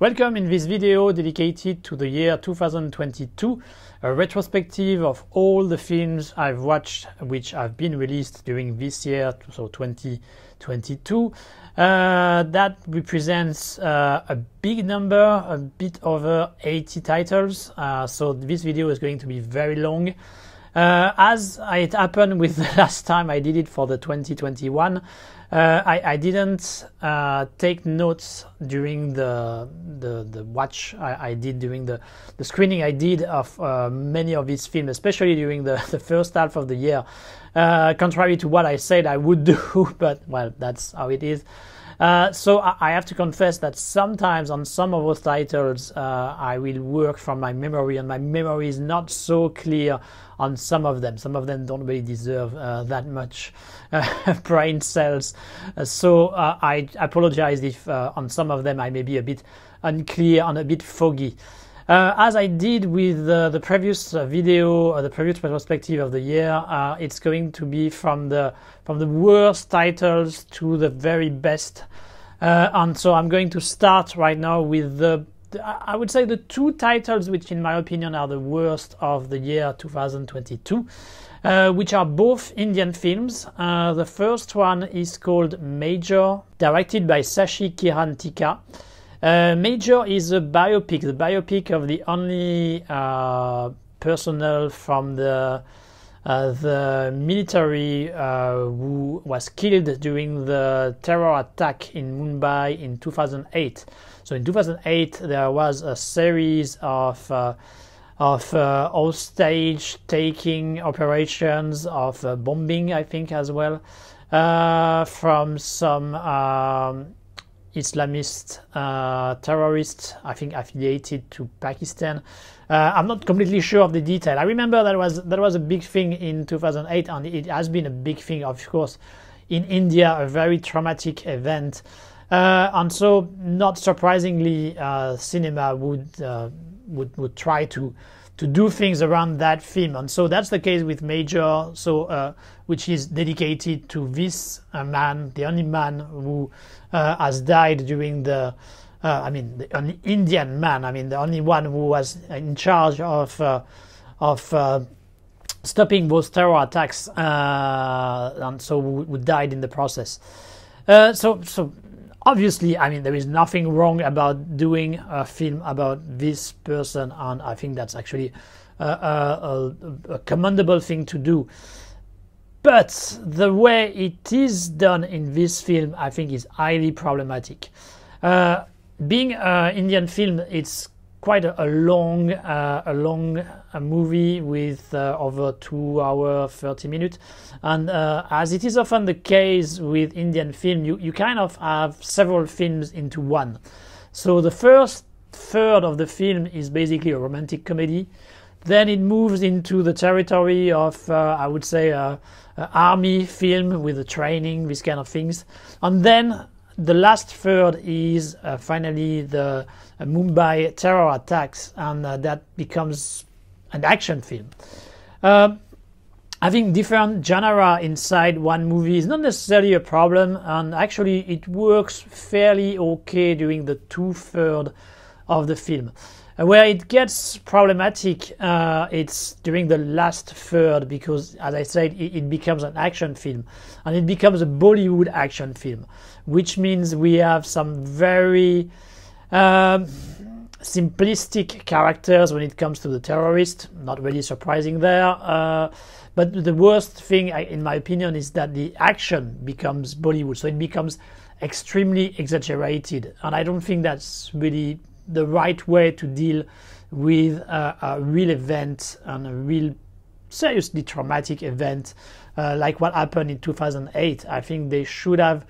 Welcome in this video dedicated to the year 2022, a retrospective of all the films I've watched which have been released during this year, so 2022. That represents a big number, a bit over 80 titles, so this video is going to be very long. As it happened with the last time I did it for the 2021, I didn't take notes during the watch I did during the screening I did of many of these films, especially during the first half of the year, contrary to what I said I would do, but well, that's how it is. So I have to confess that sometimes on some of those titles I will work from my memory, and my memory is not so clear on some of them. Some of them don't really deserve that much brain cells. So I apologize if on some of them I may be a bit unclear and a bit foggy. As I did with the previous video, the previous retrospective of the year, it's going to be from the worst titles to the very best. And so I'm going to start right now with I would say the two titles which in my opinion are the worst of the year 2022, which are both Indian films. The first one is called Major, directed by Sashi Kiran Tikka. Major is a biopic, the biopic of the only personnel from the military who was killed during the terror attack in Mumbai in 2008. So in 2008 there was a series of hostage taking operations, of bombing I think as well, from some Islamist terrorists, I think affiliated to Pakistan. I'm not completely sure of the detail. I remember that was a big thing in 2008, and it has been a big thing, of course, in India, a very traumatic event. And so, not surprisingly, cinema would try to do things around that theme, and so that's the case with Major. So, which is dedicated to this man, the only man who has died during the the only Indian man, the only one who was in charge of stopping those terror attacks, and so who died in the process. So obviously, there is nothing wrong about doing a film about this person, and I think that's actually a commendable thing to do. But the way it is done in this film, I think, is highly problematic. Being an Indian film, it's quite a long movie with over 2 hours 30 minutes, and as it is often the case with Indian film, you kind of have several films into one. So the first third of the film is basically a romantic comedy. Then it moves into the territory of I would say army film with the training, these kind of things, and then the last third is finally the Mumbai terror attacks, and that becomes an action film. Having different genre inside one movie is not necessarily a problem, and actually it works fairly okay during the 2/3 of the film. Where it gets problematic, it's during the last third, because, as I said, it becomes an action film, and it becomes a Bollywood action film, which means we have some very simplistic characters when it comes to the terrorist. Not really surprising there, but the worst thing, in my opinion, is that the action becomes Bollywood, so it becomes extremely exaggerated, and I don't think that's really the right way to deal with a real event, and a real seriously traumatic event like what happened in 2008. I think they should have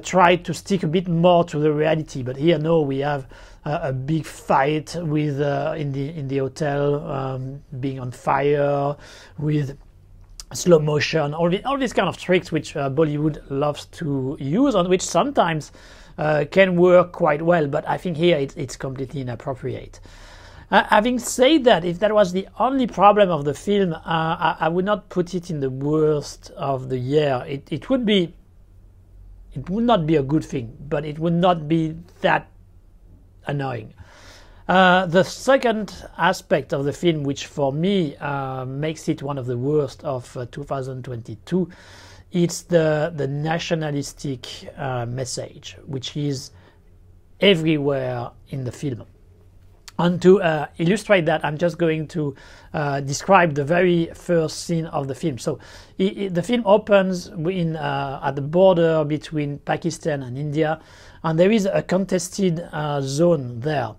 tried to stick a bit more to the reality, but here no, we have a big fight with in the hotel, being on fire, with slow motion, all these kind of tricks which Bollywood loves to use, and which sometimes can work quite well, but I think here it's completely inappropriate. Having said that, if that was the only problem of the film, I would not put it in the worst of the year. It would not be a good thing, but it would not be that annoying. The second aspect of the film, which for me makes it one of the worst of 2022, it's the nationalistic message, which is everywhere in the film. And to illustrate that, I'm just going to describe the very first scene of the film. So the film opens at the border between Pakistan and India, and there is a contested zone there.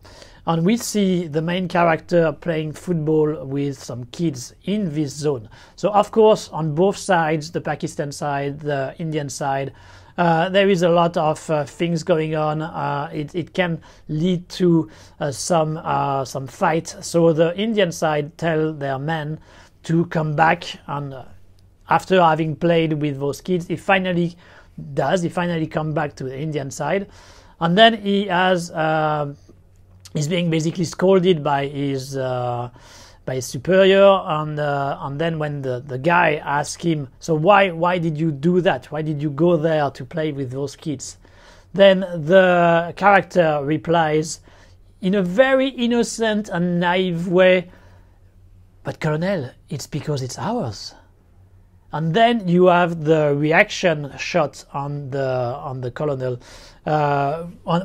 And we see the main character playing football with some kids in this zone. So of course, on both sides, the Pakistan side, the Indian side, there is a lot of things going on. It can lead to some fight. So the Indian side tell their men to come back, and after having played with those kids, he finally come back to the Indian side, and then he has he's being basically scolded by his superior, and then when the guy asks him, so why did you do that? Why did you go there to play with those kids? Then the character replies in a very innocent and naive way, but Colonel, it's because it's ours. And then you have the reaction shot on the colonel,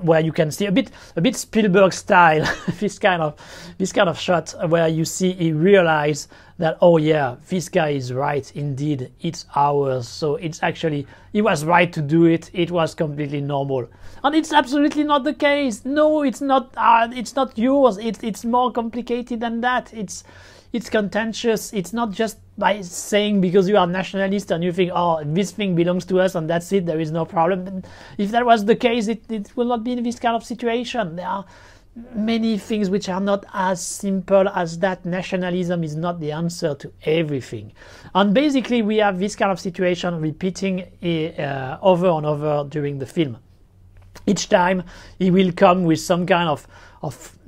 where you can see a bit Spielberg style, this kind of shot where you see he realize that, oh yeah, this guy is right, indeed, it's ours. So it's actually, he was right to do it. It was completely normal, and it's absolutely not the case. No, it's not. It's not yours. It's more complicated than that. It's contentious. It's not just by saying because you are nationalist and you think, oh, this thing belongs to us and that's it, there is no problem. If that was the case, it will not be in this kind of situation. There are many things which are not as simple as that. Nationalism is not the answer to everything. And basically, we have this kind of situation repeating over and over during the film. Each time, he will come with some kind of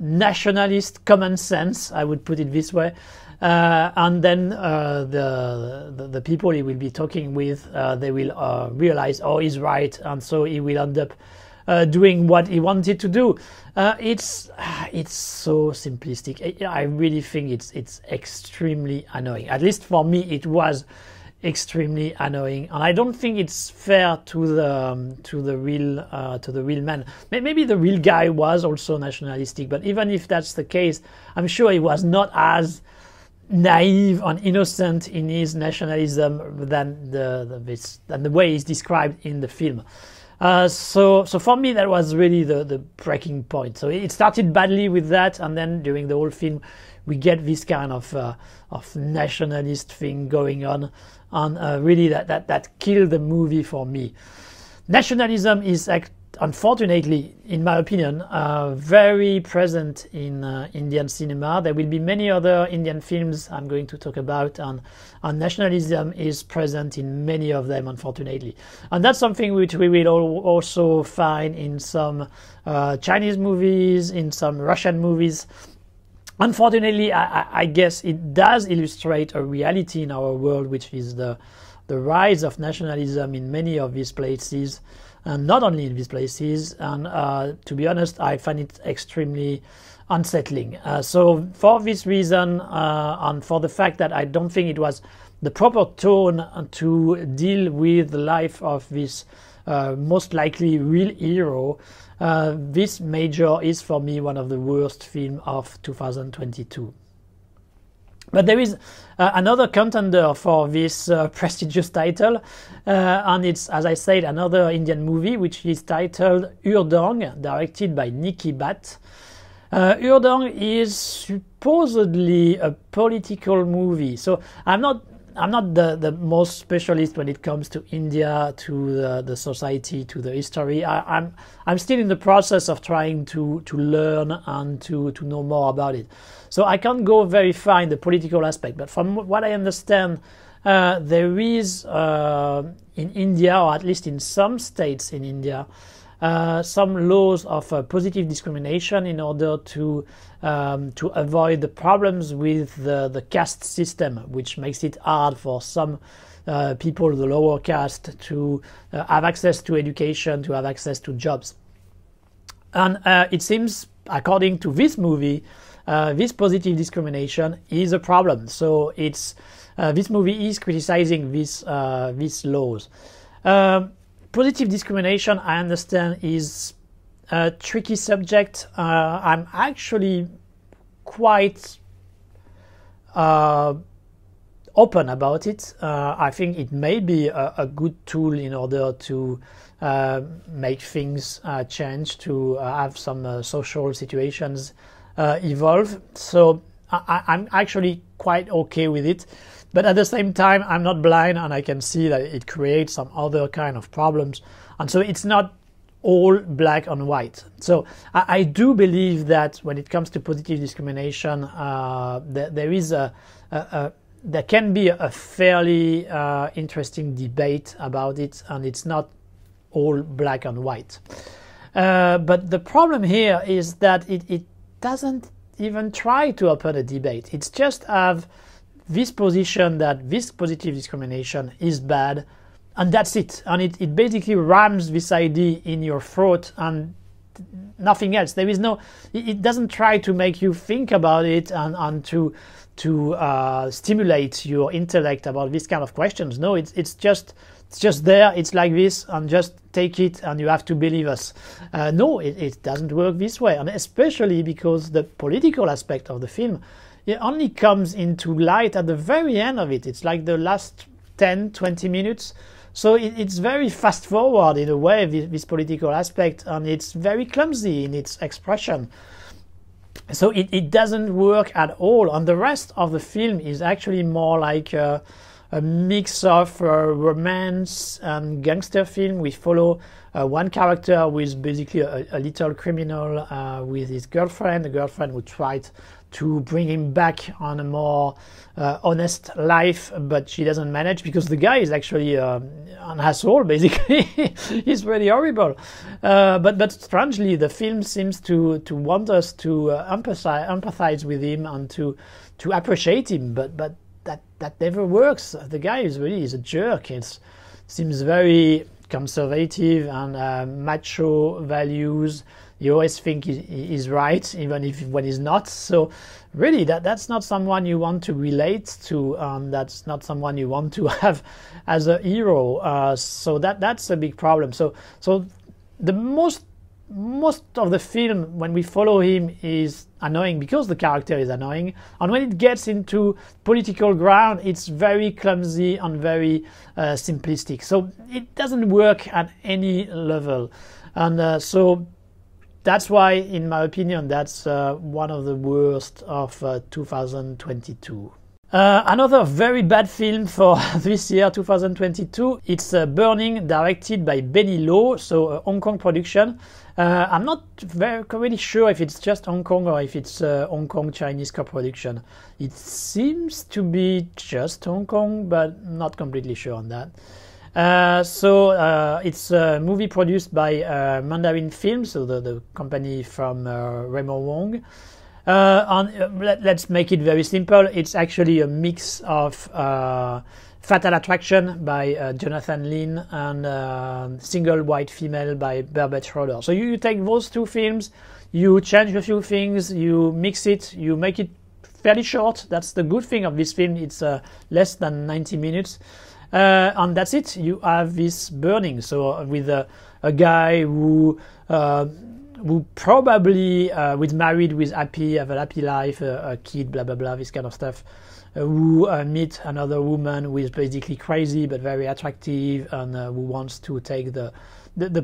nationalist common sense, I would put it this way, and then the people he will be talking with, they will realize, oh, he's right, and so he will end up doing what he wanted to do. It's so simplistic. I really think it's extremely annoying. At least for me, it was extremely annoying, and I don't think it's fair to the real man. Maybe the real guy was also nationalistic, but even if that's the case, I'm sure he was not as naive and innocent in his nationalism than the way he's described in the film. So for me, that was really the breaking point. So it started badly with that, and then during the whole film, we get this kind of nationalist thing going on, and really that killed the movie for me. Nationalism is, unfortunately, in my opinion, very present in Indian cinema. There will be many other Indian films I'm going to talk about, and nationalism is present in many of them, unfortunately. And that's something which we will also find in some Chinese movies, in some Russian movies. Unfortunately, I guess it does illustrate a reality in our world, which is the rise of nationalism in many of these places, and not only in these places. And to be honest, I find it extremely unsettling. So for this reason, and for the fact that I don't think it was the proper tone to deal with the life of this most likely real hero, this Major is for me one of the worst films of 2022. But there is another contender for this prestigious title, and it's, as I said, another Indian movie which is titled Hurdang, directed by Nikki Bhatt. Hurdang is supposedly a political movie, so I'm not the most specialist when it comes to India, to the society, to the history. I'm still in the process of trying to learn and to know more about it. So I can't go very far in the political aspect. But from what I understand, there is in India, or at least in some states in India, some laws of positive discrimination in order to avoid the problems with the caste system, which makes it hard for some people, the lower caste, to have access to education, to have access to jobs. And it seems according to this movie, this positive discrimination is a problem. So it's this movie is criticizing these laws. Positive discrimination, I understand, is a tricky subject. I'm actually quite open about it. I think it may be a good tool in order to make things change, to have some social situations evolve. So I'm actually quite okay with it. But at the same time, I'm not blind, and I can see that it creates some other kind of problems. And so it's not all black and white. So I do believe that when it comes to positive discrimination, there can be a fairly interesting debate about it, and it's not all black and white. But the problem here is that it doesn't even try to open a debate. It's just have this position that this positive discrimination is bad, and that's it. And it basically rams this idea in your throat and nothing else. There is no, it doesn't try to make you think about it and to stimulate your intellect about this kind of questions. No, it's just there. It's like this, and just take it, and you have to believe us. No, it doesn't work this way, and especially because the political aspect of the film, it only comes into light at the very end of it. It's like the last 10-20 minutes. So it's very fast forward in a way, this political aspect, and it's very clumsy in its expression. So it doesn't work at all. And the rest of the film is actually more like a mix of romance and gangster film. We follow one character who is basically a little criminal with his girlfriend, a girlfriend who tried to bring him back on a more honest life, but she doesn't manage because the guy is actually an asshole, basically. He's really horrible. But strangely, the film seems to want us to empathize with him and to appreciate him, but that never works. The guy is a jerk. It seems very conservative and macho values. You always think he's right, even if when he's not. So really, that's not someone you want to relate to. That's not someone you want to have as a hero. So that's a big problem. So the most of the film, when we follow him, is annoying because the character is annoying. And when it gets into political ground, it's very clumsy and very simplistic. So it doesn't work at any level. And so that's why, in my opinion, that's one of the worst of 2022. Another very bad film for this year, 2022, it's Burning, directed by Benny Lo, so a Hong Kong production. I'm not really sure if it's just Hong Kong or if it's Hong Kong Chinese co-production. It seems to be just Hong Kong, but not completely sure on that. So it's a movie produced by Mandarin Films, so the company from Remo Wong. Let's make it very simple. It's actually a mix of Fatal Attraction by Jonathan Lin and Single White Female by Burbage Schroeder. So you take those two films, you change a few things, you mix it, you make it fairly short. That's the good thing of this film. It's less than 90 minutes. And that's it. You have this Burning. So with a guy who probably was married with happy, have a happy life, a kid, blah blah blah, this kind of stuff. Who meet another woman who is basically crazy but very attractive, and who wants to take the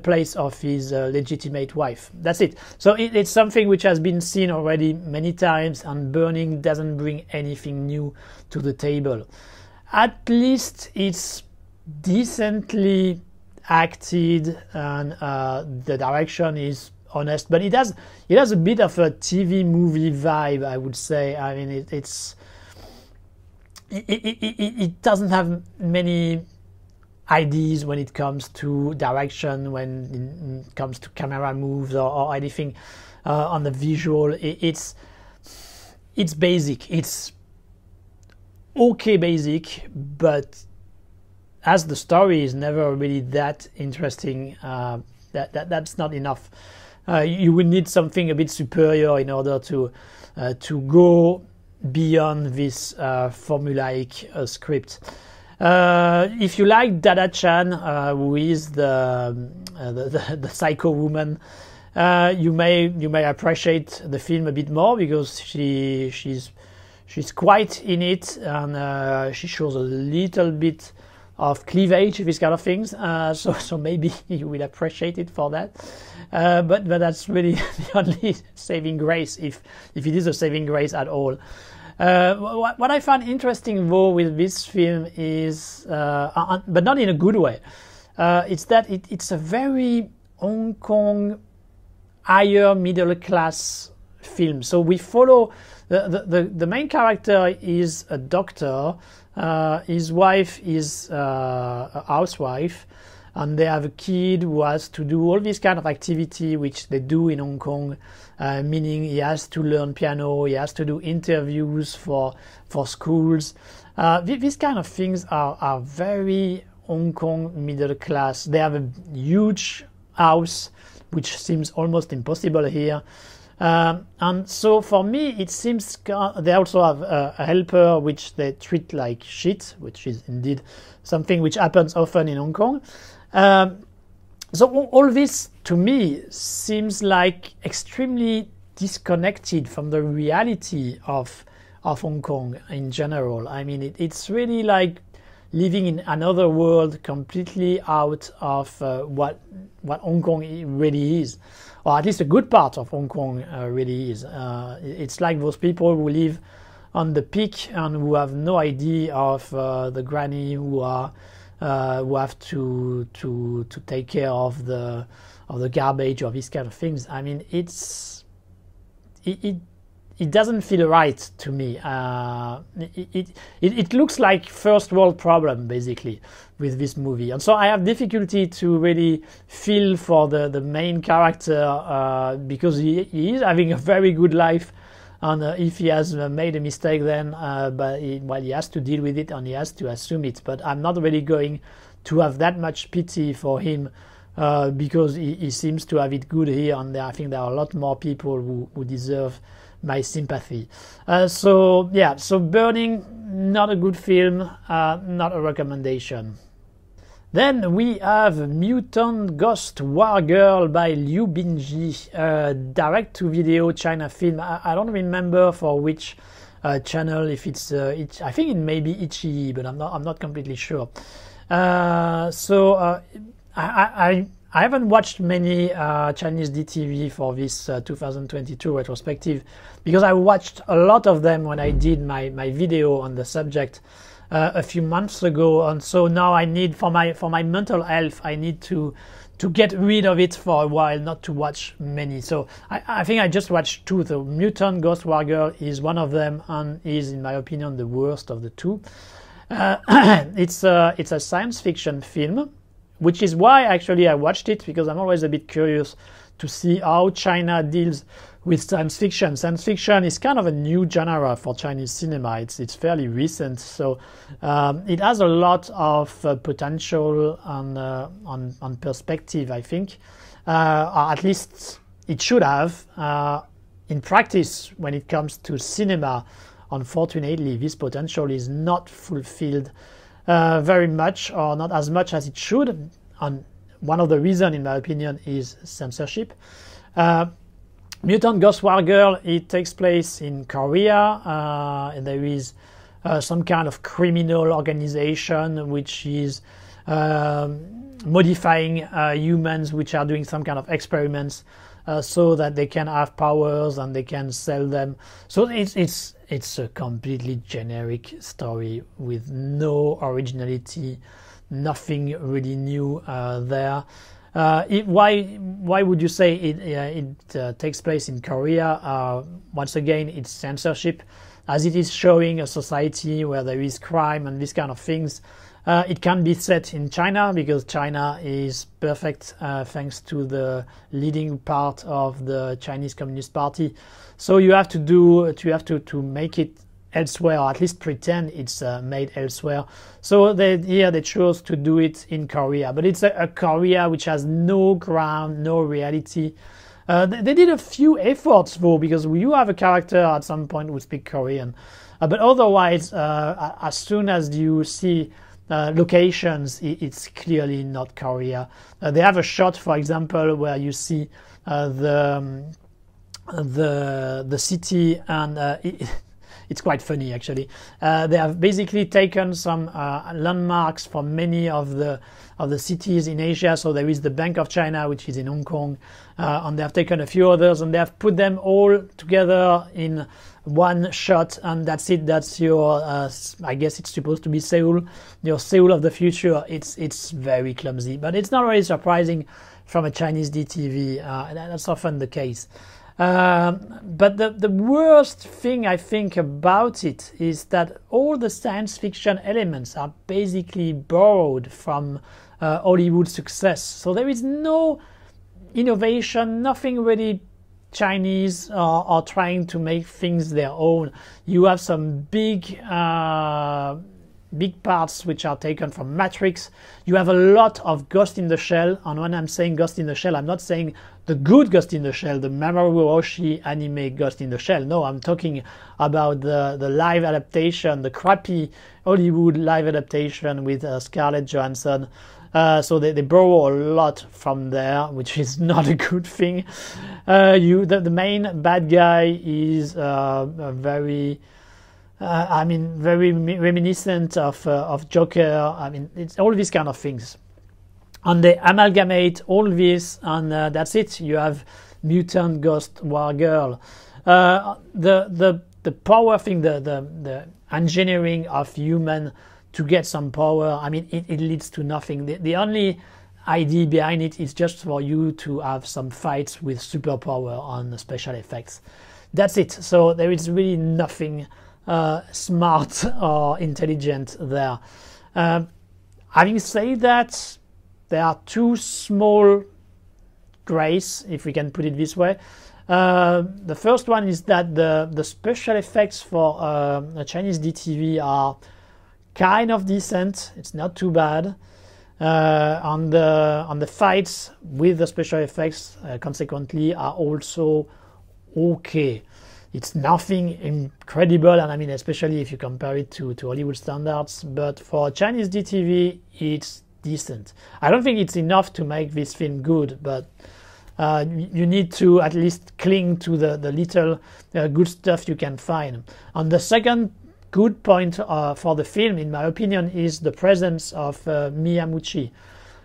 place of his legitimate wife. That's it. So it's something which has been seen already many times, and Burning doesn't bring anything new to the table. At least it's decently acted, and the direction is honest, but it has a bit of a TV movie vibe, I would say. I mean, it doesn't have many ideas when it comes to direction, when it comes to camera moves or anything on the visual. It's basic. It's okay basic, but as the story is never really that interesting, that's not enough you would need something a bit superior in order to go beyond this formulaic script. If you like Dada-chan, who is the psycho woman, you may appreciate the film a bit more, because she's quite in it, and she shows a little bit of cleavage, these kind of things. So maybe you will appreciate it for that. But that's really the only saving grace, if it is a saving grace at all. What I find interesting though with this film is, but not in a good way, it's that it's a very Hong Kong higher middle class film. So we follow the main character is a doctor, his wife is a housewife, and they have a kid who has to do all this kind of activity which they do in Hong Kong, meaning he has to learn piano, he has to do interviews for schools. These kind of things are very Hong Kong middle class. They have a huge house, which seems almost impossible here. And so for me, it seems they also have a helper which they treat like shit, which is indeed something which happens often in Hong Kong. So all this to me seems like extremely disconnected from the reality of Hong Kong in general. I mean, it's really like living in another world, completely out of what Hong Kong really is, or at least a good part of Hong Kong really is. It's like those people who live on the peak and who have no idea of the granny who have to take care of the garbage or these kind of things. I mean, it doesn't feel right to me. It looks like first world problem basically with this movie, and so I have difficulty to really feel for the main character, because he is having a very good life, and if he has made a mistake, then he has to deal with it and he has to assume it. But I'm not really going to have that much pity for him, because he seems to have it good here, and I think there are a lot more people who deserve my sympathy. So Burning, not a good film, not a recommendation. Then we have Mutant Ghost Wargirl by Liu Binji, direct-to-video China film. I don't remember for which channel, if it's I think it may be Ichi, but I'm not completely sure. I haven't watched many Chinese DTV for this 2022 retrospective, because I watched a lot of them when I did my video on the subject a few months ago, and so now I need, for my mental health, I need to get rid of it for a while, not to watch many. So I think I just watched two. The Mutant Ghost Wargirl is one of them, and is, in my opinion, the worst of the two. It's a science fiction film, which is why actually I watched it, because I'm always a bit curious to see how China deals with science fiction. Science fiction is kind of a new genre for Chinese cinema. It's fairly recent, so it has a lot of potential on perspective, I think, or at least it should have. In practice, when it comes to cinema, unfortunately, this potential is not fulfilled very much, or not as much as it should. And one of the reasons, in my opinion, is censorship. Mutant Ghost Wargirl, it takes place in Korea, and there is some kind of criminal organization which is modifying humans, which are doing some kind of experiments so that they can have powers and they can sell them. So it's a completely generic story with no originality, nothing really new there. Why would you say it takes place in Korea? Once again, it's censorship, as it is showing a society where there is crime and these kind of things. It can be set in China, because China is perfect thanks to the leading part of the Chinese Communist Party. So you have to make it elsewhere, or at least pretend it's made elsewhere. So here they chose to do it in Korea, but it's a Korea which has no ground, no reality. They did a few efforts though, because you have a character at some point who speaks Korean, but otherwise, as soon as you see locations, it's clearly not Korea. They have a shot, for example, where you see the city, and it's quite funny actually. They have basically taken some landmarks from many of the cities in Asia. So there is the Bank of China, which is in Hong Kong, and they have taken a few others and they have put them all together in one shot, and that's it. That's your I guess it's supposed to be Seoul, your Seoul of the future. It's very clumsy, but it's not really surprising from a Chinese DTV. That's often the case. But the worst thing I think about it is that all the science fiction elements are basically borrowed from Hollywood success. So there is no innovation, nothing really Chinese or trying to make things their own. You have some big parts which are taken from Matrix. You have a lot of Ghost in the Shell, and when I'm saying Ghost in the Shell, I'm not saying the good Ghost in the Shell, the Mamoru Oshii anime Ghost in the Shell. No, I'm talking about the live adaptation, the crappy Hollywood live adaptation with Scarlett Johansson. So they borrow a lot from there, which is not a good thing. The main bad guy is very reminiscent of Joker. I mean, it's all these kind of things. And they amalgamate all this, and that's it. You have Mutant, Ghost, Wargirl. The power thing, the engineering of human to get some power, I mean, it leads to nothing. The only idea behind it is just for you to have some fights with superpower on the special effects. That's it. So there is really nothing smart or intelligent there. Having said that, there are two small grays, if we can put it this way. The first one is that the special effects for a Chinese DTV are kind of decent. It's not too bad. On the fights with the special effects, consequently, are also okay. It's nothing incredible, and I mean, especially if you compare it to Hollywood standards, but for Chinese DTV, it's decent. I don't think it's enough to make this film good, but you need to at least cling to the little good stuff you can find. And the second good point for the film, in my opinion, is the presence of Miyamochi.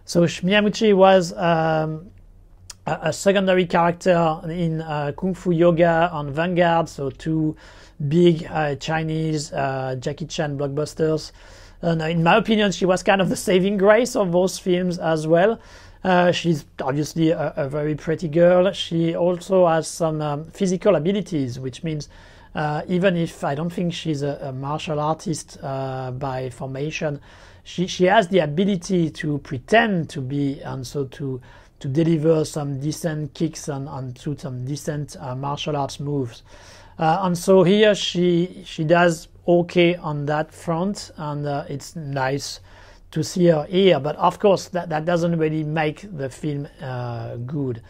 So Miyamochi was a secondary character in Kung Fu Yoga on Vanguard, so two big Chinese Jackie Chan blockbusters. And in my opinion, she was kind of the saving grace of those films as well. She's obviously a very pretty girl. She also has some physical abilities, which means even if I don't think she's a martial artist by formation, she has the ability to pretend to be, and so to deliver some decent kicks and to some decent martial arts moves. And so here she does okay on that front, and it's nice to see her here. But of course, that doesn't really make the film good.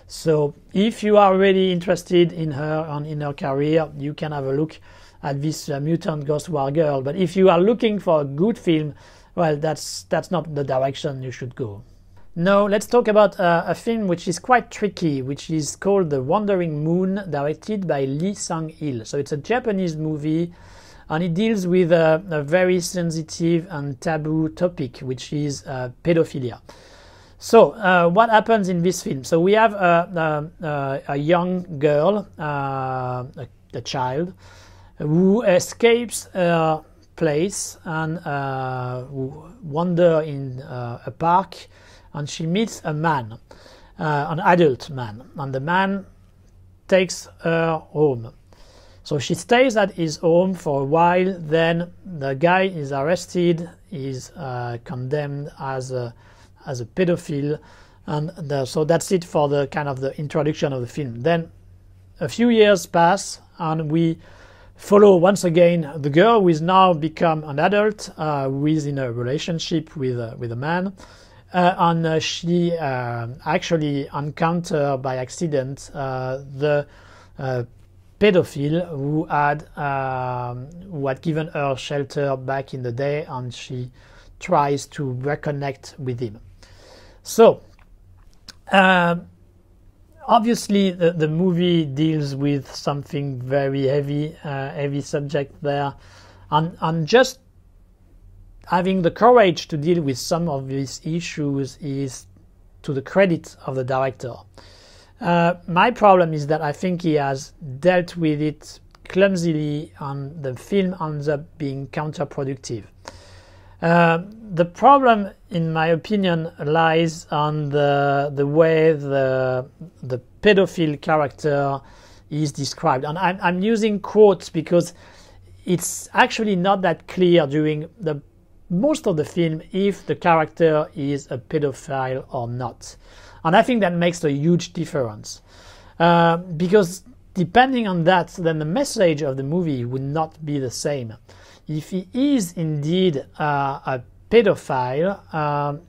So if you are really interested in her and in her career, you can have a look at this Mutant Ghost Wargirl. But if you are looking for a good film, well, that's not the direction you should go. Now, let's talk about a film which is quite tricky, which is called The Wandering Moon, directed by Lee Sang-il. So it's a Japanese movie, and it deals with a very sensitive and taboo topic, which is pedophilia. So what happens in this film? So we have a young girl, a child, who escapes her place and wander in a park, and she meets a man, an adult man, and the man takes her home. So she stays at his home for a while, then the guy is arrested, is condemned as a pedophile, and so that's it for the kind of the introduction of the film. Then a few years pass, and we follow once again the girl who is now become an adult, who is in a relationship with a man. and she actually encountered by accident the pedophile who had given her shelter back in the day, and she tries to reconnect with him. So obviously the movie deals with something very heavy subject there, and just having the courage to deal with some of these issues is to the credit of the director. My problem is that I think he has dealt with it clumsily, and the film ends up being counterproductive. The problem, in my opinion, lies on the way the pedophile character is described. And I'm using quotes because it's actually not that clear during most of the film if the character is a pedophile or not. And I think that makes a huge difference. Because depending on that, then the message of the movie would not be the same. If he is indeed a pedophile,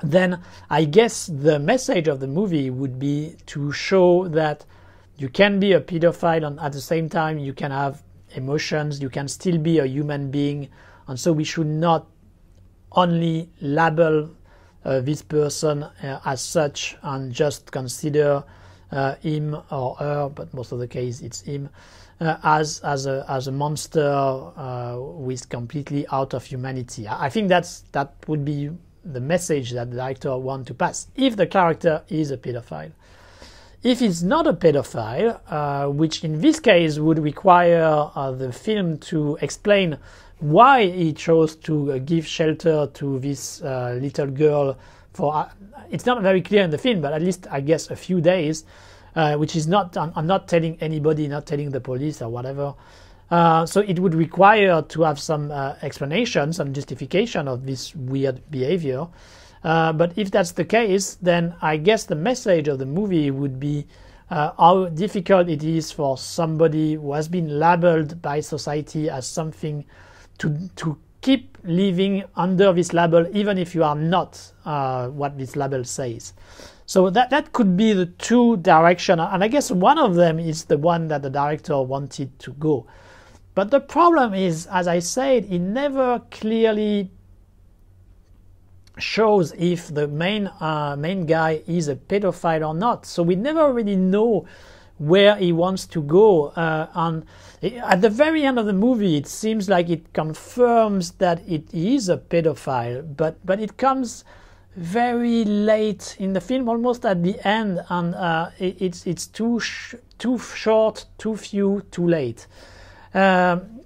then I guess the message of the movie would be to show that you can be a pedophile and at the same time you can have emotions, you can still be a human being, and so we should not only label this person as such and just consider him or her, but most of the case it's him, as a monster who is completely out of humanity. I think that would be the message that the director wants to pass, if the character is a pedophile. If he's not a pedophile, which in this case would require the film to explain why he chose to give shelter to this little girl for, it's not very clear in the film, but at least I guess a few days, which is not, I'm not telling anybody, not telling the police or whatever. So it would require to have some explanation, some justification of this weird behavior. But if that's the case, then I guess the message of the movie would be how difficult it is for somebody who has been labeled by society as something to keep living under this label, even if you are not what this label says. So that could be the two directions, and I guess one of them is the one that the director wanted to go. But the problem is, as I said, it never clearly shows if the main guy is a pedophile or not. So we never really know where he wants to go. And at the very end of the movie, it seems like it confirms that it is a pedophile, but it comes very late in the film, almost at the end, and it's too short, too few, too late. And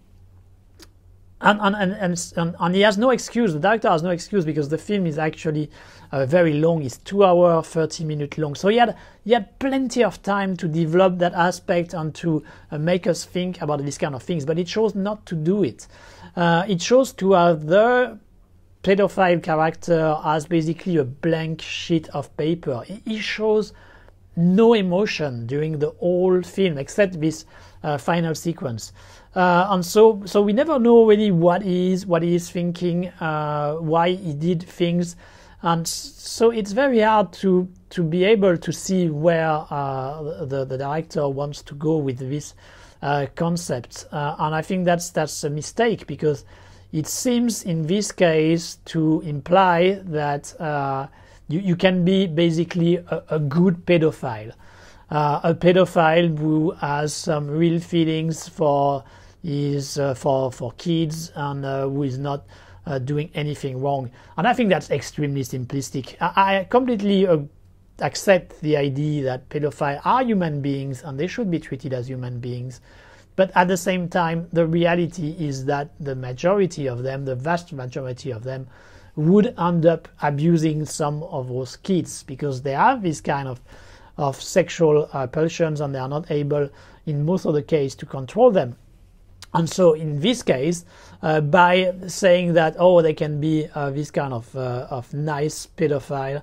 he has no excuse. The director has no excuse because the film is actually very long. It's 2 hours, 30 minutes long. So he had plenty of time to develop that aspect and to make us think about these kind of things. But it chose not to do it. It chose to have the pedophile character as basically a blank sheet of paper. He shows no emotion during the whole film except this final sequence. And so we never know really what he is thinking, why he did things, and so it's very hard to be able to see where the director wants to go with this concept. And I think that's a mistake, because it seems in this case to imply that you can be basically a good pedophile, a pedophile who has some real feelings for kids and who is not doing anything wrong. And I think that's extremely simplistic. I completely accept the idea that pedophiles are human beings and they should be treated as human beings. But at the same time, the reality is that the majority of them, the vast majority of them, would end up abusing some of those kids because they have this kind of sexual pulsions and they are not able, in most of the case, to control them. And so in this case, by saying that, oh, they can be this kind of nice pedophile,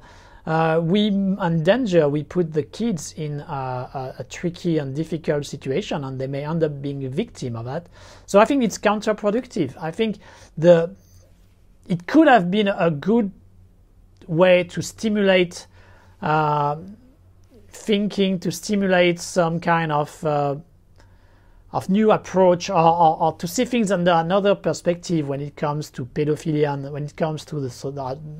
we put the kids in a tricky and difficult situation, and they may end up being a victim of that. So I think it's counterproductive. I think it could have been a good way to stimulate thinking, to stimulate some kind of new approach, or to see things under another perspective when it comes to pedophilia and when it comes to the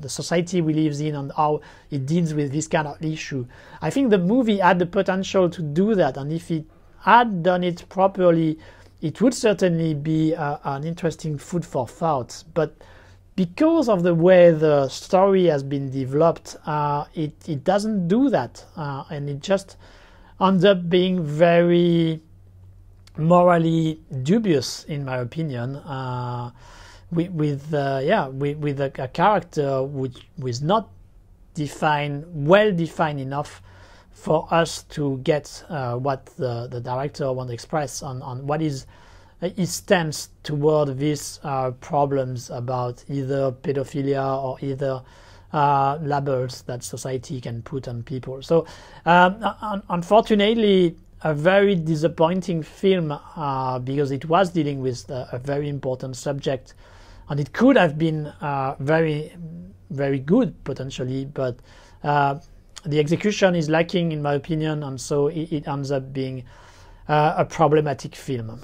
society we live in and how it deals with this kind of issue. I think the movie had the potential to do that, and if it had done it properly, it would certainly be an interesting food for thought. But because of the way the story has been developed, it doesn't do that, and it just ends up being very morally dubious, in my opinion, with a character which was not well defined enough for us to get what the director wants to express on what is his stance toward these problems about either pedophilia or either labels that society can put on people. So unfortunately, a very disappointing film because it was dealing with a very important subject, and it could have been very, very good potentially, but the execution is lacking, in my opinion, and so it ends up being a problematic film.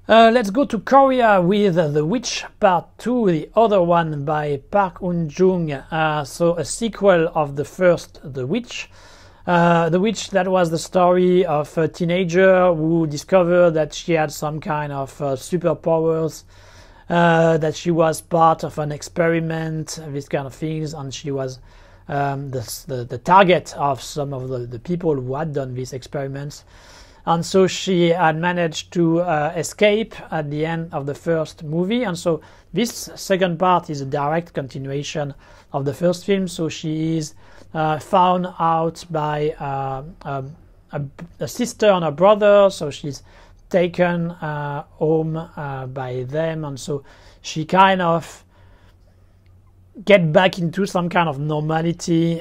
Let's go to Korea with The Witch Part 2, the other one by Park Eun-jung, so a sequel of the first The Witch. The Witch, that was the story of a teenager who discovered that she had some kind of superpowers, that she was part of an experiment, these kind of things, and she was the target of some of the people who had done these experiments. And so she had managed to escape at the end of the first movie, and so this second part is a direct continuation of the first film. So she is found out by a sister and a brother, so she's taken home by them, and so she kind of get back into some kind of normality,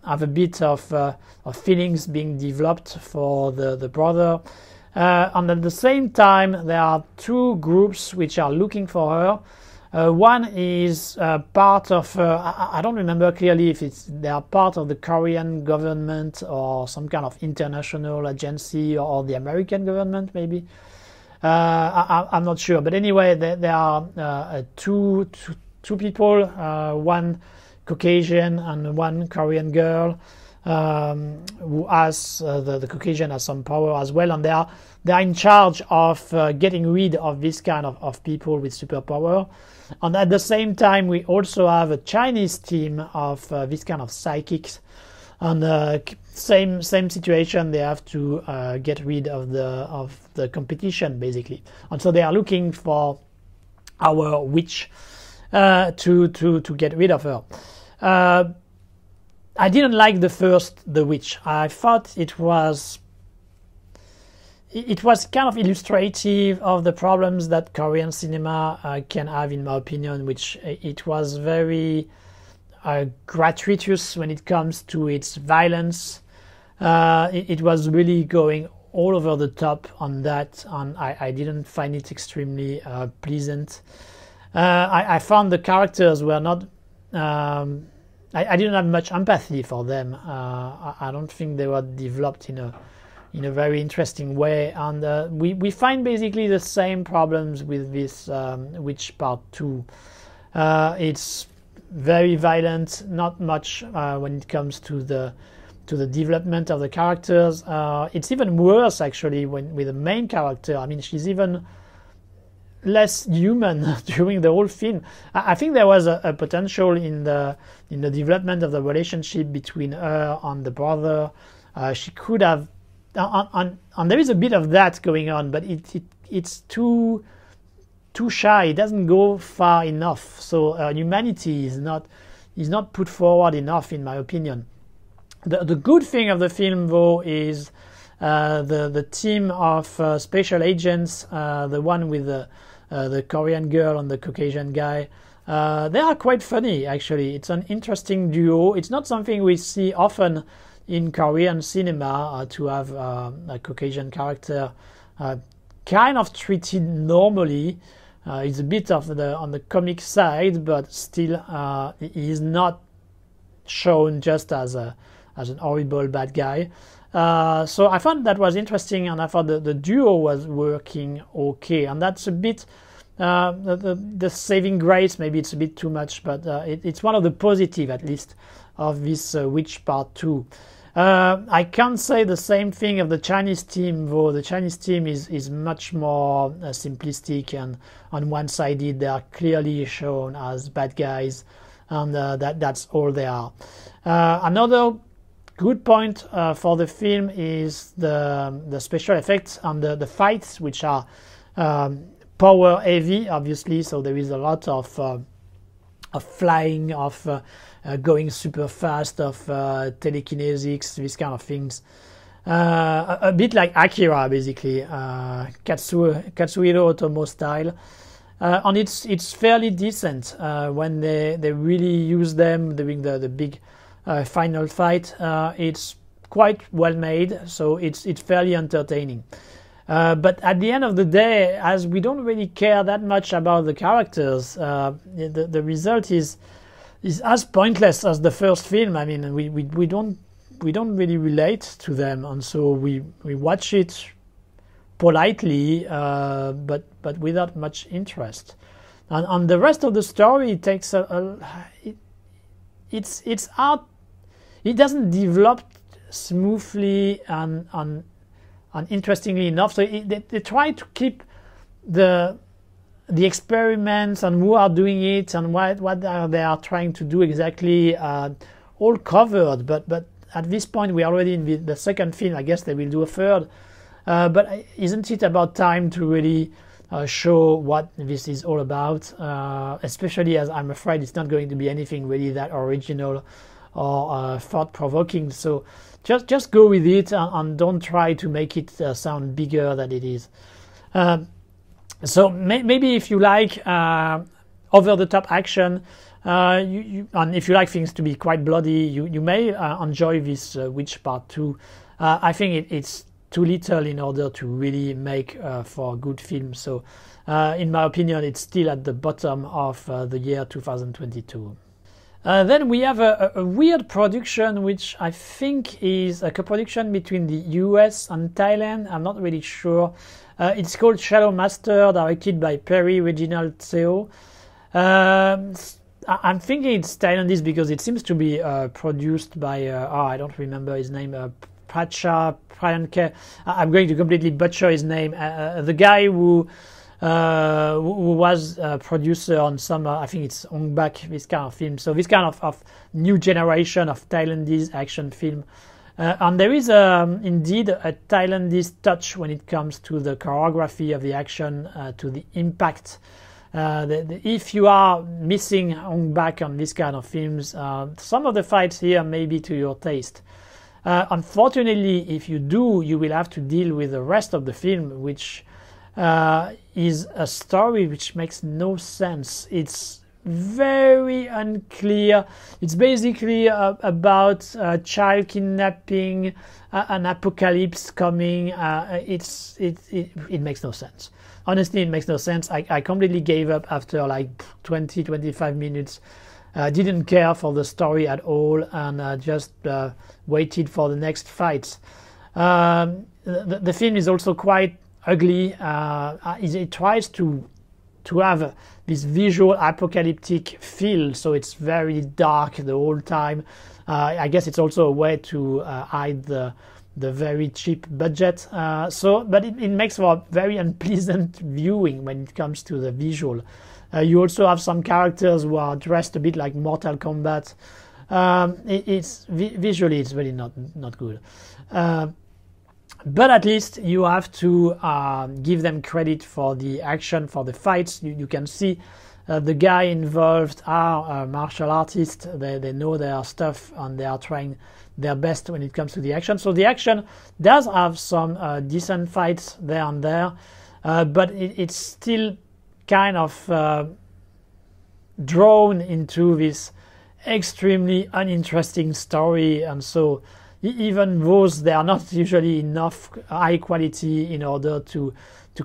have a bit of feelings being developed for the brother, and at the same time there are two groups which are looking for her. One is part of, I don't remember clearly if they are part of the Korean government or some kind of international agency, or the American government maybe. I'm not sure, but anyway, there are two people, one Caucasian and one Korean girl, who has the Caucasian has some power as well, and they are in charge of getting rid of this kind of people with superpower. And at the same time, we also have a Chinese team of this kind of psychics, and same situation. They have to get rid of the competition basically, and so they are looking for our witch to get rid of her. I didn't like the first The Witch. I thought it was kind of illustrative of the problems that Korean cinema can have, in my opinion, which it was very gratuitous when it comes to its violence. It was really going all over the top on that, and I didn't find it extremely pleasant. I found the characters were not... I didn't have much empathy for them. I don't think they were developed in a very interesting way, and we find basically the same problems with this Witch Part 2. It's very violent, not much when it comes to the development of the characters. It's even worse actually with the main character. I mean, she's even less human during the whole film. I think there was a potential in the development of the relationship between her and the brother. She could have, and there is a bit of that going on, but it's too shy. It doesn't go far enough. So humanity is not put forward enough, in my opinion. The good thing of the film, though, is the team of special agents, the one with the Korean girl and the Caucasian guy. They are quite funny, actually. It's an interesting duo. It's not something we see often in Korean cinema, to have a Caucasian character kind of treated normally. It's a bit of on the comic side, but still he is not shown just as an horrible bad guy. So I found that was interesting, and I thought the duo was working okay, and that's a bit the saving grace. Maybe it's a bit too much, but it's one of the positive, at least, of this Witch Part 2. I can't say the same thing of the Chinese team, though. The Chinese team is much more simplistic and one-sided. They are clearly shown as bad guys, and that's all they are. Another good point for the film is the special effects and the fights, which are power heavy, obviously. So there is a lot of flying, of going super fast, of telekinesics, these kind of things. A bit like Akira, basically, Katsuhiro Otomo style. And it's fairly decent when they really use them during the big final fight. It's quite well made, so it's fairly entertaining. But at the end of the day, as we don't really care that much about the characters, the result is as pointless as the first film. I mean, we don't really relate to them, and so we watch it politely, but without much interest. And the rest of the story takes it's hard. It doesn't develop smoothly and interestingly enough. So they try to keep the experiments and who are doing it and what they are trying to do exactly all covered. But at this point, we are already in the second film. I guess they will do a third. But isn't it about time to really show what this is all about? Especially as I'm afraid it's not going to be anything really that original or thought-provoking. So just go with it and don't try to make it sound bigger than it is. So maybe if you like over-the-top action, and if you like things to be quite bloody, you may enjoy this Witch Part 2. I think it's too little in order to really make for a good film. So in my opinion, it's still at the bottom of the year 2022. Then we have a weird production, which I think is a co-production between the US and Thailand. I'm not really sure. It's called Shadowmaster, directed by Perry Reginald Tseo. I'm thinking it's Thailandese because it seems to be produced by, I don't remember his name, Pracha Prayanke. I'm going to completely butcher his name. The guy who was a producer on some, I think it's Ong Bak, this kind of film. So this kind of new generation of Thailandese action film. And there is indeed a Thailandese touch when it comes to the choreography of the action, to the impact. If you are missing Ong Bak on this kind of films, some of the fights here may be to your taste. Unfortunately, if you do, you will have to deal with the rest of the film, which is a story which makes no sense. It's very unclear. It's basically about child kidnapping, an apocalypse coming. It makes no sense. Honestly, it makes no sense. I completely gave up after like 20-25 minutes. Didn't care for the story at all, and just waited for the next fights. The film is also quite ugly. It tries to have this visual apocalyptic feel, so it's very dark the whole time. I guess it's also a way to hide the very cheap budget. But it makes for a very unpleasant viewing when it comes to the visual. You also have some characters who are dressed a bit like Mortal Kombat. Visually, it's really not good. But at least you have to give them credit for the action, for the fights. You can see the guy involved are martial artists. They know their stuff and they are trying their best when it comes to the action. So the action does have some decent fights there and there, but it's still kind of drawn into this extremely uninteresting story, and so even those, they are not usually enough high quality in order to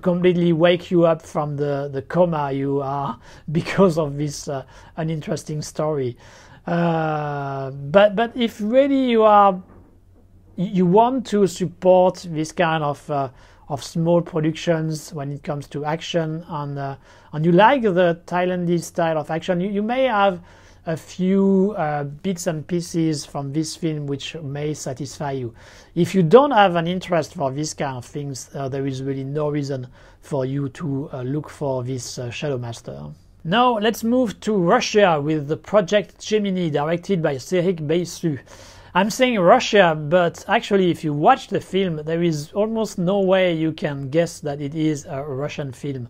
completely wake you up from the coma you are because of this uninteresting story. But if really you want to support this kind of small productions when it comes to action, and you like the Thailandese style of action, you may have a few bits and pieces from this film which may satisfy you. If you don't have an interest for this kind of things, there is really no reason for you to look for this Shadowmaster. Now let's move to Russia with the Project Gemini, directed by Serik Beysu. I'm saying Russia, but actually if you watch the film, there is almost no way you can guess that it is a Russian film.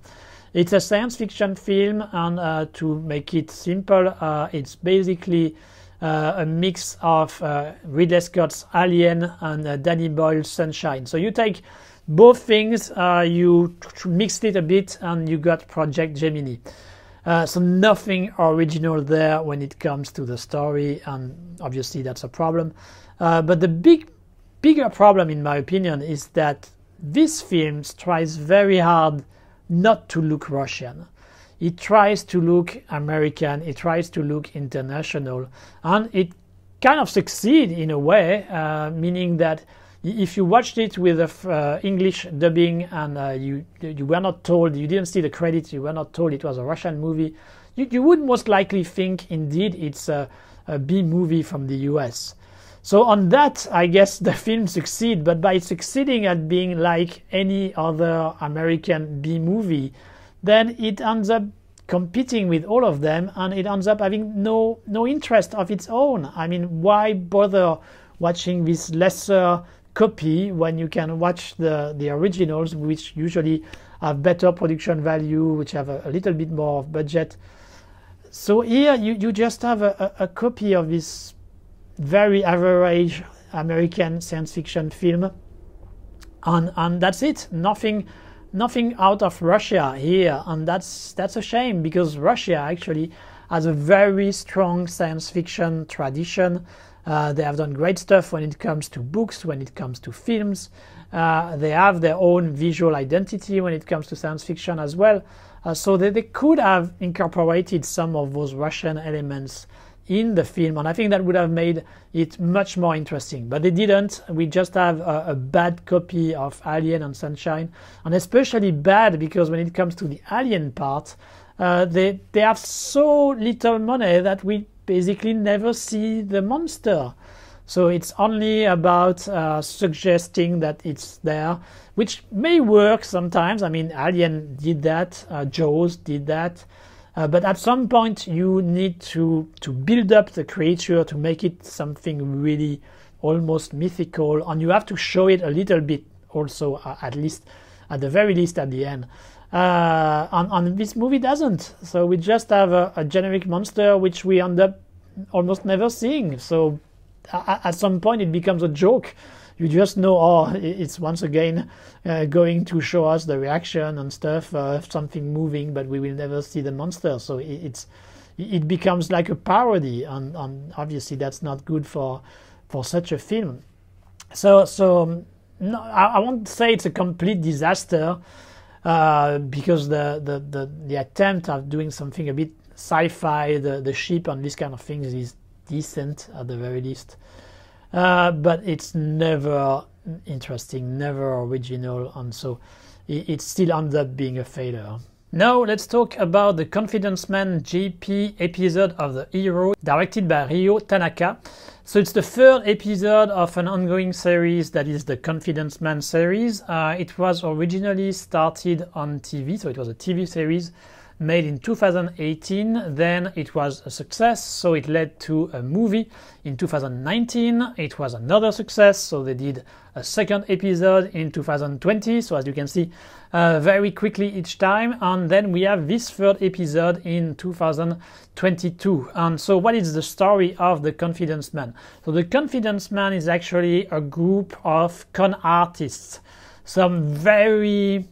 It's a science fiction film, and to make it simple, it's basically a mix of Ridley Scott's Alien and Danny Boyle's Sunshine. So you take both things, you mixed it a bit, and you got Project Gemini. So nothing original there when it comes to the story, and obviously that's a problem. But the bigger problem, in my opinion, is that this film tries very hard not to look Russian. It tries to look American, it tries to look international, and it kind of succeeds in a way, meaning that if you watched it with English dubbing and you were not told, you didn't see the credits, you were not told it was a Russian movie, you would most likely think indeed it's a B movie from the US. So on that, I guess the film succeeds, but by succeeding at being like any other American B movie, then it ends up competing with all of them, and it ends up having no interest of its own. I mean, why bother watching this lesser copy when you can watch the originals, which usually have better production value, which have a little bit more of budget? So here you just have a copy of this very average American science fiction film, and that's it. Nothing out of Russia here, and that's a shame, because Russia actually has a very strong science fiction tradition. They have done great stuff when it comes to books, when it comes to films. They have their own visual identity when it comes to science fiction as well. So they could have incorporated some of those Russian elements in the film, and I think that would have made it much more interesting. But they didn't. We just have a bad copy of Alien and Sunshine, and especially bad because when it comes to the Alien part, they have so little money that we basically never see the monster. So it's only about suggesting that it's there, which may work sometimes. I mean, Alien did that, Jaws did that. But at some point you need to build up the creature to make it something really almost mythical, and you have to show it a little bit also, at the very least at the end. And this movie doesn't. So we just have a generic monster which we end up almost never seeing. So at some point it becomes a joke. You just know, oh, it's once again going to show us the reaction and stuff, something moving, but we will never see the monster. So it becomes like a parody, and obviously that's not good for such a film. So no, I won't say it's a complete disaster, because the attempt of doing something a bit sci-fi, the ship and this kind of things is decent at the very least. But it's never interesting, never original, and so it still ends up being a failure. Now let's talk about the Confidence Man JP episode of The Hero, directed by Ryo Tanaka. So it's the third episode of an ongoing series that is the Confidence Man series. It was originally started on TV, so it was a TV series made in 2018, then it was a success, so it led to a movie in 2019. It was another success, so they did a second episode in 2020, so as you can see, very quickly each time, and then we have this third episode in 2022. And so what is the story of the Confidence Man? So the Confidence Man is actually a group of con artists, some very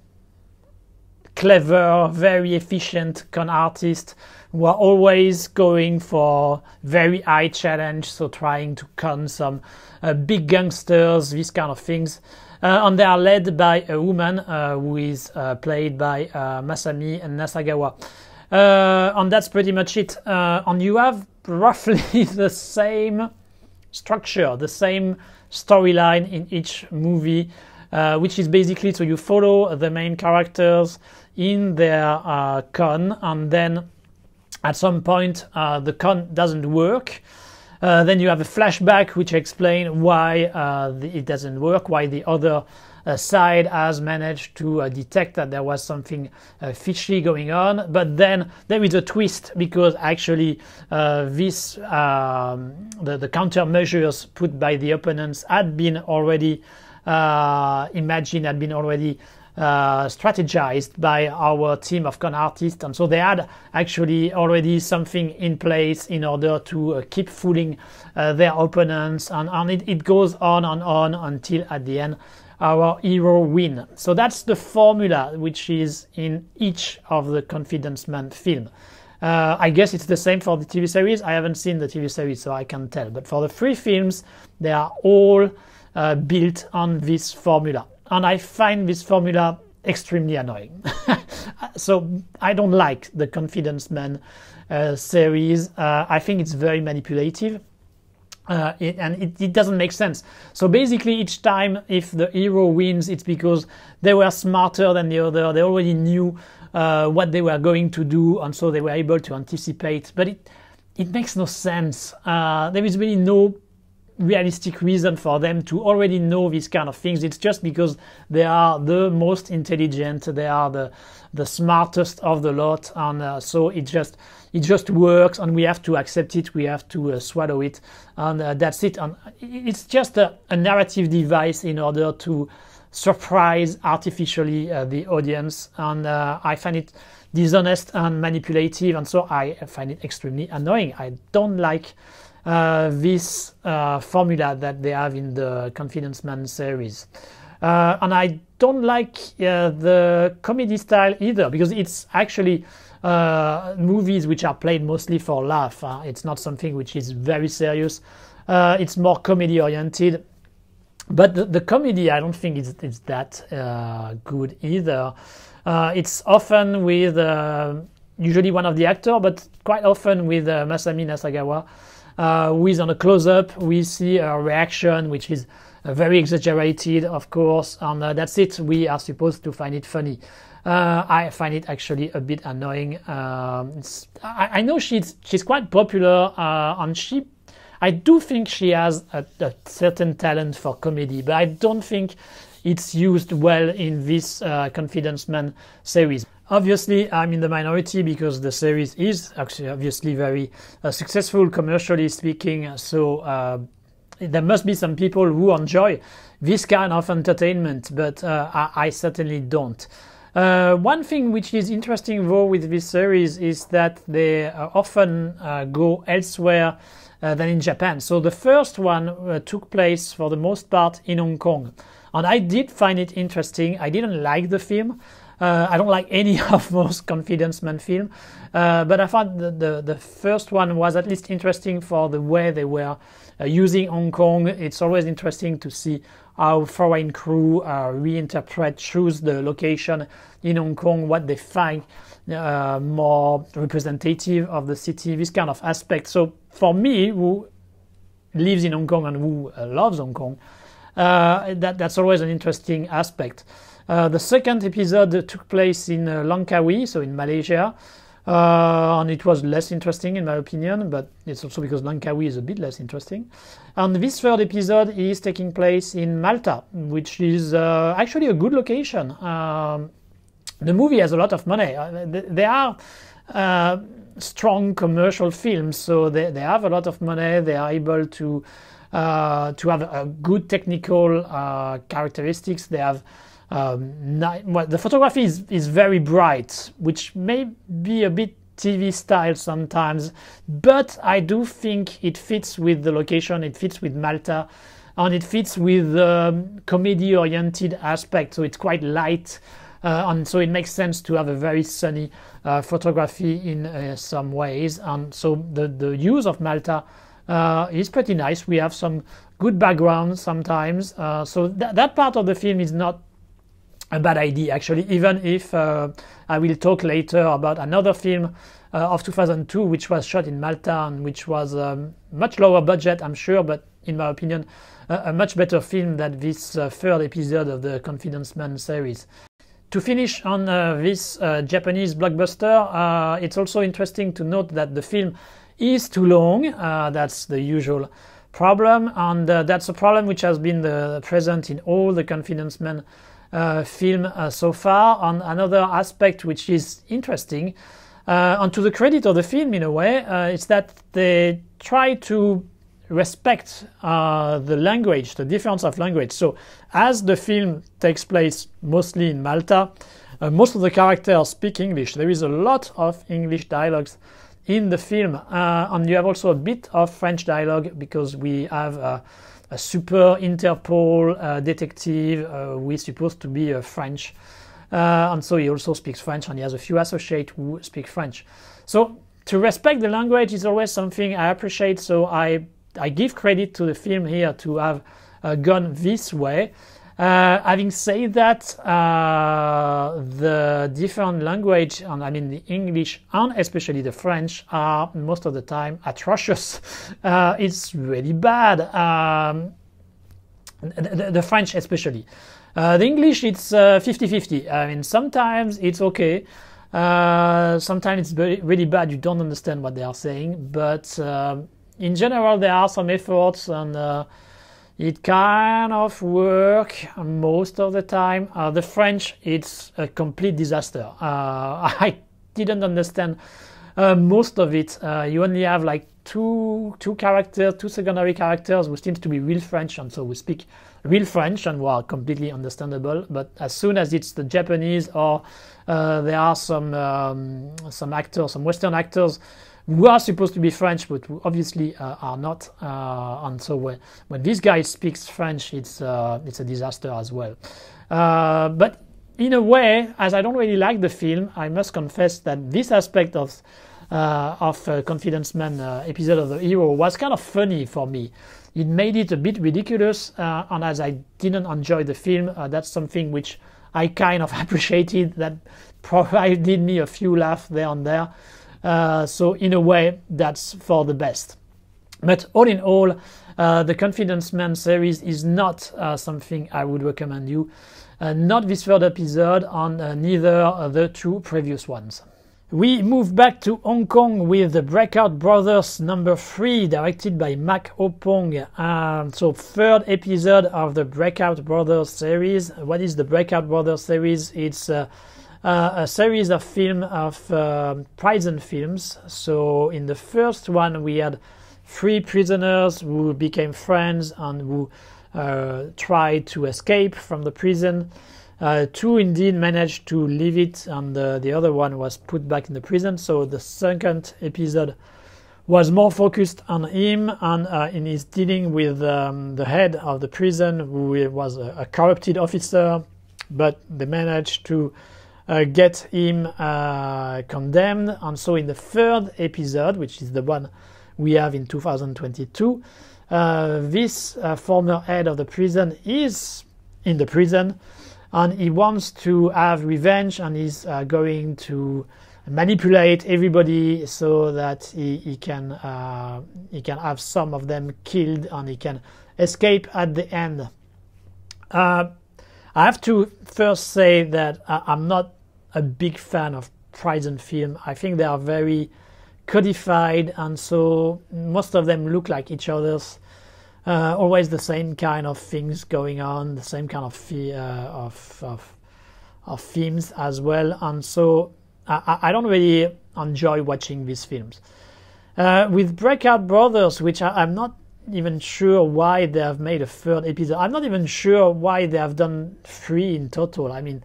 clever, very efficient con artists who are always going for very high challenge, so trying to con some big gangsters, these kind of things. And they are led by a woman who is played by Masami Nasagawa. And that's pretty much it. And you have roughly the same structure, the same storyline in each movie, which is basically, so you follow the main characters in their con, and then at some point the con doesn't work. Then you have a flashback which explains why it doesn't work, why the other side has managed to detect that there was something fishy going on. But then there is a twist, because actually the countermeasures put by the opponents had been already imagined, had been already strategized by our team of con artists, and so they had actually already something in place in order to keep fooling their opponents, and it goes on and on until at the end our hero win. So that's the formula which is in each of the Confidence Man film. I guess it's the same for the TV series. I haven't seen the TV series, so I can't tell, but for the 3 films they are all built on this formula. And I find this formula extremely annoying. So I don't like the Confidence Man series. I think it's very manipulative. It doesn't make sense. So basically each time if the hero wins, it's because they were smarter than the other. They already knew what they were going to do, and so they were able to anticipate. But it makes no sense. There is really no realistic reason for them to already know these kind of things. It's just because they are the most intelligent, they are the smartest of the lot, and so it just works, and we have to accept it, we have to swallow it, and that's it. And it's just a narrative device in order to surprise artificially the audience, and I find it dishonest and manipulative, and so I find it extremely annoying. I don't like this formula that they have in the Confidence Man series. And I don't like the comedy style either, because it's actually movies which are played mostly for laugh. It's not something which is very serious. It's more comedy oriented. But the comedy, I don't think it's that good either. It's often with usually one of the actors, but quite often with Masami Nasagawa. Who is on a close-up. We see a reaction which is very exaggerated, of course, and that's it. We are supposed to find it funny. I find it actually a bit annoying. I know she's quite popular, and I do think she has a certain talent for comedy, but I don't think it's used well in this Confidence Man series. Obviously, I'm in the minority because the series is actually obviously very successful commercially speaking, so there must be some people who enjoy this kind of entertainment, but I certainly don't. One thing which is interesting though with this series is that they often go elsewhere than in Japan. So the first one took place for the most part in Hong Kong, and I did find it interesting. I didn't like the film. I don't like any of those Confidence Man films, but I thought the first one was at least interesting for the way they were using Hong Kong. It's always interesting to see how foreign crew choose the location in Hong Kong, what they find more representative of the city, this kind of aspect. So for me, who lives in Hong Kong and who loves Hong Kong, that's always an interesting aspect. The second episode took place in Langkawi, so in Malaysia, and it was less interesting in my opinion, but it's also because Langkawi is a bit less interesting. And this third episode is taking place in Malta, which is actually a good location. The movie has a lot of money. They are strong commercial films, so they have a lot of money. They are able to have a good technical characteristics. They have the photography is very bright, which may be a bit TV style sometimes, but I do think it fits with the location, it fits with Malta, and it fits with the comedy-oriented aspect, so it's quite light. and so it makes sense to have a very sunny photography in some ways. And so the use of Malta is pretty nice. We have some good background sometimes, so that part of the film is not a bad idea actually, even if I will talk later about another film of 2002 which was shot in Malta and which was much lower budget, I'm sure, but in my opinion a much better film than this third episode of the Confidence Man series. To finish on this Japanese blockbuster, it's also interesting to note that the film is too long. That's the usual problem, and that's a problem which has been present in all the Confidence Man film so far. And another aspect which is interesting, and to the credit of the film in a way, is that they try to respect the language, the difference of language. So as the film takes place mostly in Malta, most of the characters speak English. There is a lot of English dialogues in the film, and you have also a bit of French dialogue because we have a super Interpol detective who is supposed to be French, and so he also speaks French, and he has a few associates who speak French. So to respect the language is always something I appreciate, so I give credit to the film here to have gone this way. Having said that, the different language, and I mean the English and especially the French, are most of the time atrocious. It's really bad. The French especially. The English, it's 50-50. I mean, sometimes it's okay. Sometimes it's really bad. You don't understand what they are saying. But in general, there are some efforts, and it kind of works most of the time. The French, it's a complete disaster. I didn't understand most of it. You only have like two characters, two secondary characters who seems to be real French, and so we speak real French and who are completely understandable. But as soon as it's the Japanese, or there are some actors, some Western actors who are supposed to be French but who obviously are not, and so when this guy speaks French, it's a disaster as well. But in a way, as I don't really like the film, I must confess that this aspect of Confidence Man episode of the hero was kind of funny for me. It made it a bit ridiculous, and as I didn't enjoy the film, that's something which I kind of appreciated, that provided me a few laughs there and there. So in a way, that's for the best. But all in all, the Confidence Man series is not something I would recommend you. Not this third episode, and neither the two previous ones. We move back to Hong Kong with the Breakout Brothers number 3, directed by Mak Opong. So third episode of the Breakout Brothers series. What is the Breakout Brothers series? It's a series of prison films. So in the first one we had 3 prisoners who became friends and who tried to escape from the prison. 2 indeed managed to leave it, and the other one was put back in the prison. So the second episode was more focused on him and in his dealing with the head of the prison, who was a corrupted officer, but they managed to get him condemned. And so in the third episode, which is the one we have in 2022, this former head of the prison is in the prison, and he wants to have revenge, and he's going to manipulate everybody so that he can have some of them killed, and he can escape at the end. I have to first say that I'm not a big fan of prison film. I think they are very codified, and so most of them look like each other's. Always the same kind of things going on, the same kind of themes as well, and so I don't really enjoy watching these films. With Breakout Brothers, which I'm not even sure why they have made a third episode. I'm not even sure why they have done 3 in total. I mean,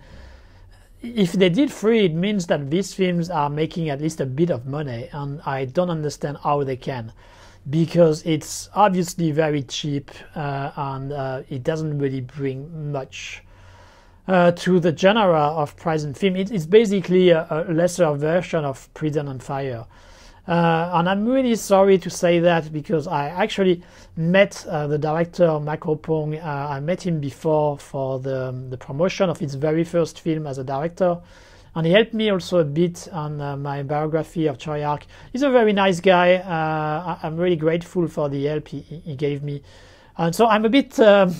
if they did 3, it means that these films are making at least a bit of money, and I don't understand how they can, because it's obviously very cheap, and it doesn't really bring much to the genre of prison film. It's basically a lesser version of Prison on Fire. And I'm really sorry to say that, because I actually met the director, Mako Pong. I met him before for the promotion of his very first film as a director. And he helped me also a bit on my biography of Choi Ark. He's a very nice guy. I'm really grateful for the help he gave me. And so I'm a bit sad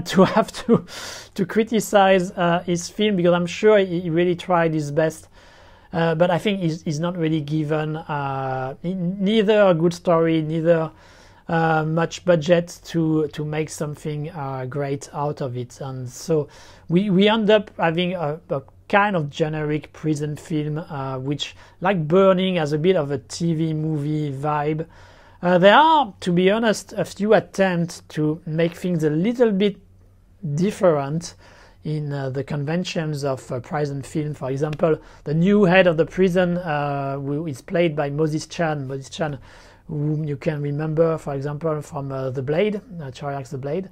to have to criticize his film, because I'm sure he really tried his best. But I think he's not really given neither a good story, neither much budget to make something great out of it. And so we end up having a kind of generic prison film, which, like Burning, has a bit of a TV movie vibe. There are, to be honest, a few attempts to make things a little bit different in the conventions of prison film. For example, the new head of the prison who is played by Moses Chan, whom you can remember, for example, from The Blade, Choi Ark's The Blade.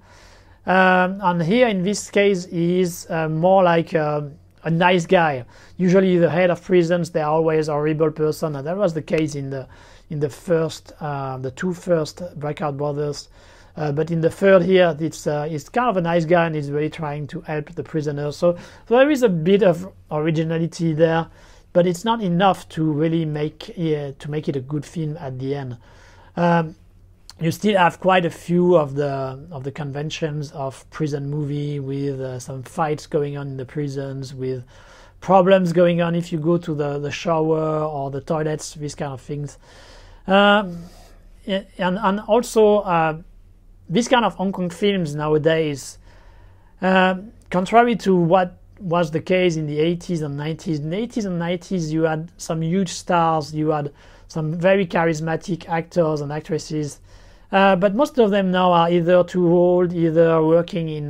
And here, in this case, he is more like a nice guy. Usually the head of prisons, they're always a horrible person, and that was the case in the two first Breakout Brothers. But in the third here, it's kind of a nice guy, and he's really trying to help the prisoners. So there is a bit of originality there, but it's not enough to really make it a good film at the end. You still have quite a few of the conventions of prison movie, with some fights going on in the prisons, with problems going on if you go to the shower or the toilets, these kind of things. And also these kind of Hong Kong films nowadays, contrary to what was the case in the 80s and 90s. In the 80s and 90s, you had some huge stars, you had some very charismatic actors and actresses, but most of them now are either too old, either working in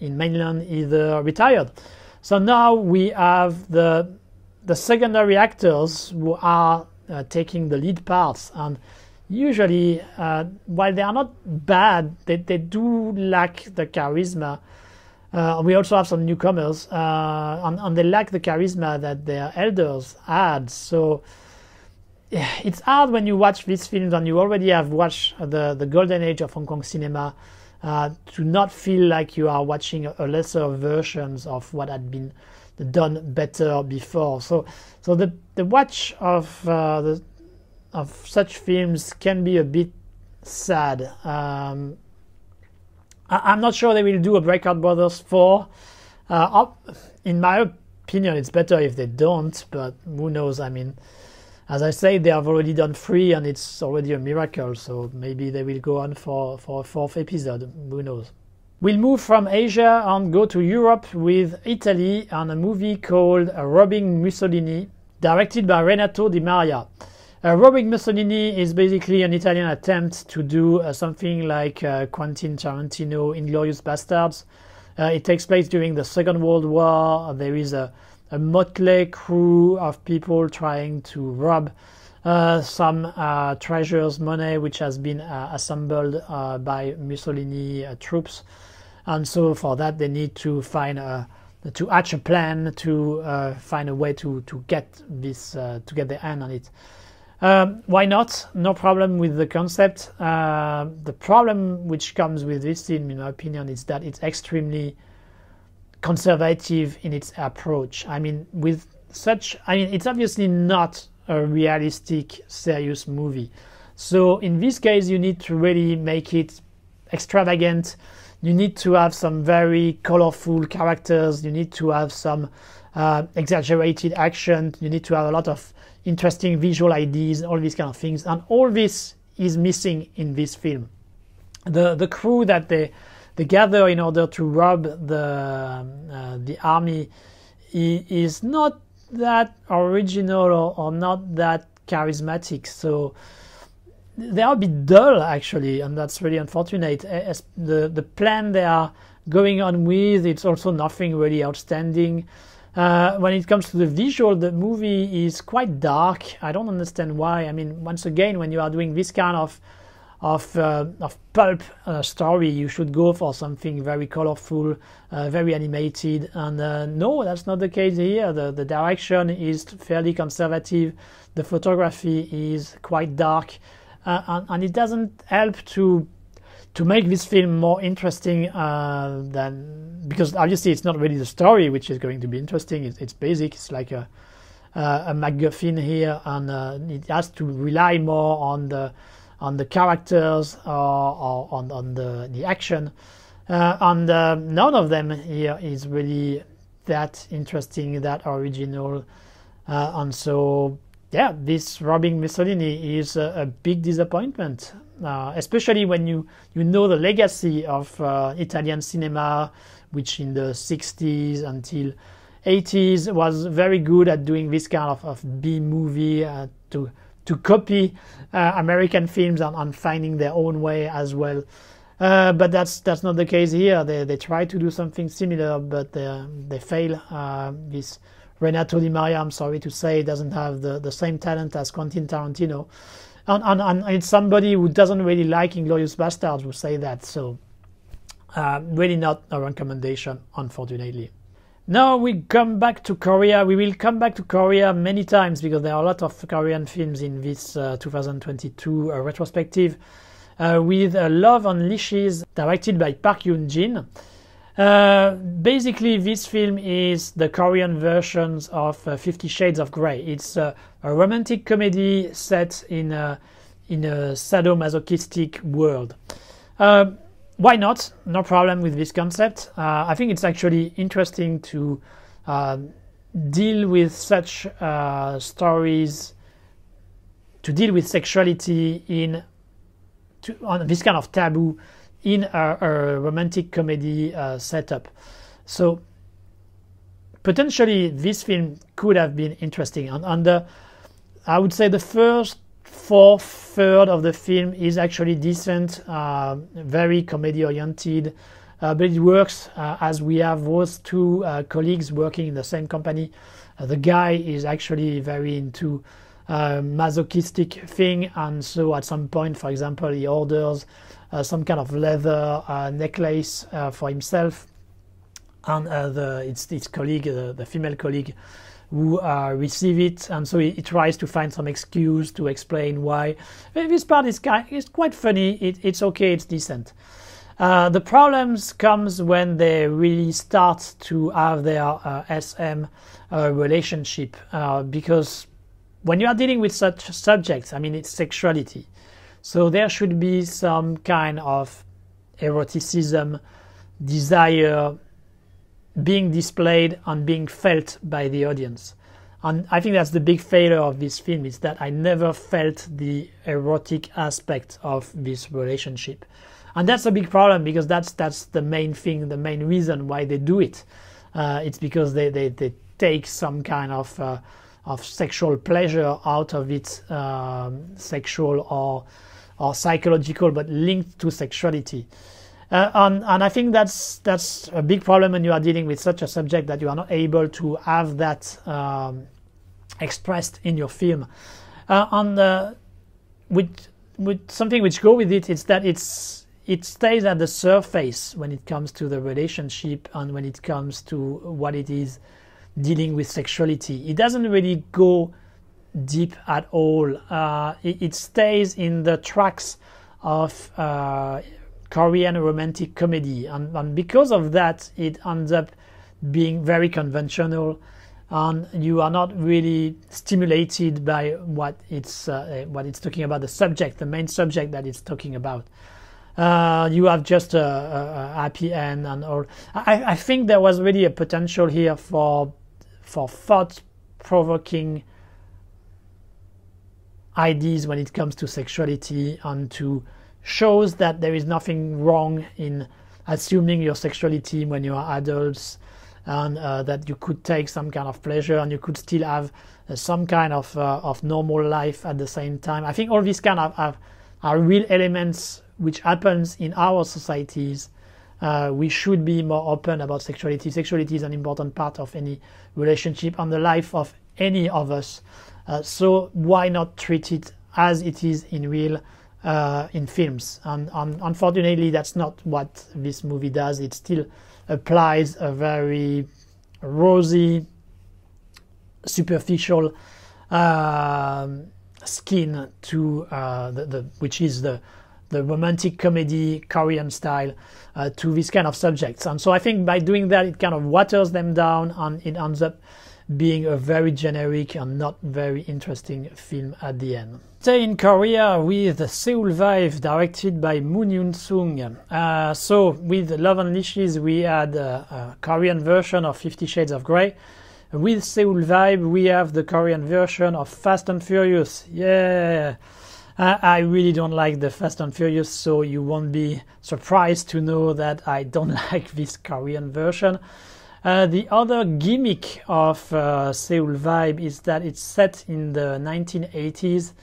mainland, either retired. So now we have the secondary actors who are taking the lead parts, and usually, while they are not bad, they do lack the charisma. We also have some newcomers, and they lack the charisma that their elders had. So it's hard when you watch these films and you already have watched the golden age of Hong Kong cinema, to not feel like you are watching a lesser versions of what had been done better before. So the watch of such films can be a bit sad. I'm not sure they will do a Breakout Brothers 4. In my opinion, it's better if they don't, but who knows? I mean, as I say, they have already done 3, and it's already a miracle, so maybe they will go on for a 4th episode. Who knows? We'll move from Asia and go to Europe with Italy and a movie called Robbing Mussolini, directed by Renato Di Maria. Robbing Mussolini is basically an Italian attempt to do something like Quentin Tarantino Inglourious Basterds. It takes place during the Second World War. There is a motley crew of people trying to rob some treasures, money, which has been assembled by Mussolini troops. And so for that, they need to find to hatch a plan to find a way to get this, to get their hand on it. Why not? No problem with the concept. The problem which comes with this film, in my opinion, is that it's extremely conservative in its approach. I mean, it's obviously not a realistic, serious movie. So in this case, you need to really make it extravagant. You need to have some very colorful characters. You need to have some exaggerated action. You need to have a lot of interesting visual ideas, all these kind of things, and all this is missing in this film. The crew that they gather in order to rob the army is not that original or not that charismatic, so they are a bit dull actually, and that's really unfortunate. As the plan they are going on with, it's also nothing really outstanding. When it comes to the visual, the movie is quite dark. I don't understand why. I mean, once again, when you are doing this kind of of pulp story. You should go for something very colorful, very animated, and no, that's not the case here. The direction is fairly conservative, the photography is quite dark, and it doesn't help to make this film more interesting because obviously it's not really the story which is going to be interesting. It's basic. It's like a MacGuffin here, and it has to rely more on the characters or on the action, and none of them here is really that interesting, that original, and so yeah, this robbing Mussolini is a big disappointment, especially when you know the legacy of Italian cinema, which in the 60s until 80s was very good at doing this kind of B-movie, to copy American films and finding their own way as well. But that's not the case here. They try to do something similar, but they fail. This Renato Di Maria, I'm sorry to say, doesn't have the same talent as Quentin Tarantino. And it's somebody who doesn't really like Inglourious Basterds who say that. So really not a recommendation, unfortunately. Now we come back to Korea. We will come back to Korea many times because there are a lot of Korean films in this 2022 retrospective, with Love on Leashes, directed by Park Yoon-jin. Basically, this film is the Korean versions of 50 Shades of Grey. It's a romantic comedy set in a sadomasochistic world. Why not? No problem with this concept. I think it's actually interesting to deal with such stories, to deal with sexuality on this kind of taboo in a romantic comedy setup. So potentially this film could have been interesting. I would say the first fourth-third of the film is actually decent, very comedy-oriented, but it works as we have those two colleagues working in the same company. The guy is actually very into masochistic thing, and so at some point, for example, he orders some kind of leather necklace for himself, and its colleague, the female colleague, who receive it, and so he tries to find some excuse to explain why. This part is quite funny. It's okay. It's decent. The problems comes when they really start to have their SM relationship, because when you are dealing with such subjects, I mean, it's sexuality, so there should be some kind of eroticism, desire being displayed and being felt by the audience. And I think that's the big failure of this film, is that I never felt the erotic aspect of this relationship. And that's a big problem, because that's the main thing, the main reason why they do it. It's because they take some kind of sexual pleasure out of it, sexual or psychological, but linked to sexuality. And I think that's a big problem when you are dealing with such a subject, that you are not able to have that expressed in your film. With something which go with it, it's that it stays at the surface when it comes to the relationship and when it comes to what it is dealing with sexuality. It doesn't really go deep at all. It stays in the tracks of Korean romantic comedy, and because of that, it ends up being very conventional, and you are not really stimulated by what it's talking about, the main subject that it's talking about. You have just a happy end and all. I think there was really a potential here for thought-provoking ideas when it comes to sexuality, and to shows that there is nothing wrong in assuming your sexuality when you are adults, and that you could take some kind of pleasure and you could still have some kind of normal life at the same time. I think all these kind of are real elements which happens in our societies. We should be more open about sexuality. Sexuality is an important part of any relationship and the life of any of us. So why not treat it as it is in real, in films, and unfortunately that's not what this movie does. It still applies a very rosy, superficial skin to which is the romantic comedy Korean style to this kind of subjects. And so I think by doing that, it kind of waters them down, and it ends up being a very generic and not very interesting film at the end. Stay in Korea with the Seoul Vibe, directed by Moon Yoon-sung. So with Love and Leashes, we had a Korean version of 50 Shades of Grey. With Seoul Vibe, we have the Korean version of Fast and Furious. Yeah! I really don't like the Fast and Furious, so you won't be surprised to know that I don't like this Korean version. The other gimmick of Seoul Vibe is that it's set in the 1980s,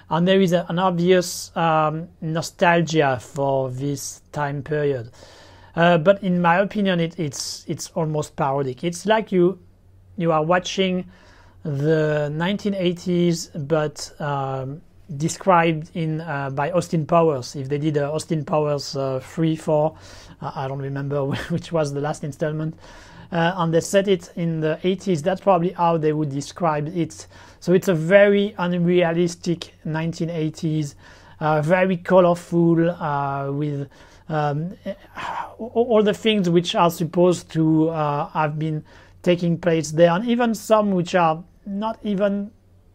and there is an obvious nostalgia for this time period. But in my opinion, it's almost parodic. It's like you are watching the 1980s, but described in by Austin Powers. If they did Austin Powers 3, 4, I don't remember which was the last installment, and they set it in the 80s, that's probably how they would describe it. So it's a very unrealistic 1980s, very colorful, with all the things which are supposed to have been taking place there, and even some which are not even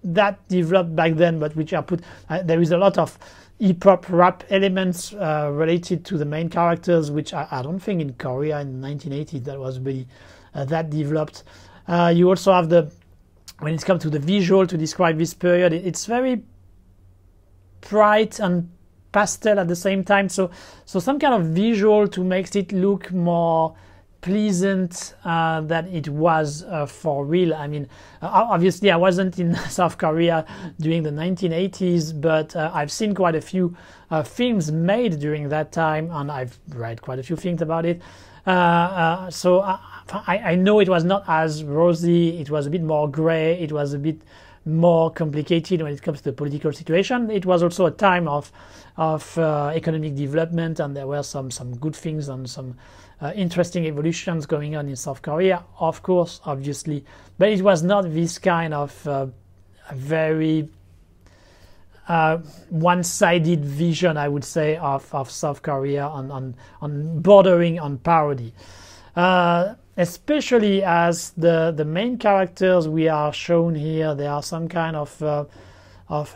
that developed back then, but which are put. There is a lot of hip-hop rap elements related to the main characters, which I don't think in Korea in the 1980s that was really that developed. You also have when it comes to the visual to describe this period, it's very bright and pastel at the same time, so some kind of visual to make it look more pleasant than it was for real. I mean, obviously I wasn't in South Korea during the 1980s, but I've seen quite a few films made during that time, and I've read quite a few things about it. So I know it was not as rosy. It was a bit more grey. It was a bit more complicated when it comes to the political situation. It was also a time of economic development, and there were some good things and some interesting evolutions going on in South Korea, of course, obviously, but it was not this kind of very one-sided vision, I would say, of South Korea on bordering on parody. Especially as the main characters we are shown here, they are some kind of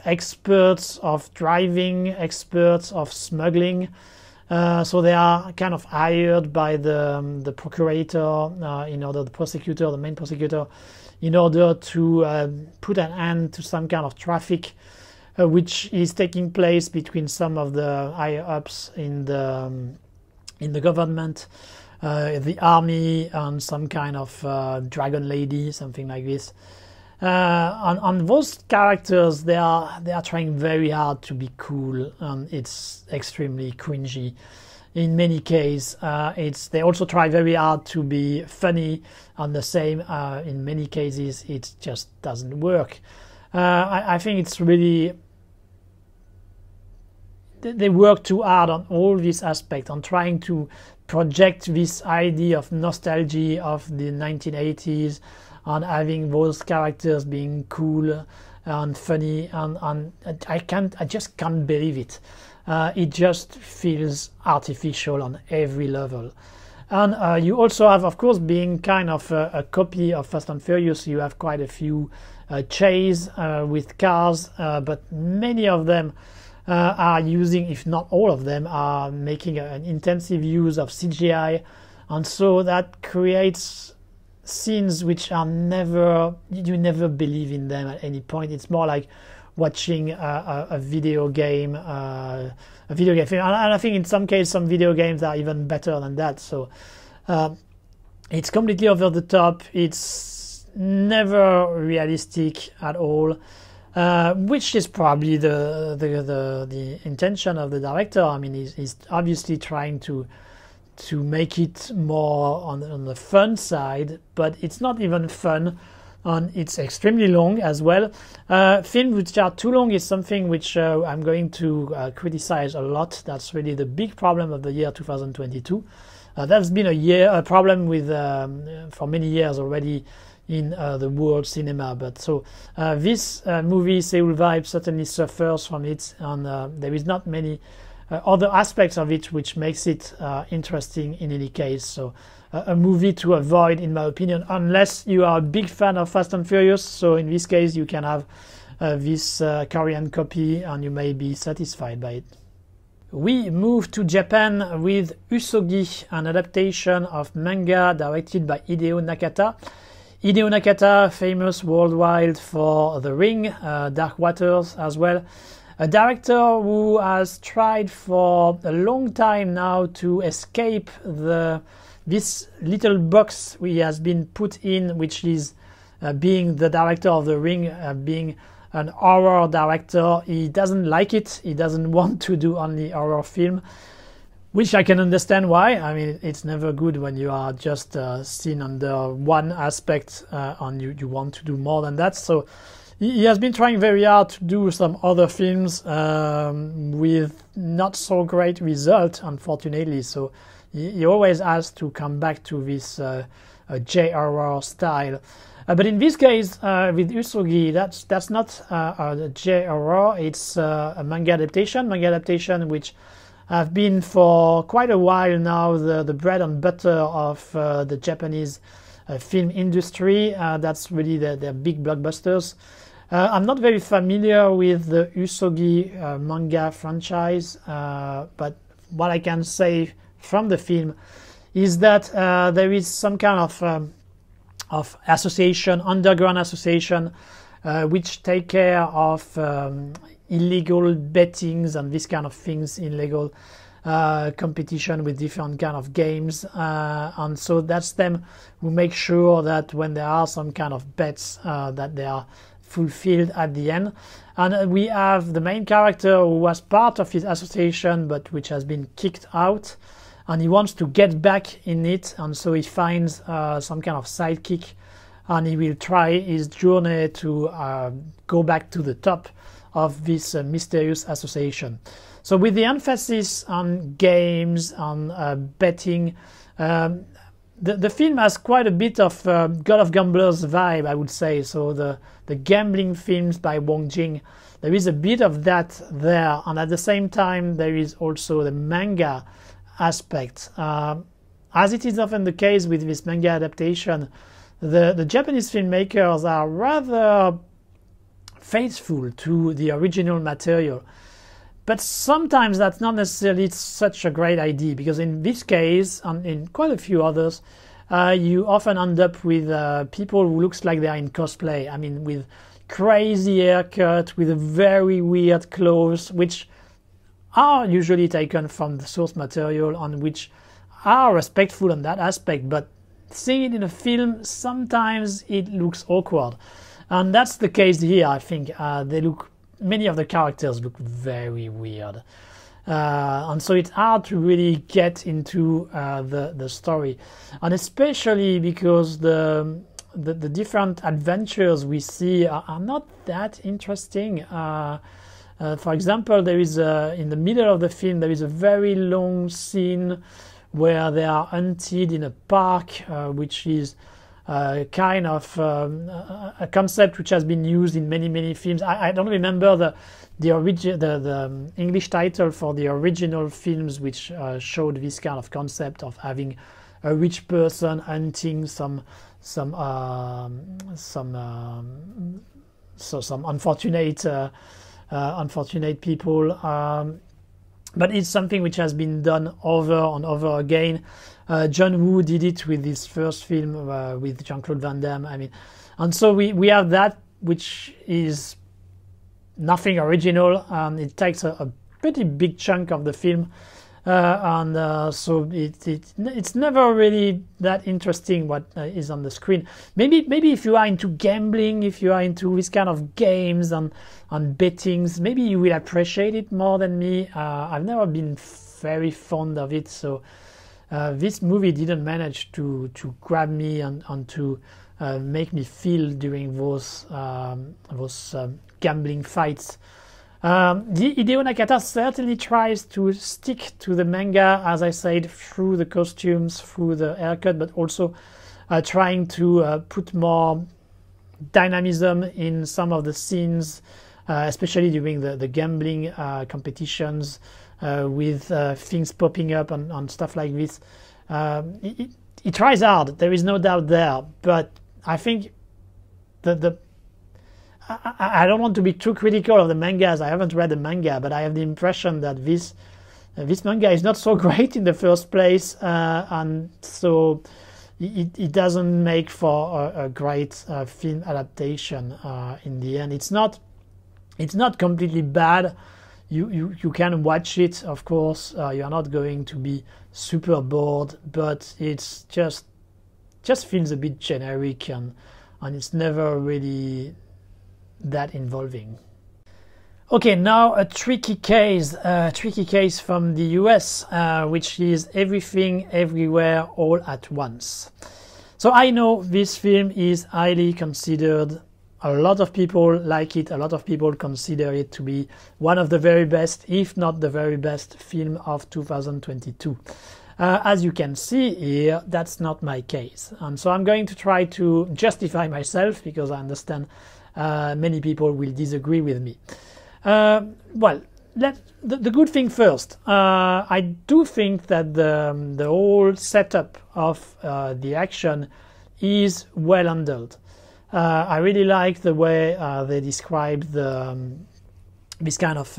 experts of driving, experts of smuggling. So they are kind of hired by the procurator, the main prosecutor, in order to put an end to some kind of traffic which is taking place between some of the higher ups in the government, the army, and some kind of dragon lady, something like this. On those characters, they are trying very hard to be cool, and it's extremely cringy. In many cases, they also try very hard to be funny, and the same. In many cases, it just doesn't work. I think it's really they work too hard on all these aspects, on trying to project this idea of nostalgia of the 1980s. On having those characters being cool and funny, and I just can't believe it. It just feels artificial on every level. And you also have, of course, being kind of a copy of Fast and Furious, you have quite a few chase with cars, but many of them are using, if not all of them, are making an intensive use of CGI, and so that creates scenes which are you never believe in them at any point. It's more like watching a video game film, and I think in some cases some video games are even better than that. So it's completely over the top. It's never realistic at all, which is probably the intention of the director. I mean, he's obviously trying to make it more on the fun side, but it's not even fun. and it's extremely long as well. Films which are too long is something which I'm going to criticize a lot. That's really the big problem of the year 2022. That's been a problem with for many years already in the world cinema. But so this movie, Seoul Vibe, certainly suffers from it, and there is not many other aspects of it which makes it interesting in any case. So a movie to avoid, in my opinion, unless you are a big fan of Fast and Furious. So in this case, you can have this Korean copy and you may be satisfied by it. We move to Japan with Usogui, an adaptation of manga directed by Hideo Nakata. Hideo Nakata, famous worldwide for The Ring, Dark Waters as well. A director who has tried for a long time now to escape this little box he has been put in, which is being the director of The Ring, being an horror director. He doesn't like it. He doesn't want to do only horror film, which I can understand why. I mean, it's never good when you are just seen under one aspect and you want to do more than that. So he has been trying very hard to do some other films with not so great result, unfortunately. So he always has to come back to this J-horror style. But in this case, with Usogui, that's not a J-horror. It's a manga adaptation which have been for quite a while now the bread and butter of the Japanese film industry. That's really their big blockbusters. I'm not very familiar with the Usogui manga franchise, but what I can say from the film is that there is some kind of association, underground association, which take care of illegal bettings and this kind of things, illegal competition with different kind of games, and so that's them who make sure that when there are some kind of bets that they are fulfilled at the end. And we have the main character who was part of his association but which has been kicked out, and he wants to get back in it, and so he finds some kind of sidekick, and he will try his journey to go back to the top of this mysterious association. So with the emphasis on games, on betting, the film has quite a bit of God of Gamblers vibe, I would say. So the gambling films by Wong Jing, there is a bit of that there, and at the same time there is also the manga aspect. As it is often the case with this manga adaptation, the Japanese filmmakers are rather faithful to the original material. But sometimes that's not necessarily such a great idea, because in this case, and in quite a few others, you often end up with people who looks like they are in cosplay. I mean, with crazy haircut, with very weird clothes, which are usually taken from the source material and which are respectful on that aspect. But seeing it in a film, sometimes it looks awkward. And that's the case here, I think. Many of the characters look very weird. And so it's hard to really get into the story. And especially because the different adventures we see are not that interesting. For example, there is in the middle of the film, there is a very long scene where they are hunted in a park, which is kind of a concept which has been used in many films. I don't remember the English title for the original films which showed this kind of concept of having a rich person hunting some unfortunate people. But it's something which has been done over and over again. John Woo did it with his first film with Jean-Claude Van Damme. I mean, and so we have that, which is nothing original, and it takes a pretty big chunk of the film, so it's never really that interesting what is on the screen. Maybe if you are into gambling, if you are into this kind of games and bettings, maybe you will appreciate it more than me. I've never been very fond of it, so this movie didn't manage to grab me and to make me feel during those gambling fights. Hideo Nakata certainly tries to stick to the manga, as I said, through the costumes, through the haircut, but also trying to put more dynamism in some of the scenes, especially during the gambling competitions, with things popping up and stuff like this. He tries hard, there is no doubt there, but I think I don't want to be too critical of the mangas. I haven't read the manga, but I have the impression that this manga is not so great in the first place, and so it doesn't make for a great film adaptation in the end. It's not completely bad. You can watch it, of course. You are not going to be super bored, but it's just feels a bit generic, and it's never really that involving. Okay, now a tricky case from the US, which is Everything Everywhere All at Once. So I know this film is highly considered. A lot of people like it. A lot of people consider it to be one of the very best, if not the very best, film of 2022. As you can see here, that's not my case. And so I'm going to try to justify myself, because I understand many people will disagree with me. Well, the good thing first. I do think that the whole setup of the action is well handled. I really like the way they describe this kind of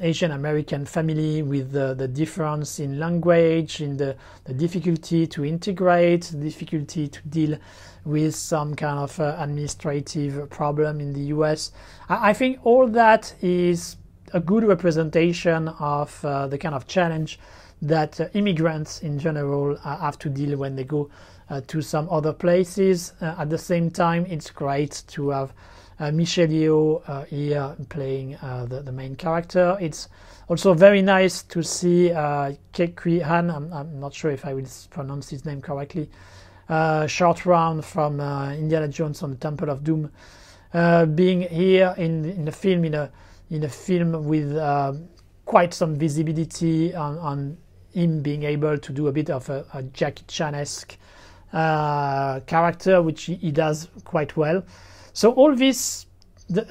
Asian American family, with the difference in language, in the difficulty to integrate, the difficulty to deal with some kind of administrative problem in the US. I think all that is a good representation of the kind of challenge that immigrants in general have to deal when they go to some other places. At the same time, it's great to have Michelle Yeoh here playing the main character. It's also very nice to see Kekri Han, I'm not sure if I will pronounce his name correctly, Short Round from Indiana Jones and the Temple of Doom, being here in the film, in a film with quite some visibility on him being able to do a bit of a Jackie Chan-esque character, which he does quite well. So all this,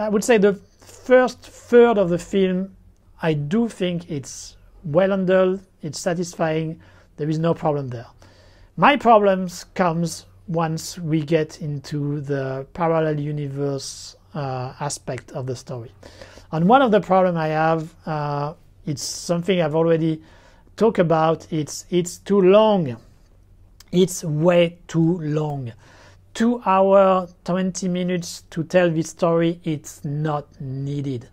I would say the first third of the film, I do think it's well handled, it's satisfying, there is no problem there. My problems comes once we get into the parallel universe aspect of the story. And one of the problems I have, it's something I've already talked about, it's too long. It's way too long. 2 hours, 20 minutes to tell this story, it's not needed.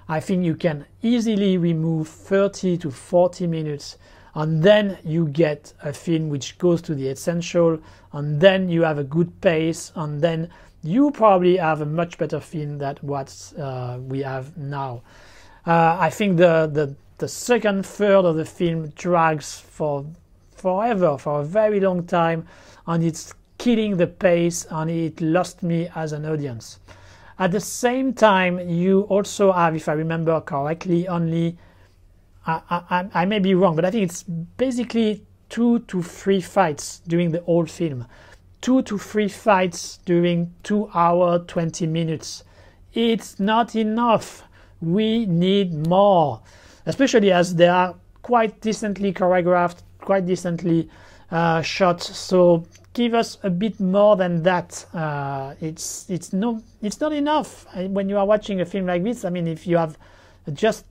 I think you can easily remove 30 to 40 minutes, and then you get a film which goes to the essential, and then you have a good pace, and then you probably have a much better film than what we have now. I think the second third of the film drags forever, for a very long time, and it's killing the pace, and it lost me as an audience. At the same time, you also have, if I remember correctly, only, I may be wrong, but I think it's basically 2 to 3 fights during the whole film. 2 to 3 fights during 2 hours, 20 minutes. It's not enough. We need more, especially as they are quite decently choreographed, quite decently shot. So give us a bit more than that. It's not enough when you are watching a film like this. I mean, if you have just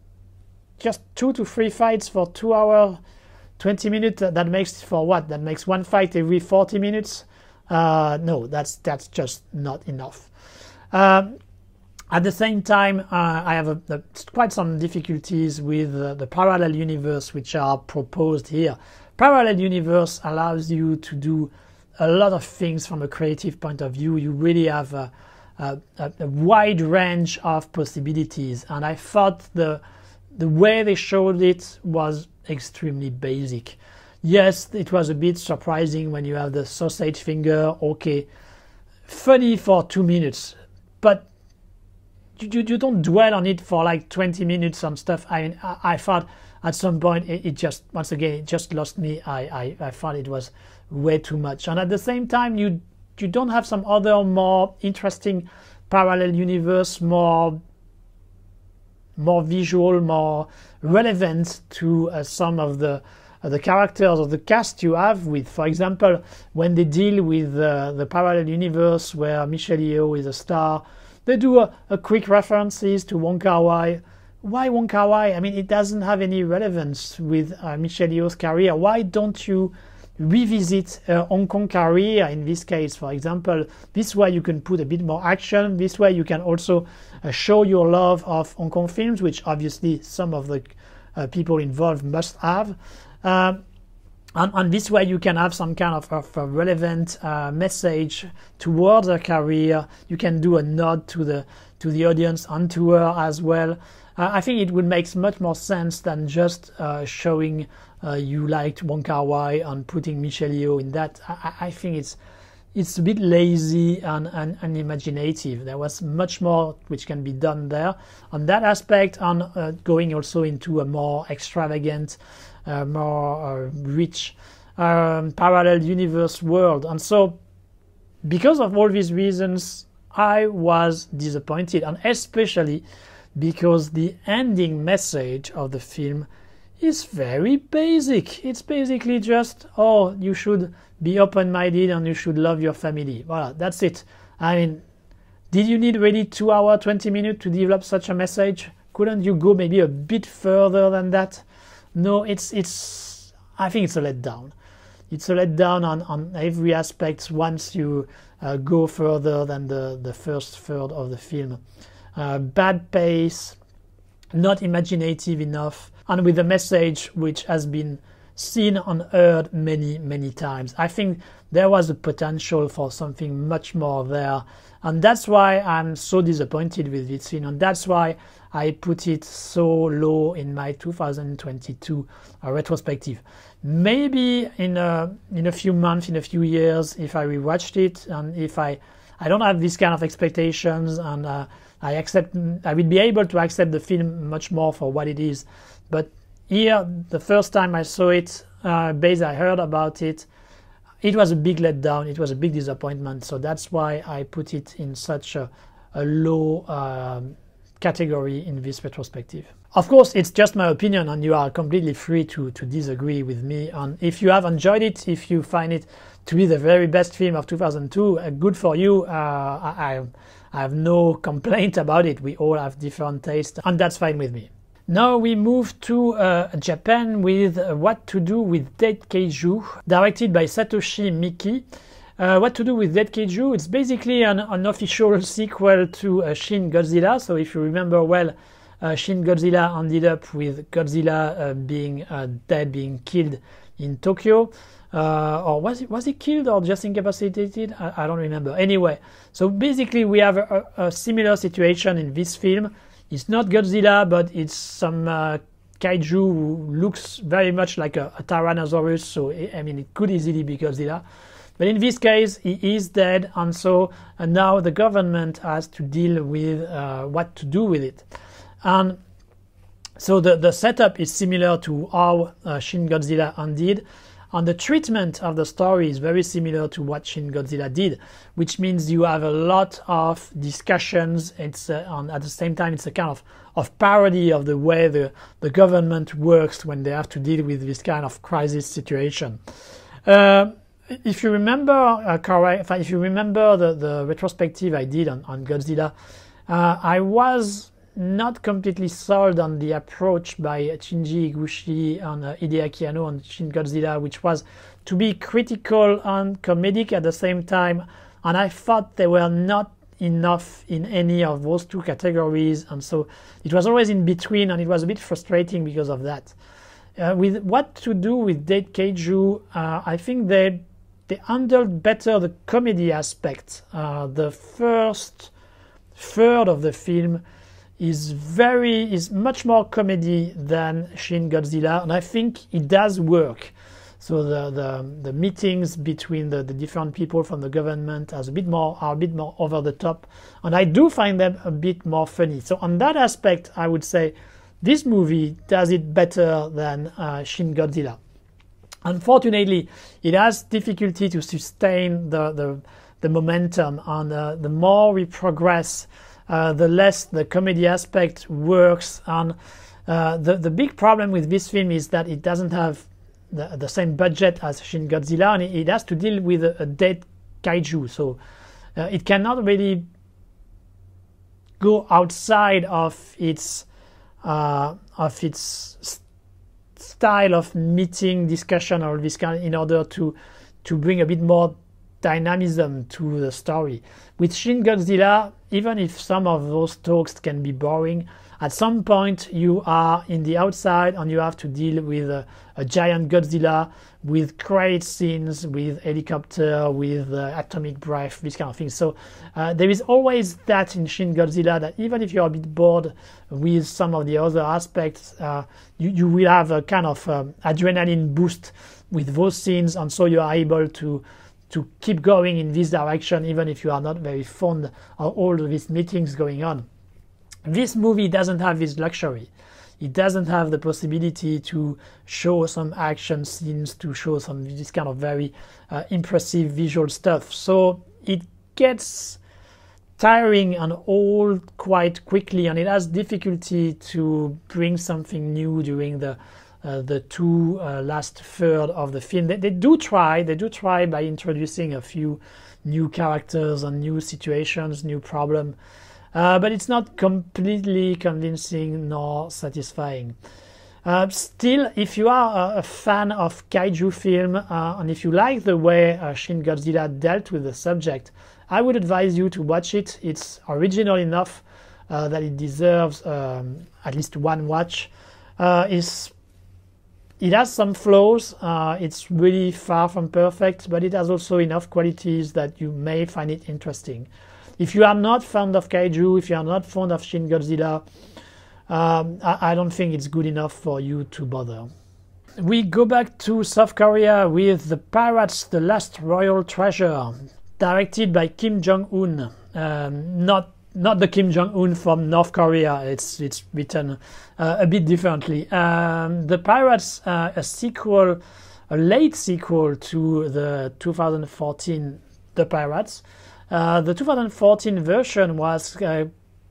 2 to 3 fights for 2 hours, 20 minutes, that makes for what? That makes 1 fight every 40 minutes. No, that's just not enough. At the same time, I have quite some difficulties with the parallel universe which are proposed here. Parallel universe allows you to do a lot of things from a creative point of view. You really have a wide range of possibilities, and I thought the the way they showed it was extremely basic. Yes, it was a bit surprising when you have the sausage finger. Okay, funny for 2 minutes, but you don't dwell on it for like 20 minutes on stuff. I mean, I thought at some point it just, once again, it just lost me. I thought it was way too much. And at the same time, you don't have some other more interesting parallel universe, more visual, more relevant to some of the characters of the cast you have with, for example, when they deal with the parallel universe where Michelle Yeoh is a star, they do a quick references to Wong Kar-wai. Why Wong Kar-wai? I mean, it doesn't have any relevance with Michelle Yeoh's career. Why don't you revisit Hong Kong career in this case, for example? This way you can put a bit more action. This way you can also show your love of Hong Kong films, which obviously some of the people involved must have. And this way you can have some kind of a relevant message towards her career. You can do a nod to the audience and to her as well. I think it would make much more sense than just showing you liked Wong Kar-wai and putting Michelle Yeoh in that. I think it's a bit lazy and unimaginative. There was much more which can be done there on that aspect, and going also into a more extravagant, more rich parallel universe world. And so because of all these reasons, I was disappointed, and especially because the ending message of the film is very basic. It's basically just, oh, you should be open-minded and you should love your family. Voilà, that's it. I mean, did you need really 2 hours, 20 minutes to develop such a message? Couldn't you go maybe a bit further than that? No, I think it's a letdown. It's a letdown on every aspect once you go further than the first third of the film. Bad pace, not imaginative enough, and with a message which has been seen and heard many, many times. I think there was a potential for something much more there, and that's why I'm so disappointed with this film, and that's why I put it so low in my 2022 retrospective. Maybe in a few months, in a few years, if I rewatched it, and if I don't have this kind of expectations, and I will be able to accept the film much more for what it is. But here, the first time I saw it, I heard about it, it was a big letdown, it was a big disappointment. So that's why I put it in such a low category in this retrospective. Of course, it's just my opinion, and you are completely free to disagree with me. And if you have enjoyed it, if you find it to be the very best film of 2002, good for you. I have no complaint about it. We all have different tastes, and that's fine with me. Now we move to Japan with What to Do with Dead Kaiju, directed by Satoshi Miki. What to Do with Dead Kaiju? It's basically an official sequel to Shin Godzilla. So if you remember well, Shin Godzilla ended up with Godzilla being dead, being killed in Tokyo. Or was he killed or just incapacitated? I don't remember. Anyway, so basically we have a similar situation in this film. It's not Godzilla, but it's some kaiju who looks very much like a Tyrannosaurus. So I mean, it could easily be Godzilla. But in this case, he is dead, and so now the government has to deal with what to do with it. And so the setup is similar to how Shin Godzilla ended, and the treatment of the story is very similar to what Shin Godzilla did, which means you have a lot of discussions. It's and at the same time, it's a kind of parody of the way the government works when they have to deal with this kind of crisis situation. If you remember, if you remember the retrospective I did on Godzilla, I was not completely sold on the approach by Shinji Higuchi and Hideaki Anno on Shin Godzilla, which was to be critical and comedic at the same time, and I thought they were not enough in any of those two categories, and so it was always in between, and it was a bit frustrating because of that. With What to Do with Dead Kaiju, I think they handled better the comedy aspect. The first third of the film is much more comedy than Shin Godzilla, and I think it does work. So the meetings between the different people from the government are a bit more over the top, and I do find them a bit more funny. So on that aspect, I would say this movie does it better than Shin Godzilla. Unfortunately, it has difficulty to sustain the momentum, and the more we progress, the less the comedy aspect works. And the big problem with this film is that it doesn't have the same budget as Shin Godzilla, and it has to deal with a dead kaiju, so it cannot really go outside of its style of meeting, discussion, or this kind, in order to bring a bit more dynamism to the story. With Shin Godzilla, even if some of those talks can be boring, at some point you are in the outside and you have to deal with a giant Godzilla, with great scenes, with helicopter, with atomic breath, this kind of thing. So there is always that in Shin Godzilla, that even if you're a bit bored with some of the other aspects, you will have a kind of adrenaline boost with those scenes, and so you are able to keep going in this direction, even if you are not very fond of all of these meetings going on. This movie doesn't have this luxury. It doesn't have the possibility to show some action scenes, to show some this kind of very impressive visual stuff. So it gets tiring and old quite quickly, and it has difficulty to bring something new during the last third of the film. They do try by introducing a few new characters and new situations, new problems. But it's not completely convincing nor satisfying. Still, if you are a fan of kaiju film, and if you like the way Shin Godzilla dealt with the subject, I would advise you to watch it. It's original enough that it deserves at least one watch. It has some flaws. It's really far from perfect, but it has also enough qualities that you may find it interesting. If you are not fond of kaiju, if you are not fond of Shin Godzilla, I don't think it's good enough for you to bother. We go back to South Korea with The Pirates, The Last Royal Treasure, directed by Kim Jong-un. Not the Kim Jong-un from North Korea. It's written a bit differently. The Pirates, a late sequel to the 2014 The Pirates. The 2014 version was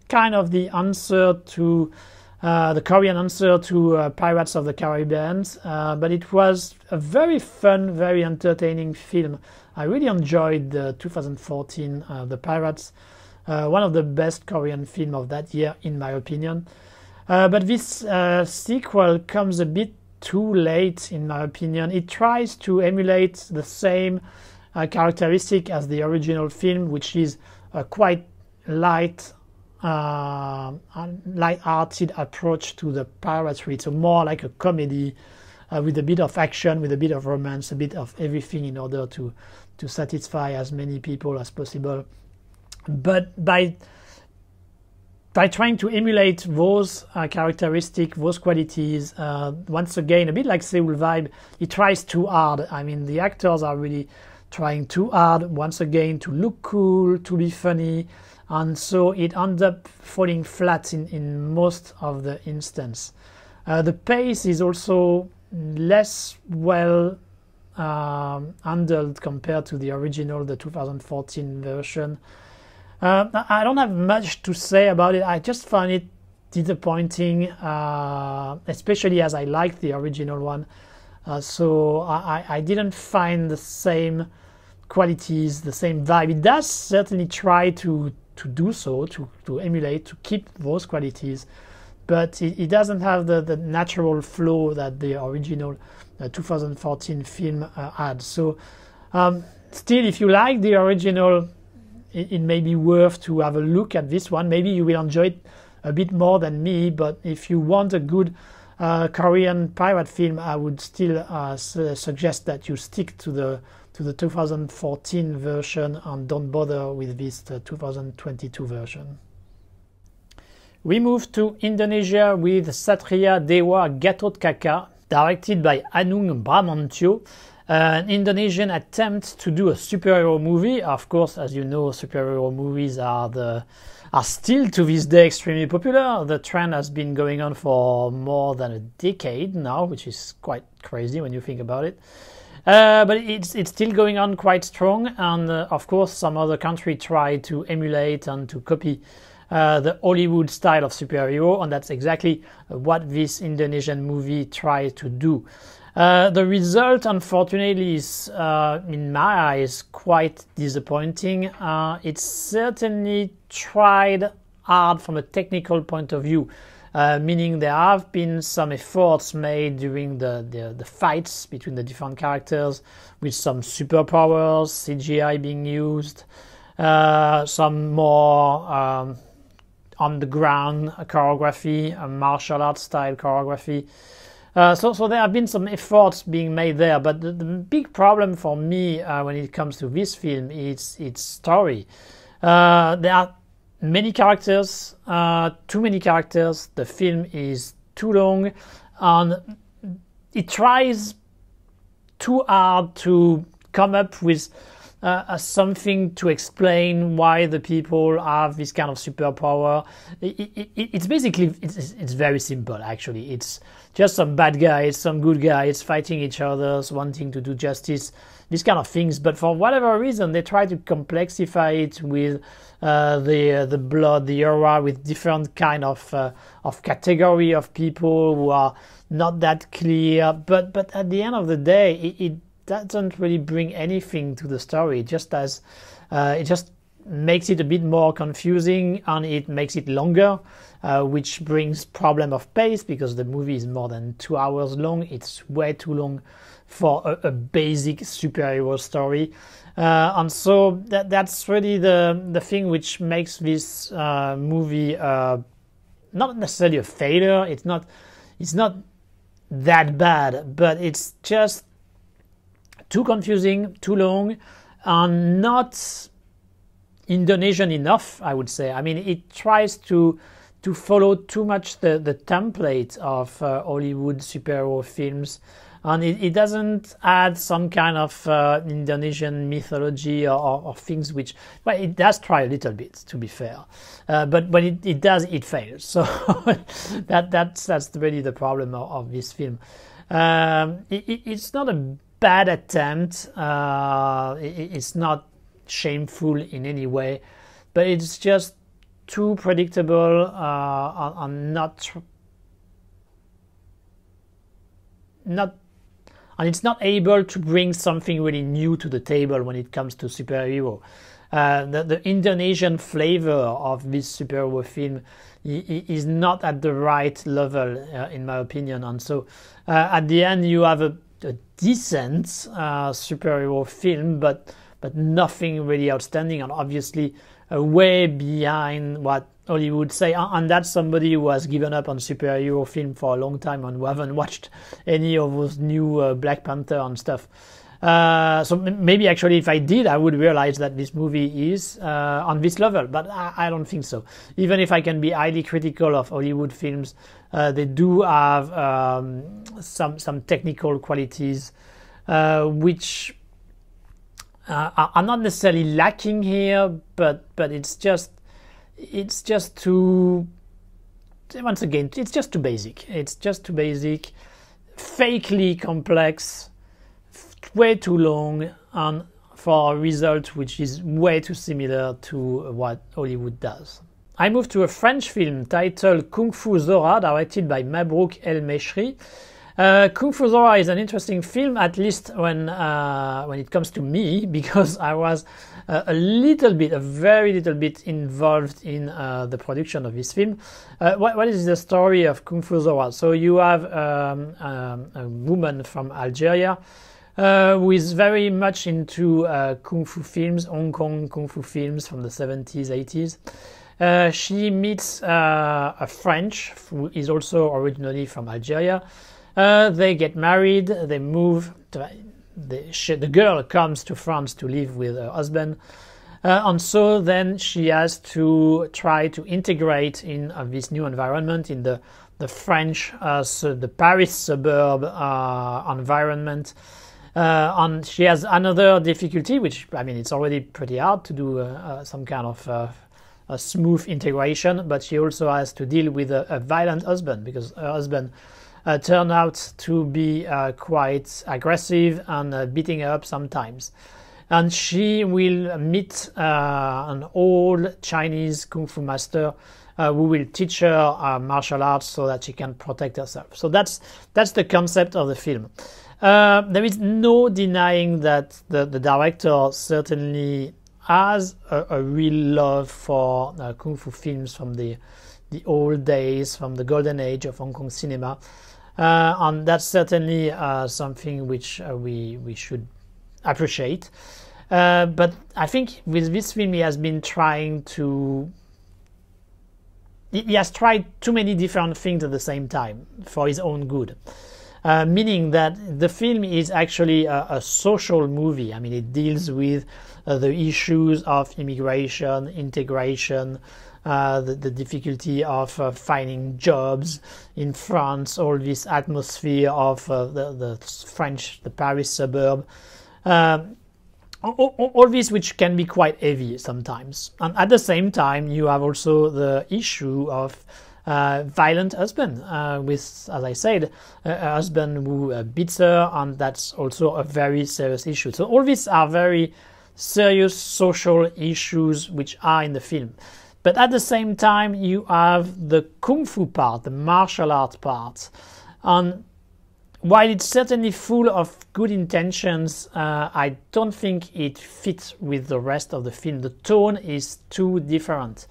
kind of the answer to the Korean answer to Pirates of the Caribbean, but it was a very fun, very entertaining film. I really enjoyed the 2014 The Pirates, one of the best Korean films of that year, in my opinion. But this sequel comes a bit too late, in my opinion. It tries to emulate the same characteristic as the original film, which is a quite light-hearted approach to the piracy. So more like a comedy with a bit of action, with a bit of romance, a bit of everything in order to satisfy as many people as possible. But by trying to emulate those characteristics, those qualities, once again, a bit like Seoul Vibe, it tries too hard. I mean, the actors are really trying too hard, once again, to look cool, to be funny, and so it ends up falling flat in most of the instances. The pace is also less well handled compared to the original, the 2014 version. I don't have much to say about it. I just found it disappointing, especially as I liked the original one. So I didn't find the same qualities, the same vibe. It does certainly try to do so, to emulate, to keep those qualities, but it doesn't have the natural flow that the original 2014 film had. So still, if you like the original, it may be worth to have a look at this one. Maybe you will enjoy it a bit more than me, but if you want a good Korean pirate film, I would still suggest that you stick to the 2014 version and don't bother with this 2022 version. We move to Indonesia with Satria, Dewa, Gatotkaca, directed by Anung Bramantyo, an Indonesian attempt to do a superhero movie. Of course, as you know, superhero movies are still to this day extremely popular. The trend has been going on for more than a decade now, which is quite crazy when you think about it. But it's still going on quite strong, and of course some other countries try to emulate and to copy the Hollywood style of superhero, and that's exactly what this Indonesian movie tried to do. The result, unfortunately, is, in my eyes, quite disappointing. It's certainly tried hard from a technical point of view, meaning there have been some efforts made during the fights between the different characters, with some superpowers, CGI being used, some more on the ground choreography, martial arts style choreography. So there have been some efforts being made there, but the big problem for me when it comes to this film is its story. There are many characters, too many characters. The film is too long, and it tries too hard to come up with something to explain why the people have this kind of superpower. It's basically, it's very simple actually. It's just some bad guys, some good guys fighting each other, wanting to do justice, these kind of things. But for whatever reason, they try to complexify it with the blood, the aura, with different kind of category of people who are not that clear. But at the end of the day, it doesn't really bring anything to the story. It just makes it a bit more confusing, and it makes it longer, which brings problem of pace, because the movie is more than 2 hours long. It's way too long for a basic superhero story, and so that's really the thing which makes this movie not necessarily a failure. It's not that bad, but it's just too confusing, too long, and not Indonesian enough, I would say. I mean, it tries to follow too much the template of Hollywood superhero films, and it doesn't add some kind of Indonesian mythology or things which, well, it does try a little bit, to be fair, but when it does, it fails. So that's really the problem of this film. It's not a bad attempt. It's not shameful in any way, but it's just too predictable and it's not able to bring something really new to the table when it comes to superhero. The Indonesian flavor of this superhero film is not at the right level, in my opinion, and so at the end you have a decent superhero film, but nothing really outstanding, and obviously way behind what Hollywood say, and that's somebody who has given up on superhero film for a long time and who haven't watched any of those new Black Panther and stuff. So maybe actually if I did, I would realize that this movie is on this level, but I don't think so. Even if I can be highly critical of Hollywood films, they do have some technical qualities which are not necessarily lacking here, but it's just too, once again, it's just too basic. It's just too basic, fakely complex, way too long, and for a result which is way too similar to what Hollywood does. I move to a French film titled Kung Fu Zohra, directed by Mabrouk El Meshri. Kung Fu Zohra is an interesting film, at least when it comes to me, because I was a very little bit involved in the production of this film. What is the story of Kung Fu Zohra? So you have a woman from Algeria who is very much into Kung Fu films, Hong Kong Kung Fu films from the 70s, 80s. She meets a French who is also originally from Algeria. They get married, they move, the girl comes to France to live with her husband. And so then she has to try to integrate in this new environment, in the French, so the Paris suburb environment. And she has another difficulty, which, I mean, it's already pretty hard to do some kind of a smooth integration, but she also has to deal with a violent husband, because her husband turned out to be quite aggressive and beating her up sometimes. And she will meet an old Chinese kung fu master who will teach her martial arts so that she can protect herself. So that's the concept of the film. There is no denying that the director certainly has a real love for kung fu films from the old days, from the golden age of Hong Kong cinema. And that's certainly something which we should appreciate. But I think with this film he has been trying to... He has tried too many different things at the same time for his own good. Meaning that the film is actually a social movie. I mean, it deals with the issues of immigration, integration, the difficulty of finding jobs in France, all this atmosphere of the French, the Paris suburb. All this which can be quite heavy sometimes. And at the same time, you have also the issue of violent husband with, as I said, a husband who beats her, and that's also a very serious issue. So all these are very serious social issues which are in the film. But at the same time, you have the kung fu part, the martial art part. And while it's certainly full of good intentions, I don't think it fits with the rest of the film. The tone is too different.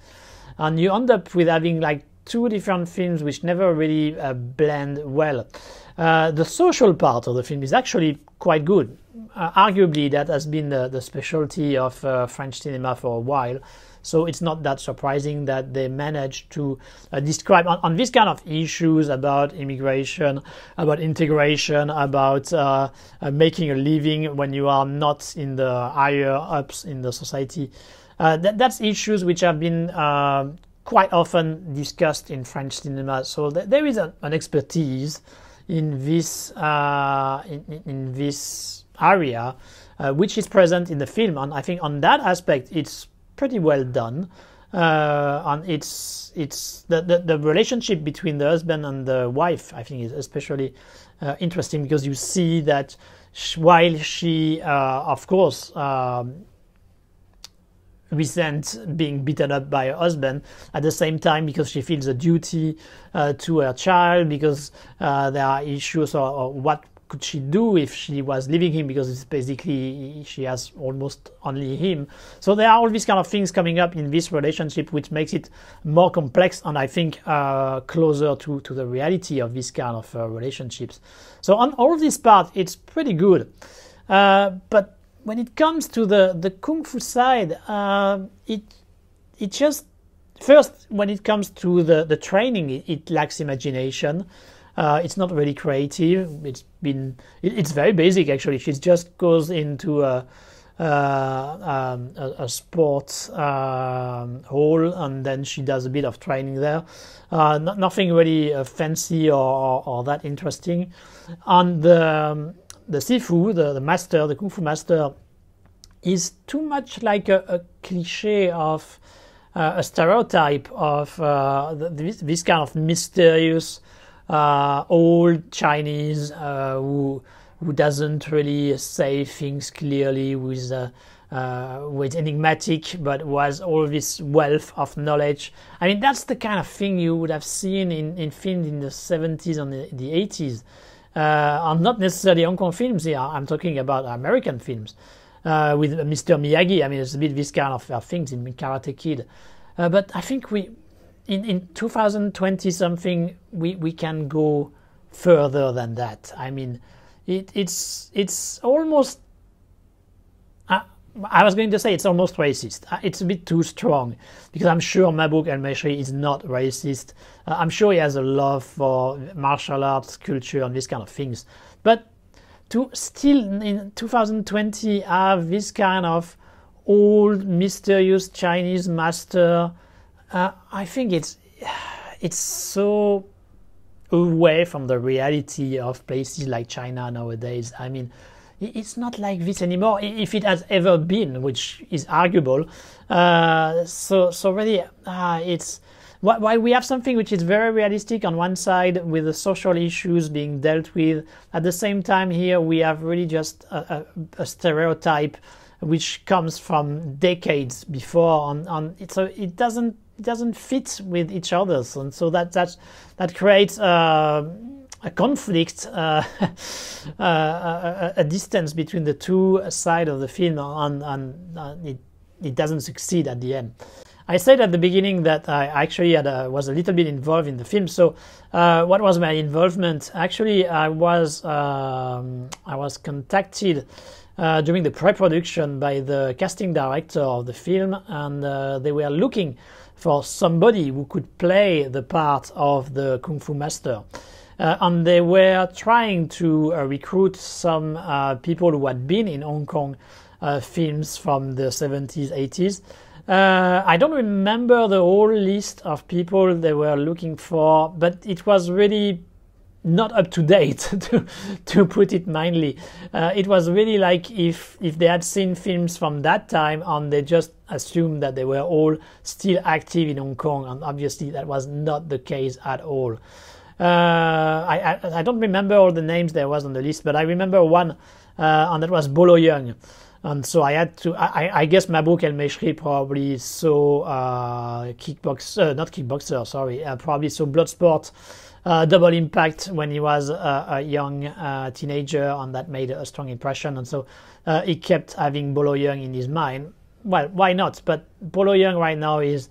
And you end up with having like two different films which never really blend well. The social part of the film is actually quite good. Arguably, that has been the specialty of French cinema for a while. So it's not that surprising that they managed to describe on this kind of issues about immigration, about integration, about making a living when you are not in the higher ups in the society. That's issues which have been quite often discussed in French cinema. So there is an expertise in this in this area which is present in the film, and I think on that aspect it's pretty well done. And it's the relationship between the husband and the wife, I think, is especially interesting, because you see that while she of course resents being beaten up by her husband, at the same time, because she feels a duty to her child, because there are issues or what could she do if she was leaving him, because it's basically she has almost only him. So there are all these kind of things coming up in this relationship which makes it more complex, and I think closer to the reality of this kind of relationships. So on all this part it's pretty good, but when it comes to the kung fu side, it just, first, when it comes to the training, it lacks imagination. It's not really creative. It's very basic actually. She just goes into a sports hall, and then she does a bit of training there. Nothing really fancy or that interesting. And the Sifu, the master, the kung fu master, is too much like a cliche of a stereotype of this kind of mysterious old Chinese who doesn't really say things clearly, with enigmatic, but was all this wealth of knowledge. I mean, that's the kind of thing you would have seen in films in the 70s and the 80s. And not necessarily Hong Kong films here, I'm talking about American films. With Mr. Miyagi, I mean, it's a bit this kind of things in Karate Kid. But I think in 2020 something, we can go further than that. I mean, it's almost, I was going to say it's almost racist. It's a bit too strong, because I'm sure Mahbub El-Meshri is not racist. I'm sure he has a love for martial arts, culture, and these kind of things. But to still in 2020 have this kind of old mysterious Chinese master. I think it's so away from the reality of places like China nowadays. I mean, it's not like this anymore, if it has ever been, which is arguable. So really, it's while we have something which is very realistic on one side with the social issues being dealt with, at the same time here we have really just a stereotype which comes from decades before on it, so it doesn't fit with each other, and so that creates a conflict, a distance between the two sides of the film, and it doesn't succeed at the end. I said at the beginning that I actually was a little bit involved in the film. So what was my involvement? Actually, I was contacted during the pre-production by the casting director of the film, and they were looking for somebody who could play the part of the Kung Fu master. And they were trying to recruit some people who had been in Hong Kong films from the 70s, 80s. I don't remember the whole list of people they were looking for, but it was really not up to date, to put it mildly. It was really like if they had seen films from that time and they just assumed that they were all still active in Hong Kong, and obviously that was not the case at all. I don't remember all the names there was on the list, but I remember one, and that was Bolo Young. And so I had to, I guess Mabrouk El Meshri probably saw probably saw Bloodsport, Double Impact when he was a young teenager, and that made a strong impression. And so he kept having Bolo Young in his mind. Well, why not? But Bolo Young right now is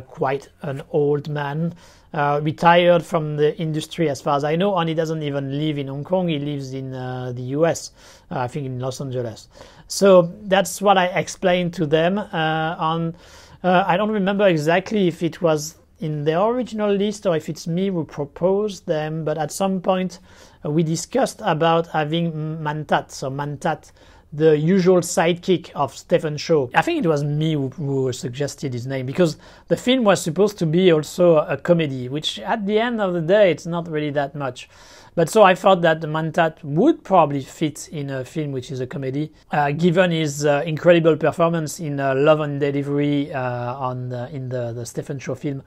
quite an old man, retired from the industry as far as I know, and he doesn't even live in Hong Kong. He lives in the US, I think in Los Angeles. So that's what I explained to them. I don't remember exactly if it was in the original list or if it's me who proposed them, but at some point we discussed about having Mantat. So Mantat, the usual sidekick of Stephen Chow. I think it was me who suggested his name, because the film was supposed to be also a comedy, which at the end of the day, it's not really that much. But so I thought that the Mantat would probably fit in a film which is a comedy, given his incredible performance in Love and Delivery in the Stephen Chow film.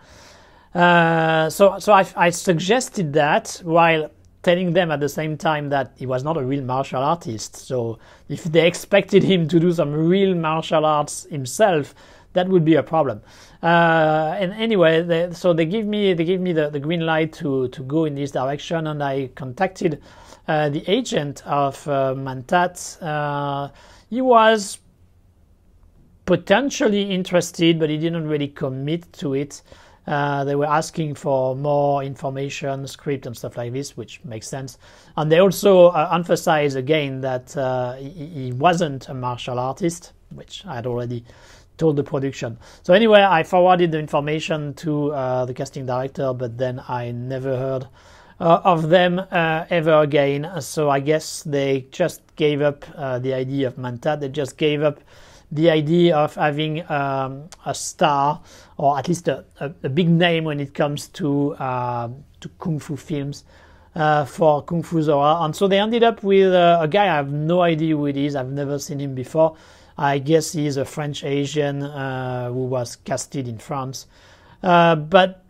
So I suggested that, while telling them at the same time that he was not a real martial artist. So if they expected him to do some real martial arts himself, that would be a problem. And anyway, they gave me the green light to go in this direction, and I contacted the agent of Mantat. He was potentially interested, but he didn't really commit to it. They were asking for more information, script and stuff like this, which makes sense. And they also emphasized again that he wasn't a martial artist, which I had already told the production. So anyway, I forwarded the information to the casting director, but then I never heard of them ever again. So I guess they just gave up the idea of Mantat. They just gave up the idea of having a star, or at least a big name when it comes to Kung Fu films for Kung Fu Zohra. And so they ended up with a guy I have no idea who it is. I've never seen him before. I guess he's a French Asian who was casted in France. But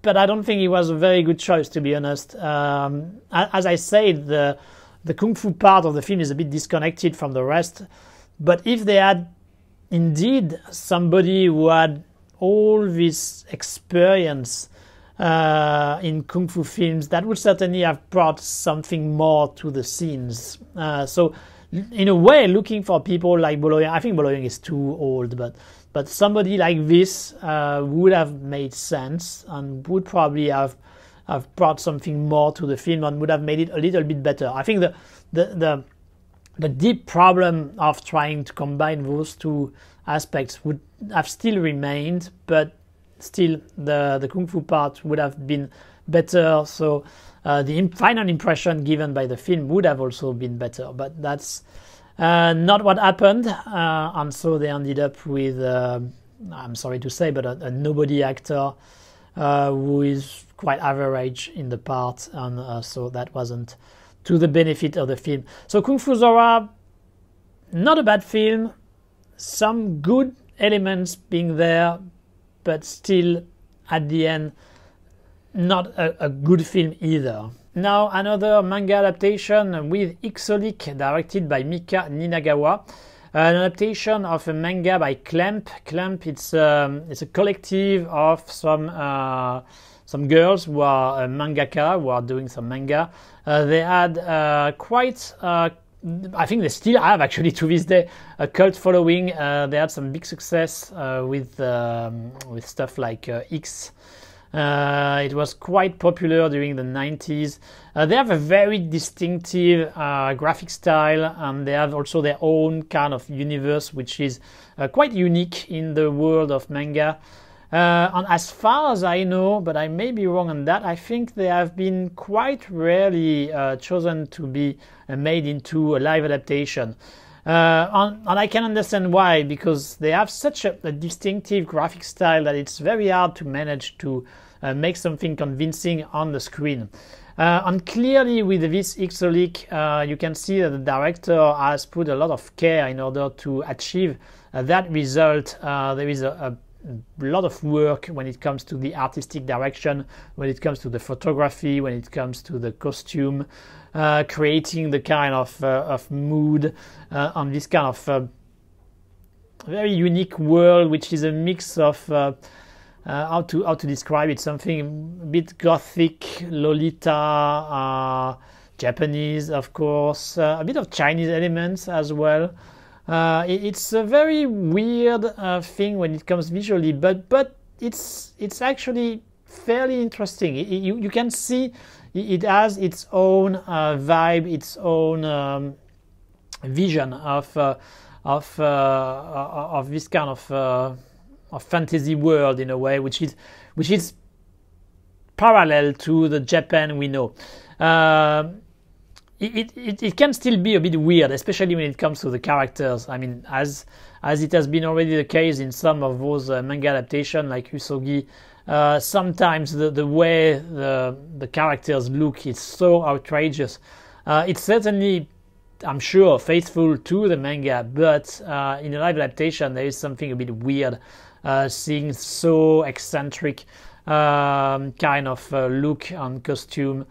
I don't think he was a very good choice, to be honest. As I said, the Kung Fu part of the film is a bit disconnected from the rest. But if they had indeed somebody who had all this experience in Kung Fu films, that would certainly have brought something more to the scenes. So in a way, looking for people like Bolo Young, I think Bolo Young is too old, but somebody like this would have made sense and would probably have brought something more to the film and would have made it a little bit better. I think the deep problem of trying to combine those two aspects would have still remained, but still the Kung Fu part would have been better. So the final impression given by the film would have also been better. But that's Not what happened, and so they ended up with, I'm sorry to say, but a nobody actor who is quite average in the part, and so that wasn't to the benefit of the film. So Kung Fu Zohra, not a bad film, some good elements being there, but still at the end not a good film either. Now another manga adaptation with Xxxholic, directed by Mika Ninagawa. An adaptation of a manga by Clamp. Clamp, it's a collective of some girls who are mangaka, who are doing some manga. They had quite, I think they still have actually to this day, a cult following. They had some big success with stuff like X. It was quite popular during the 90s. They have a very distinctive graphic style, and they have also their own kind of universe, which is quite unique in the world of manga. And as far as I know, but I may be wrong on that, I think they have been quite rarely chosen to be made into a live adaptation. And I can understand why, because they have such a distinctive graphic style that it's very hard to manage to make something convincing on the screen. And clearly with this Xxxholic, you can see that the director has put a lot of care in order to achieve that result. There is a lot of work when it comes to the artistic direction, when it comes to the photography, when it comes to the costume, creating the kind of mood on this kind of very unique world, which is a mix of how to describe it, something a bit gothic, Lolita, Japanese, of course, a bit of Chinese elements as well. It's a very weird thing when it comes visually, but it's actually fairly interesting. You can see it has its own vibe, its own vision of this kind of fantasy world in a way, which is parallel to the Japan we know. It can still be a bit weird, especially when it comes to the characters. I mean, as it has been already the case in some of those manga adaptations like Usogui, sometimes the way the characters look is so outrageous. It's certainly, I'm sure, faithful to the manga, but in a live adaptation there is something a bit weird, seeing so eccentric kind of look and costume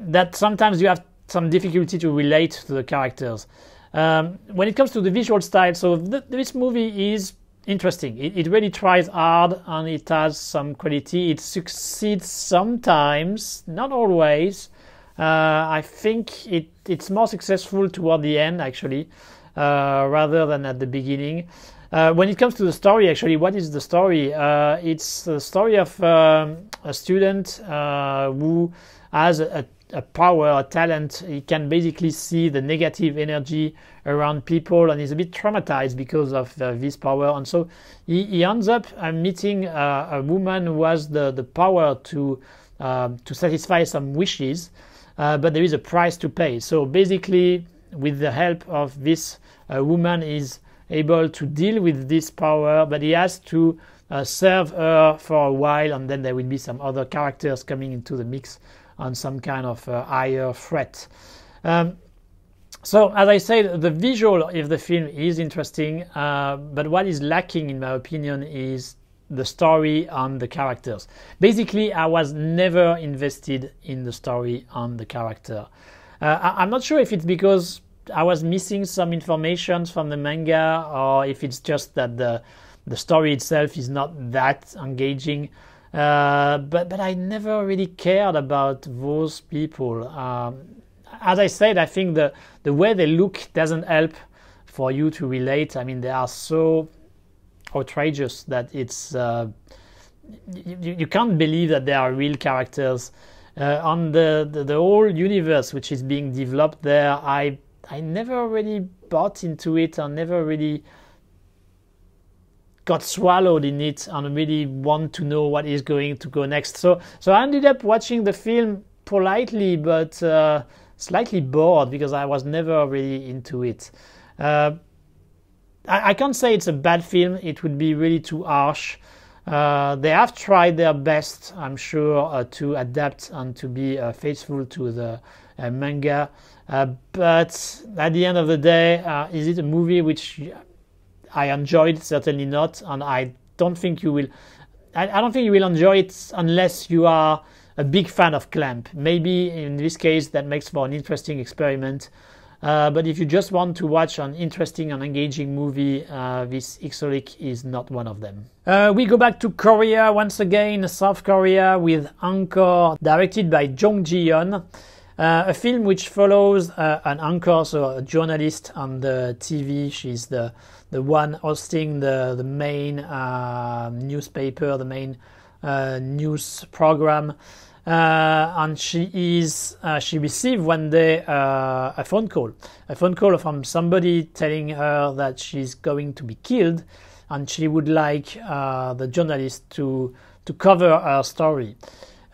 that sometimes you have some difficulty to relate to the characters. When it comes to the visual style, so this movie is interesting. It really tries hard and it has some quality. It succeeds sometimes, not always. I think it's more successful toward the end, actually, rather than at the beginning. When it comes to the story, actually, what is the story? It's the story of a student who has a power, a talent. He can basically see the negative energy around people, and he's a bit traumatized because of this power. And so he ends up meeting a woman who has the power to satisfy some wishes, but there is a price to pay. So basically, with the help of this woman, is able to deal with this power, but he has to serve her for a while, and then there will be some other characters coming into the mix on some kind of higher threat. So, as I said, the visual of the film is interesting, but what is lacking, in my opinion, is the story and the characters. Basically, I was never invested in the story and the character. I'm not sure if it's because I was missing some information from the manga, or if it's just that the story itself is not that engaging. But I never really cared about those people. As I said, I think the way they look doesn't help for you to relate. I mean, they are so outrageous that it's you can't believe that they are real characters. On the whole universe which is being developed there, I never really bought into it. I never really got swallowed in it and really want to know what is going to go next. So I ended up watching the film politely, but slightly bored because I was never really into it. I can't say it's a bad film. It would be really too harsh. They have tried their best, I'm sure, to adapt and to be faithful to the manga. But at the end of the day, is it a movie which I enjoyed? Certainly not, and I don't think you will. I don't think you will enjoy it unless you are a big fan of Clamp. Maybe in this case that makes for an interesting experiment. But if you just want to watch an interesting and engaging movie, this Xxxholic is not one of them. We go back to Korea once again, South Korea, with Anchor, directed by Jong Ji-yeon. A film which follows an anchor, so a journalist on the TV. She's the one hosting the main newspaper, the main news program. And she received one day a phone call from somebody telling her that she's going to be killed, and she would like the journalist to cover her story.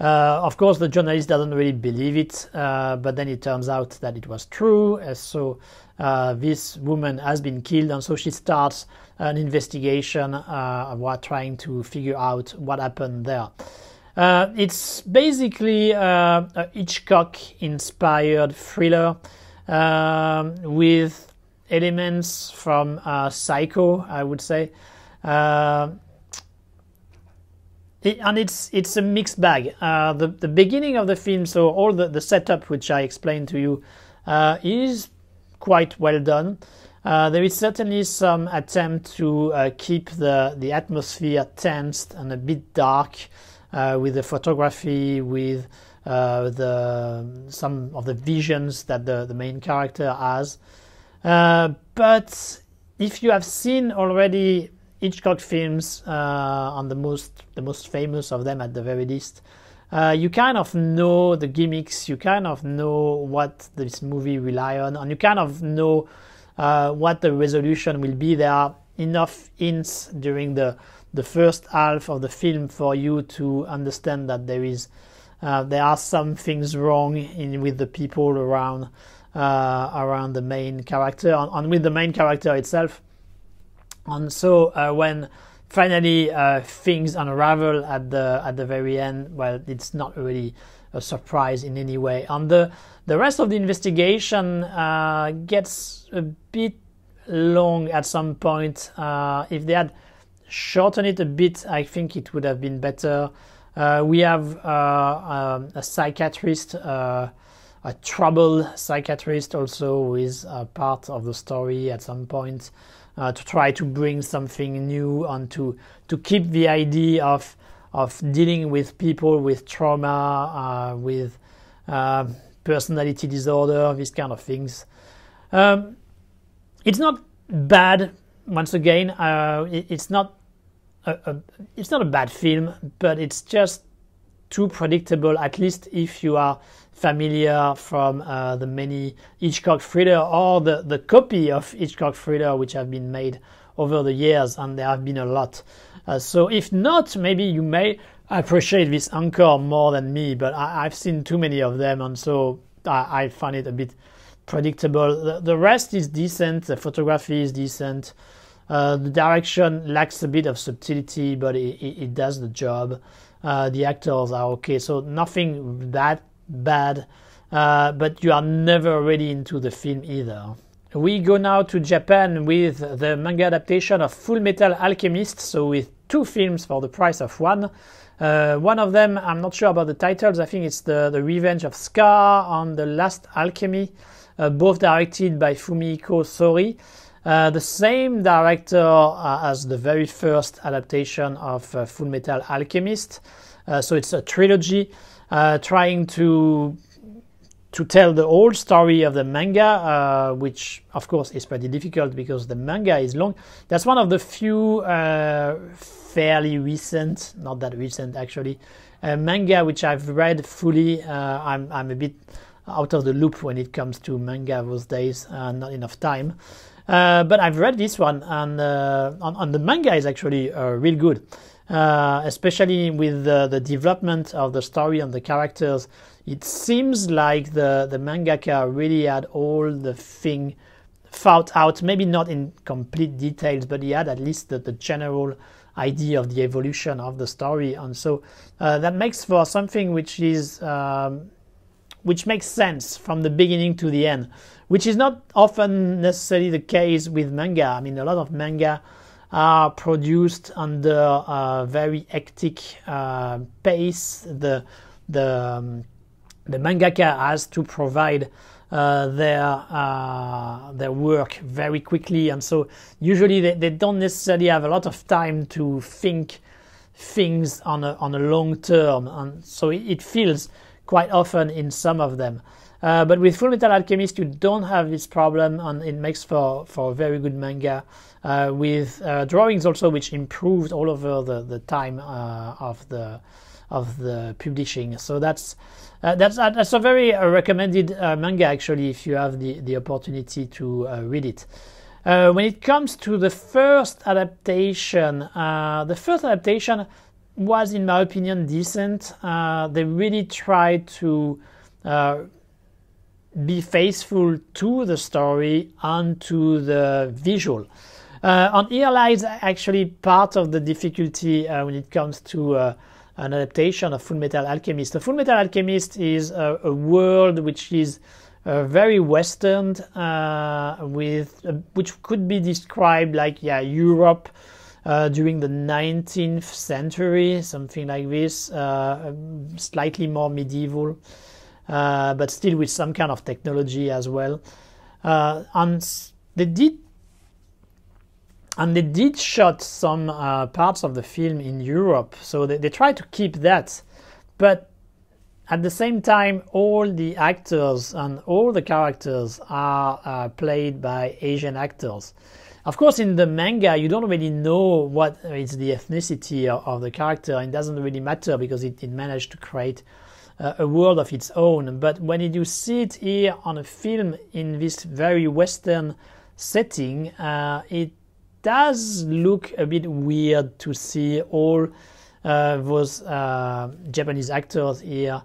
Of course, the journalist doesn't really believe it, but then it turns out that it was true. So this woman has been killed, and so she starts an investigation while trying to figure out what happened there. It's basically a Hitchcock-inspired thriller with elements from Psycho, I would say. And it's a mixed bag. The beginning of the film, so all the setup which I explained to you, is quite well done. There is certainly some attempt to keep the atmosphere tensed and a bit dark, with the photography, with some of the visions that the main character has. But if you have seen already Hitchcock films, and the most famous of them at the very least, you kind of know the gimmicks, you kind of know what this movie rely on, and you kind of know what the resolution will be. There are enough hints during the first half of the film for you to understand that there are some things wrong with the people around the main character and with the main character itself. And so when finally things unravel at the very end, well, it's not really a surprise in any way. And the rest of the investigation gets a bit long at some point. If they had shortened it a bit, I think it would have been better. We have a psychiatrist, a troubled psychiatrist also, who is part of the story at some point, to try to bring something new and to keep the idea of dealing with people with trauma, with personality disorder, these kind of things. It's not bad. Once again, it's not a bad film, but it's just too predictable, at least if you are familiar from the many Hitchcock thriller or the copy of Hitchcock thriller which have been made over the years, and there have been a lot. So if not, maybe you may appreciate this Anchor more than me, but I've seen too many of them, and so I find it a bit predictable. The rest is decent, the photography is decent. The direction lacks a bit of subtlety, but it does the job. The actors are okay, so nothing that bad, but you are never really into the film either. We go now to Japan with the manga adaptation of Fullmetal Alchemist, so with 2 films for the price of one. One of them, I'm not sure about the titles, I think it's the Revenge of Scar and The Last Alchemy, both directed by Fumiko Sori. The same director as the very first adaptation of Fullmetal Alchemist. So it's a trilogy trying to tell the whole story of the manga, which of course is pretty difficult because the manga is long. That's one of the few fairly recent, not that recent actually, manga which I've read fully. I'm a bit out of the loop when it comes to manga those days, not enough time. But I've read this one, and on the manga is actually real good, especially with the development of the story and the characters. It seems like the mangaka really had all the thing thought out, maybe not in complete details, but he had at least the general idea of the evolution of the story, and so that makes for something which is which makes sense from the beginning to the end, which is not often necessarily the case with manga. I mean, a lot of manga are produced under a very hectic pace. The mangaka has to provide their work very quickly, and so usually they don't necessarily have a lot of time to think things on a long term, and so it feels quite often in some of them. But with Fullmetal Alchemist, you don't have this problem, and it makes for a very good manga with drawings also, which improved all over the time of the publishing. So that's a very recommended manga, actually, if you have the opportunity to read it. When it comes to the first adaptation was, in my opinion, decent. They really tried to be faithful to the story and to the visual. And here lies actually part of the difficulty when it comes to an adaptation of Fullmetal Alchemist. The Fullmetal Alchemist is a world which is very Western, which could be described like Europe during the 19th century, something like this, slightly more medieval, but still with some kind of technology as well. And they did shot some parts of the film in Europe, so they tried to keep that, but at the same time, all the actors and all the characters are played by Asian actors. Of course, in the manga, you don't really know what is the ethnicity of the character. It doesn't really matter because it managed to create a world of its own. But when you see it here on a film in this very Western setting, it does look a bit weird to see all those Japanese actors here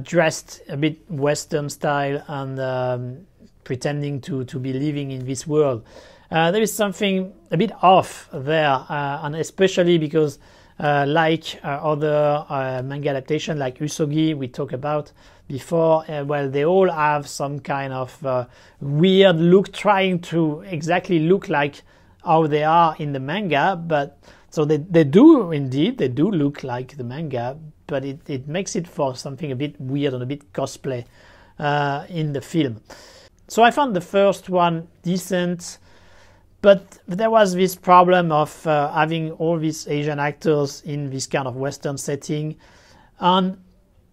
dressed a bit Western style and pretending to be living in this world. There is something a bit off there, and especially because like other manga adaptation like Usogui we talked about before, well, they all have some kind of weird look, trying to exactly look like how they are in the manga, but so they do look like the manga, but it makes it for something a bit weird and a bit cosplay in the film. So I found the first one decent, but there was this problem of having all these Asian actors in this kind of Western setting. And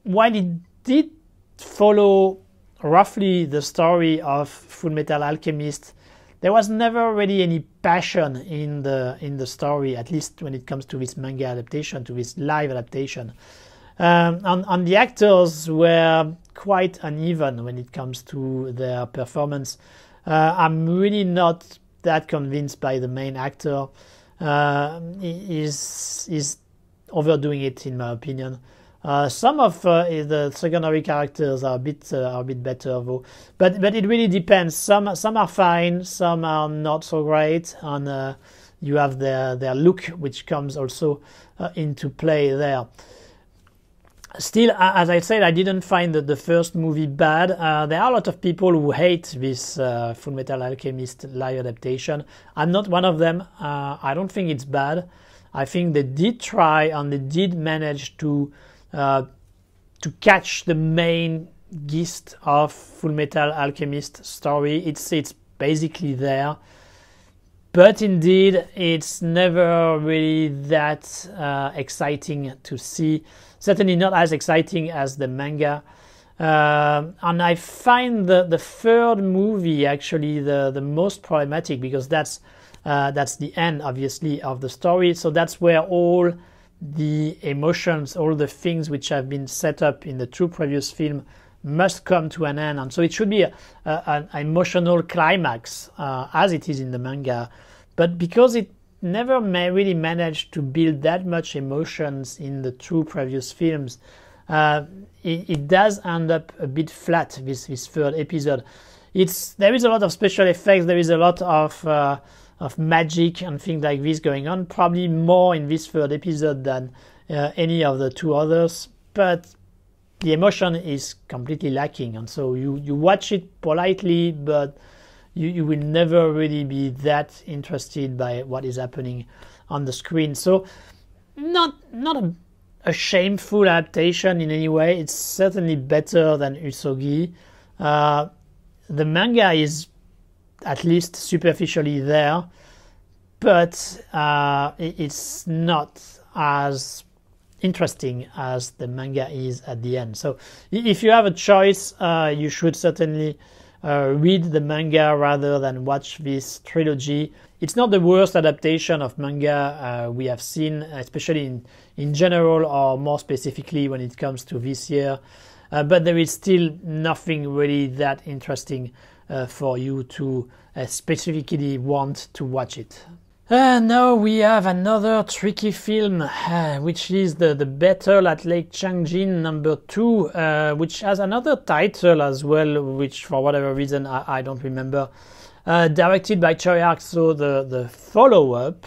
while it did follow roughly the story of Fullmetal Alchemist, there was never really any passion in the story, at least when it comes to this manga adaptation, to this live adaptation. And the actors were quite uneven when it comes to their performance. I'm really not that convinced by the main actor. Is overdoing it, in my opinion. Some of the secondary characters are a bit better though, but it really depends. Some are fine, some are not so great, and you have their look, which comes also into play there. Still, as I said, I didn't find the first movie bad. There are a lot of people who hate this Fullmetal Alchemist live adaptation. I'm not one of them. I don't think it's bad. I think they did try and they did manage to catch the main gist of Fullmetal Alchemist story. It's basically there, but indeed it's never really that exciting to see. Certainly not as exciting as the manga. And I find the third movie actually the most problematic, because that's the end, obviously, of the story. So that's where all the emotions, all the things which have been set up in the two previous films must come to an end, and so it should be an emotional climax as it is in the manga. But because it never really managed to build that much emotions in the two previous films, it does end up a bit flat, this third episode. There is a lot of special effects, there is a lot of magic and things like this going on, probably more in this third episode than any of the two others, but the emotion is completely lacking, and so you watch it politely, but you will never really be that interested by what is happening on the screen. So not a shameful adaptation in any way. It's certainly better than Usogui. The manga is at least superficially there, but it's not as interesting as the manga is at the end. So if you have a choice, you should certainly read the manga rather than watch this trilogy. It's not the worst adaptation of manga we have seen, especially in general, or more specifically when it comes to this year, but there is still nothing really that interesting for you to specifically want to watch it. Now we have another tricky film, which is the Battle at Lake Changjin #2, which has another title as well, which for whatever reason I don't remember. Directed by Choi Ark, so the follow-up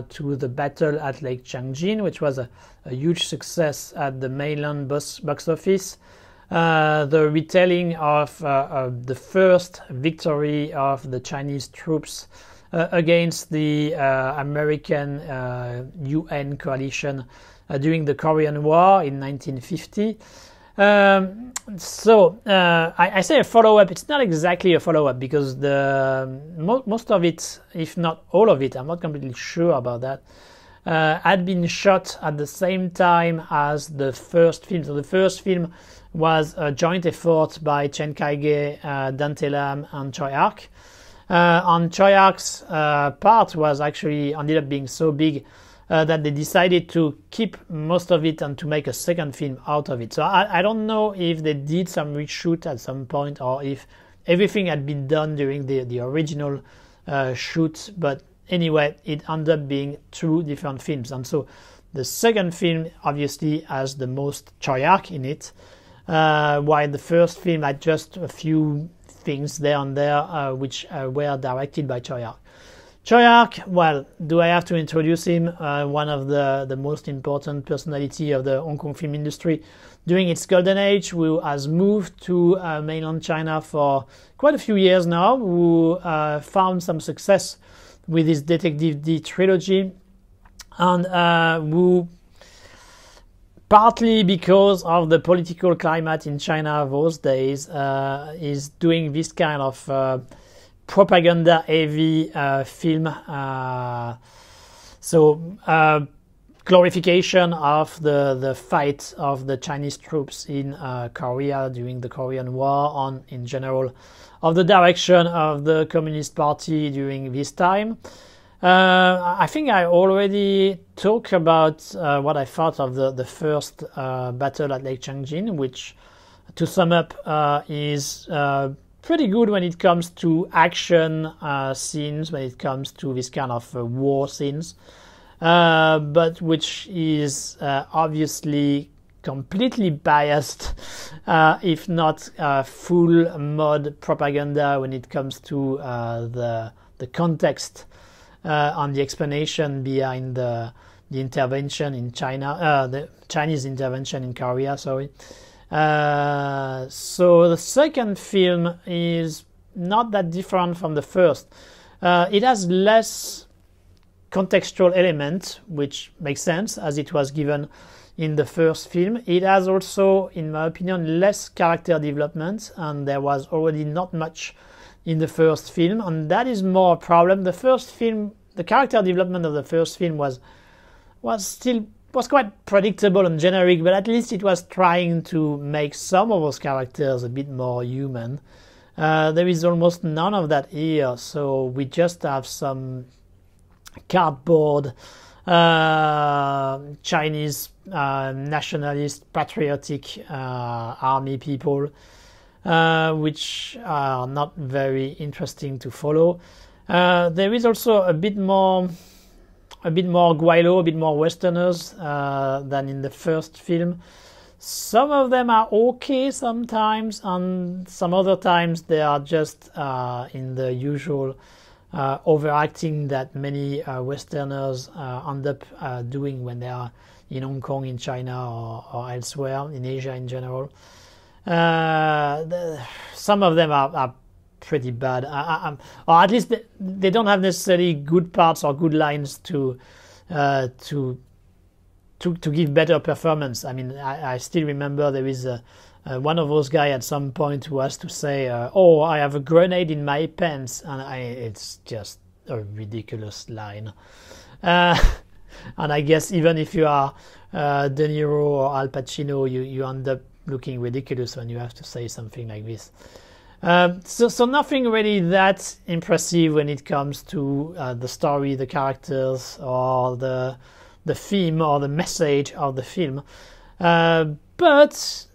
to the Battle at Lake Changjin, which was a huge success at the mainland box office. The retelling of the first victory of the Chinese troops against the American UN coalition during the Korean War in 1950. I say a follow-up. It's not exactly a follow-up because most of it, if not all of it, I'm not completely sure about that, had been shot at the same time as the first film. So the first film was a joint effort by Chen Kaige, Dante Lam, and Choi Ark. And Choi Ark's part was actually ended up being so big that they decided to keep most of it and to make a second film out of it. So I don't know if they did some reshoot at some point or if everything had been done during the original shoot, but anyway, it ended up being two different films. And so the second film obviously has the most Choi Ark in it, while the first film had just a few things there and there which were directed by Choi Ark. Choi Ark, well, do I have to introduce him? One of the most important personality of the Hong Kong film industry during its golden age, who has moved to mainland China for quite a few years now, who found some success with his Detective D trilogy, and who, partly because of the political climate in China those days, is doing this kind of propaganda-heavy film. Glorification of the fight of the Chinese troops in Korea during the Korean War, on in general of the direction of the Communist Party during this time. I think I already talked about what I thought of the first Battle at Lake Changjin, which, to sum up, is pretty good when it comes to action scenes, when it comes to this kind of war scenes, but which is obviously completely biased, if not full mod propaganda when it comes to the context and the explanation behind the intervention in China, the Chinese intervention in Korea, sorry. So the second film is not that different from the first. It has less contextual element, which makes sense as it was given in the first film. It has also, in my opinion, less character development, and there was already not much in the first film, and that is more a problem. The first film, the character development of the first film was quite predictable and generic, but at least it was trying to make some of those characters a bit more human. There is almost none of that here, so we just have some cardboard Chinese nationalist, patriotic army people, which are not very interesting to follow. There is also a bit more Guaylo, a bit more Westerners than in the first film. Some of them are okay sometimes, and some other times they are just in the usual overacting that many Westerners end up doing when they are in Hong Kong, in China, or elsewhere, in Asia in general. Some of them are pretty bad, or at least they don't have necessarily good parts or good lines to give better performance. I mean, I still remember there is one of those guys at some point who has to say, "Oh, I have a grenade in my pants," and it's just a ridiculous line. And I guess even if you are De Niro or Al Pacino, you end up looking ridiculous when you have to say something like this. So nothing really that impressive when it comes to the story, the characters, or the theme or the message of the film. But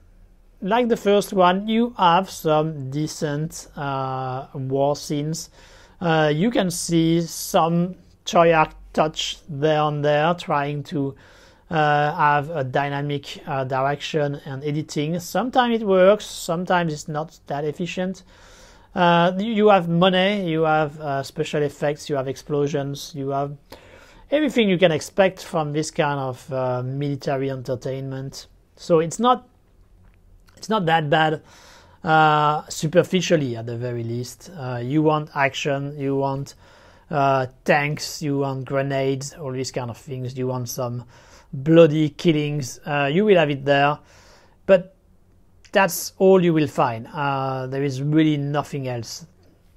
like the first one, you have some decent war scenes. You can see some Choyak touch there and there, trying to have a dynamic direction and editing. Sometimes it works, sometimes it's not that efficient. You have money, you have special effects, you have explosions, you have everything you can expect from this kind of military entertainment. So it's not that bad, superficially at the very least. You want action, you want tanks, you want grenades, all these kind of things. You want some bloody killings, you will have it there, but that's all you will find. There is really nothing else,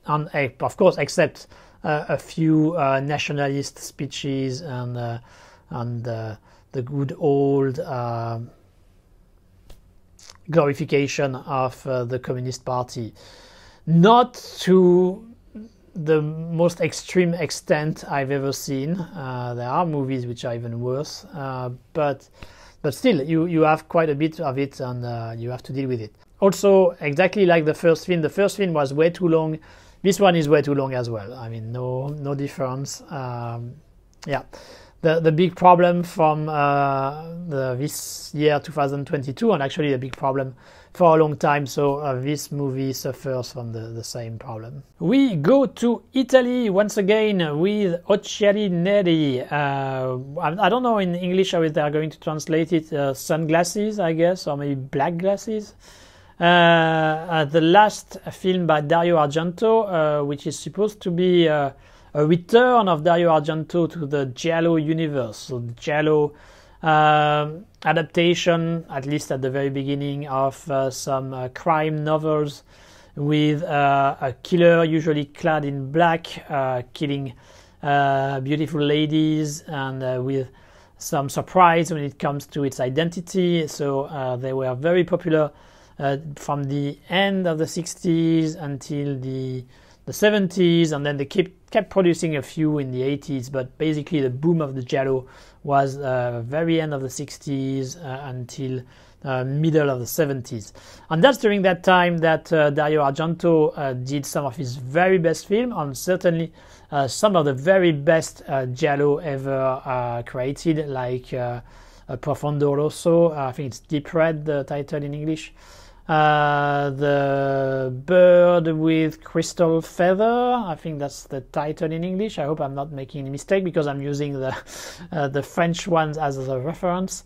and of course, except a few nationalist speeches and the good old glorification of the Communist Party. Not to the most extreme extent I've ever seen. There are movies which are even worse, but still, you have quite a bit of it, and you have to deal with it. Also, exactly like the first film was way too long. This one is way too long as well. I mean, no difference. Yeah, the big problem from this year 2022, and actually the big problem for a long time, so this movie suffers from the same problem. We go to Italy once again with Occhiali Neri. I don't know in English how they are going to translate it. Sunglasses, I guess, or maybe black glasses. The last film by Dario Argento, which is supposed to be a return of Dario Argento to the Giallo universe. So the Giallo adaptation, at least at the very beginning, of some crime novels with a killer usually clad in black, killing beautiful ladies, and with some surprise when it comes to its identity. So they were very popular from the end of the 60s until the 70s, and then they kept producing a few in the 80s, but basically the boom of the Giallo was very end of the 60s until middle of the 70s. And that's during that time that Dario Argento did some of his very best film, and certainly some of the very best Giallo ever created, like Profondo Rosso, I think it's Deep Red, the title in English. The Bird with Crystal Feather, I think that's the title in English. I hope I'm not making any mistake, because I'm using the French ones as a reference.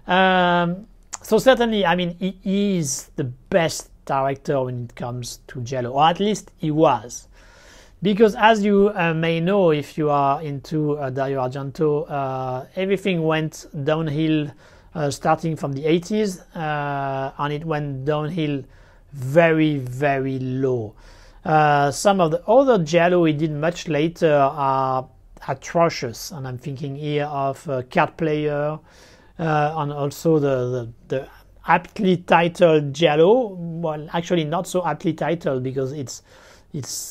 So certainly, I mean, he is the best director when it comes to Giallo, or at least he was. Because as you may know, if you are into Dario Argento, everything went downhill starting from the 80s, and it went downhill very, very low. Some of the other Giallo he did much later are atrocious, and I'm thinking here of Card Player, and also the aptly titled Giallo. Well, actually not so aptly titled, because it's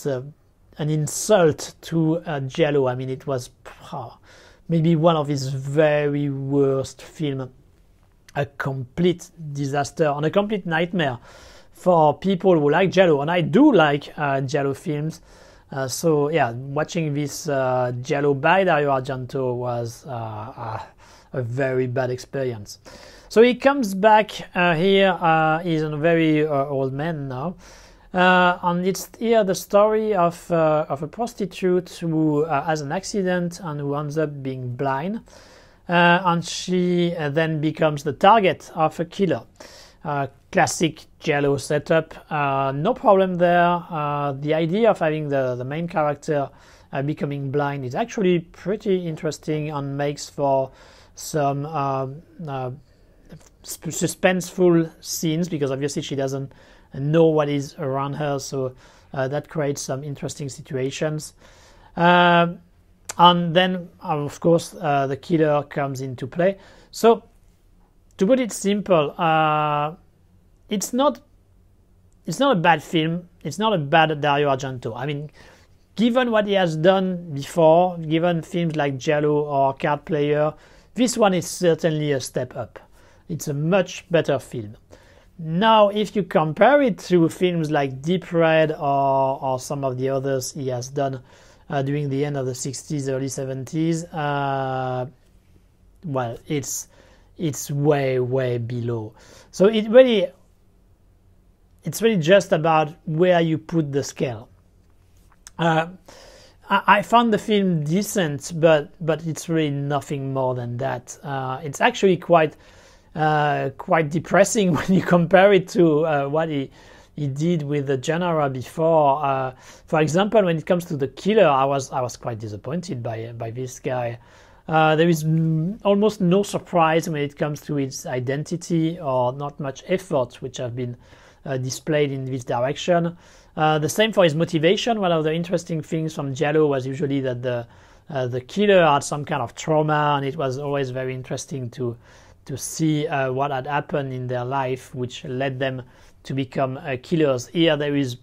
an insult to Giallo. I mean, it was maybe one of his very worst films, a complete disaster and a complete nightmare for people who like giallo, and I do like giallo films. So yeah, watching this giallo by Dario Argento was a very bad experience. So he comes back here. He's a very old man now, and it's here the story of a prostitute who has an accident and who ends up being blind, and she then becomes the target of a killer. Classic giallo setup, no problem there. The idea of having the main character becoming blind is actually pretty interesting and makes for some suspenseful scenes, because obviously she doesn't know what is around her, so that creates some interesting situations. And then of course the killer comes into play. So to put it simple, it's not a bad film. It's not a bad Dario Argento. I mean, given what he has done before, given films like Giallo or Card Player, this one is certainly a step up. It's a much better film. Now, if you compare it to films like Deep Red or some of the others he has done during the end of the 60s, early 70s, well, it's way below. So it's really just about where you put the scale. I found the film decent, but it's really nothing more than that. It's actually quite depressing when you compare it to what he did with the genre before. For example, when it comes to the killer, I was quite disappointed by this guy. There is almost no surprise when it comes to its identity, or not much effort which have been displayed in this direction. The same for his motivation. One of the interesting things from Giallo was usually that the killer had some kind of trauma, and it was always very interesting to see what had happened in their life which led them to become killers. Here there is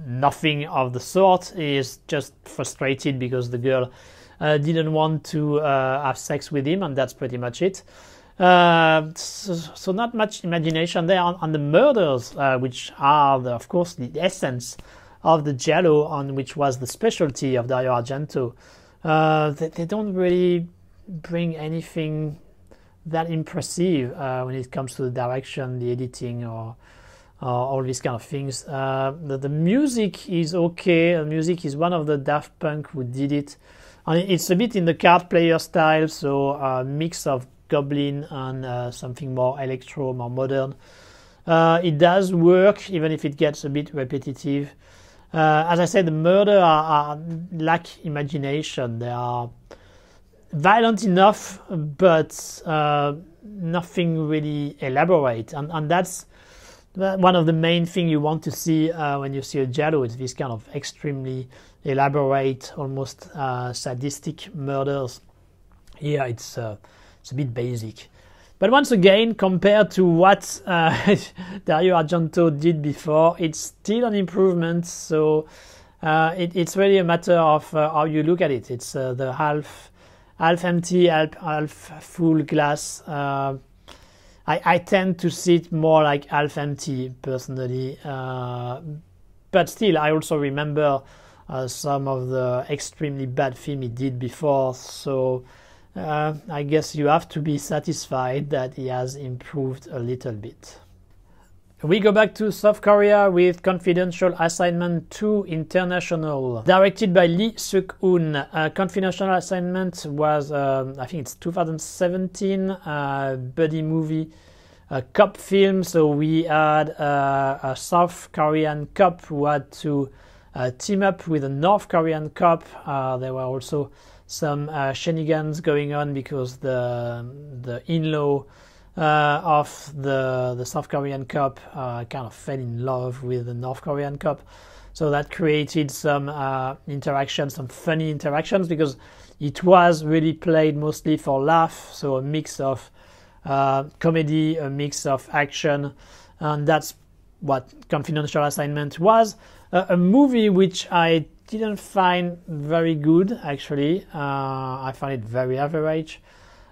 nothing of the sort. He is just frustrated because the girl didn't want to have sex with him, and that's pretty much it. So not much imagination there on the murders, which are, of course, the essence of the Giallo, on which was the specialty of Dario Argento. They don't really bring anything that impressive when it comes to the direction, the editing, or all these kind of things. The music is okay. The music is one of the Daft Punk who did it. And it's a bit in the Card Player style, so a mix of Goblin and something more electro, more modern. It does work, even if it gets a bit repetitive. As I said, the murder lack imagination. They are violent enough, but nothing really elaborate. And that's one of the main things you want to see when you see a Giallo. It's this kind of extremely elaborate, almost sadistic murders. Here it's a bit basic. But once again, compared to what Dario Argento did before, it's still an improvement. So it's really a matter of how you look at it. It's the half empty, half full glass. I tend to see it more like half empty personally. But still, I also remember some of the extremely bad films he did before. So I guess you have to be satisfied that he has improved a little bit. We go back to South Korea with Confidential Assignment 2 International, directed by Lee Seok-hoon. Confidential Assignment was, I think it's 2017, buddy movie, a cop film. So we had a South Korean cop who had to team up with a North Korean cop. There were also some shenanigans going on because the in-law of the South Korean cop kind of fell in love with the North Korean cop. So that created some interactions, some funny interactions, because it was really played mostly for laugh. So a mix of comedy, a mix of action, and that's what Confidential Assignment was. A movie which I didn't find very good, actually. I found it very average.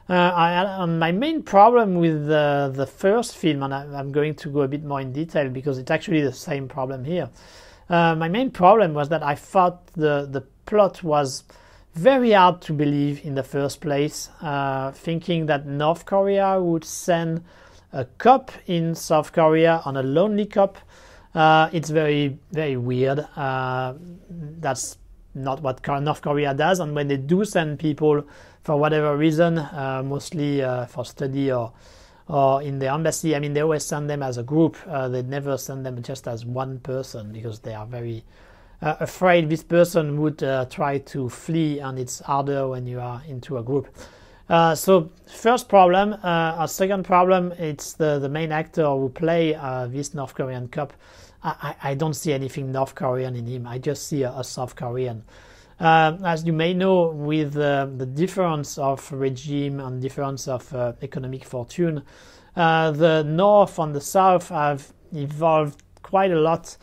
My main problem with the first film, and I'm going to go a bit more in detail because it's actually the same problem here. My main problem was that I thought the plot was very hard to believe in the first place, thinking that North Korea would send a cop in South Korea on a lonely cop. It's very, very weird. That's not what North Korea does, and when they do send people for whatever reason, mostly for study or in the embassy, I mean, they always send them as a group. They never send them just as one person because they are very afraid this person would try to flee, and it's harder when you are into a group. So first problem. A second problem, it's the main actor who play this North Korean cop. I don't see anything North Korean in him. I just see a South Korean. As you may know, with the difference of regime and difference of economic fortune, the North and the South have evolved quite a lot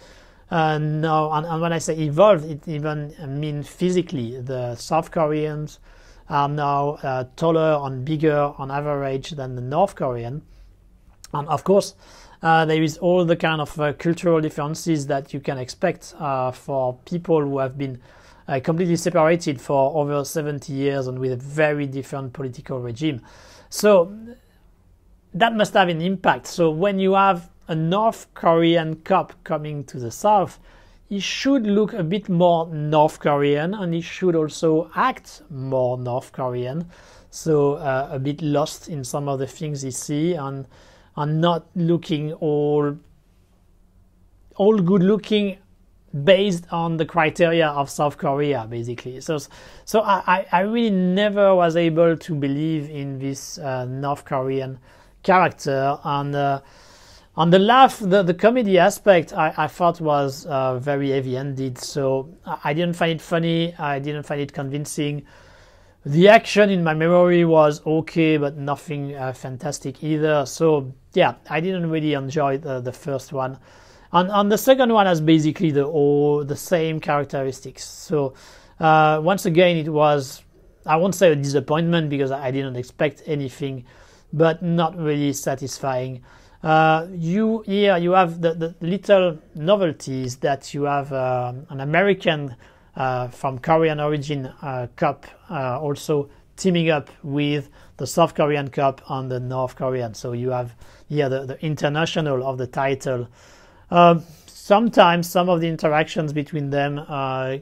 now. And when I say evolved, it even means physically. The South Koreans are now taller and bigger on average than the North Korean. And of course, there is all the kind of cultural differences that you can expect for people who have been completely separated for over 70 years and with a very different political regime. So that must have an impact. So when you have a North Korean cop coming to the South, he should look a bit more North Korean, and he should also act more North Korean. So a bit lost in some of the things he see, and not looking all good looking based on the criteria of South Korea, basically. So I really never was able to believe in this North Korean character. And on the laugh, the comedy aspect, I thought was very heavy-handed. So I didn't find it funny. I didn't find it convincing. The action in my memory was okay, but nothing fantastic either. So yeah, I didn't really enjoy the first one. And the second one has basically the same characteristics. So once again, it was, I won't say a disappointment because I didn't expect anything, but not really satisfying. You have the little novelties that you have an American from Korean origin cop also teaming up with the South Korean cop and the North Korean. So you have here the international of the title. Sometimes some of the interactions between them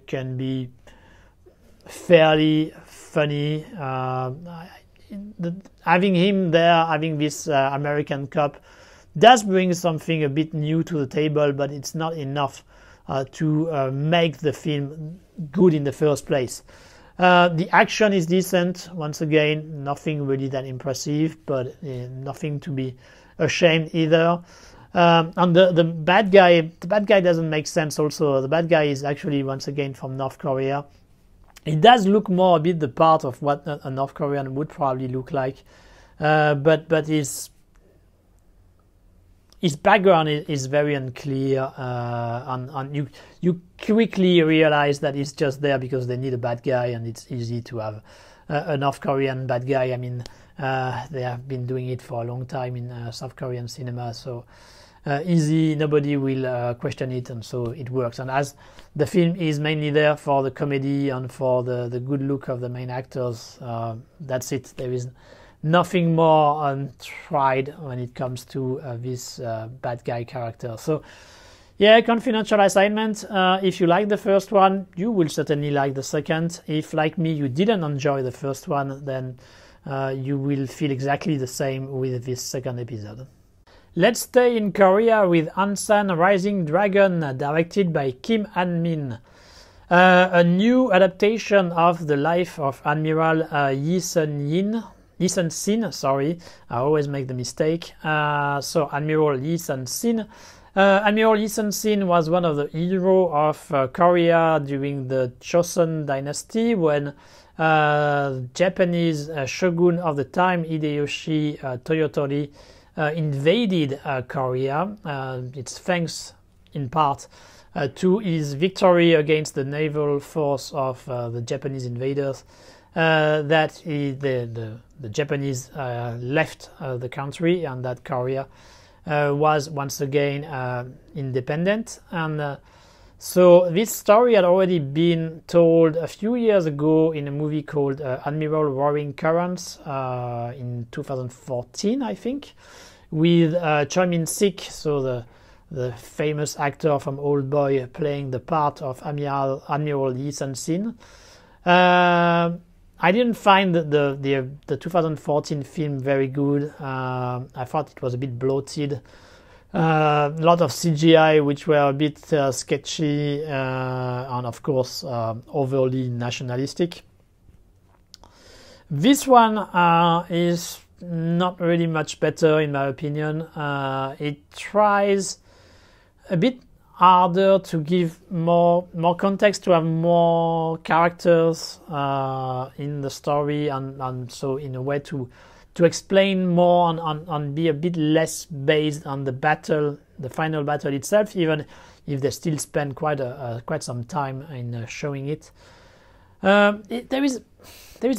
can be fairly funny. Having him there, having this American cop, does bring something a bit new to the table, but it's not enough to make the film good in the first place. The action is decent. Once again, nothing really that impressive, but nothing to be ashamed either. And the bad guy doesn't make sense also. The bad guy is actually, once again, from North Korea. It does look more a bit the part of what a North Korean would probably look like, but his background is very unclear, and you quickly realize that he's just there because they need a bad guy, and it's easy to have a North Korean bad guy. I mean, they have been doing it for a long time in South Korean cinema, so easy, nobody will question it, and so it works. And as the film is mainly there for the comedy and for the good look of the main actors, that's it. There is nothing more tried when it comes to this bad guy character. So yeah, confidential assignment. If you like the first one, you will certainly like the second. If, like me, you didn't enjoy the first one, then you will feel exactly the same with this second episode. Let's stay in Korea with Hansan Rising Dragon, directed by Kim Han-min. A new adaptation of the life of Admiral Lee Sun-sin, sorry, I always make the mistake. So Admiral Lee Sun-sin. Admiral Lee Sun-sin was one of the heroes of Korea during the Joseon dynasty, when Japanese shogun of the time, Hideyoshi Toyotomi, invaded Korea. It's thanks in part to his victory against the naval force of the Japanese invaders, that the Japanese left the country, and that Korea was once again independent. And so this story had already been told a few years ago in a movie called Admiral Roaring Currents in 2014, I think, with Choi Min-sik, so the famous actor from Old Boy, playing the part of Admiral Lee Sun-sin. I didn't find the 2014 film very good. I thought it was a bit bloated. A lot of CGI which were a bit sketchy, and of course overly nationalistic. This one is not really much better in my opinion. It tries a bit harder to give more context, to have more characters in the story, and so in a way to explain more and be a bit less based on the battle, the final battle itself, even if they still spend quite some time in showing it. There is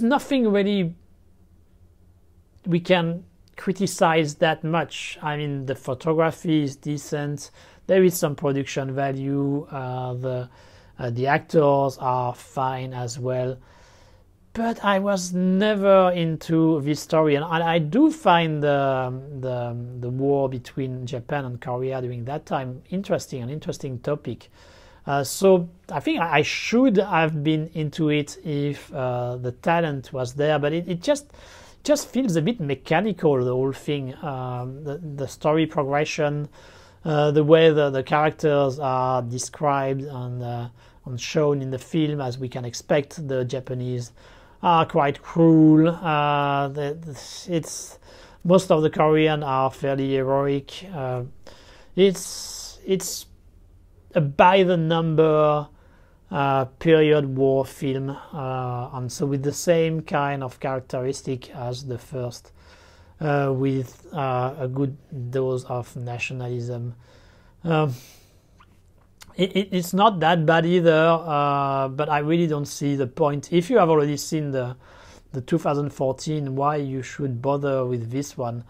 nothing really we can criticize that much. I mean, the photography is decent. There is some production value. The actors are fine as well. But I was never into this story, and I do find the war between Japan and Korea during that time an interesting topic. So I think I should have been into it if the talent was there, but it just feels a bit mechanical, the whole thing. The story progression, the way the characters are described and shown in the film, as we can expect, the Japanese are quite cruel. Most of the Korean are fairly heroic. It's a by the number period war film, and so with the same kind of characteristic as the first, with a good dose of nationalism. It's not that bad either, but I really don't see the point. If you have already seen the 2014, why you should bother with this one?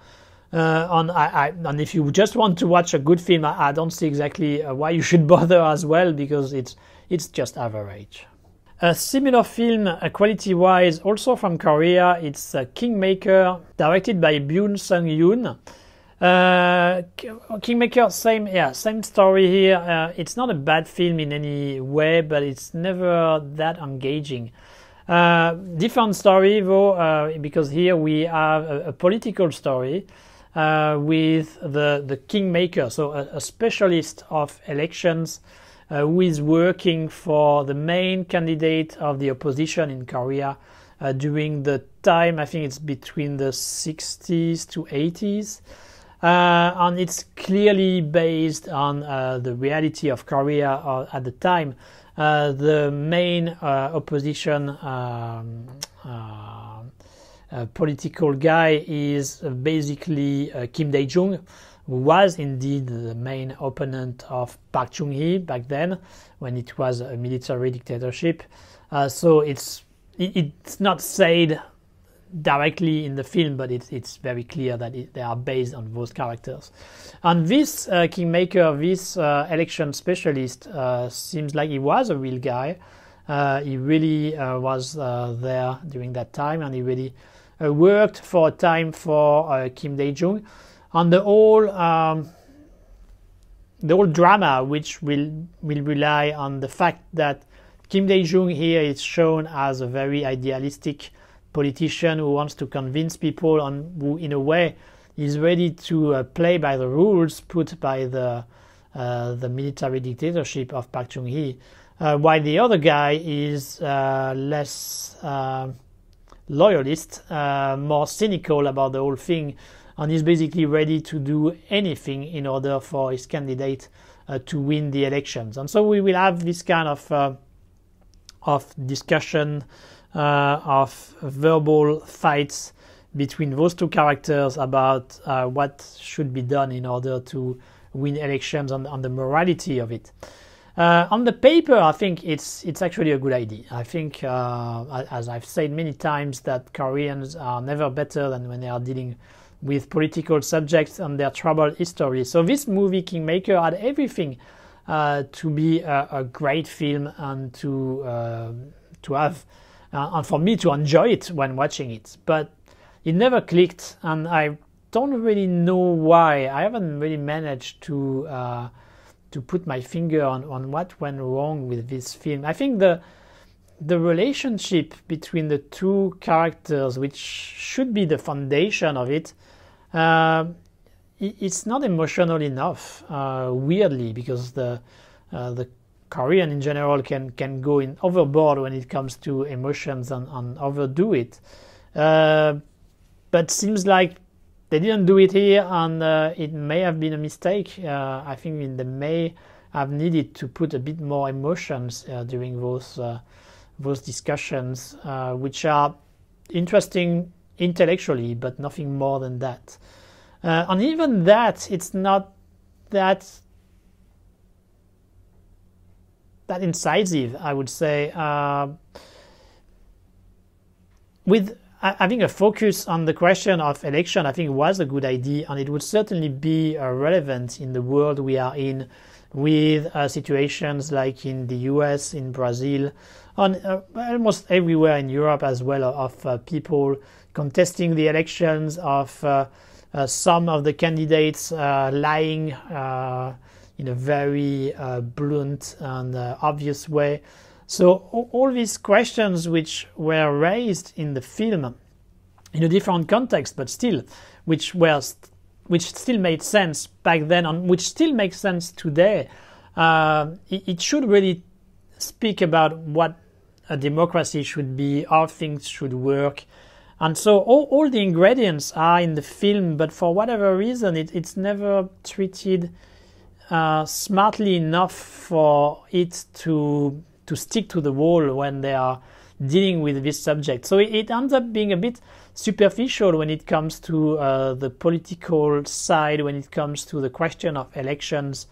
And if you just want to watch a good film, I don't see exactly why you should bother as well, because it's just average. A similar film, quality-wise, also from Korea, it's Kingmaker, directed by Byun Sung-yoon. Kingmaker, same story here. It's not a bad film in any way, but it's never that engaging. Different story though, because here we have a political story with the Kingmaker, so a specialist of elections who is working for the main candidate of the opposition in Korea during the time, I think it's between the 60s to 80s. And it's clearly based on the reality of Korea at the time. The main opposition political guy is basically Kim Dae-jung, who was indeed the main opponent of Park Chung-hee back then, when it was a military dictatorship. So it's not said directly in the film, but it's very clear that they are based on those characters. And this Kingmaker, this election specialist, seems like he was a real guy. He really was there during that time, and he really worked for a time for Kim Dae-jung. And the whole drama, which will rely on the fact that Kim Dae-jung here is shown as a very idealistic politician who wants to convince people, and who in a way is ready to play by the rules put by the military dictatorship of Park Chung-hee, while the other guy is less loyalist, more cynical about the whole thing, and is basically ready to do anything in order for his candidate to win the elections. And so we will have this kind of discussion, of verbal fights between those two characters about what should be done in order to win elections, and the morality of it. On the paper, I think it's actually a good idea. I think, as I've said many times, that Koreans are never better than when they are dealing with political subjects and their troubled history. So this movie, Kingmaker, had everything to be a great film and to have, and for me to enjoy it when watching it. But it never clicked, and I don't really know why. I haven't really managed to put my finger on what went wrong with this film. I think the relationship between the two characters, which should be the foundation of it, it's not emotional enough, weirdly, because the Korean in general can go in overboard when it comes to emotions and overdo it. But seems like they didn't do it here, and it may have been a mistake. I think they may have needed to put a bit more emotions during those discussions, which are interesting intellectually, but nothing more than that. And even that, it's not that incisive, I would say. With having a focus on the question of election, I think was a good idea, and it would certainly be relevant in the world we are in, with situations like in the US, in Brazil, and almost everywhere in Europe as well, of people contesting the elections, of some of the candidates lying in a very blunt and obvious way. So all these questions which were raised in the film in a different context, but still, which still made sense back then and which still makes sense today, it should really speak about what a democracy should be, how things should work. And so all the ingredients are in the film, but for whatever reason, it's never treated smartly enough for it to stick to the wall when they are dealing with this subject. So it ends up being a bit superficial when it comes to the political side, when it comes to the question of elections,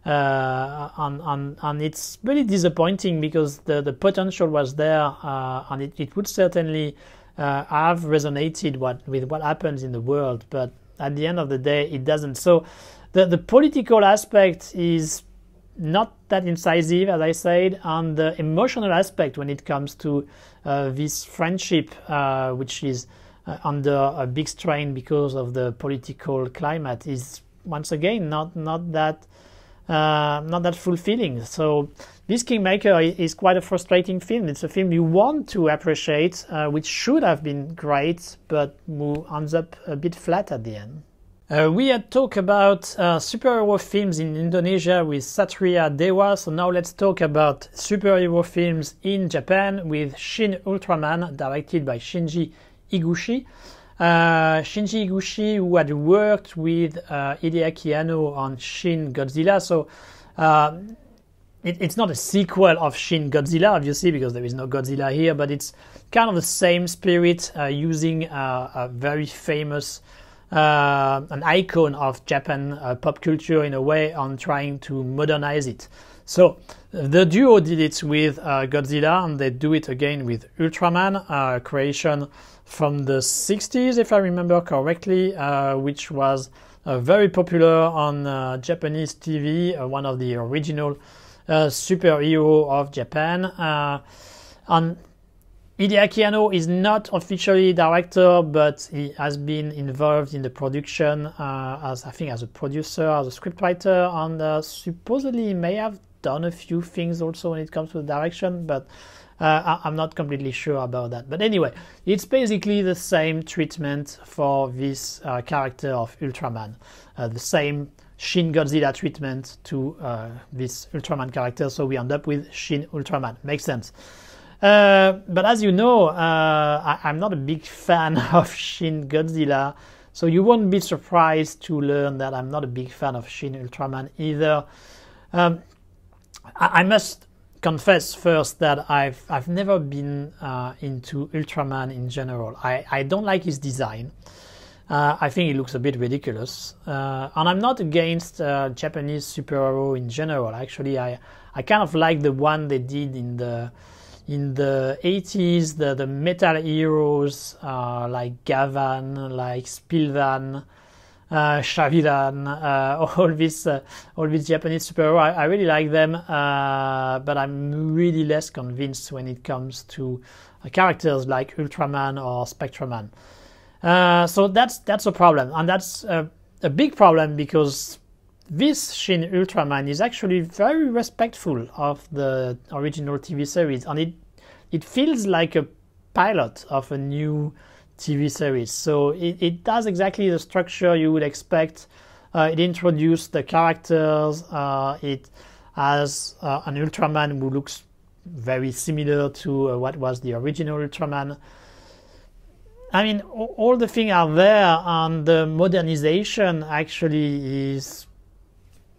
and it's really disappointing, because the potential was there, and it would certainly have resonated with what happens in the world, but at the end of the day it doesn't. So the political aspect is not that incisive, as I said, and the emotional aspect when it comes to this friendship, which is under a big strain because of the political climate, is once again not that fulfilling. So this Kingmaker is quite a frustrating film. It's a film you want to appreciate, which should have been great, but ends up a bit flat at the end. We had talked about superhero films in Indonesia with Satria, Dewa, so now let's talk about superhero films in Japan with Shin Ultraman, directed by Shinji Higuchi. Shinji Higuchi, who had worked with Hideaki Anno on Shin Godzilla, so it's not a sequel of Shin Godzilla, obviously, because there is no Godzilla here, but it's kind of the same spirit, using a very famous an icon of Japan pop culture in a way, on trying to modernize it. So the duo did it with Godzilla, and they do it again with Ultraman, a creation from the 60s, if I remember correctly, which was very popular on Japanese TV, one of the original superhero of Japan. And Hideaki Anno is not officially director, but he has been involved in the production as a producer, as a scriptwriter, and supposedly he may have done a few things also when it comes to the direction, but I'm not completely sure about that. But anyway, it's basically the same treatment for this character of Ultraman, the same Shin Godzilla treatment to this Ultraman character, so we end up with Shin Ultraman. Makes sense. But as you know, I'm not a big fan of Shin Godzilla, so you won't be surprised to learn that I'm not a big fan of Shin Ultraman either. I must confess first that I've never been into Ultraman in general. I don't like his design. I think it looks a bit ridiculous. And I'm not against Japanese superhero in general. Actually, I kind of like the one they did in the 80s, the metal heroes like Gavan, like Spilvan, Shavidan, all these Japanese superheroes. I really like them, but I'm really less convinced when it comes to characters like Ultraman or Spectraman. So that's a problem, and that's a big problem because this Shin Ultraman is actually very respectful of the original TV series, and it feels like a pilot of a new TV series. So it does exactly the structure you would expect. It introduced the characters. It has an Ultraman who looks very similar to what was the original Ultraman. I mean, all the things are there, and the modernization actually is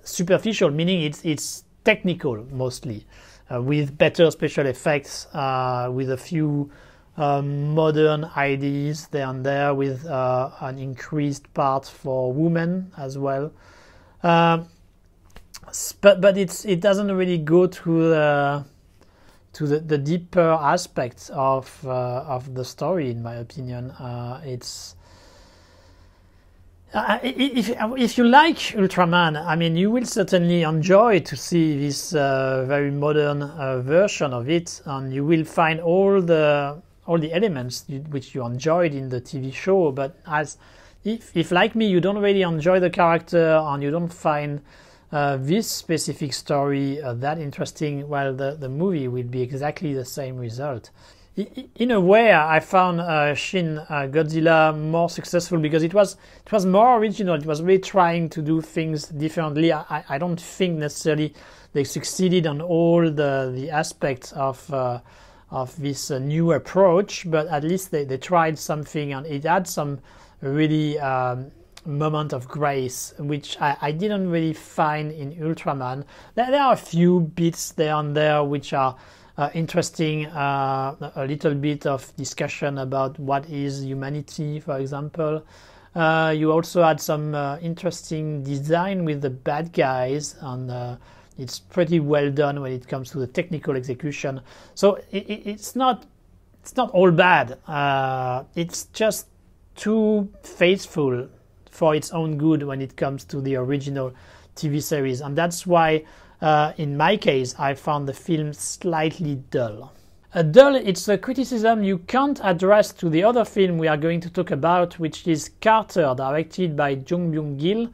superficial, meaning it's technical mostly, with better special effects, with a few modern ideas there and there, with an increased part for women as well. But it doesn't really go to the deeper aspects of the story, in my opinion. If you like Ultraman, I mean, you will certainly enjoy to see this very modern version of it, and you will find all the elements which you enjoyed in the TV show. But if like me, you don't really enjoy the character and you don't find this specific story that interesting, well, the movie will be exactly the same result. In a way, I found Shin Godzilla more successful because it was more original. It was really trying to do things differently. I don't think necessarily they succeeded on all the aspects of this new approach, but at least they tried something, and it had some really moment of grace, which I didn't really find in Ultraman. There are a few bits there and there which are interesting, a little bit of discussion about what is humanity, for example. You also had some interesting design with the bad guys, and it's pretty well done when it comes to the technical execution. So it's not all bad. It's just too faithful for its own good when it comes to the original TV series, and that's why in my case I found the film slightly dull. Dull, it's a criticism you can't address to the other film we are going to talk about, which is Carter, directed by Jung Byung-gil.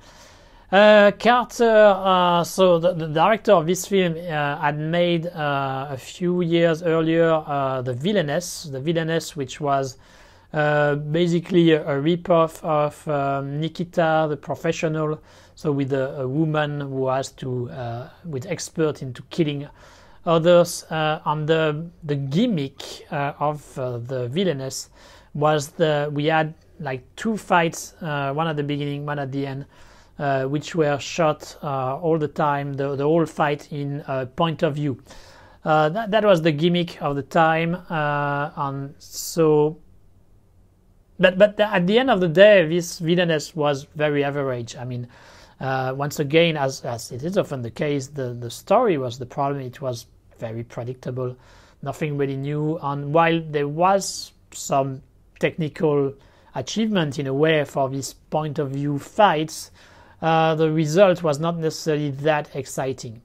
Carter, so the director of this film had made a few years earlier The Villainess, which was basically a rip-off of Nikita the Professional, so with a woman who has to, with expert into killing others, and the gimmick of the Villainess was we had like two fights, one at the beginning, one at the end, which were shot all the time, the whole fight in point of view. That was the gimmick of the time, and so. But at the end of the day, this Villainess was very average. I mean, once again, as it is often the case, the story was the problem. It was very predictable, nothing really new. And while there was some technical achievement in a way for these point of view fights, the result was not necessarily that exciting.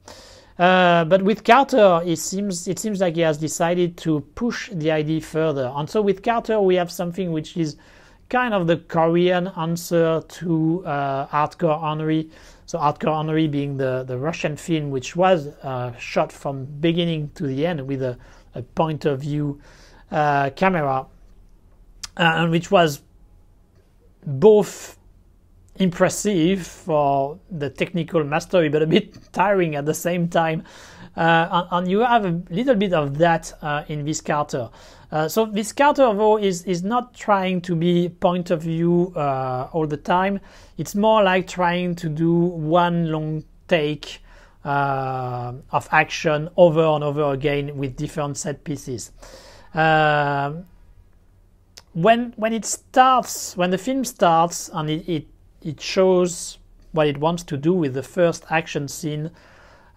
But with Carter, it seems like he has decided to push the idea further. And so with Carter, we have something which is kind of the Korean answer to Hardcore Henry. So Hardcore Henry being the Russian film, which was shot from beginning to the end with a point of view camera, and which was both impressive for the technical mastery, but a bit tiring at the same time. And you have a little bit of that in this Carter. So this Carter, though, is not trying to be point of view all the time. It's more like trying to do one long take of action over and over again with different set pieces. when it starts, when the film starts and it shows what it wants to do with the first action scene,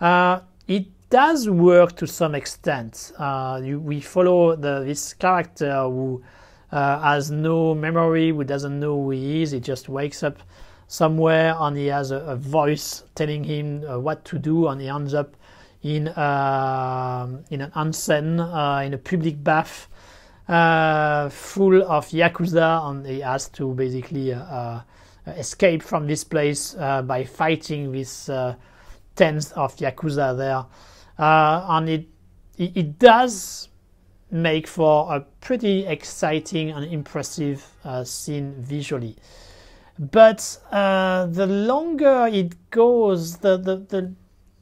it does work to some extent. We follow this character who has no memory, who doesn't know who he is. He just wakes up somewhere and he has a voice telling him what to do, and he ends up in an onsen, in a public bath full of Yakuza, and he has to basically escape from this place by fighting with tens of Yakuza there. And it does make for a pretty exciting and impressive scene visually. But the longer it goes, the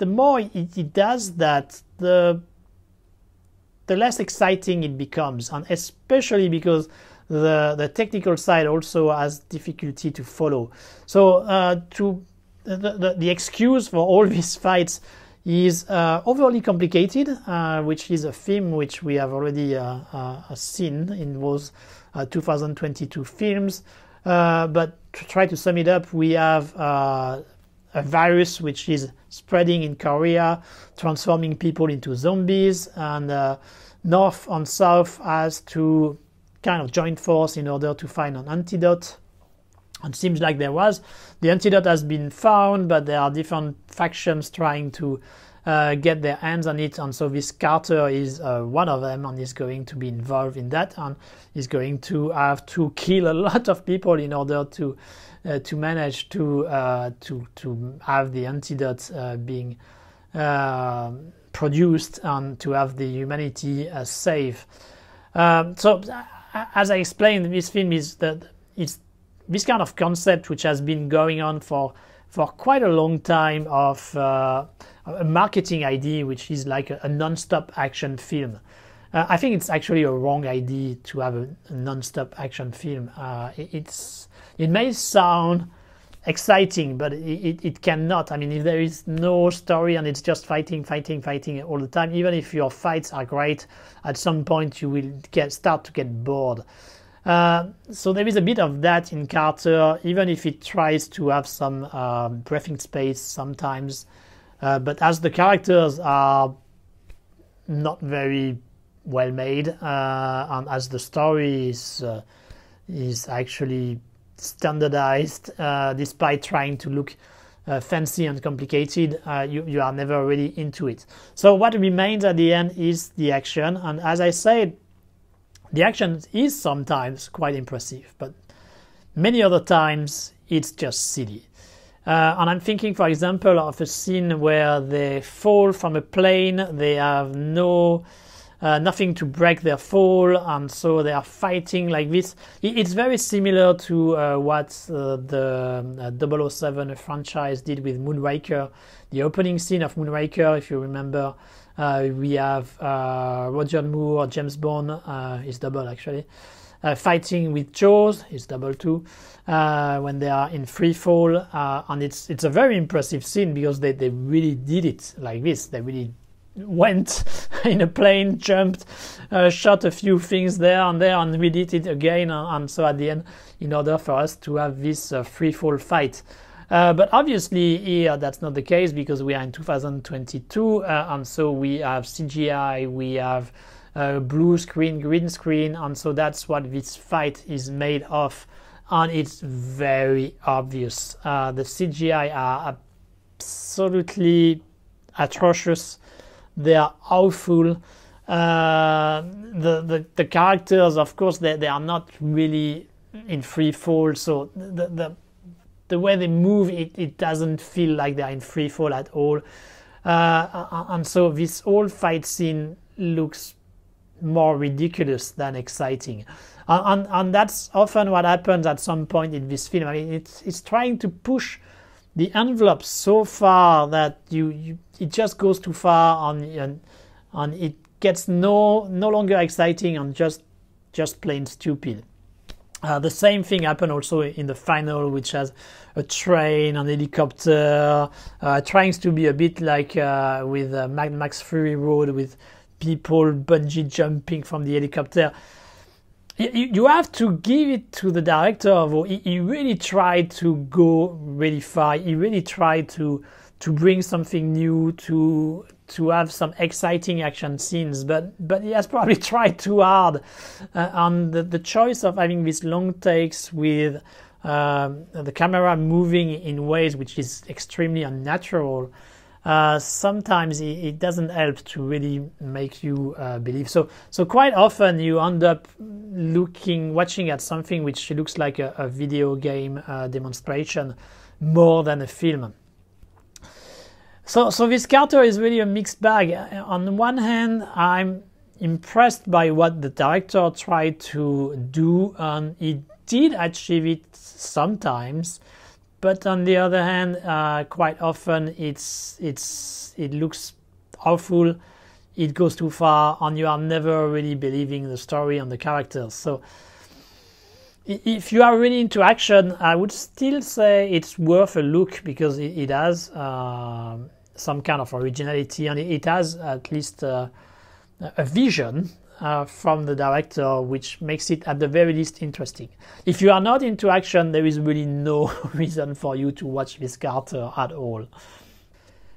more it does that, the less exciting it becomes, and especially because the technical side also has difficulty to follow. So the excuse for all these fights is overly complicated, which is a theme which we have already seen in those 2022 films. But to try to sum it up, we have a virus which is spreading in Korea, transforming people into zombies, and North and South has to kind of join force in order to find an antidote. It seems like the antidote has been found, but there are different factions trying to get their hands on it, and so this Carter is one of them, and is going to be involved in that, and is going to have to kill a lot of people in order to manage to have the antidote being produced and to have the humanity saved. So, as I explained, this film is this kind of concept which has been going on for quite a long time of a marketing idea, which is like a non-stop action film. I think it's actually a wrong idea to have a non-stop action film. It may sound exciting, but it cannot. I mean, if there is no story and it's just fighting all the time, even if your fights are great, at some point you will start to get bored. So there is a bit of that in Carter, even if it tries to have some breathing space sometimes. But as the characters are not very well made, and as the story is actually standardized, despite trying to look fancy and complicated, you are never really into it. So what remains at the end is the action, and as I said, the action is sometimes quite impressive, but many other times it's just silly. And I'm thinking, for example, of a scene where they fall from a plane, they have nothing to break their fall, and so they are fighting like this. It's very similar to what the 007 franchise did with Moonraker. The opening scene of Moonraker, if you remember, we have Roger Moore, James Bond, is double actually, fighting with Jaws, is double too, when they are in free fall, and it's a very impressive scene because they really did it like this. They really went in a plane, jumped, shot a few things there, and we did it again, and so at the end, in order for us to have this free fall fight. But obviously here that's not the case because we are in 2022, and so we have CGI, we have blue screen, green screen, and so that's what this fight is made of, and it's very obvious. The CGI are absolutely atrocious. They are awful. The characters, of course, they are not really in free fall, so the way they move, it doesn't feel like they're in free fall at all. And so this whole fight scene looks more ridiculous than exciting. And that's often what happens at some point in this film. I mean, it's trying to push the envelope so far that it just goes too far, and it gets no longer exciting and just plain stupid. The same thing happened also in the final, which has a train, an helicopter, trying to be a bit like with Mad Max Fury Road, with people bungee jumping from the helicopter. You have to give it to the director, though. He really tried to go really far. He really tried to bring something new, to have some exciting action scenes, but he has probably tried too hard on the choice of having these long takes with the camera moving in ways which is extremely unnatural. Sometimes it doesn't help to really make you believe. So quite often you end up watching at something which looks like a video game demonstration more than a film. So this Carter is really a mixed bag. On the one hand, I'm impressed by what the director tried to do, and he did achieve it sometimes. But on the other hand, quite often it looks awful, it goes too far, and you are never really believing the story and the characters. So if you are really into action, I would still say it's worth a look, because it has some kind of originality, and it has at least a vision from the director, which makes it at the very least interesting. If you are not into action, there is really no reason for you to watch this Carter at all.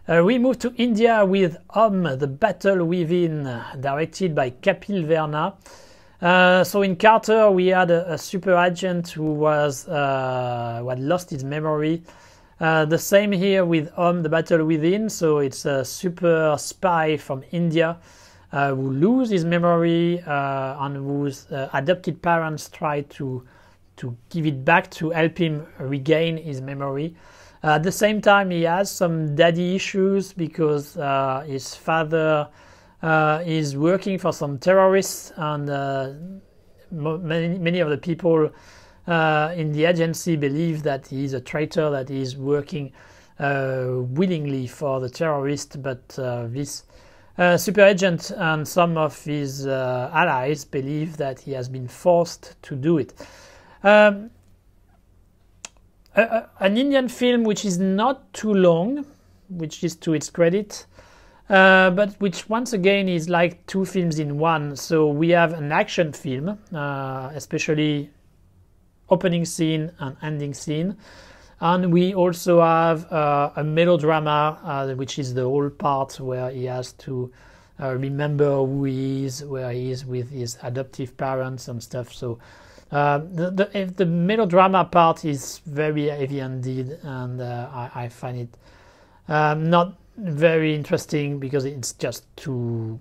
We move to India with The Battle Within, directed by Kapil Verma. So in Carter, we had a super agent who had lost his memory. The same here with The Battle Within. So it's a super spy from India who lose his memory and whose adopted parents try to give it back to help him regain his memory. At the same time, he has some daddy issues, because his father is working for some terrorists, and many of the people in the agency believe that he's a traitor, that he's working willingly for the terrorists, but this super agent and some of his allies believe that he has been forced to do it. An Indian film which is not too long, which is to its credit, but which once again is like two films in one. So we have an action film, especially opening scene and ending scene. And we also have a melodrama, which is the whole part where he has to remember who he is, where he is with his adoptive parents and stuff. So the melodrama part is very heavy-handed, and I find it not very interesting, because it's just too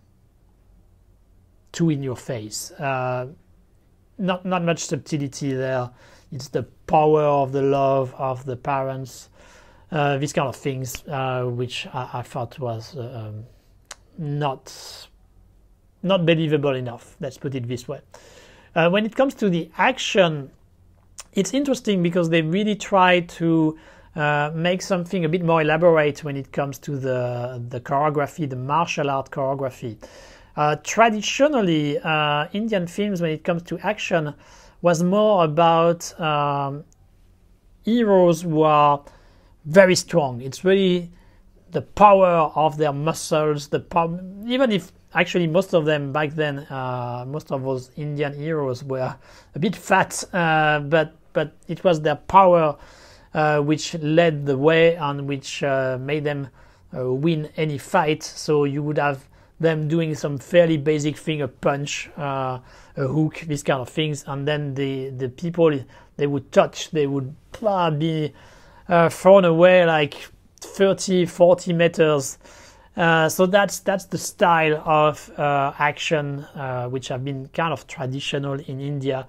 in your face. Not much subtlety there. It's the power of the love of the parents, these kind of things, which I thought was not believable enough. Let's put it this way. When it comes to the action, it's interesting because they really try to make something a bit more elaborate when it comes to the choreography, the martial art choreography. Traditionally, Indian films, when it comes to action, was more about heroes who are very strong. It's really the power of their muscles, even if actually most of them back then, most of those Indian heroes were a bit fat, but it was their power which led the way and which made them win any fight. So you would have them doing some fairly basic thing, a punch, a hook, these kind of things, and then the people they would touch, they would be thrown away like 30-40 meters. So that's the style of action which have been kind of traditional in India,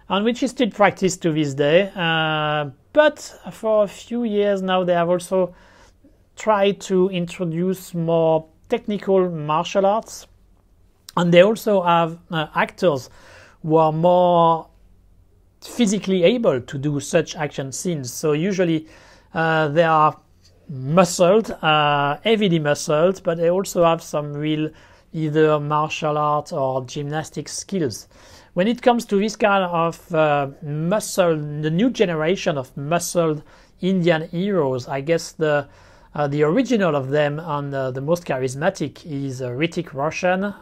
and which is still practiced to this day. But for a few years now, they have also tried to introduce more technical martial arts, and they also have actors who are more physically able to do such action scenes. So usually they are muscled, heavily muscled, but they also have some real either martial art or gymnastic skills. When it comes to this kind of the new generation of muscled Indian heroes, I guess the original of them and the most charismatic is Hrithik Roshan.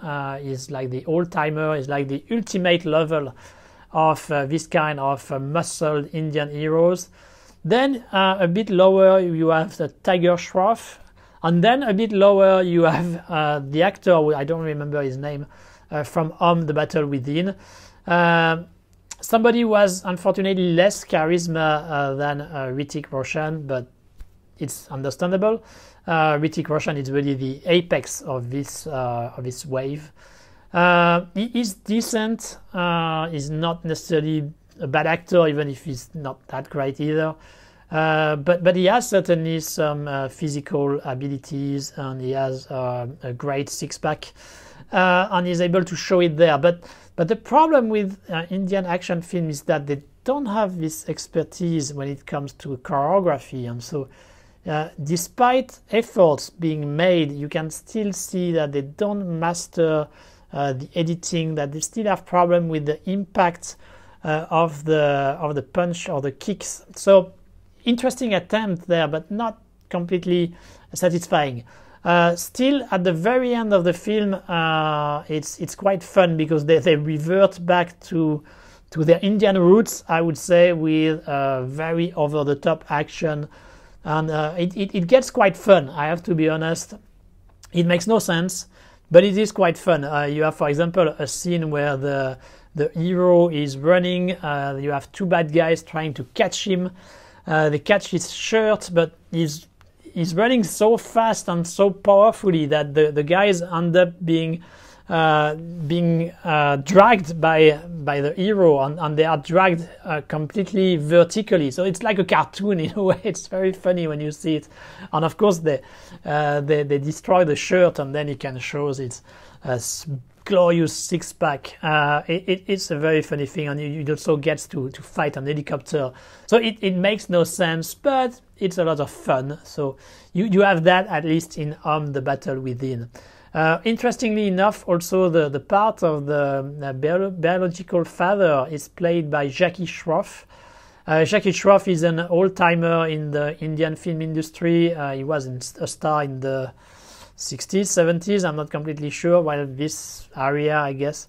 Is like the old-timer, is like the ultimate level of this kind of muscled Indian heroes. Then a bit lower you have the Tiger Shroff, and then a bit lower you have the actor, I don't remember his name, from The Battle Within. Somebody who has unfortunately less charisma than Hrithik Roshan, but it's understandable. Hrithik Roshan is really the apex of this wave. He is decent. He's not necessarily a bad actor, even if he's not that great either. But he has certainly some physical abilities, and he has a great six-pack, and he's able to show it there. But the problem with Indian action film is that they don't have this expertise when it comes to choreography, and so despite efforts being made, you can still see that they don't master the editing, that they still have problem with the impact of the punch or the kicks. So interesting attempt there, but not completely satisfying. Still, at the very end of the film, it's quite fun because they revert back to their Indian roots, I would say, with very over-the-top action, and it gets quite fun, I have to be honest. It makes no sense, but it is quite fun. You have, for example, a scene where the hero is running. You have two bad guys trying to catch him. They catch his shirt, but he's running so fast and so powerfully that the guys end up being dragged by the hero, and they are dragged completely vertically. So it's like a cartoon in a way. It's very funny when you see it. And of course they destroy the shirt, and then he can show its glorious six-pack. It's a very funny thing, and it also gets to fight an helicopter. So it makes no sense, but it's a lot of fun. So you have that at least in The Battle Within. Interestingly enough, also the part of the biological father is played by Jackie Shroff. Jackie Shroff is an old-timer in the Indian film industry. He was a star in the 60s, 70s, I'm not completely sure, while this area, I guess.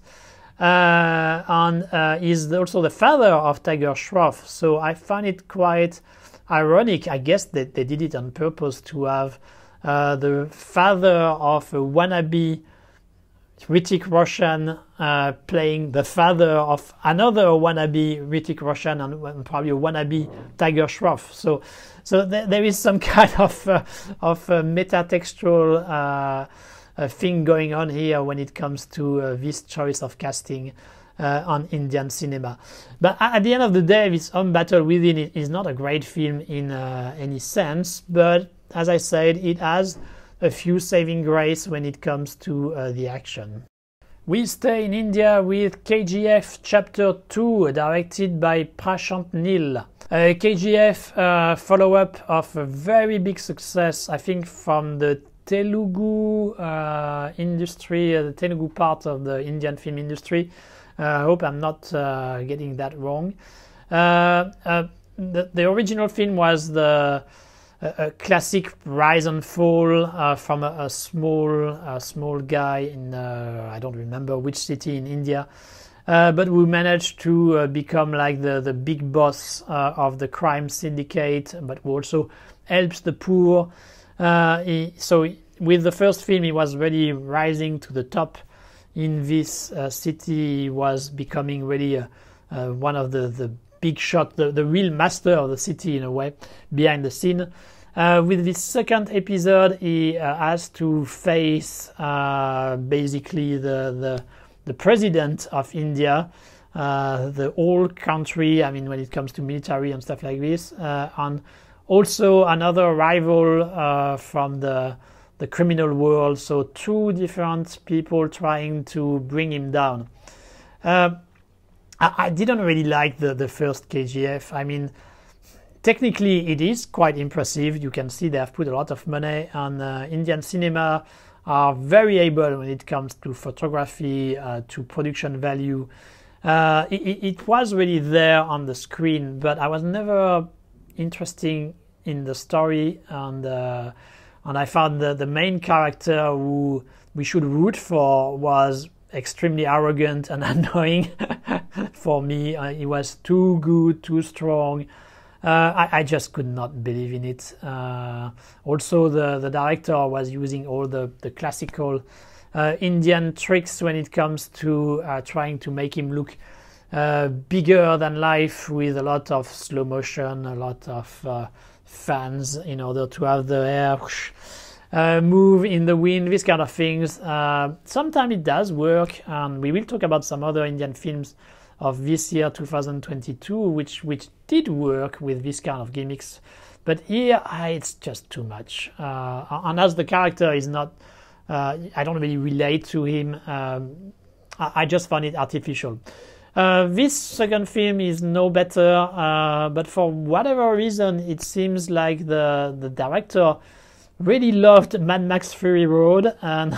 And he's also the father of Tiger Shroff. So I find it quite ironic. I guess that they did it on purpose to have the father of a wannabe Hrithik Roshan playing the father of another wannabe Hrithik Roshan, and probably a wannabe Tiger Shroff. So there is some kind of metatextual thing going on here when it comes to this choice of casting on Indian cinema. But at the end of the day, this Battle Within is not a great film in any sense, but as I said, it has a few saving grace when it comes to the action. We stay in India with KGF Chapter 2, directed by Prashant Nil. KGF follow-up of a very big success, I think, from the Telugu industry, the Telugu part of the Indian film industry. I hope I'm not getting that wrong. The original film was a classic rise and fall from a small guy in I don't remember which city in India, but we managed to become like the big boss of the crime syndicate, but who also helps the poor. So with the first film, he was really rising to the top in this city. He was becoming really one of the big shot, the real master of the city in a way, behind the scene. With this second episode, he has to face basically the president of India, the whole country, I mean, when it comes to military and stuff like this, and also another rival from the criminal world. So two different people trying to bring him down. I didn't really like the first KGF. I mean, technically it is quite impressive. You can see they have put a lot of money, and Indian cinema are very able when it comes to photography, to production value. It was really there on the screen, but I was never interested in the story, and I found the main character who we should root for was extremely arrogant and annoying. for me. It was too good, too strong. I just could not believe in it. Also, the director was using all the classical Indian tricks when it comes to trying to make him look bigger than life, with a lot of slow motion, a lot of fans in order to have the hair move in the wind, these kind of things. Sometimes it does work, and we will talk about some other Indian films of this year 2022 which did work with this kind of gimmicks, but here it's just too much, and as the character is not I don't really relate to him, I just found it artificial. This second film is no better, but for whatever reason it seems like the director really loved Mad Max Fury Road, and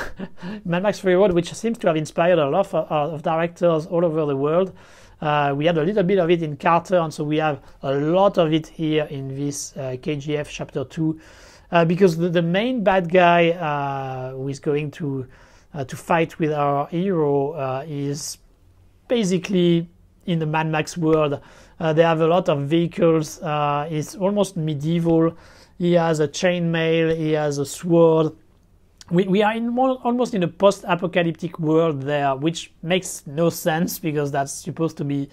Mad Max Fury Road, which seems to have inspired a lot of directors all over the world. We had a little bit of it in Carter, and so we have a lot of it here in this KGF Chapter 2, because the main bad guy who is going to fight with our hero is basically in the Mad Max world. They have a lot of vehicles. It's almost medieval. He has a chainmail, he has a sword. We are almost in a post-apocalyptic world there, which makes no sense because that's supposed to be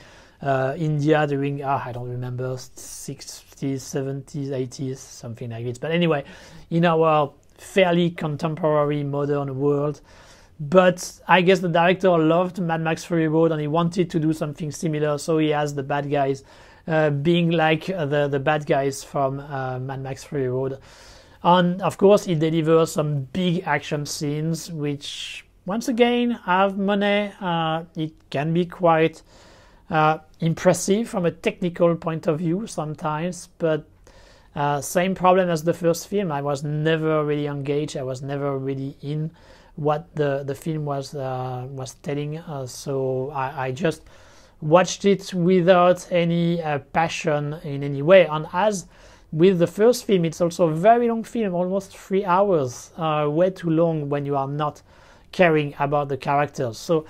India during, I don't remember, 60s, 70s, 80s, something like this. But anyway, in our fairly contemporary modern world. But I guess the director loved Mad Max Fury Road and he wanted to do something similar, so he has the bad guys being like the bad guys from Mad Max Fury Road. And of course he delivers some big action scenes which once again have money. It can be quite impressive from a technical point of view sometimes, but same problem as the first film. I was never really engaged. I was never really in what the film was telling, so I just watched it without any passion in any way. And as with the first film, it's also a very long film, almost 3 hours, way too long when you are not caring about the characters. So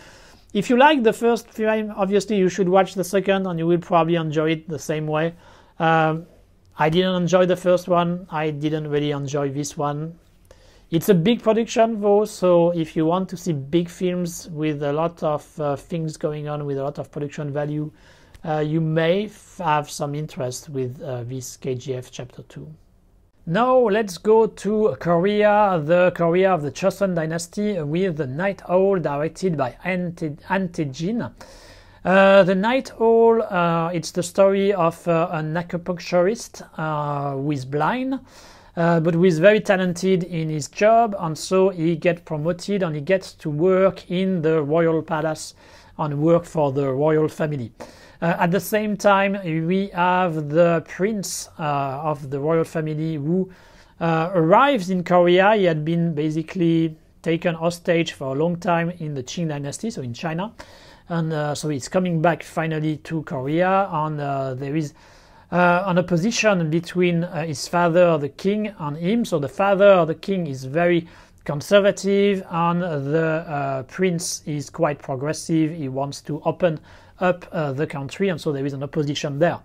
if you like the first film, obviously you should watch the second and you will probably enjoy it the same way. I didn't enjoy the first one. I didn't really enjoy this one. It's a big production though, so if you want to see big films with a lot of things going on, with a lot of production value, you may have some interest with this KGF Chapter 2. Now let's go to Korea, the Korea of the Chosun dynasty, with The Night Owl, directed by Han Tae-jin. The Night Owl, it's the story of an acupuncturist who is blind, but who is very talented in his job, and so he gets promoted and he gets to work in the royal palace and work for the royal family. At the same time, we have the prince of the royal family who arrives in Korea. He had been basically taken hostage for a long time in the Qing dynasty, so in China, and so he's coming back finally to Korea, and there is an opposition between his father, the king, and him. So the father, the king, is very conservative, and the prince is quite progressive. He wants to open up the country, and so there is an opposition there.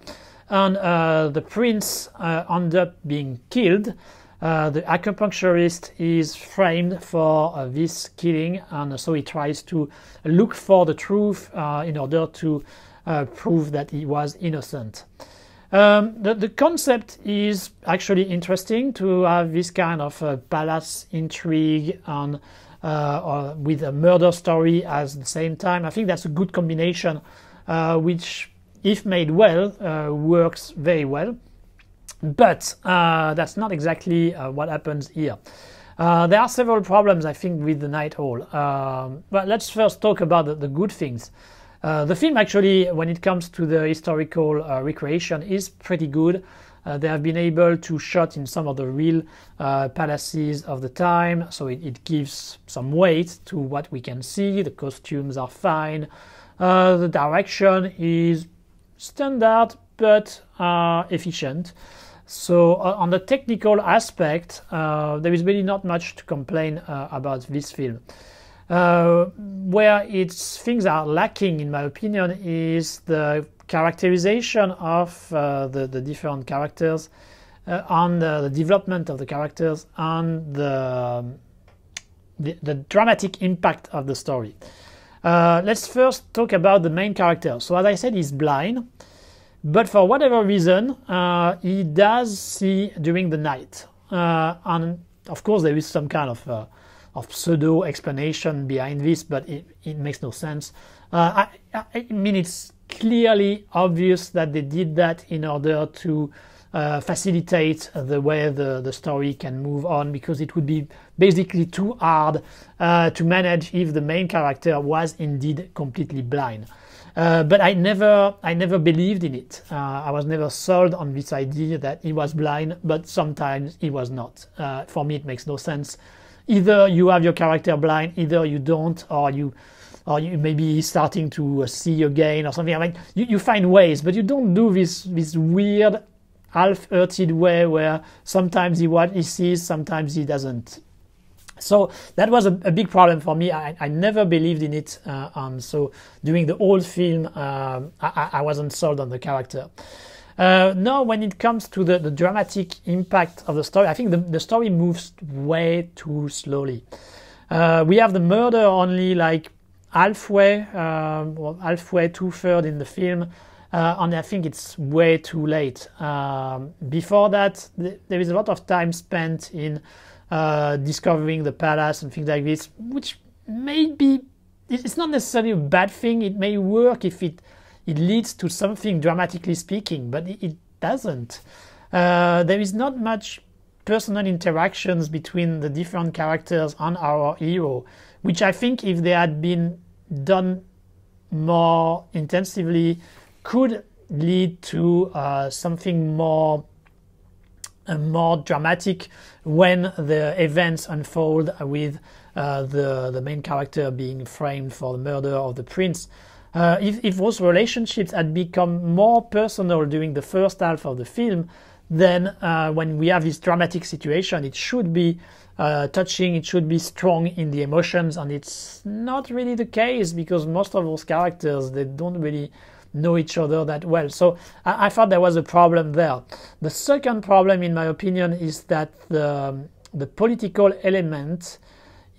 And the prince ends up being killed. The acupuncturist is framed for this killing, and so he tries to look for the truth in order to prove that he was innocent. The concept is actually interesting, to have this kind of palace intrigue and with a murder story at the same time. I think that's a good combination, which, if made well, works very well. But that's not exactly what happens here. There are several problems, I think, with The Night Owl. But let's first talk about the good things. The film, actually, when it comes to the historical recreation, is pretty good. They have been able to shot in some of the real palaces of the time, so it gives some weight to what we can see. The costumes are fine. The direction is standard but efficient. So on the technical aspect, there is really not much to complain about this film. Where things are lacking, in my opinion, is the characterization of the different characters, on the development of the characters, on the dramatic impact of the story. Let's first talk about the main character. So as I said, he's blind, but for whatever reason, he does see during the night. And of course, there is some kind of pseudo explanation behind this, but it makes no sense. I mean, it's clearly obvious that they did that in order to facilitate the way the story can move on, because it would be basically too hard to manage if the main character was indeed completely blind. But I never believed in it. I was never sold on this idea that he was blind, but sometimes he was not. For me, it makes no sense. Either you have your character blind, either you don't, or you maybe starting to see again or something. I mean, you find ways, but you don't do this weird, half-hearted way where sometimes he sees, sometimes he doesn't. So that was a big problem for me. I never believed in it, so during the whole film, I wasn't sold on the character. Now, when it comes to the dramatic impact of the story, I think the story moves way too slowly. We have the murder only like halfway, two-thirds in the film, and I think it's way too late. Before that, there is a lot of time spent in discovering the palace and things like this, which maybe it's not necessarily a bad thing. It may work if it leads to something dramatically speaking, but it doesn't. There is not much personal interactions between the different characters and our hero, which I think if they had been done more intensively could lead to something more dramatic when the events unfold with the main character being framed for the murder of the prince. If those relationships had become more personal during the first half of the film, then when we have this dramatic situation, it should be touching, it should be strong in the emotions, and it's not really the case because most of those characters, they don't really know each other that well. So I thought there was a problem there. The second problem, in my opinion, is that the political element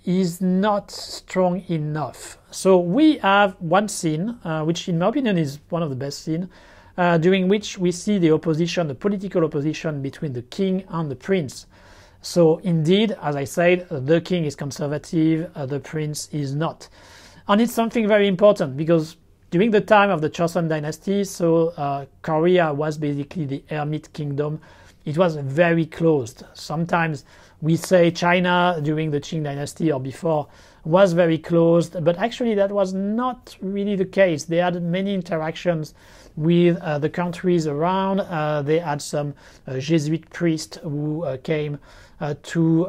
is not strong enough. So we have one scene, which in my opinion is one of the best scenes, during which we see the opposition, the political opposition between the king and the prince. So indeed, as I said, the king is conservative, the prince is not. And it's something very important because during the time of the Joseon dynasty, so Korea was basically the hermit kingdom. It was very closed. Sometimes we say China during the Qing dynasty or before was very closed, but actually that was not really the case. They had many interactions with the countries around. They had some Jesuit priests who came to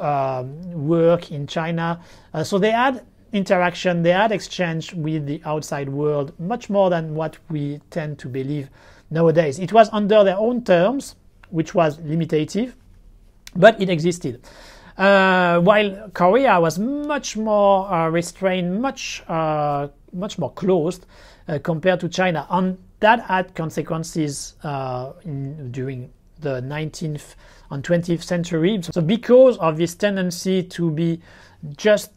work in China. So they had interaction, they had exchange with the outside world, much more than what we tend to believe nowadays. It was under their own terms, which was limitative, but it existed. While Korea was much more restrained, much more closed compared to China, and that had consequences during the 19th and 20th century. So because of this tendency to be just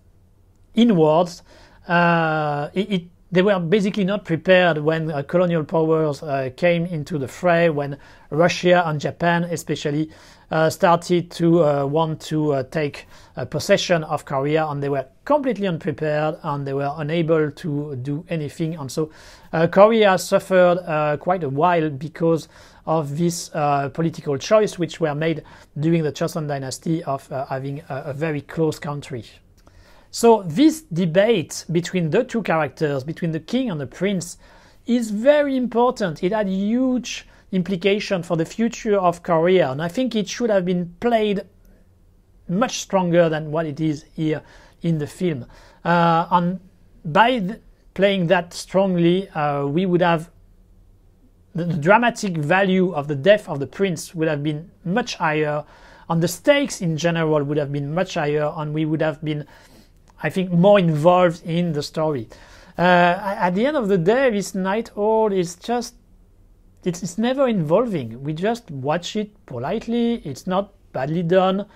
inwards, they were basically not prepared when colonial powers came into the fray, when Russia and Japan especially started to want to take possession of Korea, and they were completely unprepared and they were unable to do anything. And so Korea suffered quite a while because of this political choice which were made during the Joseon dynasty of having a very close country. So this debate between the two characters, between the king and the prince, is very important. It had huge implication for the future of Korea, and I think it should have been played much stronger than what it is here in the film. And by playing that strongly, we would have the dramatic value of the death of the prince would have been much higher, and the stakes in general would have been much higher, and we would have been I think, more involved in the story. At the end of the day, this Night Owl is just, it's never involving. We just watch it politely. It's not badly done.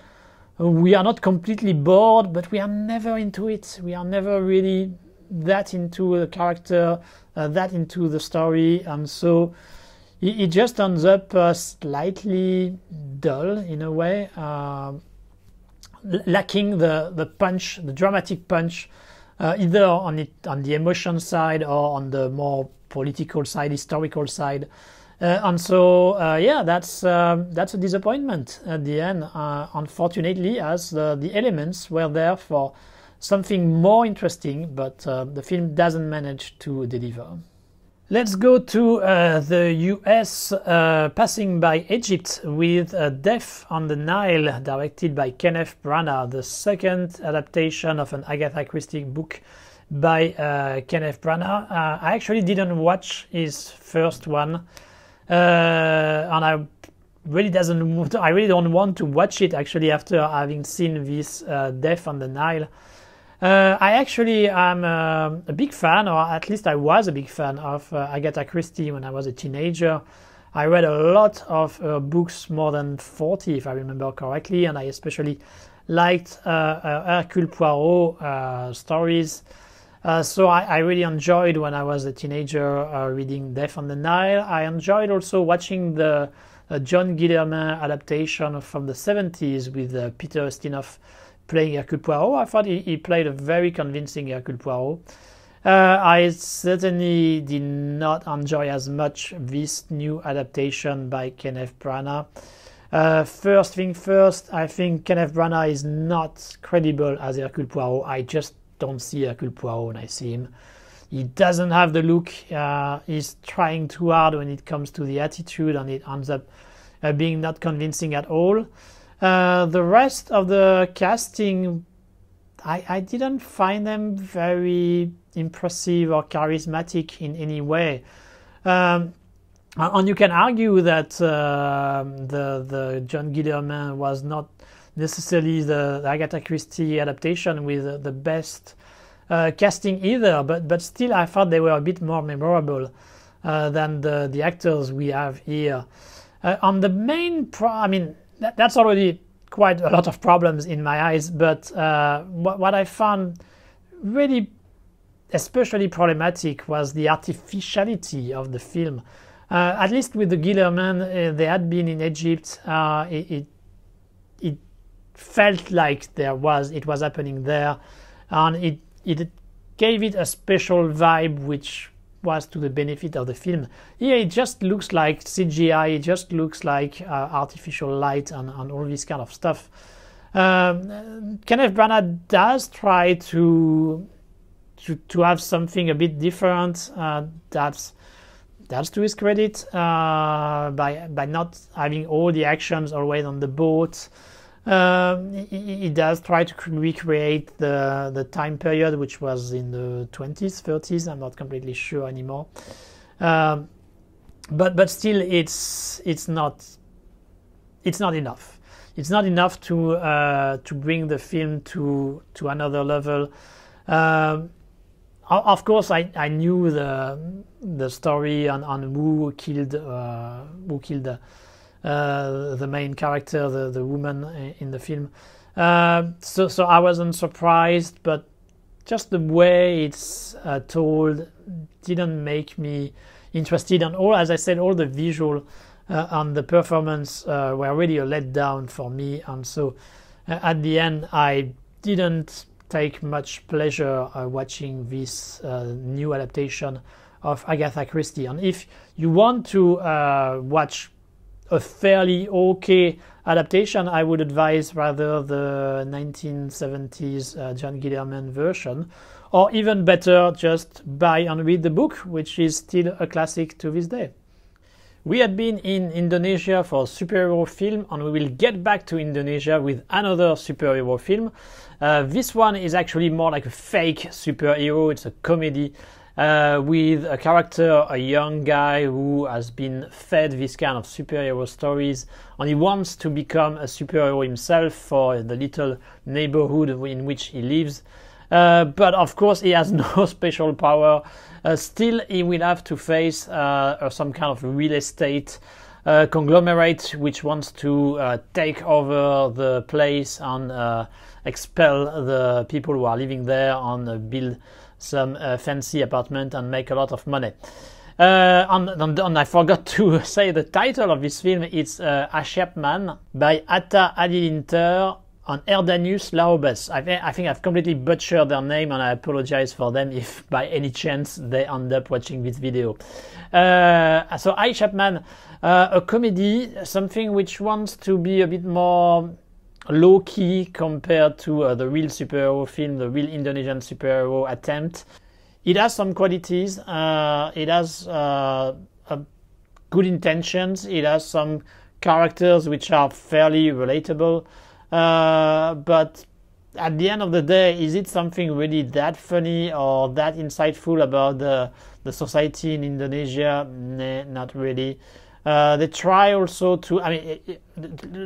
We are not completely bored, but we are never into it. We are never really that into the character, that into the story, and so it just ends up slightly dull in a way, lacking the punch, the dramatic punch, either on the emotion side or on the more political side, historical side. And so, yeah, that's a disappointment at the end, unfortunately, as the elements were there for something more interesting, but the film doesn't manage to deliver. Let's go to the US, passing by Egypt with Death on the Nile, directed by Kenneth Branagh, the second adaptation of an Agatha Christie book by Kenneth Branagh. I actually didn't watch his first one. And I really don't want to watch it actually after having seen this Death on the Nile. I actually am a big fan, or at least I was a big fan of Agatha Christie when I was a teenager. I read a lot of her books, more than 40 if I remember correctly, and I especially liked Hercule Poirot stories. So I really enjoyed when I was a teenager reading Death on the Nile. I enjoyed also watching the John Guillermin adaptation from the 70s with Peter Ustinov playing Hercule Poirot. I thought he played a very convincing Hercule Poirot. I certainly did not enjoy as much this new adaptation by Kenneth Branagh. First thing first, I think Kenneth Branagh is not credible as Hercule Poirot. I just don't see Hercule Poirot when I see him. He doesn't have the look. He's trying too hard when it comes to the attitude, and it ends up being not convincing at all. The rest of the casting, I didn't find them very impressive or charismatic in any way. And you can argue that the John Guillermin was not necessarily the Agatha Christie adaptation with the best casting either, but still I thought they were a bit more memorable than the actors we have here. On the main that's already quite a lot of problems in my eyes, but what I found really especially problematic was the artificiality of the film. At least with the Guillermin, they had been in Egypt. It felt like it was happening there, and it gave it a special vibe which was to the benefit of the film. Here it just looks like CGI, it just looks like artificial light and all this kind of stuff. Kenneth Branagh does try to have something a bit different. That's to his credit, by not having all the actions always on the boat. He does try to recreate the time period, which was in the 20s, 30s. I'm not completely sure anymore. But still, it's not enough. It's not enough to bring the film to another level. Of course, I knew the story on who killed the main character, the woman in the film. So I wasn't surprised, but just the way it's told didn't make me interested. And as I said, all the visual and the performance were really a letdown for me. And so at the end, I didn't take much pleasure watching this new adaptation of Agatha Christie. And if you want to watch a fairly okay adaptation, I would advise rather the 1970s John Guillermin version, or even better, just buy and read the book, which is still a classic to this day. We had been in Indonesia for a superhero film, and we will get back to Indonesia with another superhero film. This one is actually more like a fake superhero. It's a comedy with a character, a young guy who has been fed this kind of superhero stories, and he wants to become a superhero himself for the little neighborhood in which he lives. But of course he has no special power. Still he will have to face some kind of real estate conglomerate which wants to take over the place and expel the people who are living there and build some fancy apartment and make a lot of money. And I forgot to say the title of this film. It's Ashiap Man by Atta Halilintar and Erdanius Laobes. I think I've completely butchered their name, and I apologize for them if by any chance they end up watching this video. So Ashiap Man, a comedy, something which wants to be a bit more low-key compared to the real superhero film, the real Indonesian superhero attempt. It has some qualities, it has good intentions, it has some characters which are fairly relatable, but at the end of the day, is it something really that funny or that insightful about the society in Indonesia? Nah, not really. They try also to, I mean,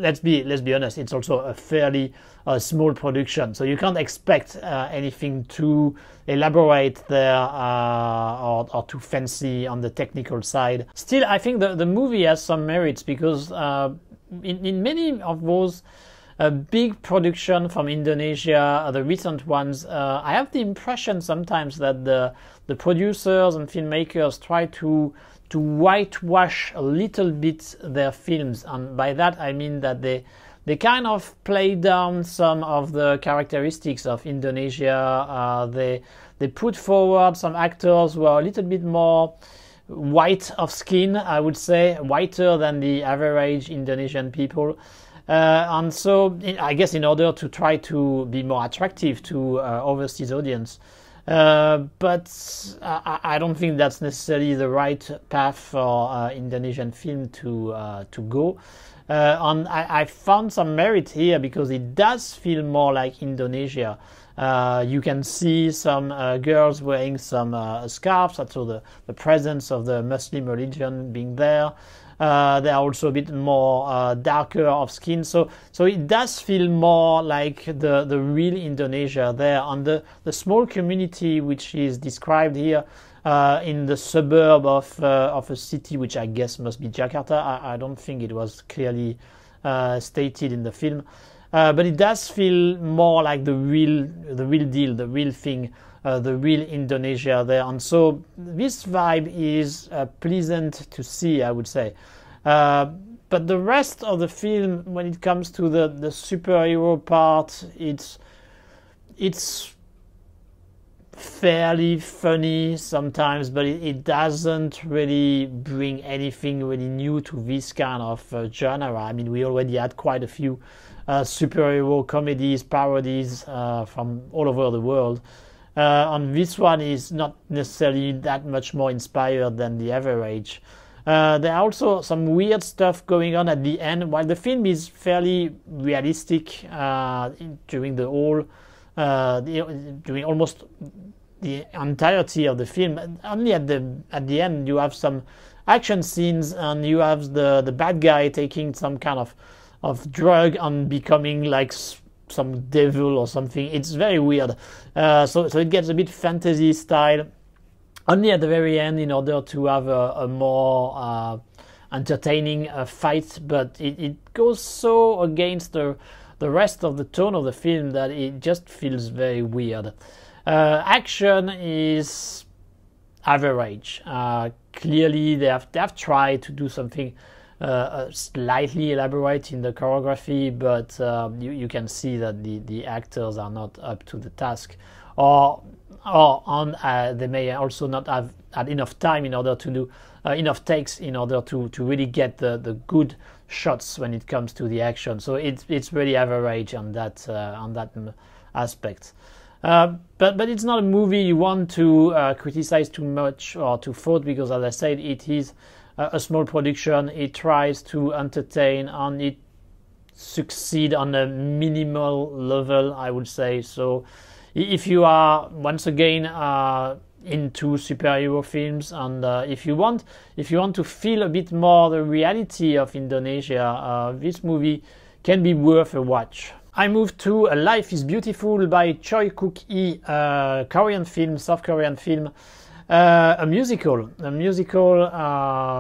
let's be honest, it's also a fairly small production, so you can't expect anything too elaborate there or too fancy on the technical side. Still, I think the movie has some merits because in many of those big production from Indonesia, the recent ones, I have the impression sometimes that the producers and filmmakers try to whitewash a little bit their films, and by that I mean that they kind of play down some of the characteristics of Indonesia. They put forward some actors who are a little bit more white of skin, I would say, whiter than the average Indonesian people. And so I guess in order to try to be more attractive to overseas audience. But I don't think that's necessarily the right path for Indonesian film to go. And I found some merit here because it does feel more like Indonesia. You can see some girls wearing some scarves, so the presence of the Muslim religion being there. They are also a bit more darker of skin, so it does feel more like the real Indonesia there. And the small community which is described here in the suburb of a city which I guess must be Jakarta. I don't think it was clearly stated in the film, but it does feel more like the real deal, the real thing. The real Indonesia there, and so this vibe is pleasant to see, I would say. But the rest of the film, when it comes to the superhero part, it's fairly funny sometimes, but it doesn't really bring anything really new to this kind of genre. I mean, we already had quite a few superhero comedies, parodies from all over the world. And this one is not necessarily that much more inspired than the average. There are also some weird stuff going on at the end. While the film is fairly realistic during during almost the entirety of the film, only at the end you have some action scenes and you have the bad guy taking some kind of drug and becoming like some devil or something. It's very weird. So it gets a bit fantasy style only at the very end in order to have a more entertaining fight, but it goes so against the rest of the tone of the film that it just feels very weird. Action is average. Clearly they have tried to do something slightly elaborate in the choreography, but you can see that the actors are not up to the task, or they may also not have had enough time in order to do enough takes in order to really get the good shots when it comes to the action. So it's really average on that aspect. But it's not a movie you want to criticize too much or to fault, because as I said, it is a small production. It tries to entertain and it succeeds on a minimal level, I would say. So if you are once again into superhero films, and if you want to feel a bit more the reality of Indonesia, this movie can be worth a watch. I moved to Life is Beautiful by Choi Kook-hee, Korean film, South Korean film, a musical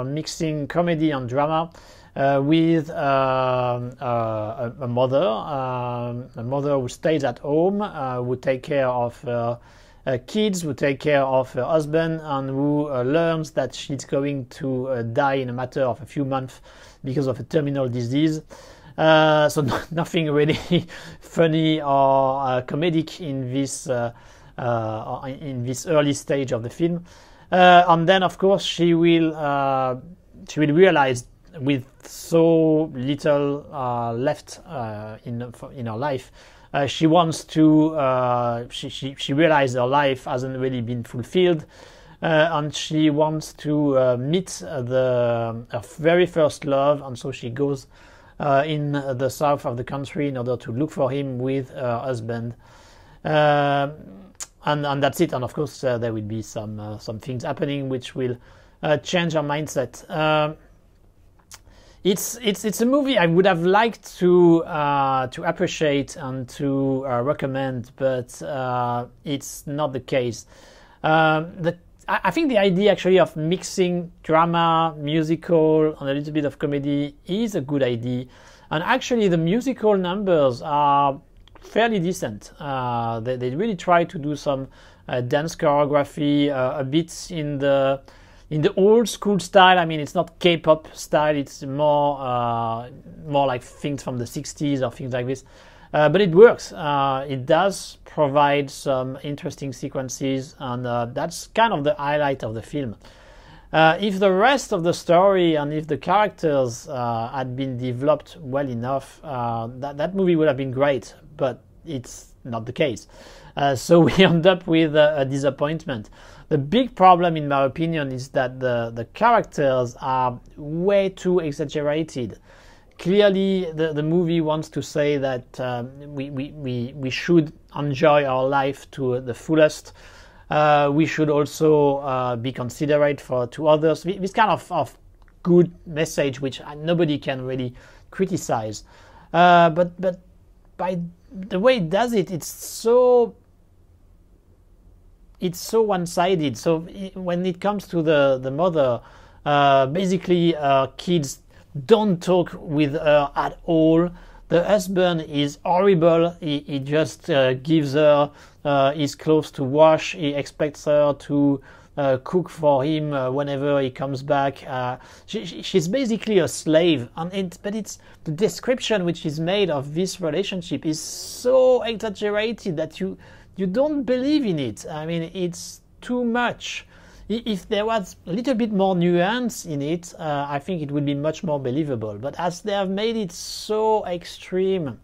mixing comedy and drama with a mother who stays at home, who take care of her kids, who take care of her husband, and who learns that she's going to die in a matter of a few months because of a terminal disease. So nothing really funny or comedic in this early stage of the film, and then of course she will realize, with so little left in her life, she wants to she realized her life hasn't really been fulfilled, and she wants to meet her very first love, and so she goes in the south of the country in order to look for him with her husband, and that's it. And of course there will be some things happening which will change her mindset. It's a movie I would have liked to appreciate and to recommend, but it's not the case. I think the idea actually of mixing drama, musical, and a little bit of comedy is a good idea. And actually the musical numbers are fairly decent. They really try to do some dance choreography, a bit in the old school style. I mean, it's not K-pop style, it's more like things from the 60s or things like this. But it works. It does provide some interesting sequences, and that's kind of the highlight of the film. If the rest of the story and if the characters had been developed well enough, that movie would have been great, but it's not the case. So we end up with a disappointment. The big problem, in my opinion, is that the characters are way too exaggerated. Clearly, the movie wants to say that we should enjoy our life to the fullest. We should also be considerate to others. This kind of good message, which nobody can really criticize. But by the way it does it, it's so one-sided. So when it comes to the mother, basically kids don't talk with her at all. The husband is horrible. He just gives her his clothes to wash. He expects her to cook for him whenever he comes back. She's basically a slave. But it's the description which is made of this relationship is so exaggerated that you don't believe in it. I mean, it's too much. If there was a little bit more nuance in it, I think it would be much more believable. But as they have made it so extreme,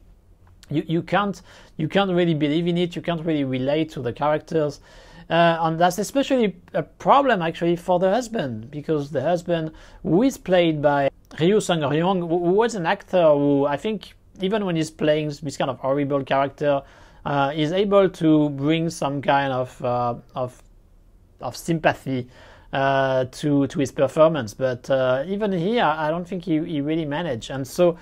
you can't really believe in it. You can't really relate to the characters, and that's especially a problem actually for the husband, because the husband, who is played by Ryu Sang-ryong, who was an actor who, I think, even when he's playing this kind of horrible character, is able to bring some kind of sympathy to his performance, but even here I don't think he really managed. And so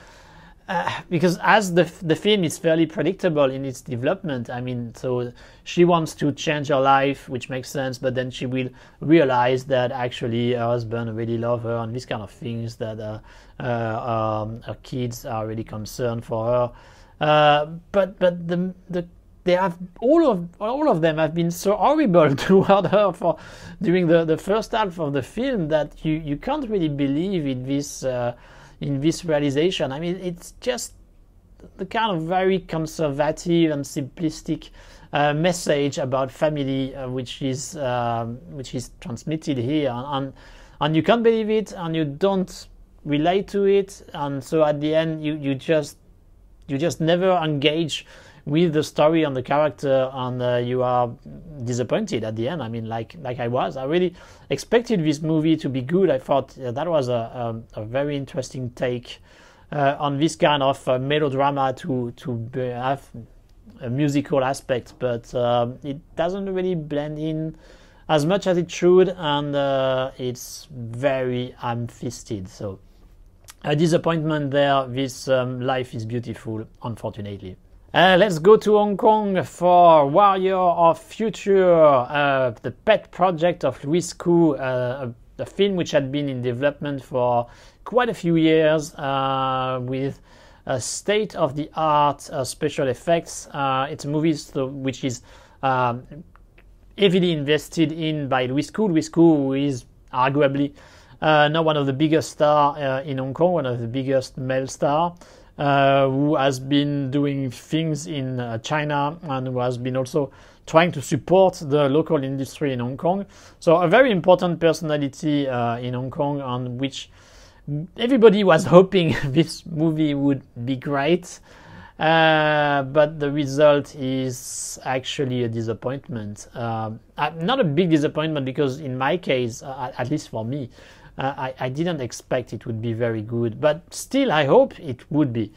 because as the film is fairly predictable in its development, I mean, so she wants to change her life, which makes sense, but then she will realize that actually her husband really loves her and these kind of things, that her kids are really concerned for her, but they have all of them have been so horrible toward her during the first half of the film that you can't really believe in this realization. I mean, it's just the kind of very conservative and simplistic message about family which is transmitted here, and you can't believe it, and you don't relate to it, and so at the end you just never engage with the story and the character, and you are disappointed at the end. I mean, like I was. I really expected this movie to be good. I thought that was a very interesting take on this kind of melodrama to have a musical aspect, but it doesn't really blend in as much as it should, and it's very ham-fisted. So a disappointment there. This Life is Beautiful, unfortunately. Let's go to Hong Kong for Warrior of Future, the pet project of Louis Koo, a film which had been in development for quite a few years with state-of-the-art special effects. It's a movie which is heavily invested in by Louis Koo. Louis Koo, who is arguably now one of the biggest stars in Hong Kong, one of the biggest male stars. Who has been doing things in China and who has been also trying to support the local industry in Hong Kong. So a very important personality in Hong Kong, on which everybody was hoping this movie would be great. But the result is actually a disappointment. Not a big disappointment, because in my case, at least for me, I didn't expect it would be very good, but still I hope it would be.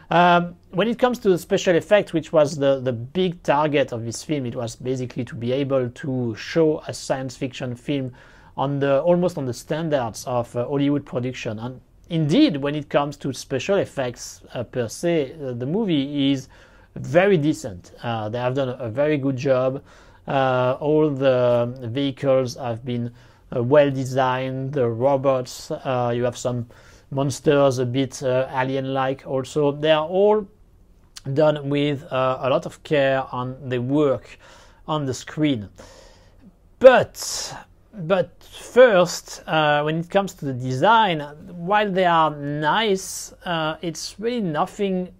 When it comes to the special effects, which was the big target of this film, it was basically to be able to show a science fiction film on almost on the standards of Hollywood production. And indeed, when it comes to special effects per se, the movie is very decent. They have done a very good job. All the vehicles have been well designed, the robots, you have some monsters a bit alien-like also. They are all done with a lot of care, and they work on the screen. But first, when it comes to the design, while they are nice, it's really nothing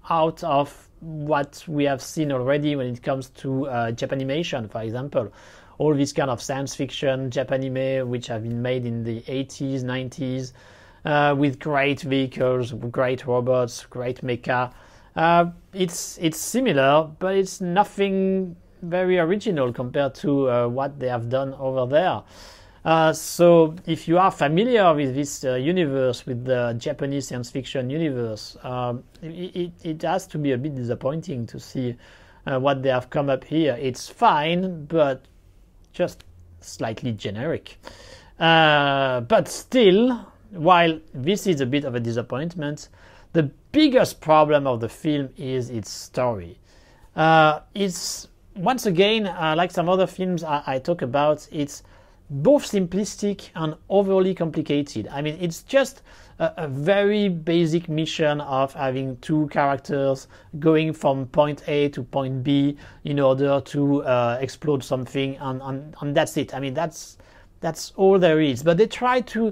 out of what we have seen already when it comes to Japanimation, for example. All these kind of science fiction Japanime which have been made in the 80s, 90s, with great vehicles, great robots, great mecha. It's similar, but it's nothing very original compared to what they have done over there. So if you are familiar with this universe, with the Japanese science fiction universe, it has to be a bit disappointing to see what they have come up here. It's fine, but just slightly generic. But still, while this is a bit of a disappointment, the biggest problem of the film is its story. It's, once again, like some other films I talk about, it's both simplistic and overly complicated. I mean, it's just a very basic mission of having two characters going from point A to point B in order to explode something, and that's it. I mean, that's all there is. But they try to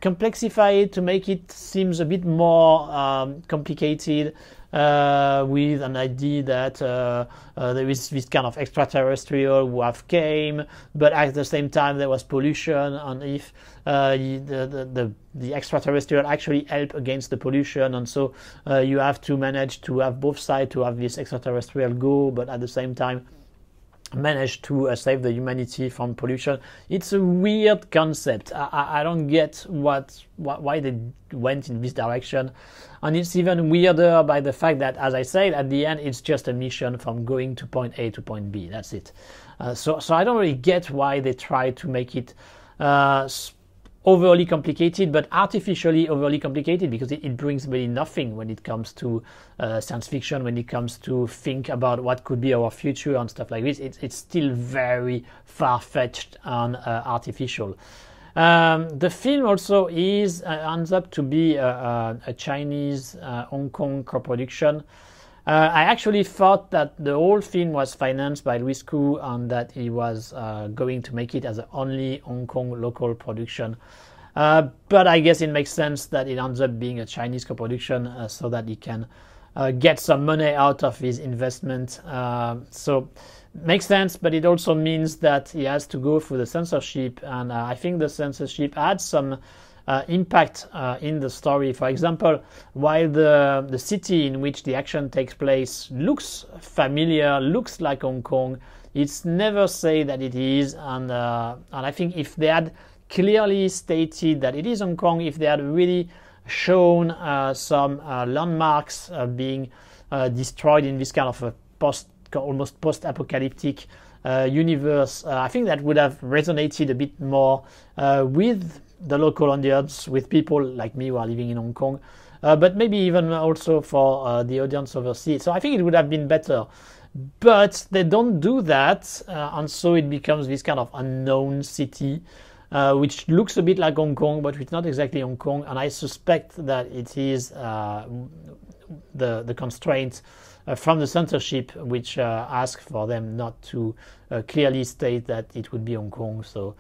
complexify it to make it seems a bit more complicated, with an idea that there is this kind of extraterrestrial who have came, but at the same time there was pollution, and if the extraterrestrial actually help against the pollution, and so you have to manage to have both sides to have this extraterrestrial go, but at the same time manage to save the humanity from pollution. It's a weird concept. I don't get why they went in this direction, and it's even weirder by the fact that, as I said, at the end it's just a mission from going to point A to point B. That's it. So I don't really get why they try to make it overly complicated, but artificially overly complicated, because it brings really nothing when it comes to science fiction, when it comes to think about what could be our future and stuff like this. It's still very far-fetched and artificial. The film also ends up to be a Chinese Hong Kong co-production. I actually thought that the whole film was financed by Louis Koo, and that he was going to make it as an only Hong Kong local production. But I guess it makes sense that it ends up being a Chinese co-production, so that he can get some money out of his investment. So makes sense, but it also means that he has to go through the censorship, and I think the censorship adds some impact in the story. For example, while the city in which the action takes place looks familiar, looks like Hong Kong, it's never say that it is, and I think if they had clearly stated that it is Hong Kong, if they had really shown some landmarks being destroyed in this kind of a almost post-apocalyptic universe, I think that would have resonated a bit more with the local audience, with people like me who are living in Hong Kong. but maybe even also for the audience overseas. So I think it would have been better. But they don't do that, and so it becomes this kind of unknown city, which looks a bit like Hong Kong, but it's not exactly Hong Kong. And I suspect that it is the constraints from the censorship, which ask for them not to clearly state that it would be Hong Kong. So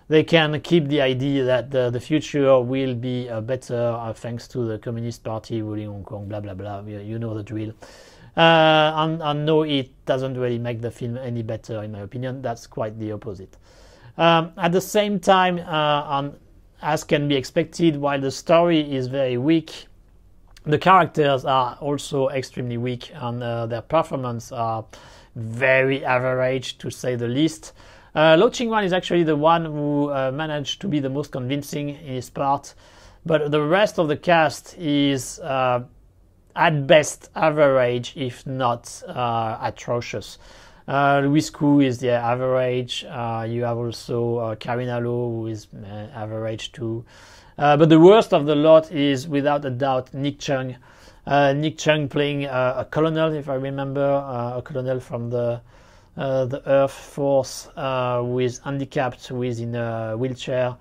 they can keep the idea that the future will be better thanks to the Communist Party ruling Hong Kong, blah, blah, blah. You know the drill. And no, it doesn't really make the film any better, in my opinion. That's quite the opposite. At the same time, as can be expected, while the story is very weak, the characters are also extremely weak, and their performance are very average, to say the least. Lo Ching-wan is actually the one who managed to be the most convincing in his part, but the rest of the cast is at best average, if not atrocious. Louis Koo is the average. You have also Karina Lo, who is average too. But the worst of the lot is, without a doubt, Nick Chung. Nick Chung playing a colonel, if I remember, a colonel from the Earth Force, who is handicapped, who is in a wheelchair.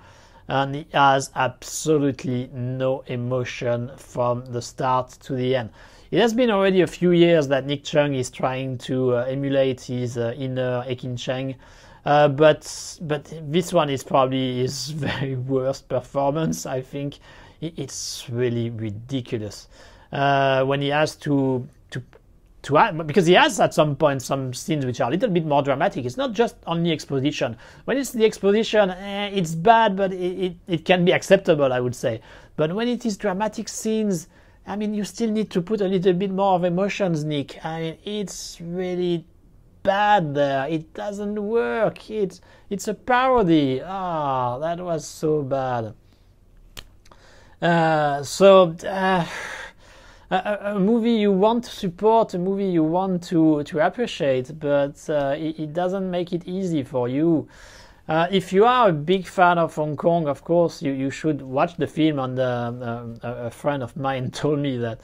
And he has absolutely no emotion from the start to the end. It has been already a few years that Nick Chung is trying to emulate his inner Ekin Cheng, but this one is probably his very worst performance. I think it's really ridiculous when he has to add, because he has at some point some scenes which are a little bit more dramatic. It's not just only exposition. When it's the exposition, it's bad, but it can be acceptable, I would say. But when it is dramatic scenes, I mean, you still need to put a little bit more of emotions, Nick. I mean, it's really bad there. It doesn't work. It's a parody. That was so bad. A movie you want to support, a movie you want to appreciate, but it doesn't make it easy for you. If you are a big fan of Hong Kong, of course, you should watch the film. And a friend of mine told me that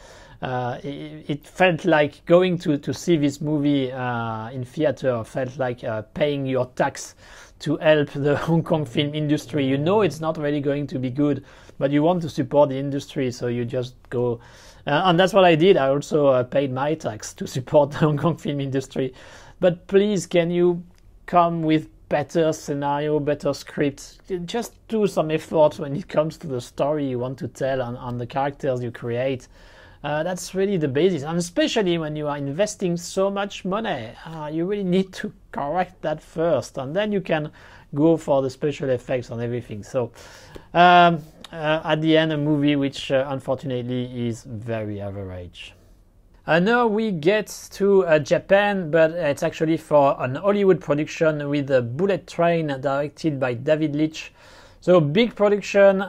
it felt like going to see this movie in theater felt like paying your tax to help the Hong Kong film industry. You know it's not really going to be good, but you want to support the industry, so you just go. And that's what I did. I also paid my tax to support the Hong Kong film industry. But please, can you come with better scenario, better script? Just do some effort when it comes to the story you want to tell and the characters you create. That's really the basis. And especially when you are investing so much money, you really need to correct that first. And then you can go for the special effects and everything. So at the end, a movie which unfortunately is very average. Now we get to Japan, but it's actually for an Hollywood production with a Bullet Train directed by David Leitch. So big production,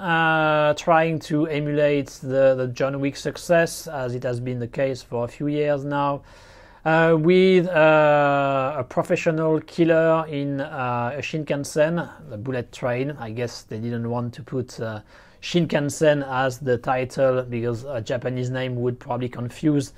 trying to emulate the John Wick success, as it has been the case for a few years now, with a professional killer in a Shinkansen, the Bullet Train. I guess they didn't want to put Shinkansen as the title because a Japanese name would probably confuse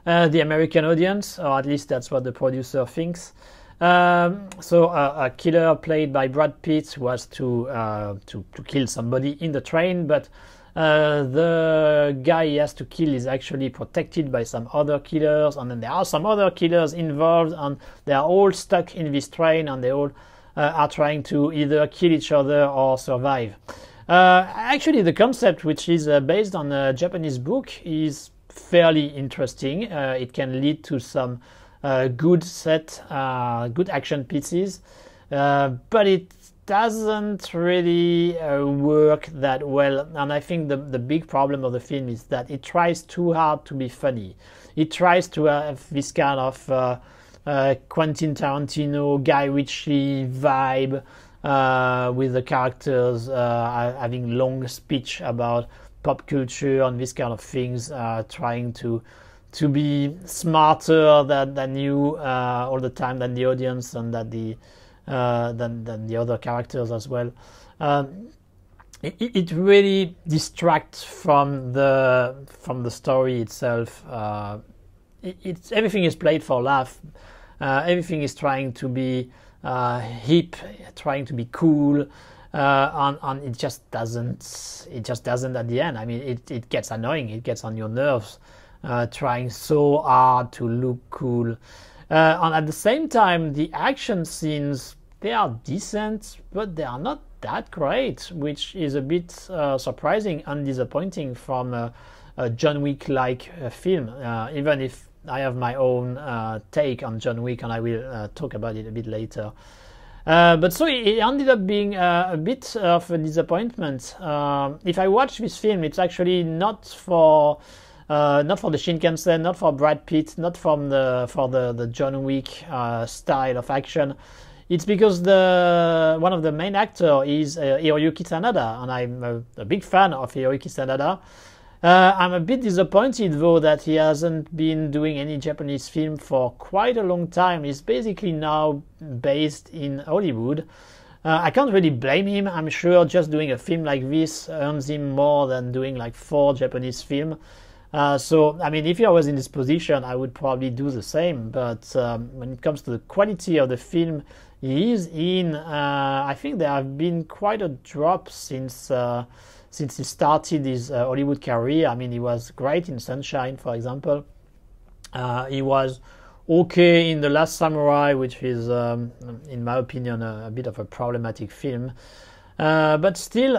the American audience, or at least that's what the producer thinks. So a killer played by Brad Pitt was to kill somebody in the train, but the guy he has to kill is actually protected by some other killers, and then there are some other killers involved, and they are all stuck in this train, and they all are trying to either kill each other or survive. Actually, the concept, which is based on a Japanese book, is fairly interesting. It can lead to some good action pieces, but it doesn't really work that well. And I think the big problem of the film is that it tries too hard to be funny. It tries to have this kind of Quentin Tarantino, Guy Ritchie vibe, with the characters having long speech about pop culture and this kind of things, trying to be smarter than you all the time, than the audience and than the other characters as well. it really distracts from the story itself. It's everything is played for laugh. Everything is trying to be hip, trying to be cool, and it just doesn't. It just doesn't at the end. I mean, it gets annoying. It gets on your nerves, trying so hard to look cool, and at the same time, the action scenes, they are decent, but they are not that great, which is a bit surprising and disappointing from a John Wick-like film. Even if I have my own take on John Wick, and I will talk about it a bit later. But so it ended up being a bit of a disappointment. If I watch this film, it's actually not for the Shinkansen, not for Brad Pitt, not for the John Wick style of action. It's because one of the main actors is Hiroyuki Sanada, and I'm a big fan of Hiroyuki Sanada. I'm a bit disappointed, though, that he hasn't been doing any Japanese film for quite a long time. He's basically now based in Hollywood. I can't really blame him. I'm sure just doing a film like this earns him more than doing like 4 Japanese films. So, I mean, if I was in this position, I would probably do the same. But when it comes to the quality of the film he is in, I think there have been quite a drop since he started his Hollywood career. I mean, he was great in Sunshine, for example. He was okay in The Last Samurai, which is, in my opinion, a bit of a problematic film. But still,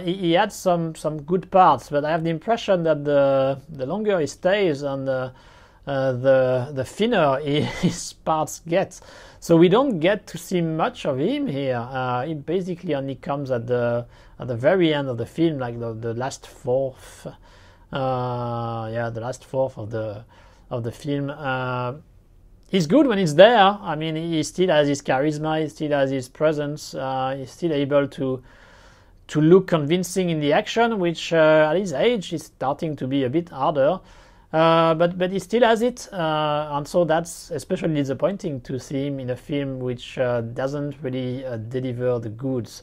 he had some good parts. But I have the impression that the longer he stays and the thinner his parts get. So we don't get to see much of him here. He basically only comes at the very end of the film, like the last fourth. The last fourth of the film. He's good when he's there. I mean, he still has his charisma, he still has his presence, he's still able to look convincing in the action, which at his age is starting to be a bit harder. But he still has it, and so that's especially disappointing to see him in a film which doesn't really deliver the goods.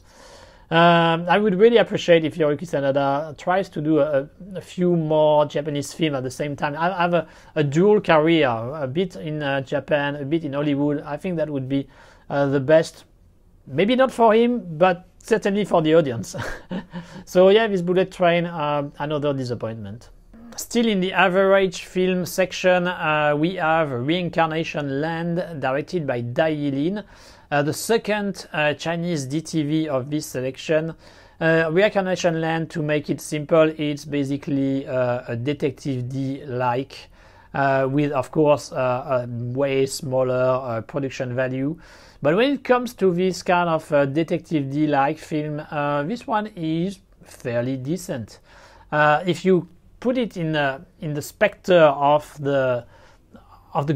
I would really appreciate if Hiroyuki Sanada tries to do a few more Japanese films at the same time. I have a dual career, a bit in Japan, a bit in Hollywood. I think that would be the best. Maybe not for him, but certainly for the audience. So yeah, this Bullet Train, another disappointment. Still in the average film section, we have Reincarnation Land, directed by Dai Yilin, the second Chinese DTV of this selection. Reincarnation Land, to make it simple, it's basically a Detective D-like, with, of course, a way smaller production value. But when it comes to this kind of Detective D-like film, this one is fairly decent. If you put it in the specter of the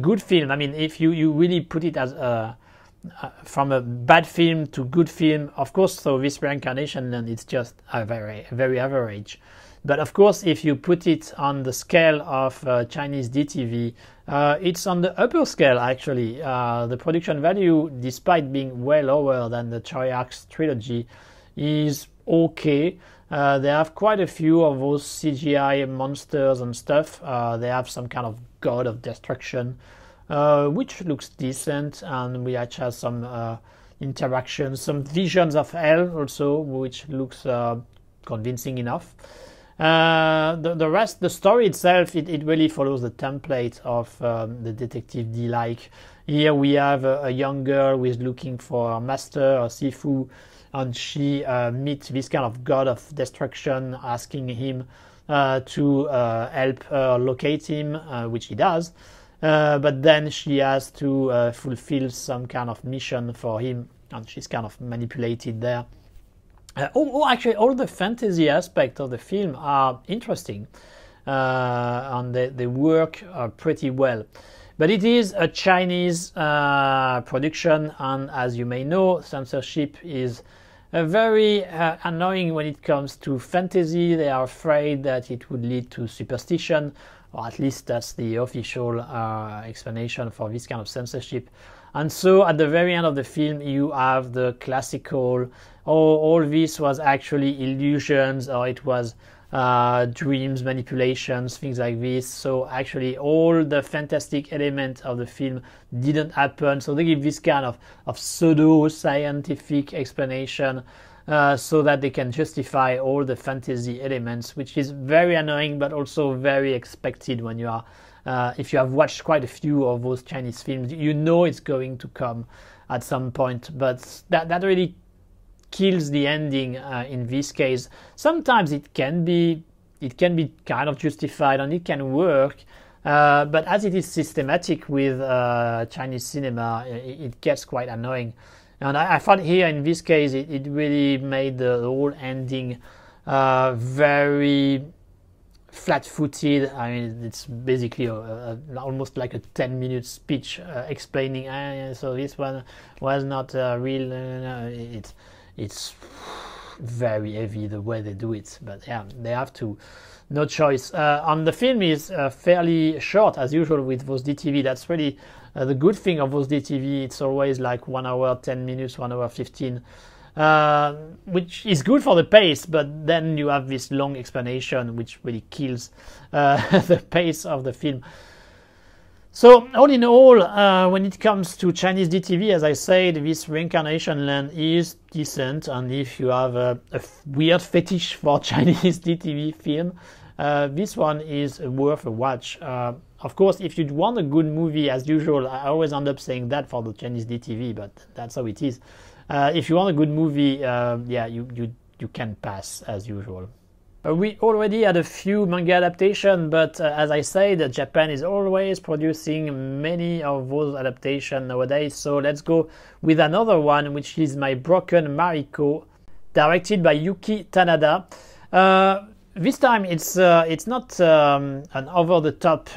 good film, I mean, if you really put it as from a bad film to good film, of course, so this Reincarnation Land, it's just a very average. But of course, if you put it on the scale of Chinese DTV, it's on the upper scale, actually. The production value, despite being way lower than the Choiarc's trilogy, is okay. They have quite a few of those CGI monsters and stuff. They have some kind of god of destruction, which looks decent, and which has some interactions, some visions of hell also, which looks convincing enough. The rest, the story itself, it really follows the template of the Detective D-like. Here we have a young girl who is looking for a master, a Sifu, and she meets this kind of god of destruction, asking him to help her locate him, which he does. But then she has to fulfill some kind of mission for him, and she's kind of manipulated there. Actually, all the fantasy aspects of the film are interesting, and they work pretty well. But it is a Chinese production, and as you may know, censorship is very annoying when it comes to fantasy. They are afraid that it would lead to superstition, or at least that's the official explanation for this kind of censorship. And so at the very end of the film you have the classical, oh, all this was actually illusions, or it was dreams, manipulations, things like this. So actually all the fantastic elements of the film didn't happen. So they give this kind of pseudo-scientific explanation so that they can justify all the fantasy elements, which is very annoying but also very expected when you are if you have watched quite a few of those Chinese films. You know it's going to come at some point, but that really kills the ending in this case. Sometimes it can be kind of justified and it can work, but as it is systematic with Chinese cinema, it gets quite annoying. And I thought here in this case it really made the whole ending very flat-footed. I mean, it's basically almost like a 10-minute speech explaining, so this one was not real. It's very heavy the way they do it, but yeah, they have to, no choice. And the film is fairly short as usual with those DTV. That's really the good thing of those DTV. It's always like 1 hour 10 minutes, 1 hour 15. Which is good for the pace, but then you have this long explanation which really kills the pace of the film. So all in all, when it comes to Chinese DTV, as I said, this Reincarnation Land is decent, and if you have a weird fetish for Chinese DTV film, this one is worth a watch. Of course, if you want a good movie, as usual, I always end up saying that for the Chinese DTV, but that's how it is. If you want a good movie, yeah, you can pass as usual. We already had a few manga adaptations, but as I said, Japan is always producing many of those adaptations nowadays. So let's go with another one, which is My Broken Mariko, directed by Yuki Tanada. This time it's not an over-the-top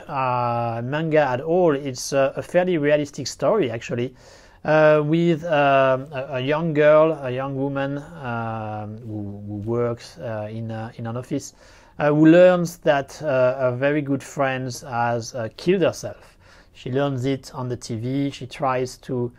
manga at all. It's a fairly realistic story, actually. With a young girl, a young woman who works in an office, who learns that a very good friend has killed herself. She learns it on the TV. She tries to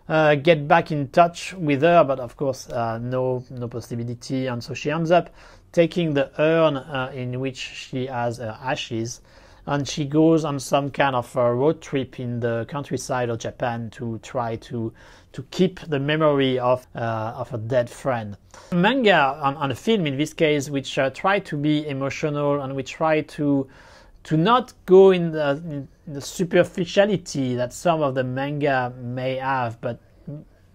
get back in touch with her, but of course no possibility, and so she ends up taking the urn in which she has her ashes, and she goes on some kind of a road trip in the countryside of Japan to try to keep the memory of a dead friend. Manga on a film in this case, which try to be emotional and which try to not go in the superficiality that some of the manga may have, but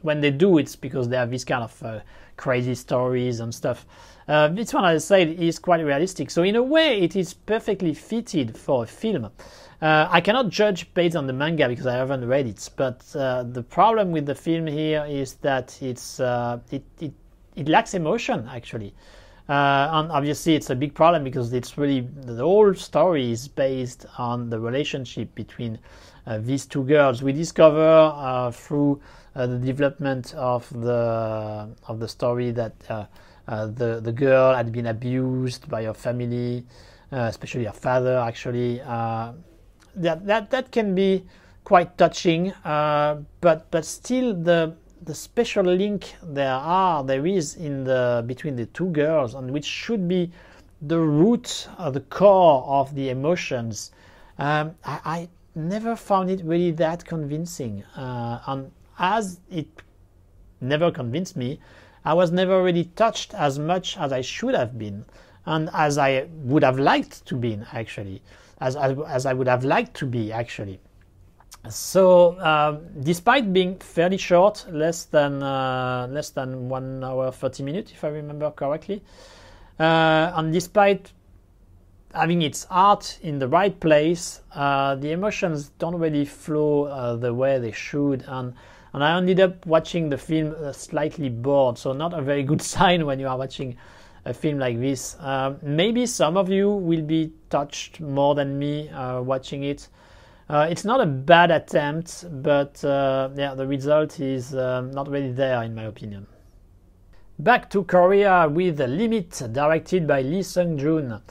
when they do, it's because they have this kind of crazy stories and stuff. This one, as I said, is quite realistic. So in a way, it is perfectly fitted for a film. I cannot judge based on the manga because I haven't read it. But the problem with the film here is that it lacks emotion, actually. And obviously, it's a big problem because it's really the whole story is based on the relationship between these two girls. We discover through the development of the story that the girl had been abused by her family, especially her father. Actually, that can be quite touching, but still the special link there is between the two girls, and which should be the root, the core of the emotions. I never found it really that convincing, and as it never convinced me, I was never really touched as much as I should have been, and as I would have liked to be, actually, as I would have liked to be, actually. So, despite being fairly short, less than 1 hour 30 minutes, if I remember correctly, and despite having its art in the right place, the emotions don't really flow the way they should, and I ended up watching the film slightly bored, so not a very good sign when you are watching a film like this. Maybe some of you will be touched more than me watching it. It's not a bad attempt, but yeah, the result is not really there, in my opinion. Back to Korea with Limit, directed by Lee Sung-joon.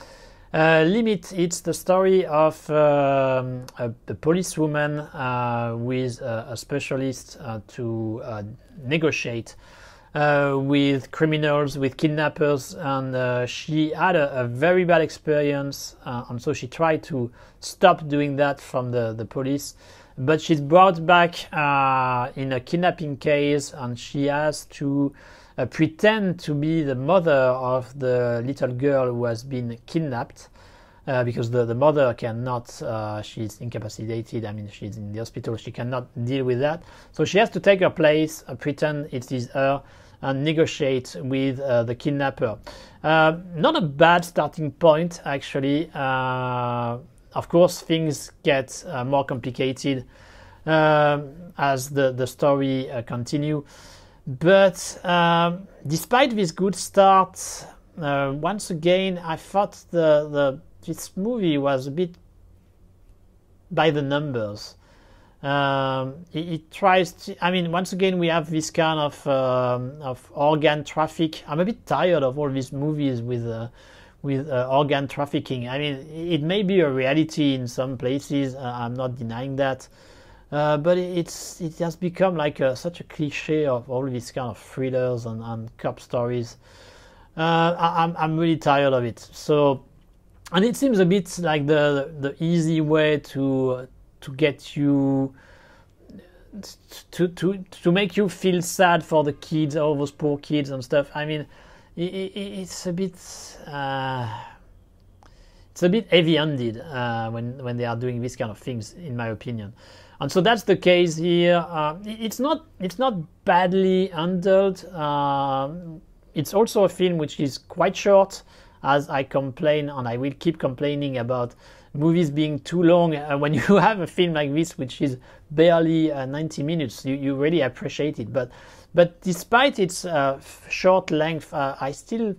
Limit, it's the story of a policewoman with a specialist to negotiate with criminals, with kidnappers, and she had a very bad experience, and so she tried to stop doing that from the police. But she's brought back in a kidnapping case, and she has to pretend to be the mother of the little girl who has been kidnapped, because the mother cannot, she's incapacitated, I mean she's in the hospital, she cannot deal with that. So she has to take her place, pretend it is her, and negotiate with the kidnapper. Not a bad starting point, actually. Of course, things get more complicated as the story continue. But despite this good start, once again, I thought this movie was a bit by the numbers. It tries to, I mean, once again, we have this kind of organ traffic. I'm a bit tired of all these movies with organ trafficking. I mean, it may be a reality in some places. I'm not denying that. But it has become like such a cliche of all these kind of thrillers and cop stories. I'm really tired of it. So, and it seems a bit like the easy way to get you to make you feel sad for the kids, all those poor kids and stuff. I mean, it's a bit heavy-handed when they are doing these kind of things, in my opinion. And so that's the case here. It's not badly handled. It's also a film which is quite short, as I complain, and I will keep complaining about movies being too long. When you have a film like this, which is barely 90 minutes, you really appreciate it. But despite its short length, I still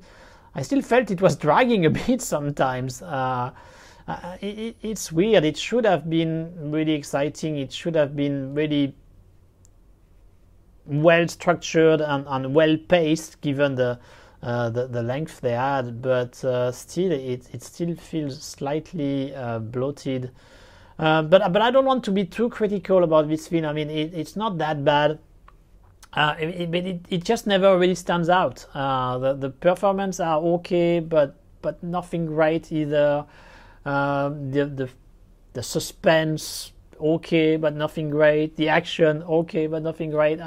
felt it was dragging a bit sometimes. It's weird. It should have been really exciting. It should have been really well structured and well paced, given the length they had. But still, it still feels slightly bloated. But I don't want to be too critical about this film. I mean, it's not that bad. But it just never really stands out. The performances are okay, but nothing great either. The suspense okay, but nothing great. The action okay, but nothing great.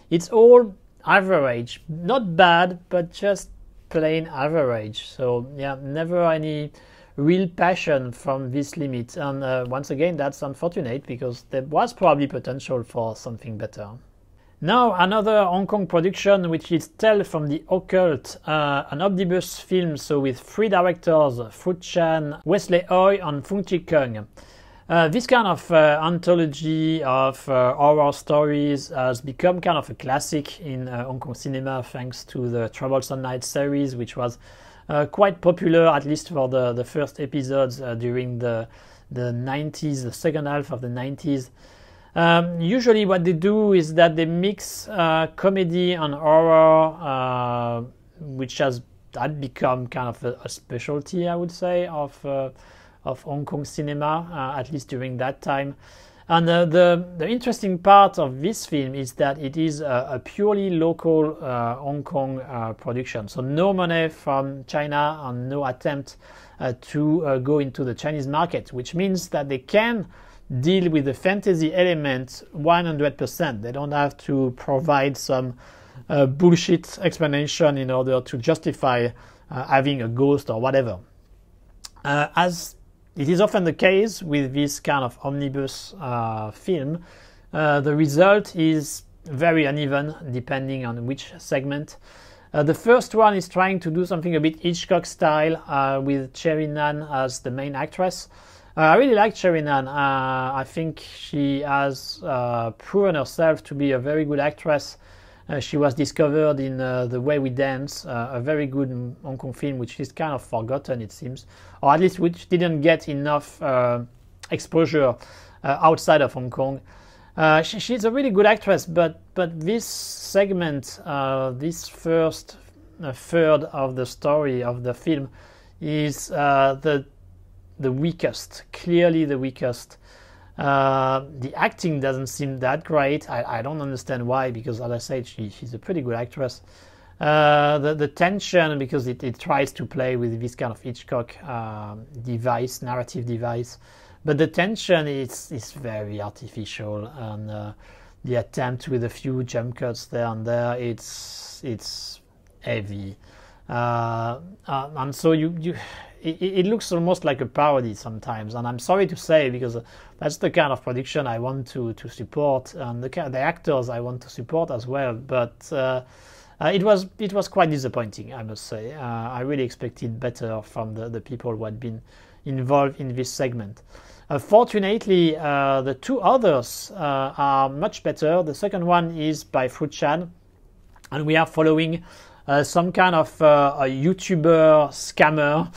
It's all average, not bad, but just plain average. So yeah, never any real passion from this limit. And once again, that's unfortunate, because there was probably potential for something better. Now another Hong Kong production, which is Tale from the Occult, an omnibus film, so with 3 directors, Fu Chan, Wesley Hoi and Fung Chi Kung. This kind of anthology of horror stories has become kind of a classic in Hong Kong cinema, thanks to the Troublesome Night series, which was quite popular, at least for the first episodes during the 90s, the second half of the 90s. Usually what they do is that they mix comedy and horror, which had become kind of a specialty, I would say, of Hong Kong cinema, at least during that time. And the interesting part of this film is that it is a purely local Hong Kong production. So no money from China and no attempt to go into the Chinese market, which means that they can deal with the fantasy element 100%. They don't have to provide some bullshit explanation in order to justify having a ghost or whatever. As it is often the case with this kind of omnibus film, the result is very uneven depending on which segment. The first one is trying to do something a bit Hitchcock style, with Cherry Nan as the main actress. I really like Cherry Nan. I think she has proven herself to be a very good actress. She was discovered in The Way We Dance, a very good Hong Kong film, which is kind of forgotten, it seems, or at least which didn't get enough exposure outside of Hong Kong. She's a really good actress, but this segment, this first third of the story of the film, is the weakest, clearly the weakest. The acting doesn't seem that great. I don't understand why, because as I said, she's a pretty good actress. The tension, because it tries to play with this kind of Hitchcock device, narrative device, but the tension is very artificial, and the attempt with a few jump cuts there and there, it's heavy, and so it looks almost like a parody sometimes, and I'm sorry to say, because that's the kind of production I want to support, and the actors I want to support as well, but it was quite disappointing, I must say. I really expected better from the people who had been involved in this segment. Fortunately, the two others are much better. The second one is by Fruit-chan, and we are following some kind of a YouTuber scammer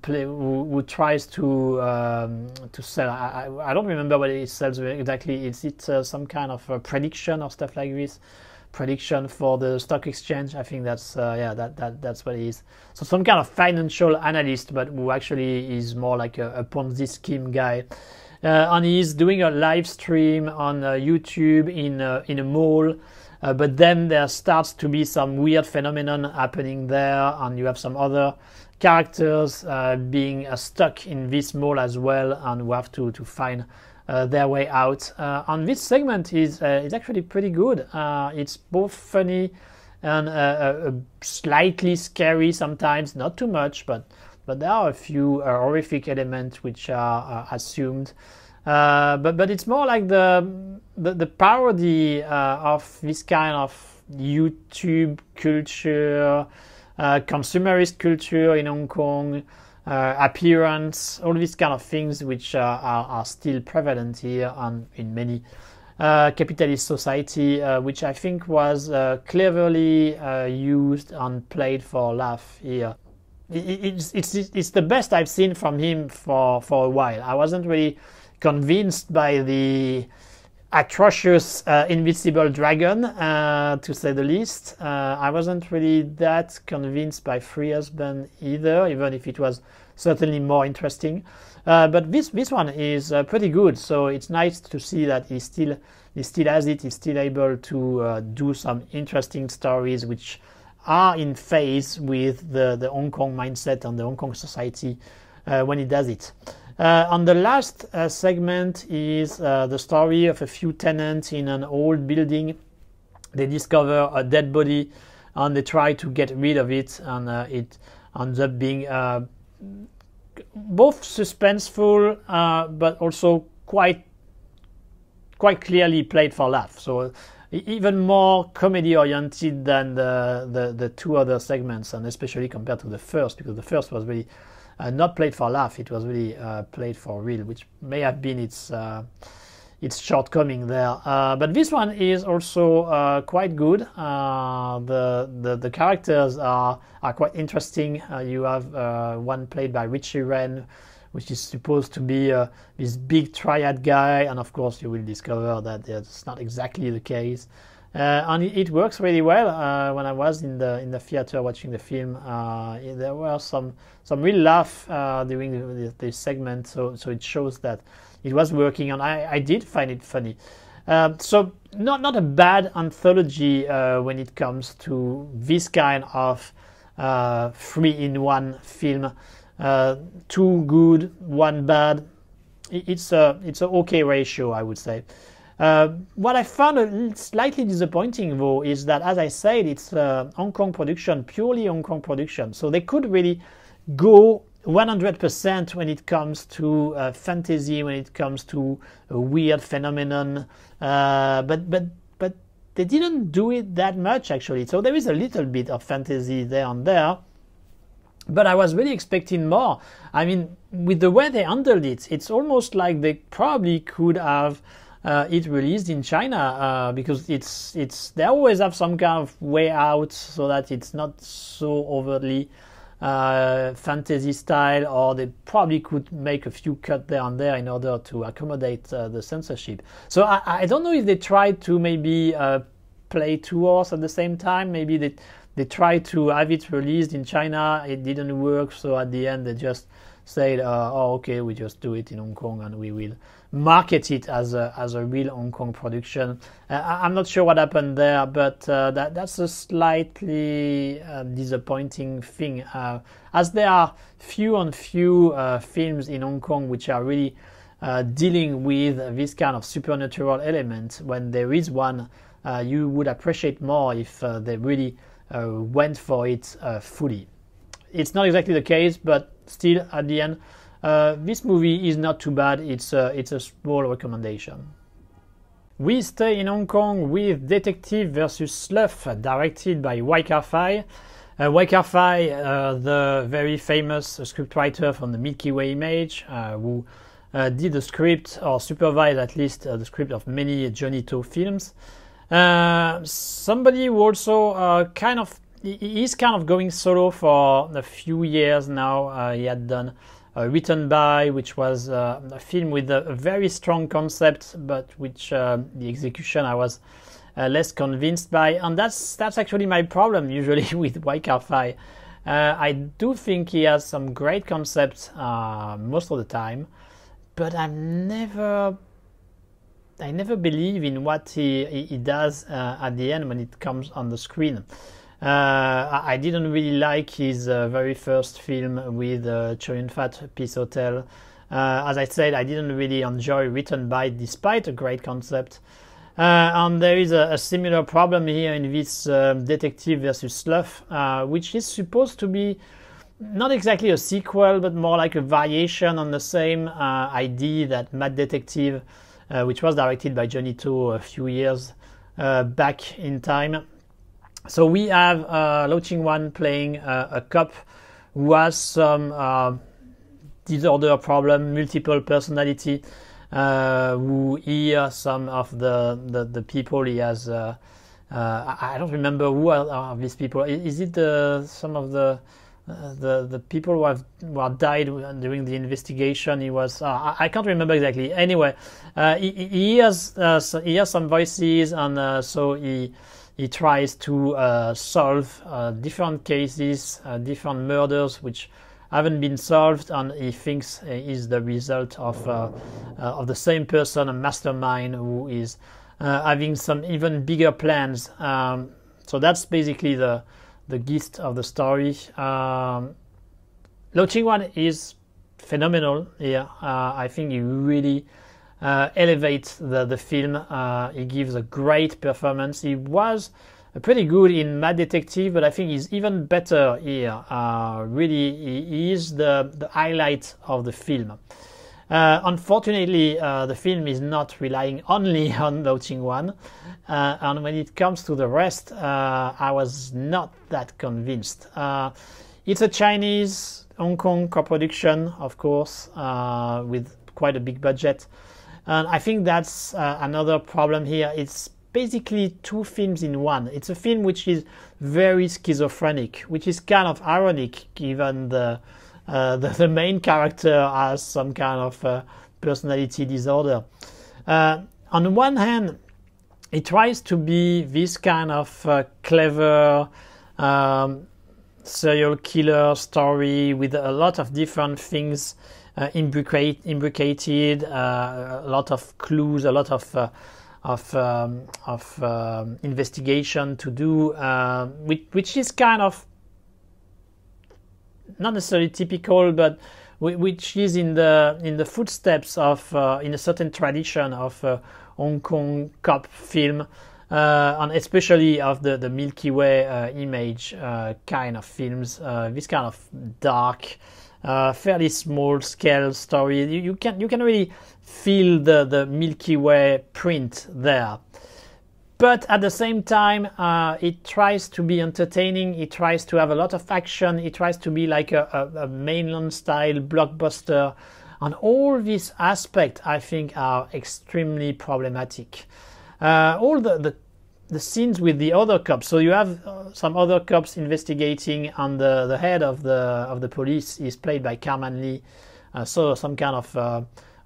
who tries to sell. I don't remember what it sells exactly. Is it some kind of a prediction or stuff like this? Prediction for the stock exchange. I think that's that's what it is. So some kind of financial analyst, but who actually is more like a Ponzi scheme guy. And he's doing a live stream on YouTube in a mall. But then there starts to be some weird phenomenon happening there, and you have some other characters being stuck in this mall as well, and who have to find their way out. And this segment is actually pretty good. It's both funny and slightly scary sometimes, not too much, but there are a few horrific elements which are assumed. But it's more like the parody of this kind of YouTube culture, consumerist culture in Hong Kong, appearance, all these kind of things which are still prevalent here and in many capitalist society, which I think was cleverly used and played for laugh here. It's the best I've seen from him for a while. I wasn't really convinced by the atrocious invisible dragon, to say the least. I wasn't really that convinced by Free Husband either, even if it was certainly more interesting. But this one is pretty good, so it's nice to see that he still has it. He's still able to do some interesting stories which are in phase with the Hong Kong mindset and the Hong Kong society when he does it. And the last segment is the story of a few tenants in an old building. They discover a dead body and they try to get rid of it, and it ends up being both suspenseful but also quite clearly played for laugh. So even more comedy oriented than the two other segments, and especially compared to the first, because the first was really not played for laugh, it was really played for real, which may have been its shortcoming there. But this one is also quite good. The characters are quite interesting. You have one played by Richie Ren, which is supposed to be this big triad guy, and of course you will discover that that's not exactly the case. And it works really well. When I was in the theater watching the film, there were some real laugh during this segment. So it shows that it was working, and I did find it funny. So not a bad anthology when it comes to this kind of 3-in-1 film. 2 good, 1 bad. It's an okay ratio, I would say. What I found slightly disappointing, though, is that, as I said, it's Hong Kong production, purely Hong Kong production. So they could really go 100% when it comes to fantasy, when it comes to a weird phenomenon. But they didn't do it that much, actually. So there is a little bit of fantasy there and there. But I was really expecting more. I mean, with the way they handled it, it's almost like they probably could have it released in China, because they always have some kind of way out so that it's not so overtly fantasy style, or they probably could make a few cuts there and there in order to accommodate the censorship. So I don't know if they tried to maybe play 2 horses at the same time. Maybe they they tried to have it released in China. It didn't work, so at the end they just said, oh, okay, we just do it in Hong Kong and we will market it as a real Hong Kong production. I'm not sure what happened there, but that's a slightly disappointing thing, as there are few films in Hong Kong which are really dealing with this kind of supernatural element. When there is one, you would appreciate more if they really went for it fully. It's not exactly the case, but still, at the end, this movie is not too bad. It's a small recommendation. We stay in Hong Kong with Detective vs. Sloth, directed by Wai Kar-fai. Wai Kar-fai, the very famous scriptwriter from the Milky Way image, who did the script, or supervised at least the script of many Johnny To films. Somebody who also he's kind of going solo for a few years now. He had done Written By, which was a film with a very strong concept, but which the execution I was less convinced by. And that's actually my problem usually with Wai Kar-fai. I do think he has some great concepts most of the time, but I never believe in what he does at the end when it comes on the screen. I didn't really like his very first film with Chow Yun-fat, Peace Hotel. As I said, I didn't really enjoy Written By, despite a great concept. And there is a similar problem here in this Detective vs. Sloth, which is supposed to be not exactly a sequel, but more like a variation on the same idea that Mad Detective, which was directed by Johnny To a few years back in time. So we have Lau Ching-wan playing a cop who has some disorder problem, multiple personality, who hears some of the people he has. I don't remember who are these people. Is it some of the people who have died during the investigation? He was I can't remember exactly. Anyway, he hears some voices, and so he tries to solve different cases, different murders which haven't been solved, and he thinks is the result of the same person, a mastermind who is having some even bigger plans. So that's basically the gist of the story. Lau Ching-wan is phenomenal here. I think he really elevates the film. He gives a great performance. He was pretty good in Mad Detective, but I think he's even better here. Really, he is the highlight of the film. Unfortunately, the film is not relying only on Lau Ching-wan, and when it comes to the rest, I was not that convinced. It's a Chinese Hong Kong co-production, of course, with quite a big budget. And I think that's another problem here. It's basically two films in one. It's a film which is very schizophrenic, which is kind of ironic given the main character has some kind of personality disorder. On one hand, it tries to be this kind of clever serial killer story with a lot of different things imbricated, a lot of clues, a lot of investigation to do, which is kind of not necessarily typical, but which is in the footsteps of in a certain tradition of Hong Kong cop film, and especially of the Milky Way image kind of films. This kind of dark, fairly small scale story. You can really feel the Milky Way print there. But at the same time, it tries to be entertaining. It tries to have a lot of action. It tries to be like a mainland style blockbuster. And all these aspects, I think, are extremely problematic. All the scenes with the other cops. So you have some other cops investigating, and the head of the police is played by Carmen Lee. So some kind of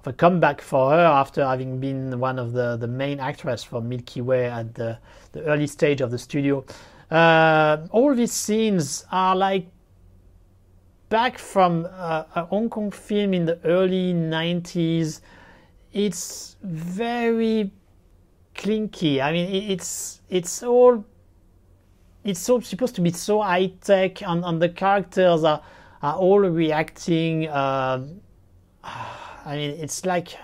a comeback for her after having been one of the main actresses for Milky Way at the early stage of the studio. All these scenes are like back from a Hong Kong film in the early 90s. It's very clinky. I mean, it's all supposed to be so high tech, and the characters are all reacting. I mean, it's like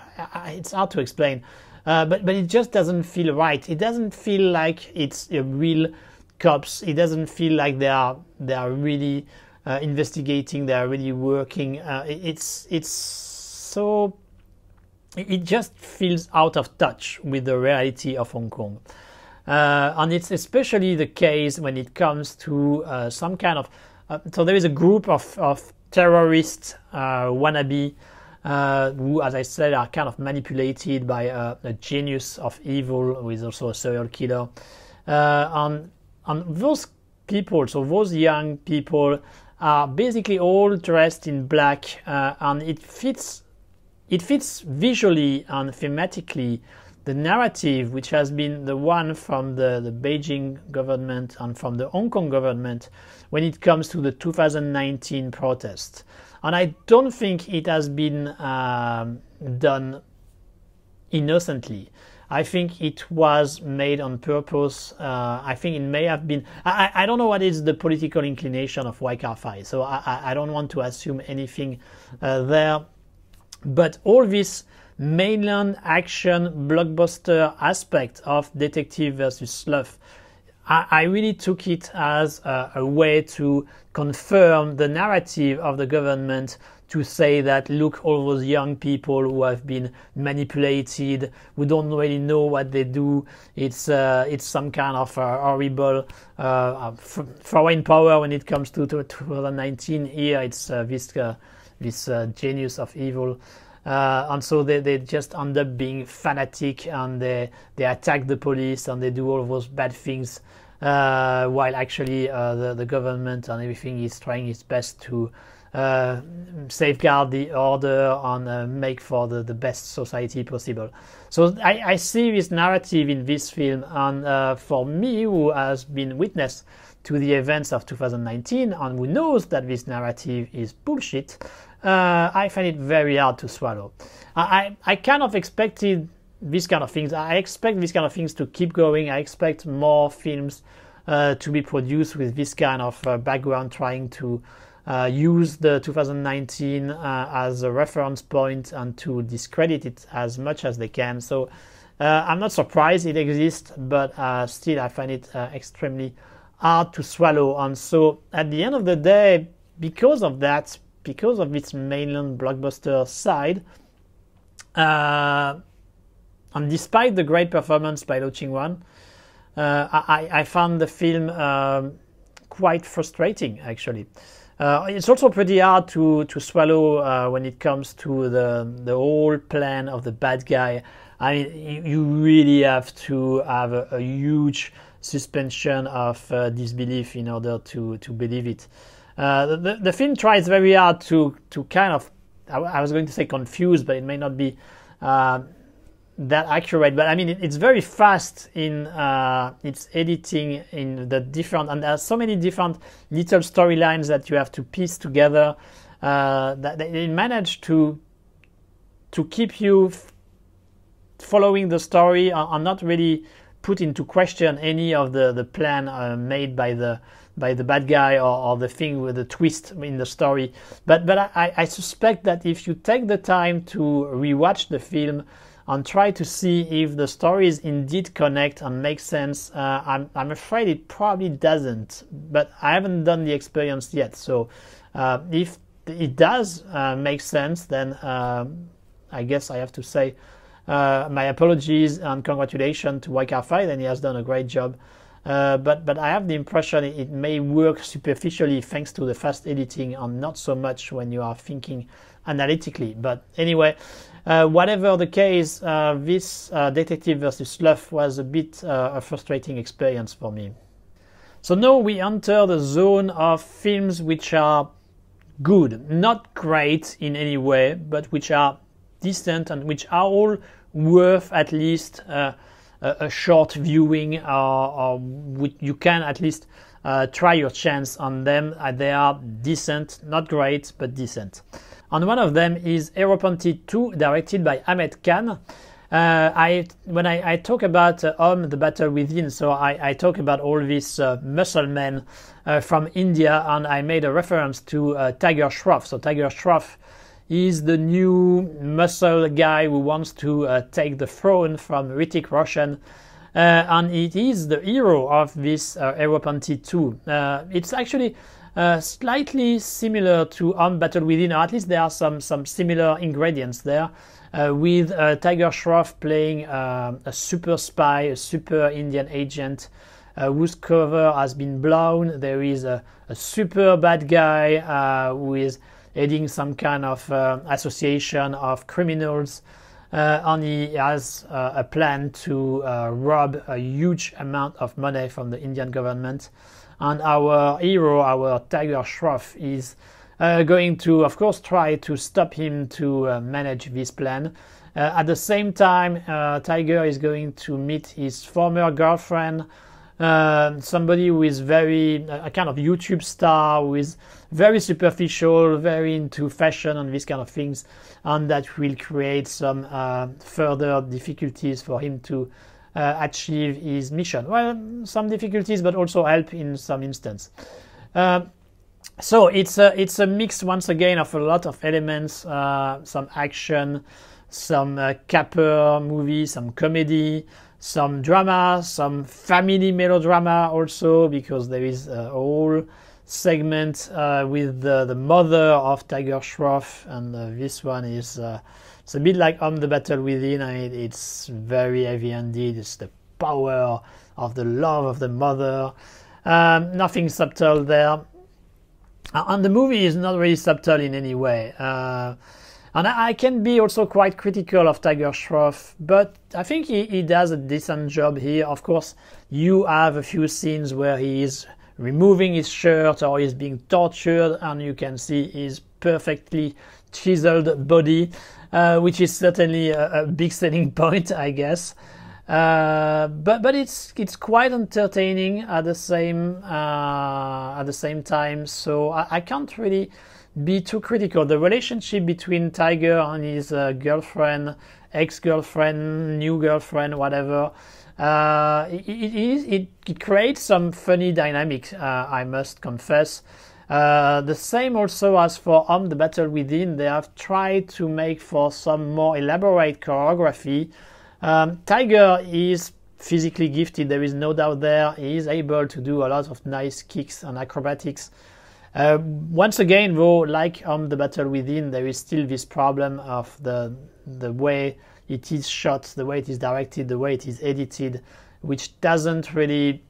it's hard to explain, but it just doesn't feel right. It doesn't feel like it's a real cops. It doesn't feel like they are really investigating. They are really working. It's so. It just feels out of touch with the reality of Hong Kong. And it's especially the case when it comes to some kind of... so there is a group of terrorist wannabe who, as I said, are kind of manipulated by a genius of evil who is also a serial killer. And those people, so those young people, are basically all dressed in black, and it fits visually and thematically the narrative which has been the one from the Beijing government and from the Hong Kong government when it comes to the 2019 protests. And I don't think it has been done innocently. I think it was made on purpose. I think it may have been... I don't know what is the political inclination of Wargirl, so I don't want to assume anything there. But all this mainland action blockbuster aspect of detective versus sloth, I really took it as a way to confirm the narrative of the government, to say that, look, all those young people who have been manipulated, who don't really know what they do, it's some kind of horrible foreign power when it comes to 2019. Here it's this genius of evil. And so they just end up being fanatic, and they attack the police and they do all those bad things, while actually the government and everything is trying its best to safeguard the order and make for the best society possible. So I see this narrative in this film, and for me, who has been witness to the events of 2019 and who knows that this narrative is bullshit, I find it very hard to swallow. I kind of expected these kind of things. I expect these kind of things to keep going. I expect more films to be produced with this kind of background, trying to use the 2019 as a reference point and to discredit it as much as they can. So I'm not surprised it exists, but still I find it extremely hard to swallow. And so at the end of the day, because of that, because of its mainland blockbuster side, and despite the great performance by Lo Ching-wan, I found the film quite frustrating, actually. It's also pretty hard to swallow when it comes to the whole plan of the bad guy. I mean, you really have to have a huge suspension of disbelief in order to believe it. The film tries very hard to kind of, I was going to say confuse, but it may not be that accurate. But I mean, it's very fast in its editing, in the different, and there are so many different little storylines that you have to piece together, that they manage to keep you following the story and not really put into question any of the plan made by the bad guy or the thing with the twist in the story. But I suspect that if you take the time to rewatch the film and try to see if the stories indeed connect and make sense, I'm afraid it probably doesn't. But I haven't done the experience yet. So if it does make sense, then I guess I have to say my apologies and congratulations to Wargirl, and he has done a great job. But I have the impression it may work superficially thanks to the fast editing and not so much when you are thinking analytically. But anyway, whatever the case, this Detective versus Sloth was a bit a frustrating experience for me. So now we enter the zone of films which are good, not great in any way, but which are decent and which are all worth at least a short viewing, or you can at least try your chance on them. They are decent, not great, but decent. And one of them is Aeropanty 2, directed by Ahmed Khan. When I talk about the Battle Within, so I talk about all these muscle men from India, and I made a reference to Tiger Shroff. So Tiger Shroff is the new muscle guy who wants to take the throne from Hrithik Roshan, and it is the hero of this Aeropanty 2. It's actually slightly similar to Battle Within, or at least there are some similar ingredients there, with Tiger Shroff playing a super spy, a super Indian agent whose cover has been blown. There is a super bad guy who is heading some kind of association of criminals, and he has a plan to rob a huge amount of money from the Indian government. And our hero, our Tiger Shroff, is going to, of course, try to stop him to manage this plan. At the same time, Tiger is going to meet his former girlfriend, somebody who is a kind of YouTube star, who is very superficial, very into fashion and these kind of things, and that will create some further difficulties for him to achieve his mission. Well, some difficulties, but also help in some instance. So it's a mix once again of a lot of elements, some action, some caper movie, some comedy, some drama, some family melodrama also, because there is a whole segment with the mother of Tiger Shroff, and this one is it's a bit like the Battle Within. I mean, it's very heavy-handed. It's the power of the love of the mother. Nothing subtle there. And the movie is not really subtle in any way. And I can be also quite critical of Tiger Shroff, but I think he does a decent job here. Of course, you have a few scenes where he is removing his shirt or he's being tortured, and you can see his perfectly chiseled body, which is certainly a big selling point, I guess. But it's quite entertaining at the same time. So I can't really be too critical. The relationship between Tiger and his girlfriend, ex-girlfriend, new girlfriend, whatever, it creates some funny dynamics, I must confess. The same also as for the Battle Within. They have tried to make for some more elaborate choreography. Tiger is physically gifted, there is no doubt there. He is able to do a lot of nice kicks and acrobatics. Once again, though, like the Battle Within, there is still this problem of the way it is shot, the way it is directed, the way it is edited, which doesn't really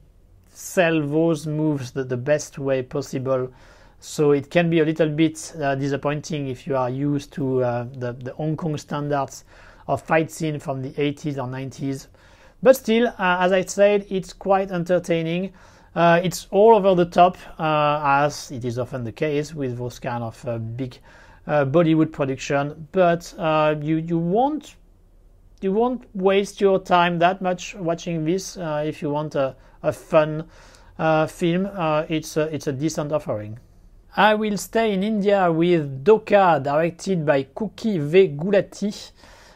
sell those moves the best way possible. So it can be a little bit disappointing if you are used to the Hong Kong standards of fight scene from the 80s or 90s. But still, as I said, it's quite entertaining. It's all over the top, as it is often the case with those kind of big Bollywood production. But you won't waste your time that much watching this. If you want a fun film, it's a decent offering. I will stay in India with Dhoka, directed by Kuki V. Gulati.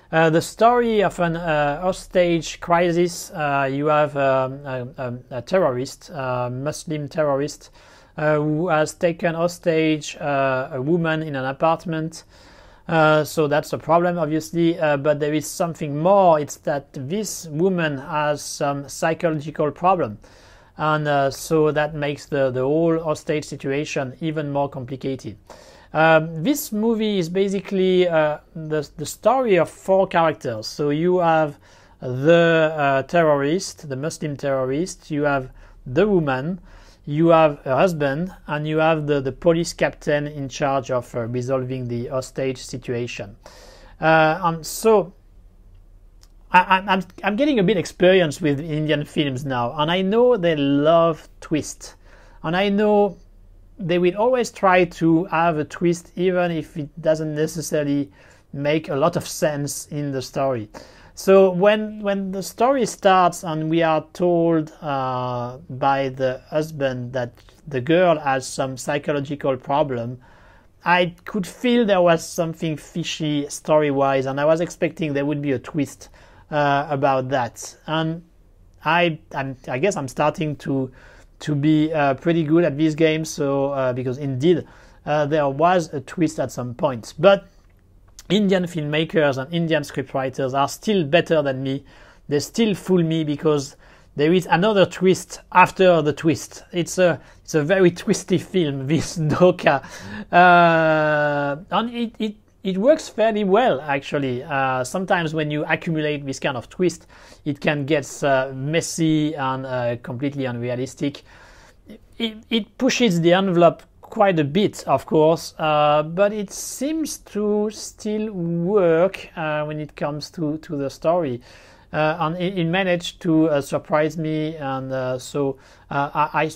The story of an hostage crisis. You have a terrorist, Muslim terrorist, who has taken hostage a woman in an apartment. So that's a problem, obviously, but there is something more. It's that this woman has some psychological problem. And so that makes the whole hostage situation even more complicated. This movie is basically the story of four characters. So you have the terrorist, the Muslim terrorist, you have the woman, you have a husband, and you have the police captain in charge of resolving the hostage situation. And so I'm getting a bit experienced with Indian films now, and I know they love twist, and I know they will always try to have a twist even if it doesn't necessarily make a lot of sense in the story. So when the story starts and we are told by the husband that the girl has some psychological problem, I could feel there was something fishy story-wise, and I was expecting there would be a twist about that. And I guess I'm starting to be pretty good at these games, so because indeed there was a twist at some point. But Indian filmmakers and Indian scriptwriters are still better than me. They still fool me because there is another twist after the twist. It's a very twisty film, this Doka, and it works fairly well actually. Sometimes when you accumulate this kind of twist, it can get messy and completely unrealistic. It pushes the envelope quite a bit, of course, but it seems to still work when it comes to the story. And it managed to surprise me, and so I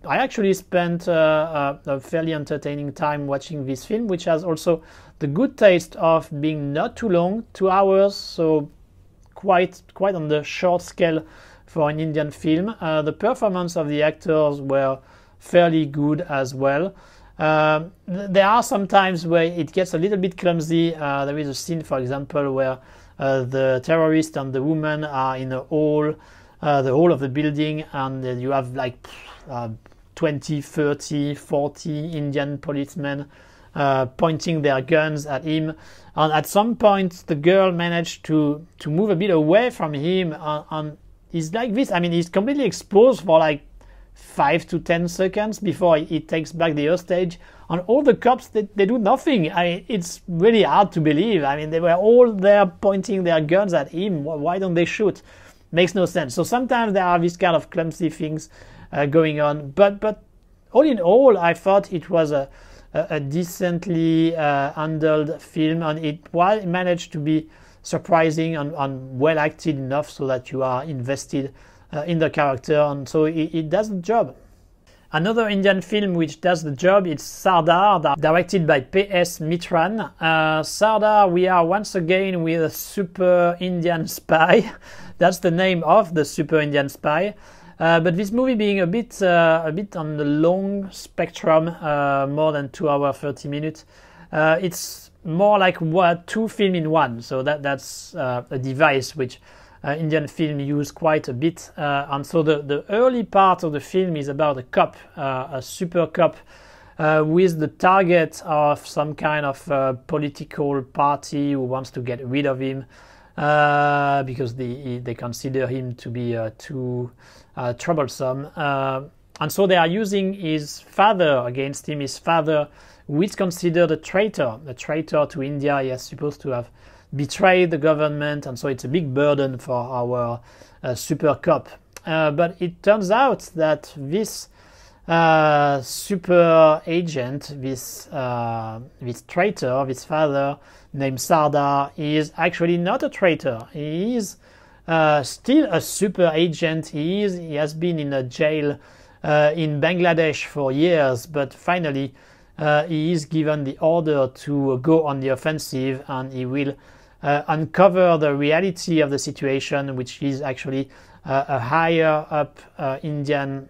actually spent a fairly entertaining time watching this film, which has also the good taste of being not too long, 2 hours, so quite on the short scale for an Indian film. The performance of the actors were fairly good as well. There are some times where it gets a little bit clumsy. There is a scene, for example, where the terrorist and the woman are in a hall, the hall of the building, and you have like 20, 30, 40 Indian policemen pointing their guns at him. And at some point, the girl managed to move a bit away from him, and he's like this. I mean, he's completely exposed for like 5 to 10 seconds before he takes back the hostage, and all the cops they do nothing. It's really hard to believe. I mean, they were all there pointing their guns at him. Why don't they shoot? Makes no sense. So sometimes there are these kind of clumsy things going on, but all in all, I thought it was a decently handled film, and it managed to be surprising and well acted enough so that you are invested in the character, and so it does the job. Another Indian film which does the job is Sardar, directed by P.S. Mitran. Sardar, we are once again with a super Indian spy. That's the name of the super Indian spy. But this movie being a bit on the long spectrum, more than 2 hours 30 minutes, it's more like 2 films in one. So that's a device which Indian film use quite a bit, and so the early part of the film is about a cop, a super cop, with the target of some kind of political party who wants to get rid of him because they consider him to be too troublesome, and so they are using his father against him. His father, who is considered a traitor to India. He is supposed to have betrayed the government, and so it's a big burden for our super cop. But it turns out that this super agent, this traitor, this father named Sardar, is actually not a traitor. He is still a super agent. He has been in a jail in Bangladesh for years, but finally he is given the order to go on the offensive, and he will uncover the reality of the situation, which is actually a higher up Indian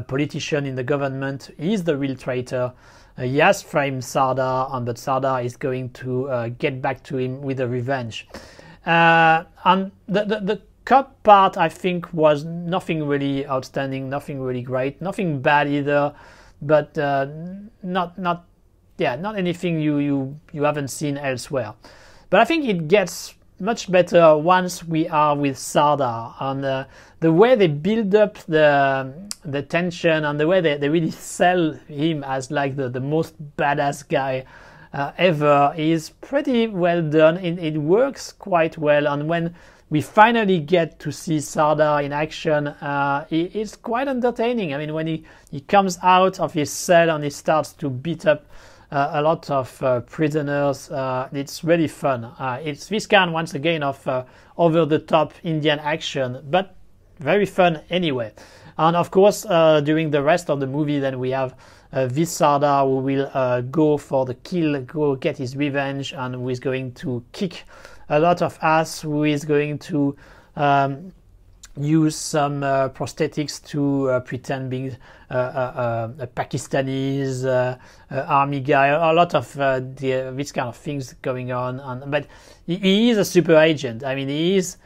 politician in the government. He is the real traitor. He has framed Sardar, but Sardar is going to get back to him with a revenge. And the cop part, I think, was nothing really outstanding, nothing really great, nothing bad either, but not anything you haven't seen elsewhere. But I think it gets much better once we are with Sardar, and the way they build up the tension, and the way they really sell him as like the most badass guy ever is pretty well done. It works quite well, and when we finally get to see Sardar in action, it's quite entertaining. I mean, when he comes out of his cell and he starts to beat up a lot of prisoners, it's really fun. It's this kind, once again, of over-the-top Indian action, but very fun anyway. And of course, during the rest of the movie, then we have this Sardar who will go for the kill, go get his revenge, and who is going to kick a lot of ass who is going to use some prosthetics to pretend being a Pakistanis army guy. A lot of these kind of things going on. But he is a super agent. I mean, he is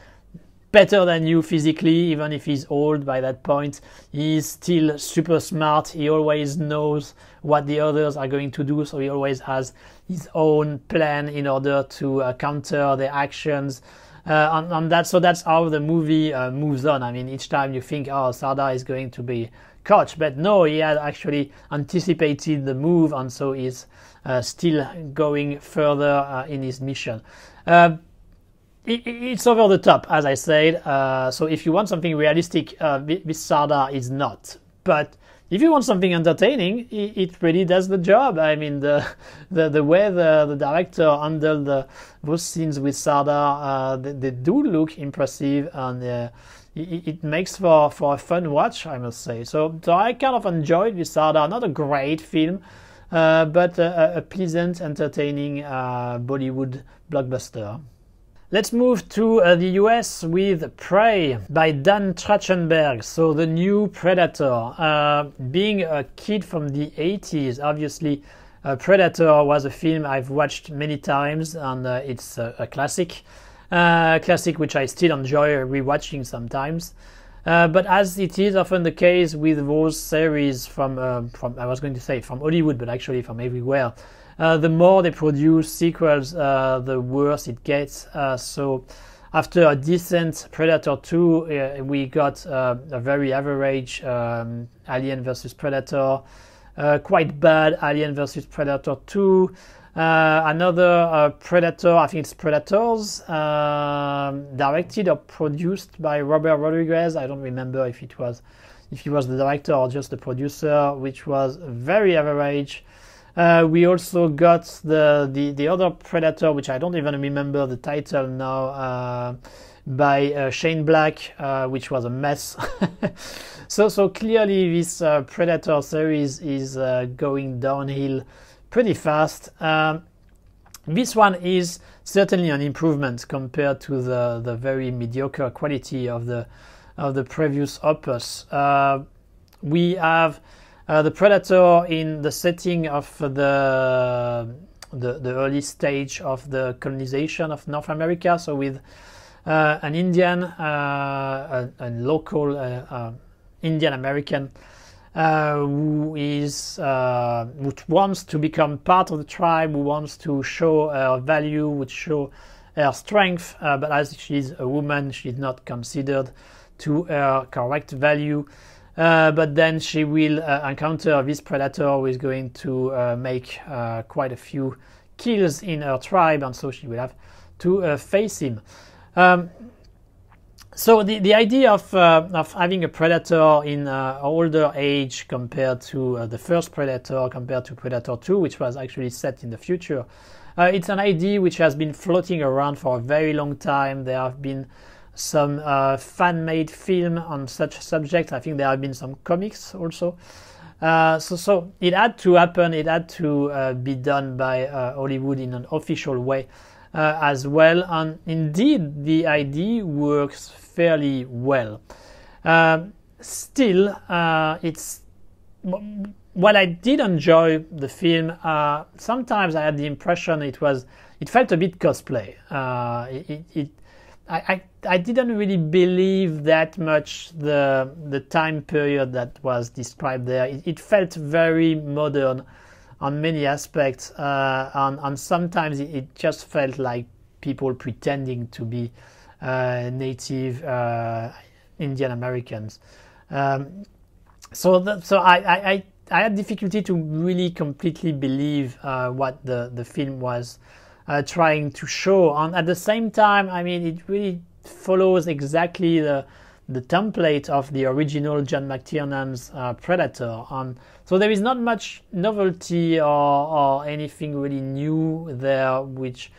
better than you physically, even if he's old by that point. He's still super smart. He always knows what the others are going to do, so he always has his own plan in order to counter their actions. On that, so that's how the movie moves on. I mean, each time you think, oh, Sardar is going to be caught, but no, he had actually anticipated the move, and so he's still going further in his mission. It's over the top, as I said. So if you want something realistic, this Sardar is not. But if you want something entertaining, it really does the job. I mean, the way the director handled those scenes with Sardar, they do look impressive, and it makes for a fun watch, I must say. So I kind of enjoyed this Sardar. Not a great film, but a pleasant, entertaining Bollywood blockbuster. Let's move to the US with Prey by Dan Trachtenberg. So the new Predator. Being a kid from the 80s, obviously Predator was a film I've watched many times, and it's a classic. Classic which I still enjoy rewatching sometimes. But as it is often the case with those series from I was going to say from Hollywood, but actually from everywhere, the more they produce sequels, the worse it gets. So after a decent Predator 2, we got a very average Alien vs Predator, quite bad Alien vs Predator 2, another Predator, I think it's Predators, directed or produced by Robert Rodriguez. I don't remember if he was the director or just the producer, which was very average. We also got the other Predator, which I don't even remember the title now, by Shane Black, which was a mess. So clearly this Predator series is going downhill pretty fast. This one is certainly an improvement compared to the very mediocre quality of the previous opus. We have the Predator in the setting of the early stage of the colonization of North America, so with an Indian, a local Indian American who wants to become part of the tribe, who wants to show her value, would show her strength, but as she's a woman, she's not considered to her correct value. But then she will encounter this Predator who is going to make quite a few kills in her tribe, and so she will have to face him. So the idea of having a Predator in older age compared to the first Predator, compared to Predator 2, which was actually set in the future, it's an idea which has been floating around for a very long time. There have been some fan-made film on such subject. I think there have been some comics also. So it had to happen. It had to be done by Hollywood in an official way as well. And indeed, the idea works fairly well. Still, it's while I did enjoy the film, sometimes I had the impression it felt a bit cosplay. I didn't really believe that much the time period that was described there. It felt very modern on many aspects, and sometimes it just felt like people pretending to be native Indian Americans. So I had difficulty to really completely believe what the film was trying to show, and at the same time, I mean, it really follows exactly the template of the original John McTiernan's Predator, and so there is not much novelty or anything really new there, which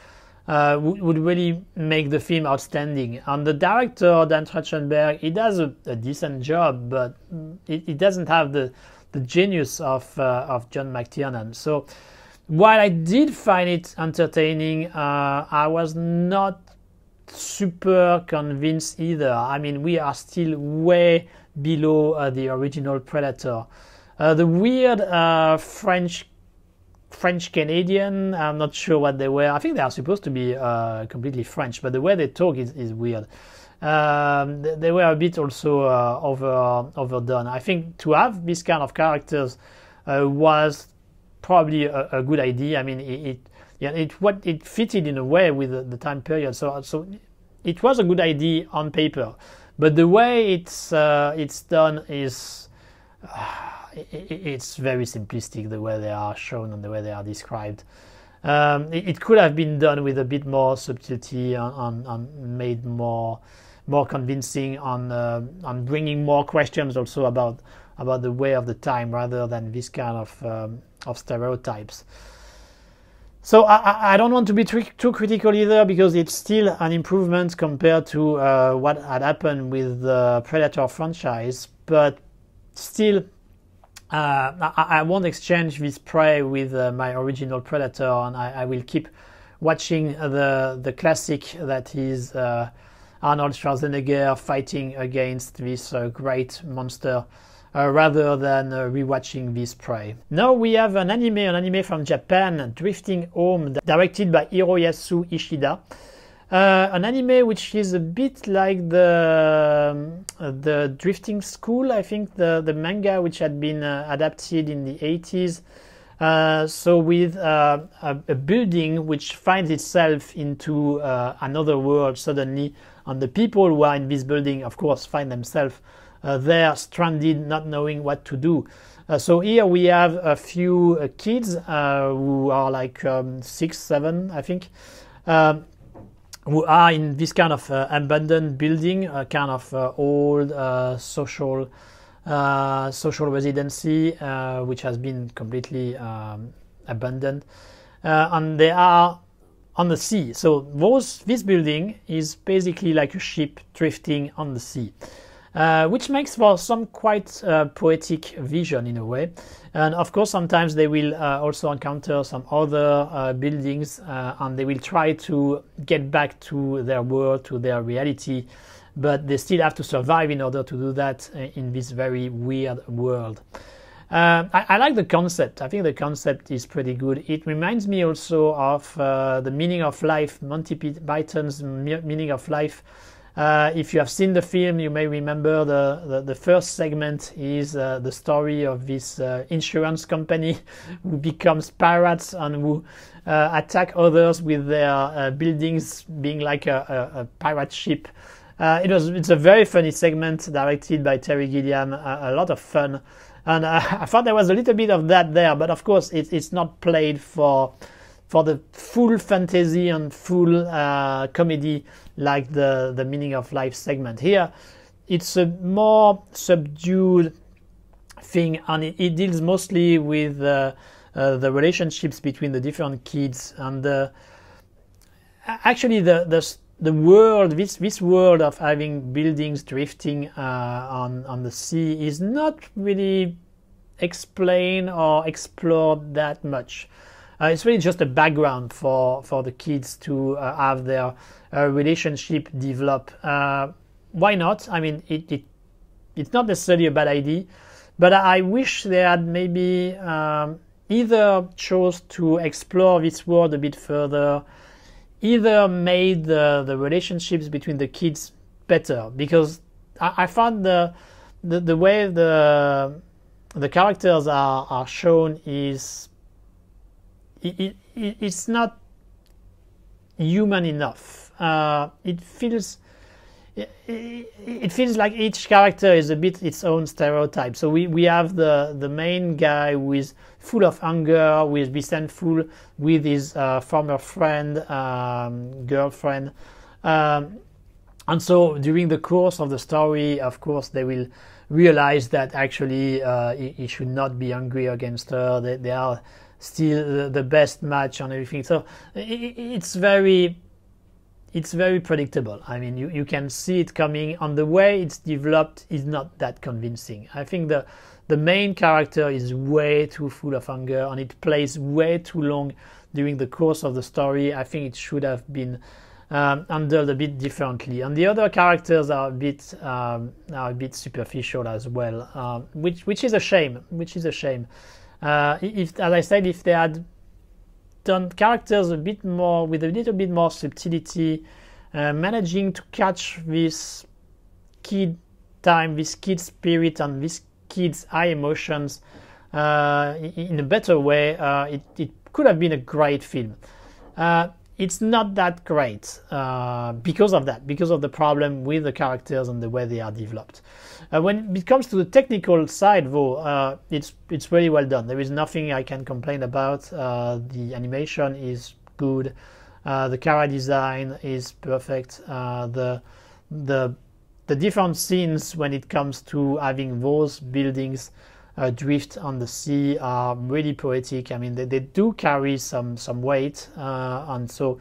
would really make the film outstanding. And the director Dan Trachtenberg, he does a decent job, but it doesn't have the genius of John McTiernan. So while I did find it entertaining, I was not super convinced either. I mean, we are still way below the original Predator. The weird French Canadian, I'm not sure what they were. I think they are supposed to be completely French, but the way they talk is weird. They were a bit also overdone. I think to have this kind of characters was probably a good idea. I mean, it fitted in a way with the time period. So it was a good idea on paper, but the way it's done is it's very simplistic. The way they are shown and the way they are described. It could have been done with a bit more subtlety and made more convincing on bringing more questions also about the way of the time rather than this kind of stereotypes. So I don't want to be too critical either, because it's still an improvement compared to what had happened with the Predator franchise, but still I won't exchange this prey with my original Predator, and I will keep watching the classic that is Arnold Schwarzenegger fighting against this great monster, rather than rewatching this prey. Now we have an anime from Japan, Drifting Home, directed by Hiroyasu Ishida. An anime which is a bit like the Drifting School, I think, the manga which had been adapted in the 80s. So with a building which finds itself into another world suddenly, and the people who are in this building, of course, find themselves there stranded, not knowing what to do. So here we have a few kids who are like 6, 7, I think, who are in this kind of abandoned building, a kind of old social residency, which has been completely abandoned, and they are on the sea. So this building is basically like a ship drifting on the sea, which makes for some quite poetic vision in a way. And of course, sometimes they will also encounter some other buildings, and they will try to get back to their world, to their reality, but they still have to survive in order to do that in this very weird world. I like the concept. I think the concept is pretty good. It reminds me also of the Meaning of Life, Monty Python's Meaning of Life. If you have seen the film, you may remember the first segment is the story of this insurance company who becomes pirates and who attack others with their buildings being like a pirate ship. It's a very funny segment directed by Terry Gilliam, a lot of fun. And I thought there was a little bit of that there, but of course it's not played for the full fantasy and full comedy like the Meaning of Life segment. Here it's a more subdued thing, and it deals mostly with the relationships between the different kids, and actually the world, this world of having buildings drifting on the sea is not really explained or explored that much. It's really just a background for the kids to have their relationship develop. Why not? I mean, it's not necessarily a bad idea, but I wish they had maybe either chose to explore this world a bit further, either made the relationships between the kids better, because I found the way the characters are shown is it's not human enough. It feels like each character is a bit its own stereotype. So we have the main guy who is full of anger, who is resentful with his former friend, girlfriend, and so during the course of the story, of course, they will realize that actually he should not be angry against her. They are still the best match and everything. So it's very predictable. I mean, you can see it coming, and the way it's developed is not that convincing. I think the main character is way too full of anger, and it plays way too long during the course of the story. I think it should have been handled a bit differently, and the other characters are a bit superficial as well, which is a shame. If, as I said, if they had done characters a bit more with a little bit more subtlety, managing to catch this kid time, this kid spirit, and this kid's high emotions in a better way, it could have been a great film. It's not that great because of the problem with the characters and the way they are developed. When it comes to the technical side, though, it's really well done. There is nothing I can complain about. The animation is good. The character design is perfect. The different scenes when it comes to having those buildings drift on the sea are really poetic. I mean, they do carry some weight, and so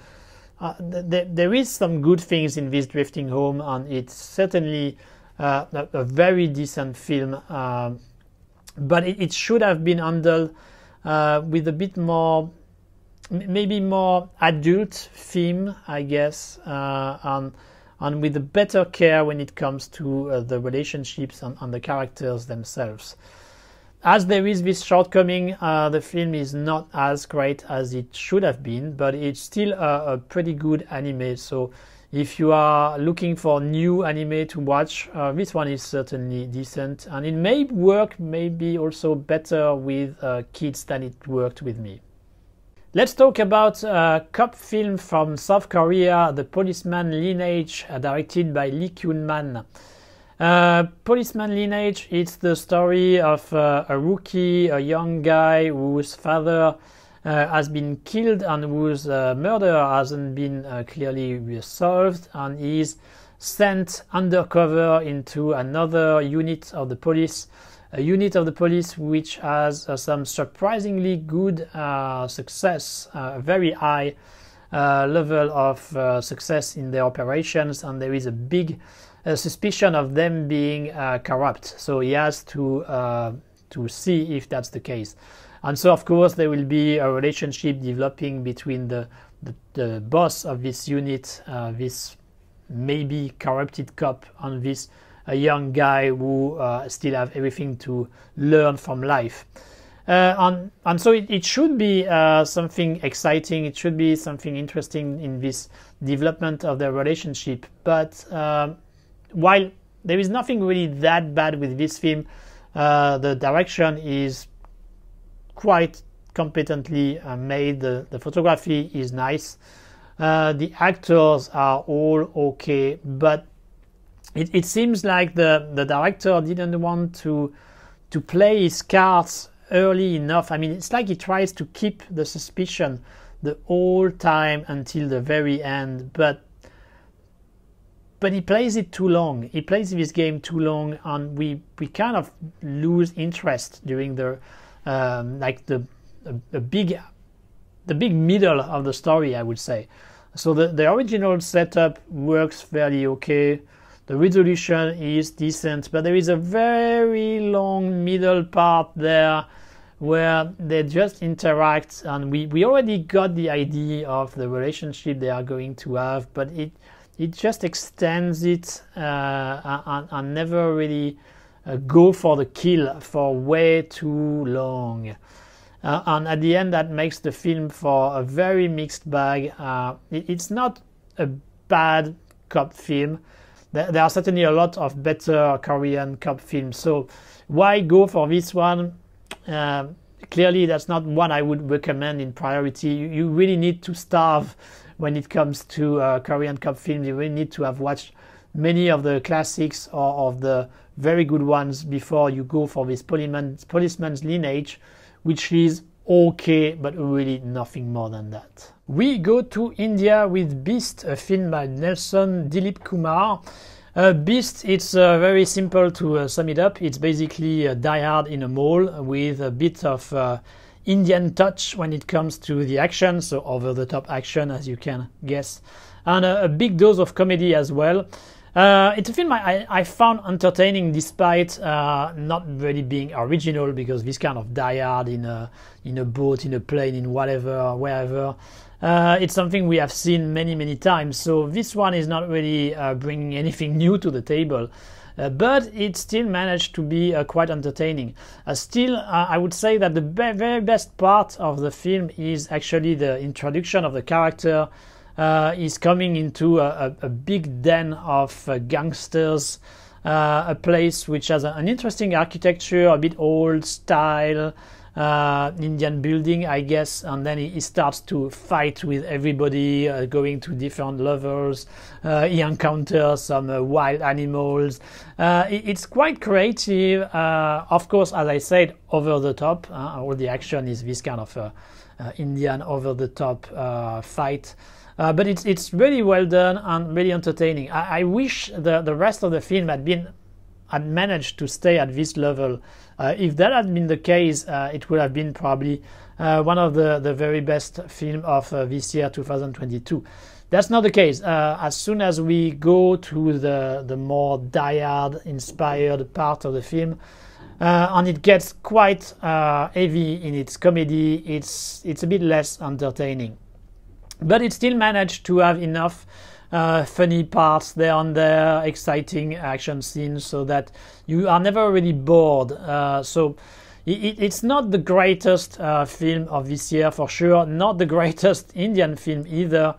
there is some good things in this drifting home, and it's certainly a very decent film. But it should have been handled with a bit more, maybe more adult theme, I guess, and with a better care when it comes to the relationships and the characters themselves. As there is this shortcoming, the film is not as great as it should have been, but it's still a pretty good anime. So if you are looking for new anime to watch, this one is certainly decent, and it may work maybe also better with kids than it worked with me. Let's talk about a cop film from South Korea, The Policeman Lineage, directed by Lee Kyun-man. Policeman Lineage, it's the story of a rookie, a young guy whose father has been killed and whose murder hasn't been clearly solved, and is sent undercover into another unit of the police, a unit of the police which has some surprisingly good success, a very high level of success in their operations, and there is a big suspicion of them being corrupt. So he has to see if that's the case. And so, of course, there will be a relationship developing between the boss of this unit, this maybe corrupted cop, and this young guy who still have everything to learn from life. And so it should be something exciting. It should be something interesting in this development of their relationship. But while there is nothing really that bad with this film, the direction is quite competently made. The photography is nice. The actors are all okay, but it seems like the director didn't want to play his cards early enough. I mean, it's like he tries to keep the suspicion the whole time until the very end, but he plays it too long. He plays this game too long, and we kind of lose interest during the big middle of the story, I would say. So the original setup works fairly okay. The resolution is decent, but there is a very long middle part there where they just interact, and we already got the idea of the relationship they are going to have, but it just extends it and never really go for the kill for way too long. And at the end, that makes the film for a very mixed bag. It's not a bad cop film. There are certainly a lot of better Korean cop films. So why go for this one? Clearly, that's not one I would recommend in priority. You really need to starve when it comes to Korean cop films. You really need to have watched many of the classics or of the very good ones before you go for this Policeman's Lineage, which is okay, but really nothing more than that. We go to India with Beast, a film by Nelson Dilip Kumar. Beast, it's very simple to sum it up. It's basically Die Hard in a mall with a bit of Indian touch when it comes to the action, so over-the-top action, as you can guess, and a big dose of comedy as well. It's a film I found entertaining despite not really being original, because this kind of Die Hard in a boat, in a plane, in whatever, wherever, It's something we have seen many times, so this one is not really bringing anything new to the table. But it still managed to be quite entertaining. I would say that the very best part of the film is actually the introduction of the character. Is coming into a big den of gangsters, a place which has an interesting architecture, a bit old style, Indian building, I guess, and then he starts to fight with everybody, going to different levels. He encounters some wild animals. It's quite creative. Of course, as I said, over the top. All the action is this kind of Indian over the top fight. But it's really well done and really entertaining. I wish the rest of the film had managed to stay at this level. If that had been the case, it would have been probably one of the very best film of this year, 2022. That's not the case. As soon as we go to the more die-hard-inspired part of the film, and it gets quite heavy in its comedy, it's a bit less entertaining. But it still managed to have enough funny parts there and there, exciting action scenes, so that you are never really bored. So it's not the greatest film of this year, for sure, not the greatest Indian film either.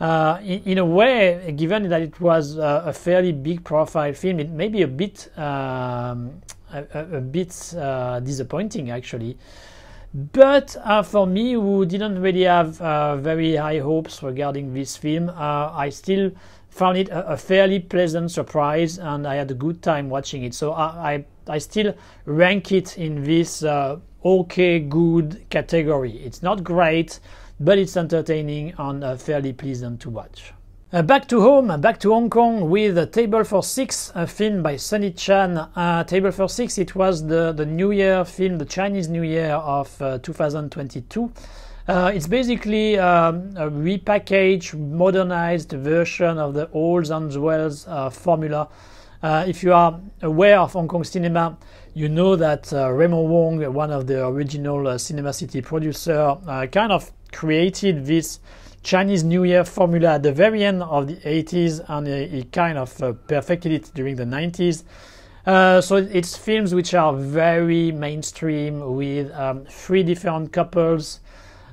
In a way, given that it was a fairly big profile film, it may be a bit disappointing, actually. But for me, who didn't really have very high hopes regarding this film, I still found it a fairly pleasant surprise, and I had a good time watching it. So I still rank it in this okay, good category. It's not great, but it's entertaining and fairly pleasant to watch. Back to home, back to Hong Kong with Table for Six, a film by Sunny Chan. Table for Six, it was the New Year film, the Chinese New Year of 2022. It's basically a repackaged, modernized version of the Halls and Wells formula. If you are aware of Hong Kong cinema, you know that Raymond Wong, one of the original Cinema City producer, kind of created this Chinese New Year formula at the very end of the 80s, and he kind of perfected it during the 90s. So it's films which are very mainstream, with 3 different couples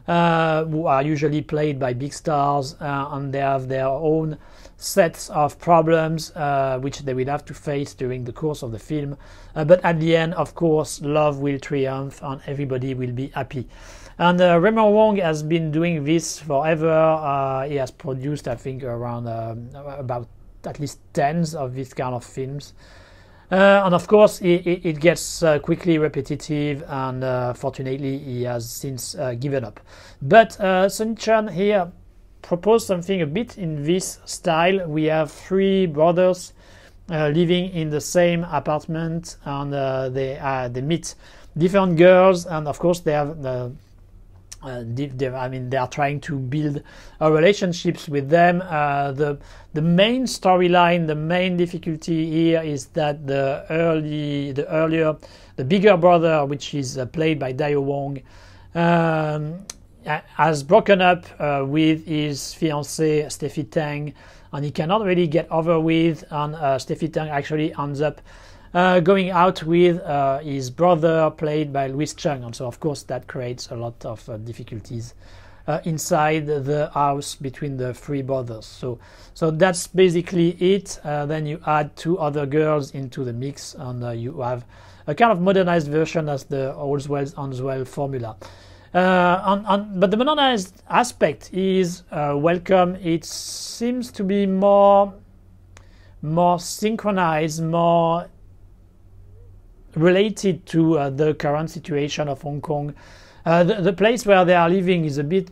who are usually played by big stars, and they have their own sets of problems which they will have to face during the course of the film. But at the end, of course, love will triumph and everybody will be happy. And Raymond Wong has been doing this forever. He has produced, I think, around about at least 10 of these kind of films. And of course, it gets quickly repetitive, and fortunately, he has since given up. But Sun Chan here proposed something a bit in this style. We have 3 brothers living in the same apartment, and they meet different girls, and of course, they have they are trying to build relationships with them. The main storyline, the main difficulty here is that the bigger brother, which is played by Dayo Wong, has broken up with his fiancée Steffi Tang, and he cannot really get over with, and Steffi Tang actually ends up going out with his brother, played by Louis Chung, and so of course that creates a lot of difficulties inside the house between the 3 brothers. So that's basically it. Then you add 2 other girls into the mix, and you have a kind of modernized version as the All's Well Ends Well formula. But the modernized aspect is welcome. It seems to be more synchronized, more related to the current situation of Hong Kong. The place where they are living is a bit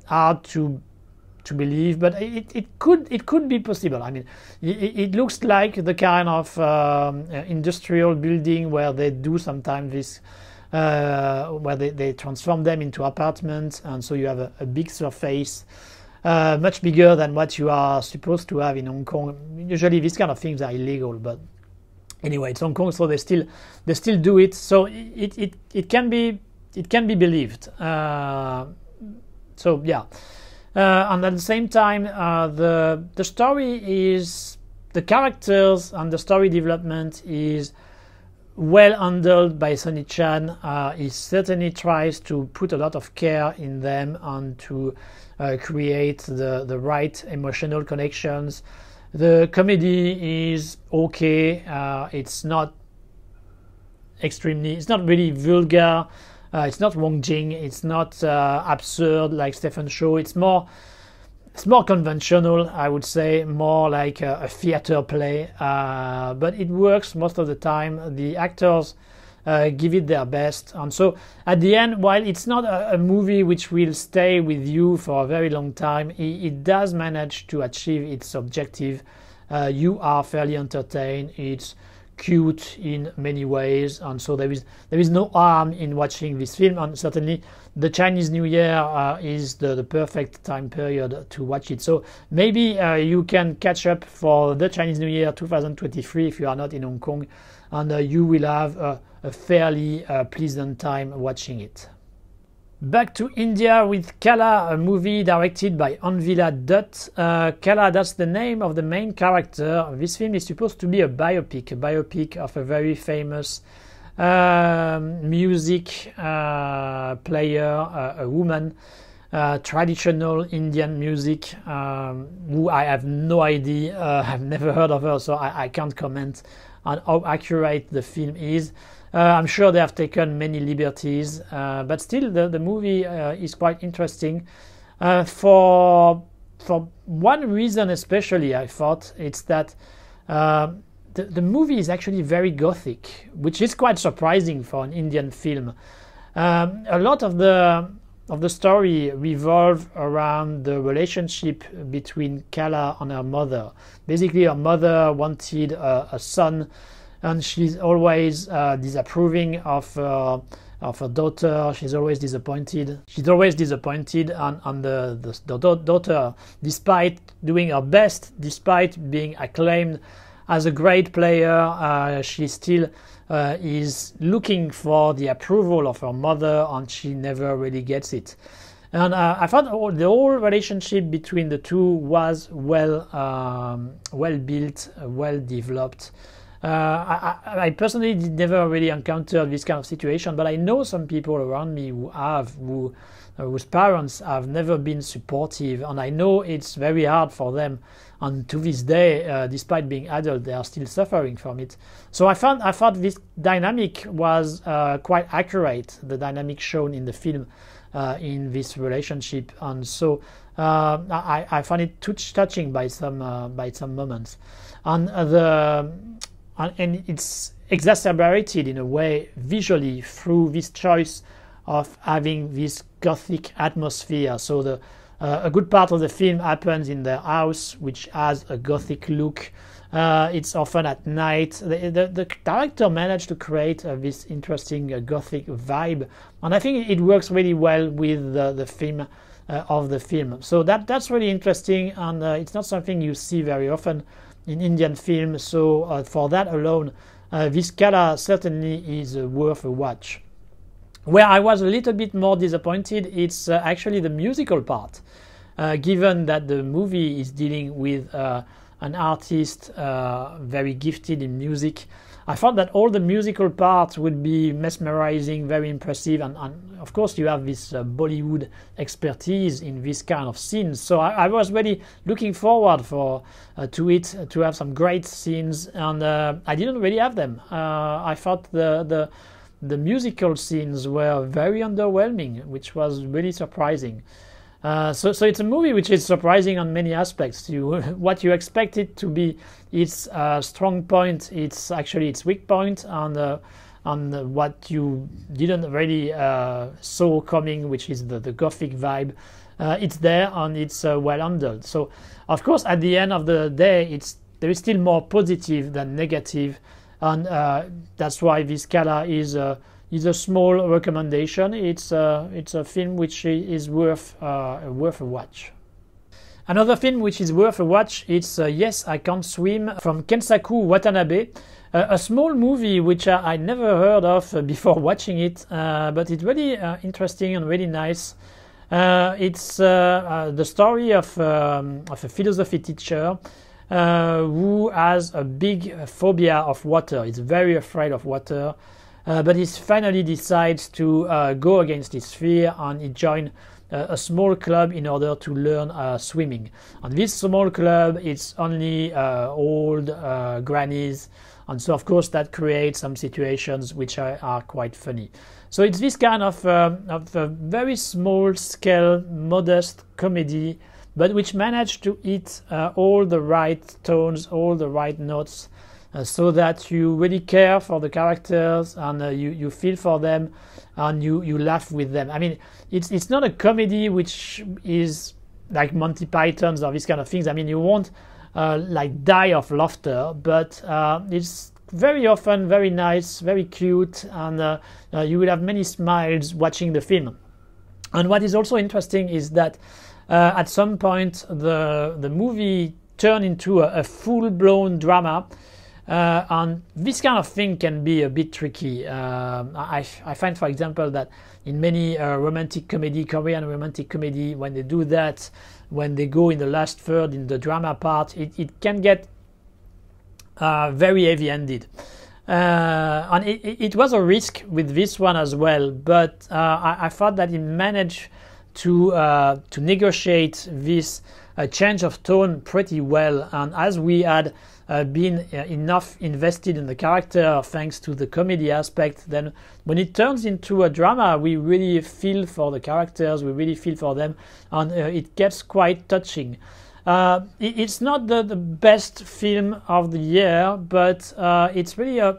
hard to believe, but it could be possible. I mean, it looks like the kind of industrial building where they do sometimes this, where they transform them into apartments, and so you have a big surface, much bigger than what you are supposed to have in Hong Kong. Usually these kind of things are illegal, but anyway, it's Hong Kong, so they still do it. So it can be believed. So yeah, and at the same time, the story is, the characters and the story development is well handled by Sonny-chan. He certainly tries to put a lot of care in them and to create the right emotional connections. The comedy is okay. It's not really vulgar. It's not Wongjing. It's not absurd like Stephen Chow. It's more conventional, I would say, more like a theater play. But it works most of the time. The actors give it their best, and so at the end, while it's not a movie which will stay with you for a very long time, it does manage to achieve its objective. You are fairly entertained. It's cute in many ways, and so there is no harm in watching this film. And certainly the Chinese New Year is the perfect time period to watch it. So maybe you can catch up for the Chinese New Year 2023 if you are not in Hong Kong, and you will have a fairly pleasant time watching it. Back to India with Kala, a movie directed by Anvila Dutt. Kala, that's the name of the main character. This film is supposed to be a biopic of a very famous music player, a woman, traditional Indian music, who I have no idea, I've never heard of her, so I can't comment on how accurate the film is. I'm sure they have taken many liberties, but still the movie is quite interesting. For one reason especially, I thought, it's that the movie is actually very gothic, which is quite surprising for an Indian film. A lot of the story revolves around the relationship between Kala and her mother. Basically, her mother wanted a son, and she's always disapproving of her daughter. She's always disappointed. And the daughter, despite doing her best, despite being acclaimed as a great player, she still is looking for the approval of her mother, and she never really gets it. And I thought the whole relationship between the two was well built, well developed. I personally never really encountered this kind of situation, but I know some people around me whose parents have never been supportive, and I know it's very hard for them. And to this day, despite being adult, they are still suffering from it. So I thought this dynamic was quite accurate, the dynamic shown in the film in this relationship, and so I found it touching by some moments, and it's exacerbated in a way visually through this choice of having this gothic atmosphere. So a good part of the film happens in their house, which has a gothic look. It's often at night. The director managed to create this interesting gothic vibe, and I think it works really well with the theme of the film. So that's really interesting, and it's not something you see very often in Indian film. So for that alone, this Kala certainly is worth a watch. Where I was a little bit more disappointed, it's actually the musical part, given that the movie is dealing with an artist very gifted in music. I thought that all the musical parts would be mesmerizing, very impressive, and of course you have this Bollywood expertise in this kind of scenes. So I was really looking forward to have some great scenes, and I didn't really have them. I thought the musical scenes were very underwhelming, which was really surprising. So it's a movie which is surprising on many aspects. What you expect it to be, its strong point, it's actually its weak point, and what you didn't really saw coming, which is the gothic vibe. It's there, and it's well handled. So of course at the end of the day, there is still more positive than negative, and that's why this Kala is a small recommendation. It's a film which is worth a watch. Another film which is worth a watch, it's Yes, I Can't Swim from Kensaku Watanabe. A small movie which I never heard of before watching it, but it's really interesting and really nice. It's the story of a philosophy teacher who has a big phobia of water. He's very afraid of water, but he finally decides to go against his fear, and he joins a small club in order to learn swimming. And this small club, it's only old grannies, and so of course that creates some situations which are quite funny. So it's this kind of a very small scale, modest comedy, but which managed to hit all the right tones, all the right notes, so that you really care for the characters, and you feel for them, and you laugh with them. I mean, it's not a comedy which is like Monty Python's or these kind of things. I mean, you won't like die of laughter, but it's very often very nice, very cute, and you will have many smiles watching the film. And what is also interesting is that at some point the movie turned into a full-blown drama, and this kind of thing can be a bit tricky. I find, for example, that in many romantic comedy, Korean romantic comedy, when they do that, when they go in the last third in the drama part, it can get very heavy-handed. And it was a risk with this one as well, but I thought that it managed to negotiate this change of tone pretty well. And as we had been enough invested in the character thanks to the comedy aspect, then when it turns into a drama, we really feel for the characters, we really feel for them, and it gets quite touching. It's not the best film of the year, but it's really I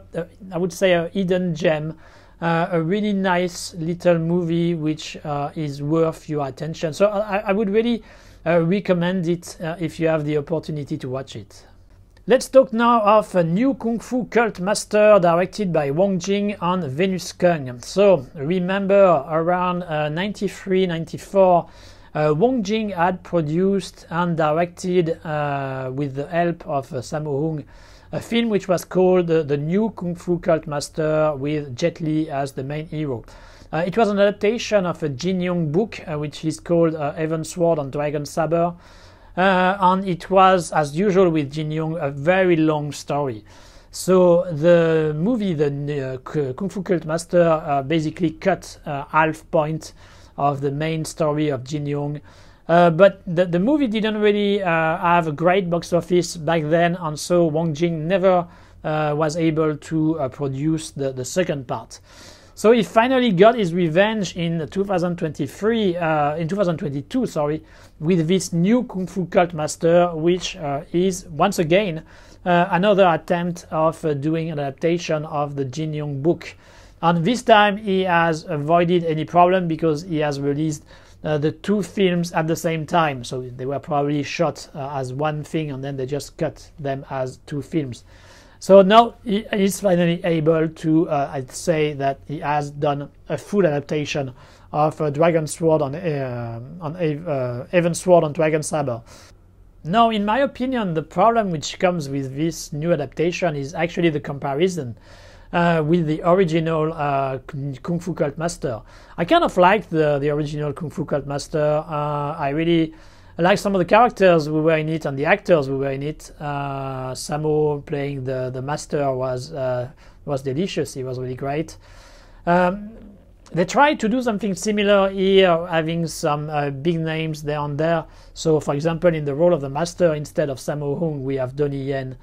would say a hidden gem, a really nice little movie which is worth your attention. So I would really recommend it if you have the opportunity to watch it. Let's talk now of a new Kung Fu cult master directed by Wong Jing and Venus Kung. So remember, around 93-94, Wong Jing had produced and directed, with the help of Sammo Hung, a film which was called The New Kung Fu Cult Master, with Jet Li as the main hero. It was an adaptation of a Jin Yong book, which is called Heaven Sword and Dragon Saber, and it was, as usual with Jin Yong, a very long story. So the movie, the Kung Fu Cult Master, basically cut half point of the main story of Jin Yong. But the movie didn't really have a great box office back then, and so Wong Jing never was able to produce the second part. So he finally got his revenge in 2022, sorry, with this new Kung Fu Cult Master, which is once again another attempt of doing an adaptation of the Jin Yong book. And this time he has avoided any problem because he has released the two films at the same time. So they were probably shot as one thing, and then they just cut them as two films. So now he is finally able to, I'd say that he has done a full adaptation of Dragon Sword on Heaven Sword and Dragon Saber. Now, in my opinion, the problem which comes with this new adaptation is actually the comparison with the original Kung Fu Cult Master. I kind of liked the original Kung Fu Cult Master. I really like some of the characters who were in it and the actors who were in it. Sammo playing the master was delicious. He was really great. They tried to do something similar here, having some big names there and there. So, for example, in the role of the master, instead of Sammo Hung, we have Donnie Yen.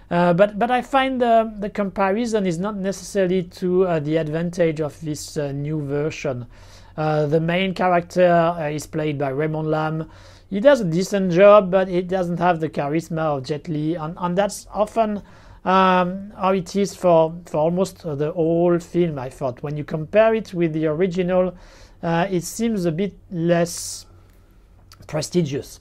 But I find the comparison is not necessarily to the advantage of this new version. The main character is played by Raymond Lam. He does a decent job, but he doesn't have the charisma of Jet Li, and that's often how it is for almost the whole film, I thought. When you compare it with the original, it seems a bit less prestigious.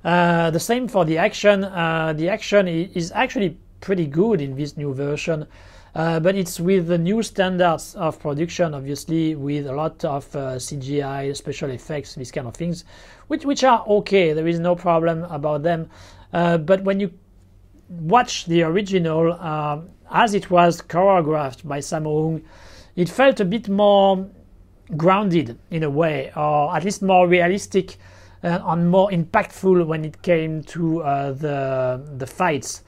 The same for the action. The action is actually pretty good in this new version, but it's with the new standards of production, obviously, with a lot of CGI, special effects, these kind of things, which are okay. There is no problem about them. But when you watch the original, as it was choreographed by Sammo Hung, it felt a bit more grounded in a way, or at least more realistic and more impactful when it came to the fights.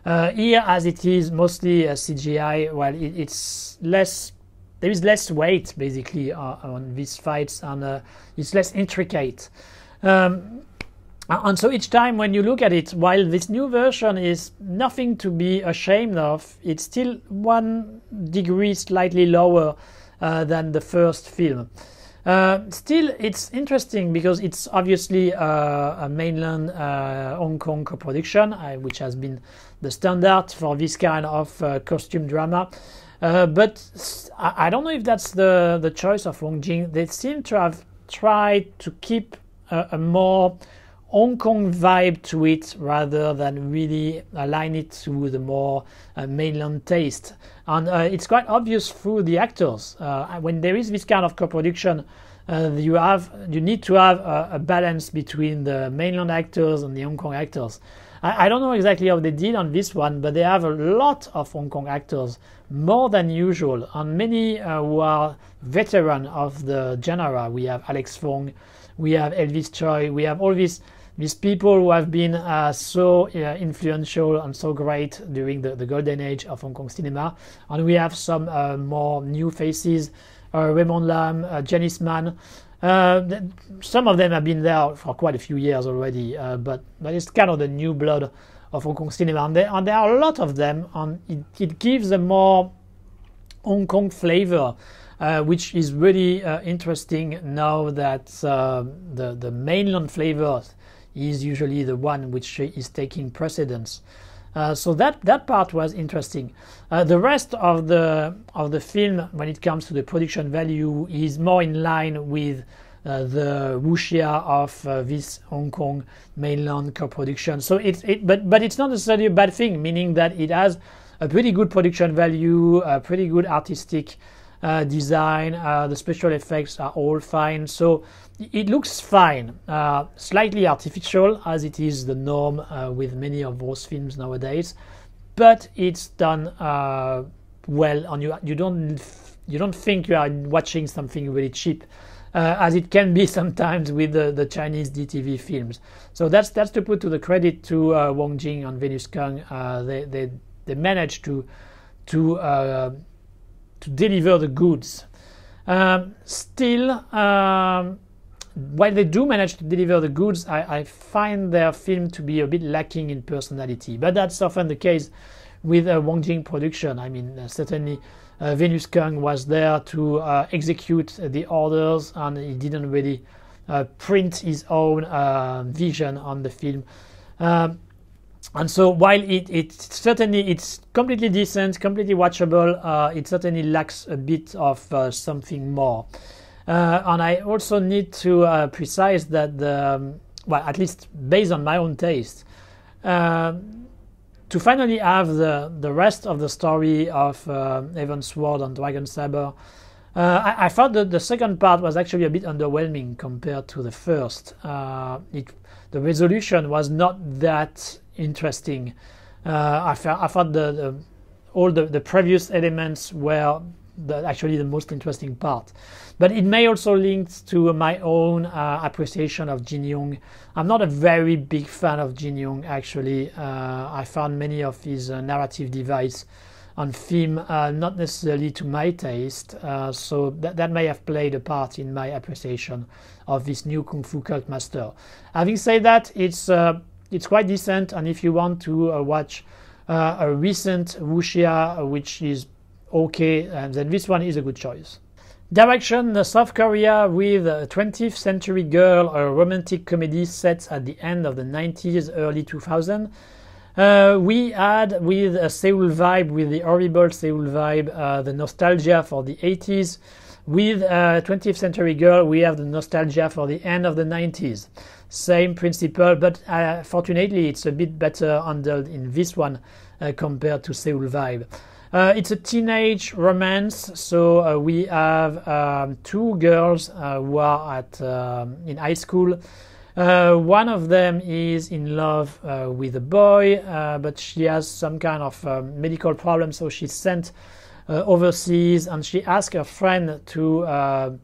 Here, as it is mostly CGI, well, it's less. There is less weight basically on these fights, and it's less intricate. And so each time when you look at it, while this new version is nothing to be ashamed of, it's still 1 degree slightly lower than the first film. Still, it's interesting because it's obviously a mainland Hong Kong co-production, which has been the standard for this kind of costume drama. But I don't know if that's the choice of Wong Jing. They seem to have tried to keep a more Hong Kong vibe to it rather than really align it to the more mainland taste. And it's quite obvious through the actors. When there is this kind of co-production, you need to have a balance between the mainland actors and the Hong Kong actors. I don't know exactly how they did on this one, but they have a lot of Hong Kong actors, more than usual, and many who are veteran of the genre. We have Alex Fong, we have Elvis Choi, we have all these people who have been so influential and so great during the golden age of Hong Kong cinema. And we have some more new faces, Raymond Lam, Janice Mann. Some of them have been there for quite a few years already, but it's kind of the new blood of Hong Kong cinema. And there are a lot of them, and it gives a more Hong Kong flavor, which is really interesting now that the mainland flavor is usually the one which is taking precedence. So that part was interesting. The rest of the film, when it comes to the production value, is more in line with the wuxia of this Hong Kong mainland co-production. So but it's not necessarily a bad thing, meaning that it has a pretty good production value, a pretty good artistic design. The special effects are all fine, so it looks fine. Slightly artificial, as it is the norm with many of those films nowadays, but it's done well, and you don't think you are watching something really cheap, as it can be sometimes with the Chinese DTV films. So that's to put to the credit to Wong Jing and Venus Kang. They managed to deliver the goods. Still, while they do manage to deliver the goods, I find their film to be a bit lacking in personality. But that's often the case with Wong Jing production. I mean, certainly Venus Kang was there to execute the orders, and he didn't really print his own vision on the film. And so while it's completely decent, completely watchable, it certainly lacks a bit of something more. And I also need to precise that well, at least based on my own taste, to finally have the rest of the story of Heaven's Sword and Dragon Saber, I thought that the second part was actually a bit underwhelming compared to the first. The resolution was not that interesting. I thought all the previous elements were actually the most interesting part. But it may also link to my own appreciation of Jin Yong. I'm not a very big fan of Jin Yong, actually. I found many of his narrative device on film not necessarily to my taste, so that may have played a part in my appreciation of this new Kung Fu cult master. Having said that, it's quite decent, and if you want to watch a recent wuxia which is okay, then this one is a good choice. Direction: South Korea with a 20th Century Girl, a romantic comedy set at the end of the 90s, early 2000s. We had with a Seoul Vibe, with the horrible Seoul Vibe, the nostalgia for the 80s. With 20th Century Girl, we have the nostalgia for the end of the 90s. Same principle, but fortunately it's a bit better handled in this one compared to Seoul Vibe. It's a teenage romance, so we have two girls who are in high school. One of them is in love with a boy, but she has some kind of medical problem, so she's sent overseas, and she asks her friend to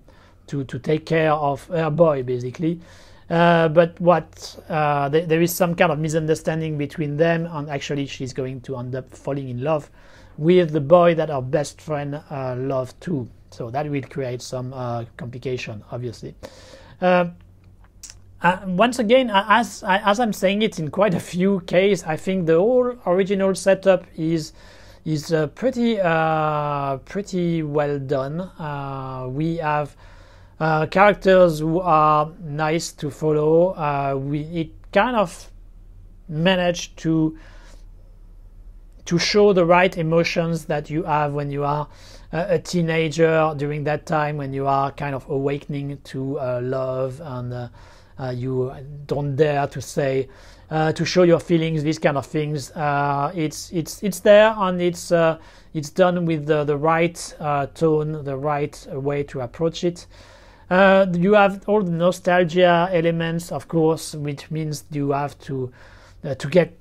to take care of her boy, basically. But there is some kind of misunderstanding between them, and actually she's going to end up falling in love with the boy that our best friend loved too. So that will create some complication, obviously. Once again, as I'm saying it in quite a few cases, I think the whole original setup is pretty well done. We have characters who are nice to follow. It kind of managed to show the right emotions that you have when you are a teenager, during that time when you are kind of awakening to love, and you don't dare to say to show your feelings, these kind of things. It's there, and it's done with the right tone, the right way to approach it. You have all the nostalgia elements, of course, which means you have to get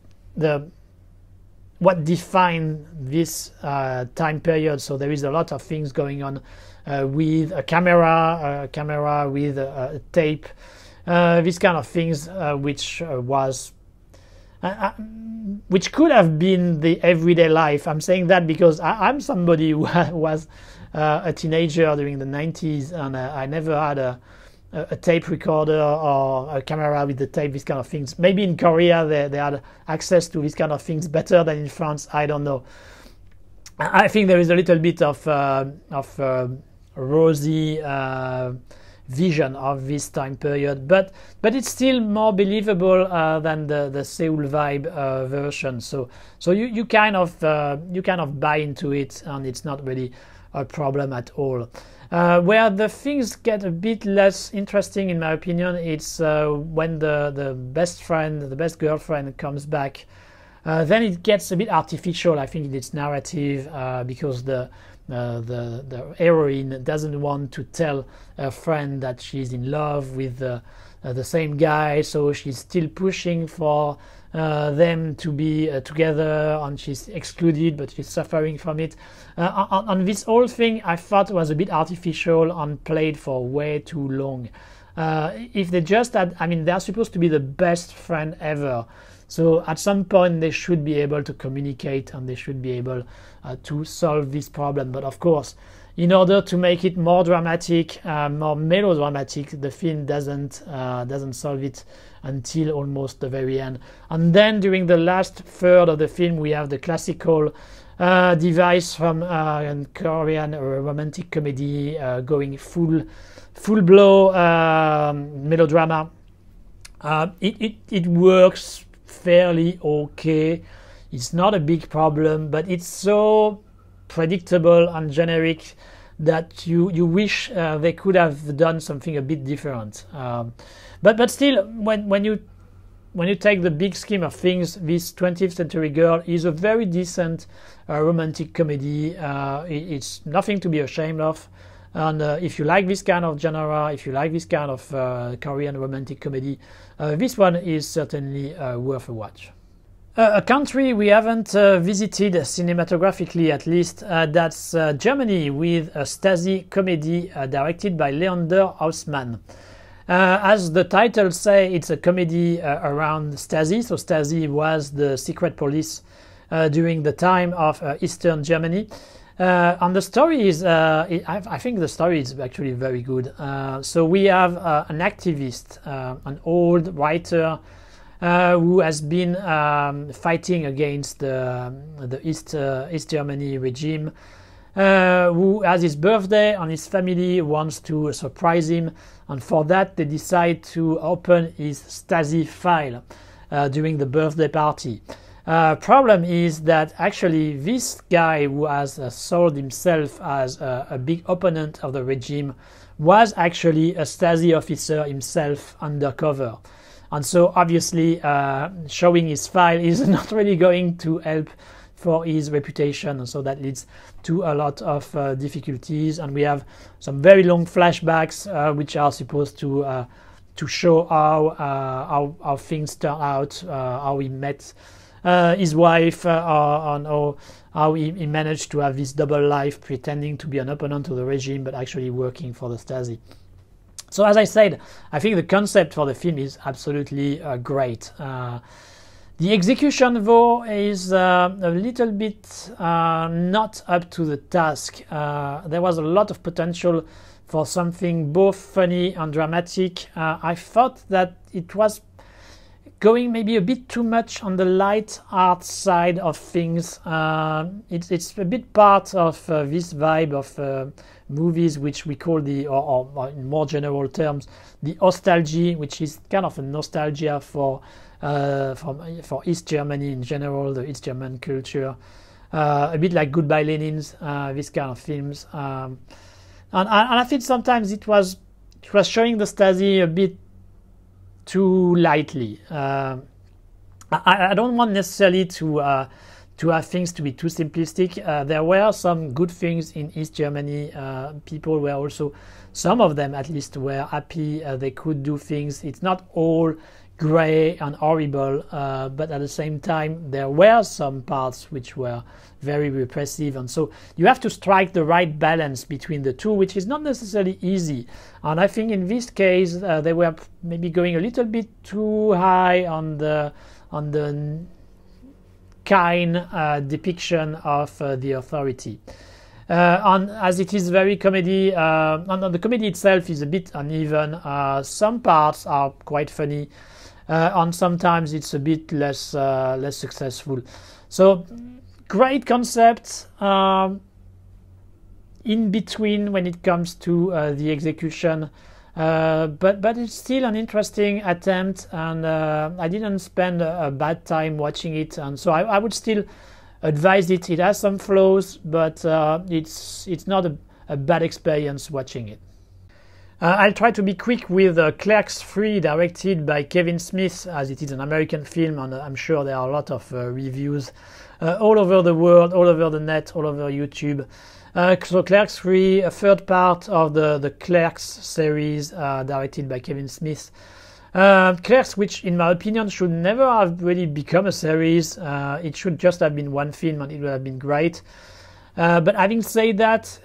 what define this time period. So there is a lot of things going on with a camera with a tape, these kind of things, which could have been the everyday life. I'm saying that because I'm somebody who was a teenager during the 90s, and I never had a tape recorder or a camera with the tape, these kind of things. Maybe in Korea they had access to these kind of things better than in France, I don't know. I think there is a little bit of rosy vision of this time period, but it's still more believable than the Seoul Vibe version. So you kind of buy into it, and it's not really a problem at all. Where the things get a bit less interesting, in my opinion, it's when the best friend, the best girlfriend comes back. Then it gets a bit artificial, I think, in its narrative, because the heroine doesn't want to tell her friend that she's in love with the same guy, so she's still pushing for them to be together, and she's excluded, but she's suffering from it. On this whole thing, I thought was a bit artificial and played for way too long. If they just had, I mean, they're supposed to be the best friend ever, so at some point they should be able to communicate, and they should be able to solve this problem. But of course, in order to make it more dramatic, more melodramatic, the film doesn't solve it until almost the very end. And then during the last third of the film, we have the classical device from Korean romantic comedy, going full blow melodrama. It works fairly okay. It's not a big problem, but it's so predictable and generic that you wish they could have done something a bit different. But still, when you take the big scheme of things, this 20th Century Girl is a very decent romantic comedy. It's nothing to be ashamed of. And if you like this kind of genre, if you like this kind of Korean romantic comedy, this one is certainly worth a watch. A country we haven't visited cinematographically, at least, that's Germany, with a Stasi Comedy directed by Leander Hausmann. As the title say, it's a comedy around Stasi. So Stasi was the secret police during the time of Eastern Germany. And the story is, I think the story is actually very good. So we have an activist, an old writer, who has been fighting against the East Germany regime, who has his birthday, and his family wants to surprise him, and for that they decide to open his Stasi file during the birthday party. Problem is that actually this guy, who has sold himself as a big opponent of the regime, was actually a Stasi officer himself undercover. And so obviously showing his file is not really going to help for his reputation, and so that leads to a lot of difficulties. And we have some very long flashbacks which are supposed to show how things turn out, how he met his wife, and how he managed to have this double life, pretending to be an opponent to the regime but actually working for the Stasi. So as I said, I think the concept for the film is absolutely great. The execution, though, is a little bit not up to the task. There was a lot of potential for something both funny and dramatic. I thought that it was going maybe a bit too much on the light art side of things. It's a bit part of this vibe of movies which we call the, or in more general terms, the nostalgia, which is kind of a nostalgia for East Germany in general, the East German culture, a bit like Goodbye Lenin's, this kind of films, and I think sometimes it was showing the Stasi a bit too lightly. I don't want necessarily to have things to be too simplistic. There were some good things in East Germany. People were also, some of them at least, were happy they could do things. It's not all grey and horrible, but at the same time there were some parts which were very repressive, and so you have to strike the right balance between the two, which is not necessarily easy. And I think in this case they were maybe going a little bit too high on the kind depiction of the authority. And as it is very comedy, and the comedy itself is a bit uneven. Some parts are quite funny, and sometimes it's a bit less successful. So great concept, in between when it comes to the execution, but it's still an interesting attempt, and I didn't spend a bad time watching it, and so I would still advise it. It has some flaws, but it's not a bad experience watching it. I'll try to be quick with Clerks III, directed by Kevin Smith, as it is an American film, and I'm sure there are a lot of reviews all over the world, all over the net, all over YouTube. So Clerks III, a third part of the Clerks series, directed by Kevin Smith. Clerks, which in my opinion should never have really become a series. It should just have been one film and it would have been great. But having said that,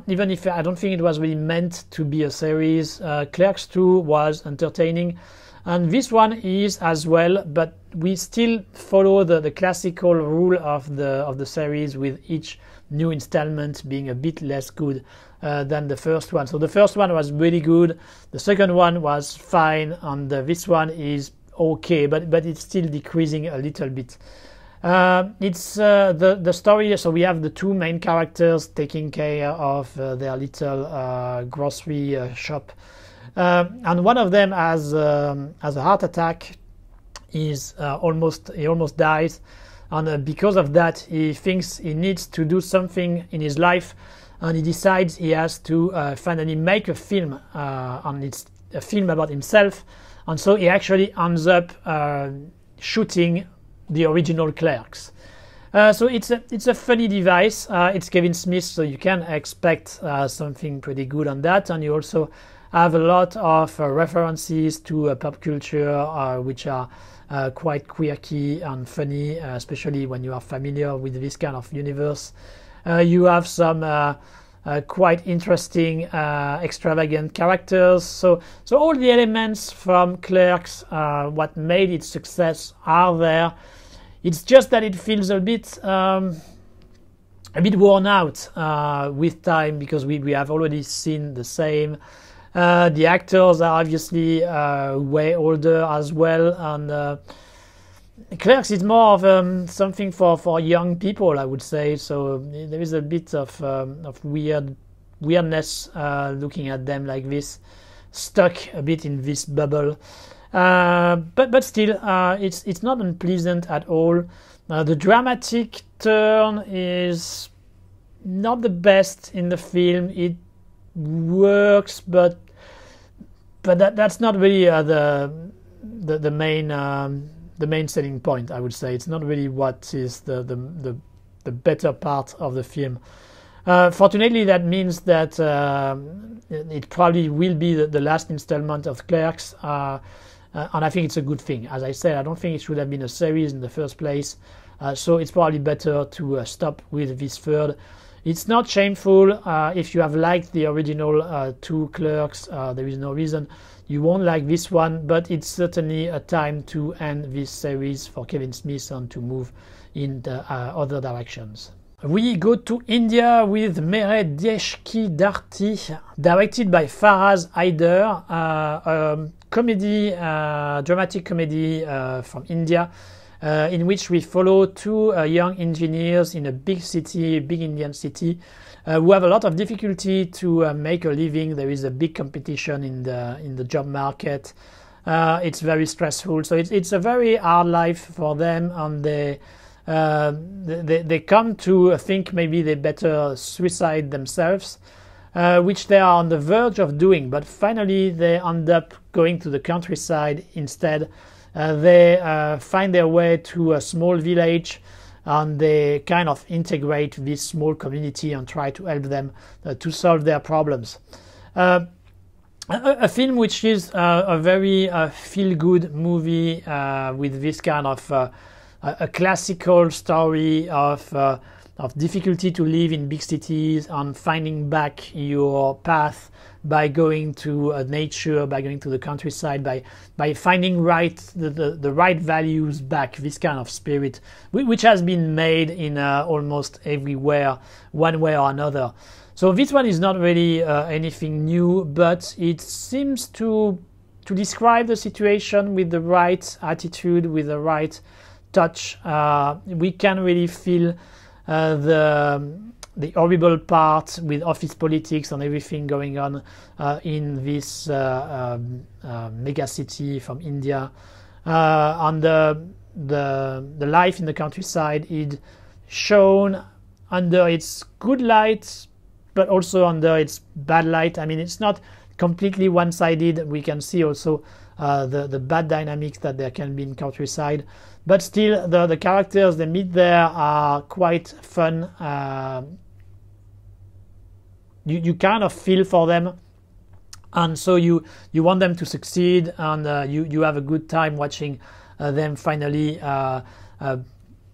even if I don't think it was really meant to be a series, Clerks 2 was entertaining, and this one is as well, but we still follow the classical rule of the series, with each new installment being a bit less good than the first one. So the first one was really good, the second one was fine, and this one is okay, but it's still decreasing a little bit. It's the story, so we have the two main characters taking care of their little grocery shop, and one of them has a heart attack. He almost dies, and because of that he thinks he needs to do something in his life, and he decides he has to finally make a film, and it's a film about himself, and so he actually ends up shooting the original Clerks. So it's a funny device. It's Kevin Smith, so you can expect something pretty good on that, and you also have a lot of references to pop culture, which are quite quirky and funny, especially when you are familiar with this kind of universe. You have some quite interesting, extravagant characters. So all the elements from Clerks, what made its success, are there. It's just that it feels a bit worn out with time, because we have already seen the same. The actors are obviously way older as well, and Clerks is more of something for young people, I would say. So there is a bit of weirdness looking at them like this, stuck a bit in this bubble. But still, it's not unpleasant at all. The dramatic turn is not the best in the film. It works, but that's not really the main selling point, I would say. It's not really what is the better part of the film. Fortunately, that means that it probably will be the last installment of Clerks. And I think it's a good thing. As I said, I don't think it should have been a series in the first place, so it's probably better to stop with this third. It's not shameful. If you have liked the original 2 Clerks, there is no reason you won't like this one, but it's certainly a time to end this series for Kevin Smith and to move in the other directions. We go to India with Mere Deshki Dharti, directed by Faraz Haider, comedy, dramatic comedy from India, in which we follow 2 young engineers in a big city, big Indian city, who have a lot of difficulty to make a living. There is a big competition in the job market. It's very stressful, so it's a very hard life for them, and they come to think maybe they better suicide themselves, which they are on the verge of doing, but finally they end up going to the countryside instead. They find their way to a small village, and they kind of integrate this small community and try to help them to solve their problems. A film which is a very feel-good movie with this kind of a classical story of difficulty to live in big cities and finding back your path by going to nature, by going to the countryside, by finding the right values back, this kind of spirit, which has been made in almost everywhere, one way or another. So this one is not really anything new, but it seems to describe the situation with the right attitude, with the right touch. We can really feel the horrible part with office politics and everything going on in this mega city from India, and the life in the countryside is shown under its good light, but also under its bad light. I mean, it's not completely one-sided. We can see also the bad dynamics that there can be in countryside, but still the characters they meet there are quite fun. You kind of feel for them, and so you want them to succeed, and you have a good time watching them finally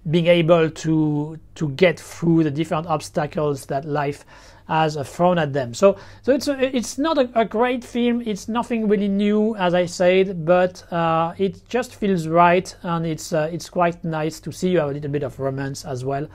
being able to get through the different obstacles that life has thrown at them. So it's not a great film. It's nothing really new, as I said, but it just feels right, and it's quite nice to see. You have a little bit of romance as well.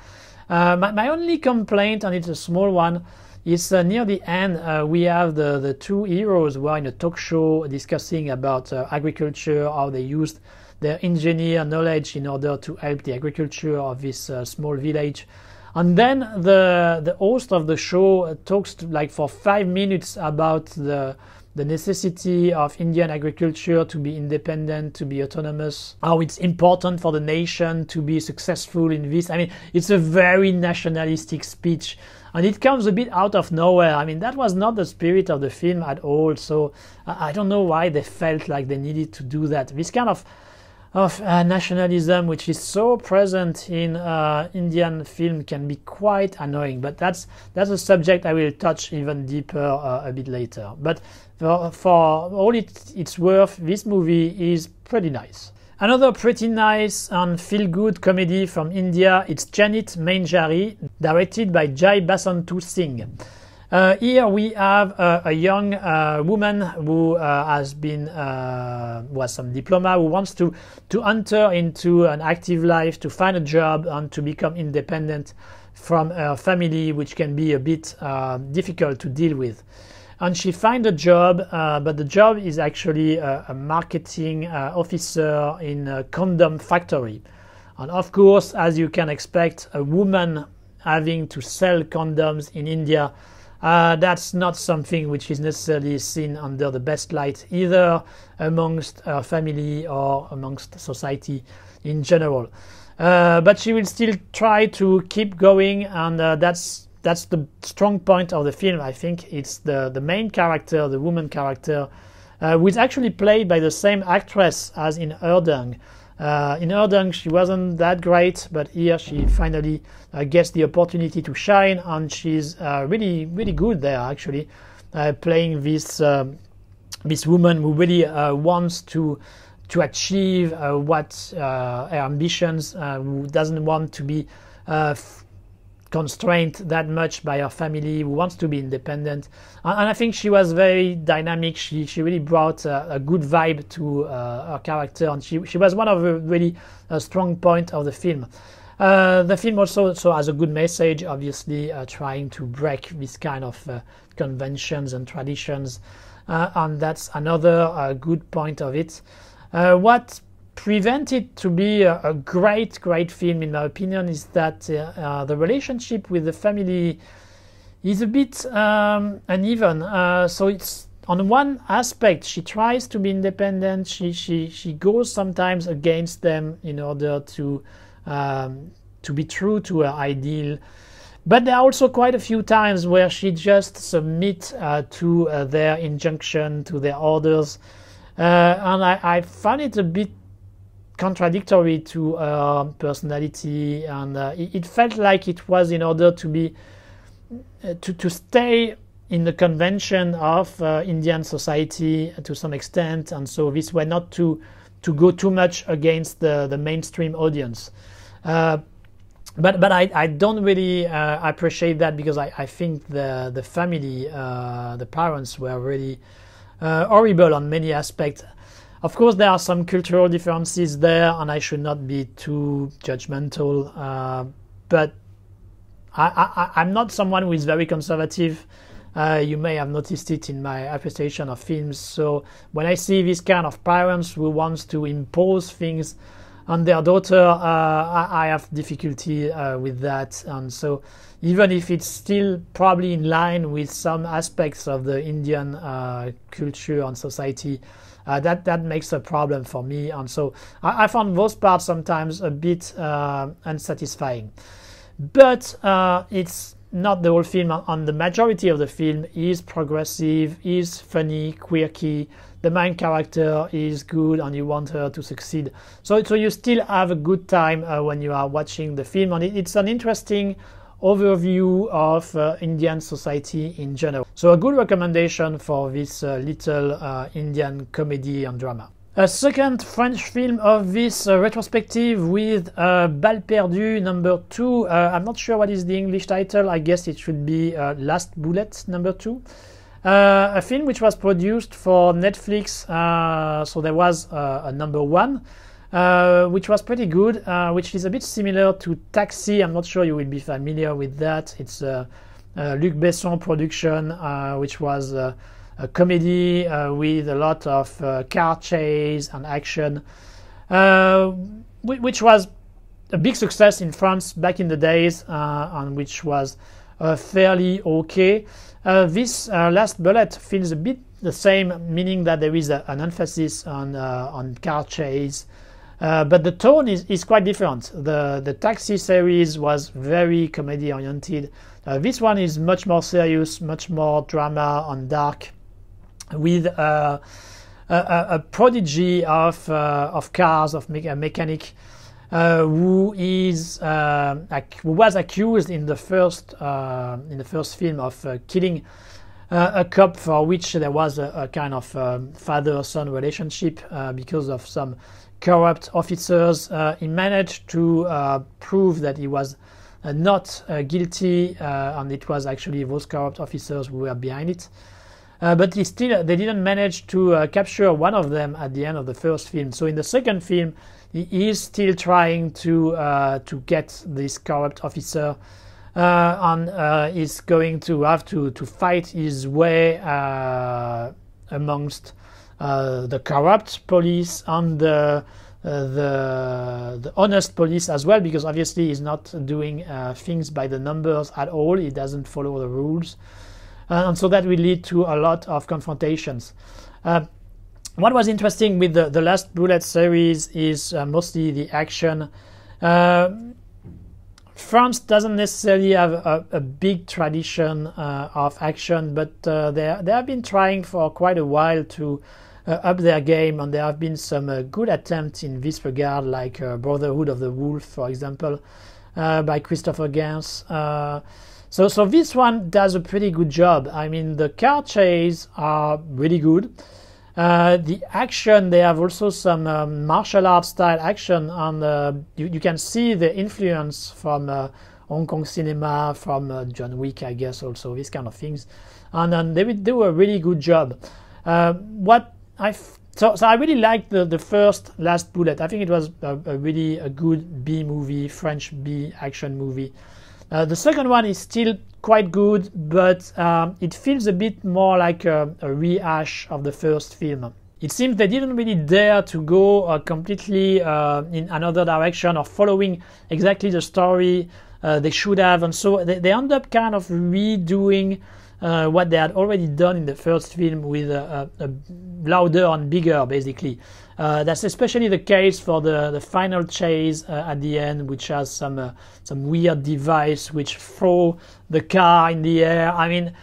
My only complaint, and it's a small one, is near the end we have the 2 heroes who are in a talk show discussing about agriculture, how they used their engineer knowledge in order to help the agriculture of this small village. And then the host of the show talks for 5 minutes about the necessity of Indian agriculture to be independent, to be autonomous, how it's important for the nation to be successful in this. I mean, it's a very nationalistic speech, and it comes a bit out of nowhere. I mean, that was not the spirit of the film at all, so I don't know why they felt like they needed to do that. This kind of nationalism, which is so present in Indian film, can be quite annoying, but that's a subject I will touch even deeper a bit later. But for all it's worth, this movie is pretty nice. Another pretty nice and feel-good comedy from India, it's Janit Manjari, directed by Jai Basantu Singh. Here we have a young woman who has some diploma, who wants to enter into an active life, to find a job and to become independent from her family, which can be a bit difficult to deal with. And she finds a job, but the job is actually a marketing officer in a condom factory. And of course, as you can expect, a woman having to sell condoms in India, that's not something which is necessarily seen under the best light, either amongst her family or amongst society in general. But she will still try to keep going, and that's the strong point of the film. I think it's the main character, the woman character, who is actually played by the same actress as in Hurdang. In Hurdang she wasn't that great, but here she finally gets the opportunity to shine, and she's really good there, actually, playing this woman who really wants to achieve what her ambitions, who doesn't want to be constrained that much by her family, who wants to be independent. And I think she was very dynamic. She really brought a good vibe to her character, and she was one of the really strong points of the film. The film also has a good message, obviously, trying to break this kind of conventions and traditions, and that's another good point of it. What prevent it to be a great film, in my opinion, is that the relationship with the family is a bit uneven. So it's, on one aspect, she tries to be independent. She goes sometimes against them in order to be true to her ideal. But there are also quite a few times where she just submits to their injunction, to their orders. And I find it a bit contradictory to her personality, and it felt like it was in order to be to stay in the convention of Indian society to some extent, and so this way not to go too much against the mainstream audience. But I don't really appreciate that, because I think the family, the parents, were really horrible on many aspects. Of course, there are some cultural differences there, and I should not be too judgmental. But I'm not someone who is very conservative. You may have noticed it in my appreciation of films. So when I see this kind of parents who wants to impose things on their daughter, I have difficulty with that. And so even if it's still probably in line with some aspects of the Indian culture and society, that makes a problem for me. And so I found those parts sometimes a bit unsatisfying. But it's not the whole film. And the majority of the film is progressive, is funny, quirky. The main character is good, and you want her to succeed. So you still have a good time when you are watching the film. And it's an interesting overview of Indian society in general. So a good recommendation for this little Indian comedy and drama. A second French film of this retrospective with Balle Perdue #2. I'm not sure what is the English title. I guess it should be Last Bullet #2. A film which was produced for Netflix. So there was a #1. Which was pretty good, which is a bit similar to Taxi. I'm not sure you will be familiar with that. It's a Luc Besson production, which was a comedy with a lot of car chase and action, which was a big success in France back in the days, and which was fairly okay. This Last Bullet feels a bit the same, meaning that there is an emphasis on car chase. But the tone is quite different. The Taxi series was very comedy oriented. This one is much more serious, much more drama and dark, with a prodigy of cars, of a mechanic, who was accused in the first film of killing a cop, for which there was a kind of father-son relationship because of some corrupt officers. He managed to prove that he was not guilty, and it was actually those corrupt officers who were behind it. But they didn't manage to capture one of them at the end of the first film. So in the second film, he is still trying to get this corrupt officer, and is going to have to fight his way amongst the corrupt police and the honest police as well, because obviously he's not doing things by the numbers at all. He doesn't follow the rules, and so that will lead to a lot of confrontations. What was interesting with the Last Bullet series is mostly the action. France doesn't necessarily have a big tradition of action, but they have been trying for quite a while to up their game, and there have been some good attempts in this regard, like Brotherhood of the Wolf, for example, by Christopher Gans. So this one does a pretty good job. I mean, the car chase are really good. The action, they have also some martial arts style action, and you can see the influence from Hong Kong cinema, from John Wick, I guess, also these kind of things, and they would do a really good job. So I really liked the first Last Bullet. I think it was a really good B movie, French B action movie. The second one is still quite good, but it feels a bit more like a rehash of the first film. It seems they didn't really dare to go completely in another direction or following exactly the story they should have, and so they end up kind of redoing what they had already done in the first film with a louder and bigger, basically. That's especially the case for the final chase at the end, which has some weird device which throw the car in the air. I mean,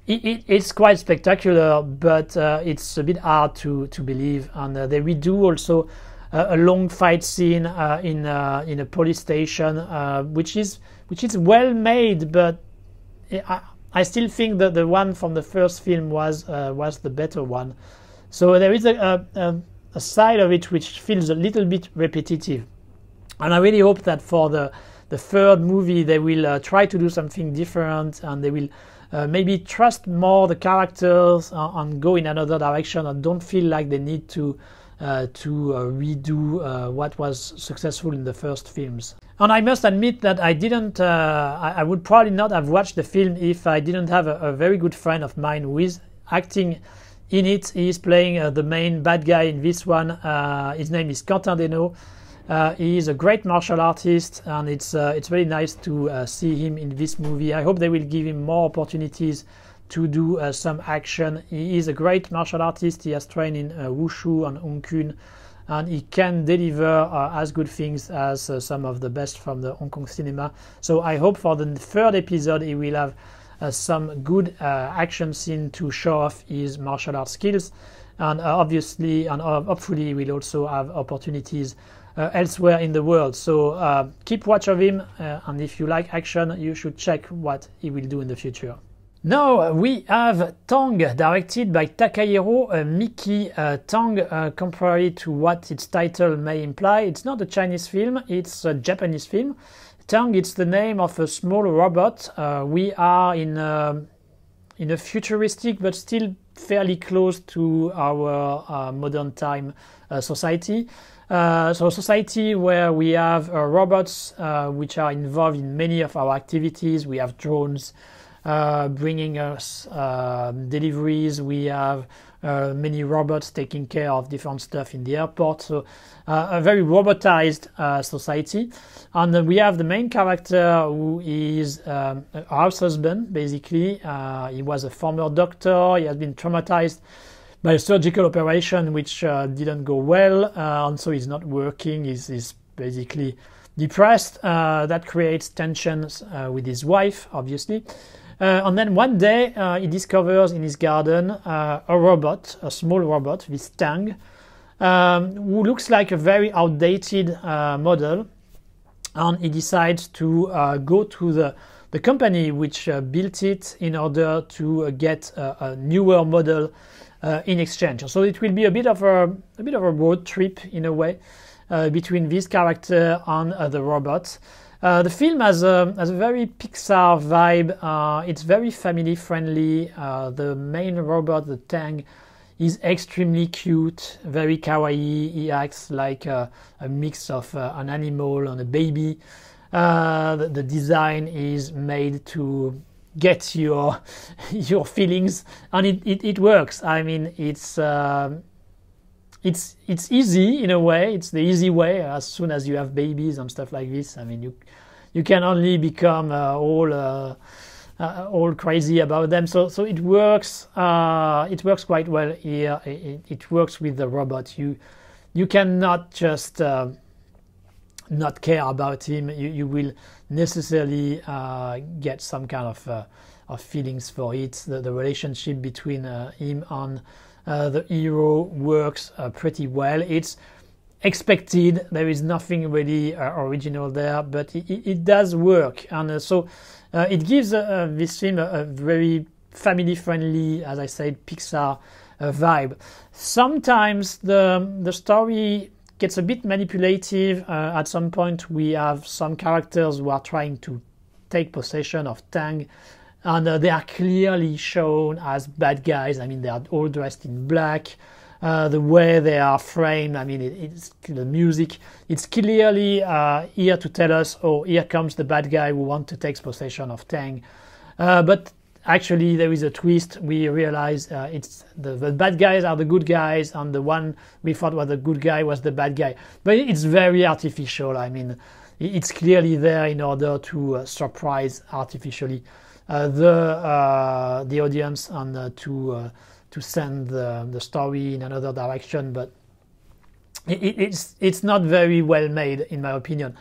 it's quite spectacular, but it's a bit hard to believe. And they redo also a long fight scene in a police station, which is well made, but I still think that the one from the first film was the better one. So there is a side of it which feels a little bit repetitive, and I really hope that for the third movie they will try to do something different, and they will maybe trust more the characters and go in another direction, and don't feel like they need to redo what was successful in the first films. And I must admit that I didn't. I would probably not have watched the film if I didn't have a very good friend of mine who is acting in it. He is playing the main bad guy in this one. His name is Quentin Denot. He is a great martial artist, and it's really nice to see him in this movie. I hope they will give him more opportunities to do some action. He is a great martial artist. He has trained in Wushu and Hong Kong, and he can deliver as good things as some of the best from the Hong Kong cinema. So I hope for the third episode he will have some good action scene to show off his martial arts skills, and obviously and hopefully he will also have opportunities elsewhere in the world. So keep watch of him, and if you like action, you should check what he will do in the future. Now we have Tang, directed by Takahiro Miki. Tang, contrary to what its title may imply, it's not a Chinese film, it's a Japanese film. Tang, it's the name of a small robot. We are in a futuristic but still fairly close to our modern time society. So a society where we have robots which are involved in many of our activities. We have drones bringing us deliveries. We have many robots taking care of different stuff in the airport. So a very robotized society. And then we have the main character who is a house husband, basically. He was a former doctor. He has been traumatized by a surgical operation which didn't go well, and so he's not working. He's basically depressed. That creates tensions with his wife, obviously. And then one day he discovers in his garden a robot, a small robot, this Tang, who looks like a very outdated model, and he decides to go to the company which built it in order to get a newer model in exchange. So it will be a bit of a road trip in a way between this character and the robot. The film has a very Pixar vibe. It's very family friendly. The main robot, the Tang, is extremely cute, very kawaii. He acts like a mix of an animal and a baby. The design is made to get your feelings, and it works. I mean, it's easy in a way. It's the easy way. As soon as you have babies and stuff like this, I mean, you can only become all crazy about them. So it works. It works quite well here. It works with the robot. You cannot just not care about him. You will necessarily get some kind of feelings for it. The relationship between him and the hero works pretty well. It's expected. There is nothing really original there, but it does work, and so it gives this film a very family-friendly, as I said, Pixar vibe. Sometimes the story gets a bit manipulative. At some point, we have some characters who are trying to take possession of Tang, and they are clearly shown as bad guys. I mean, they are all dressed in black. The way they are framed, I mean, it's the music. It's clearly here to tell us, oh, here comes the bad guy who wants to take possession of Tang. But actually, there is a twist. We realize it's the bad guys are the good guys, and the one we thought was the good guy was the bad guy. But it's very artificial. I mean, it's clearly there in order to surprise artificially the audience and to send the story in another direction. But it's not very well made, in my opinion.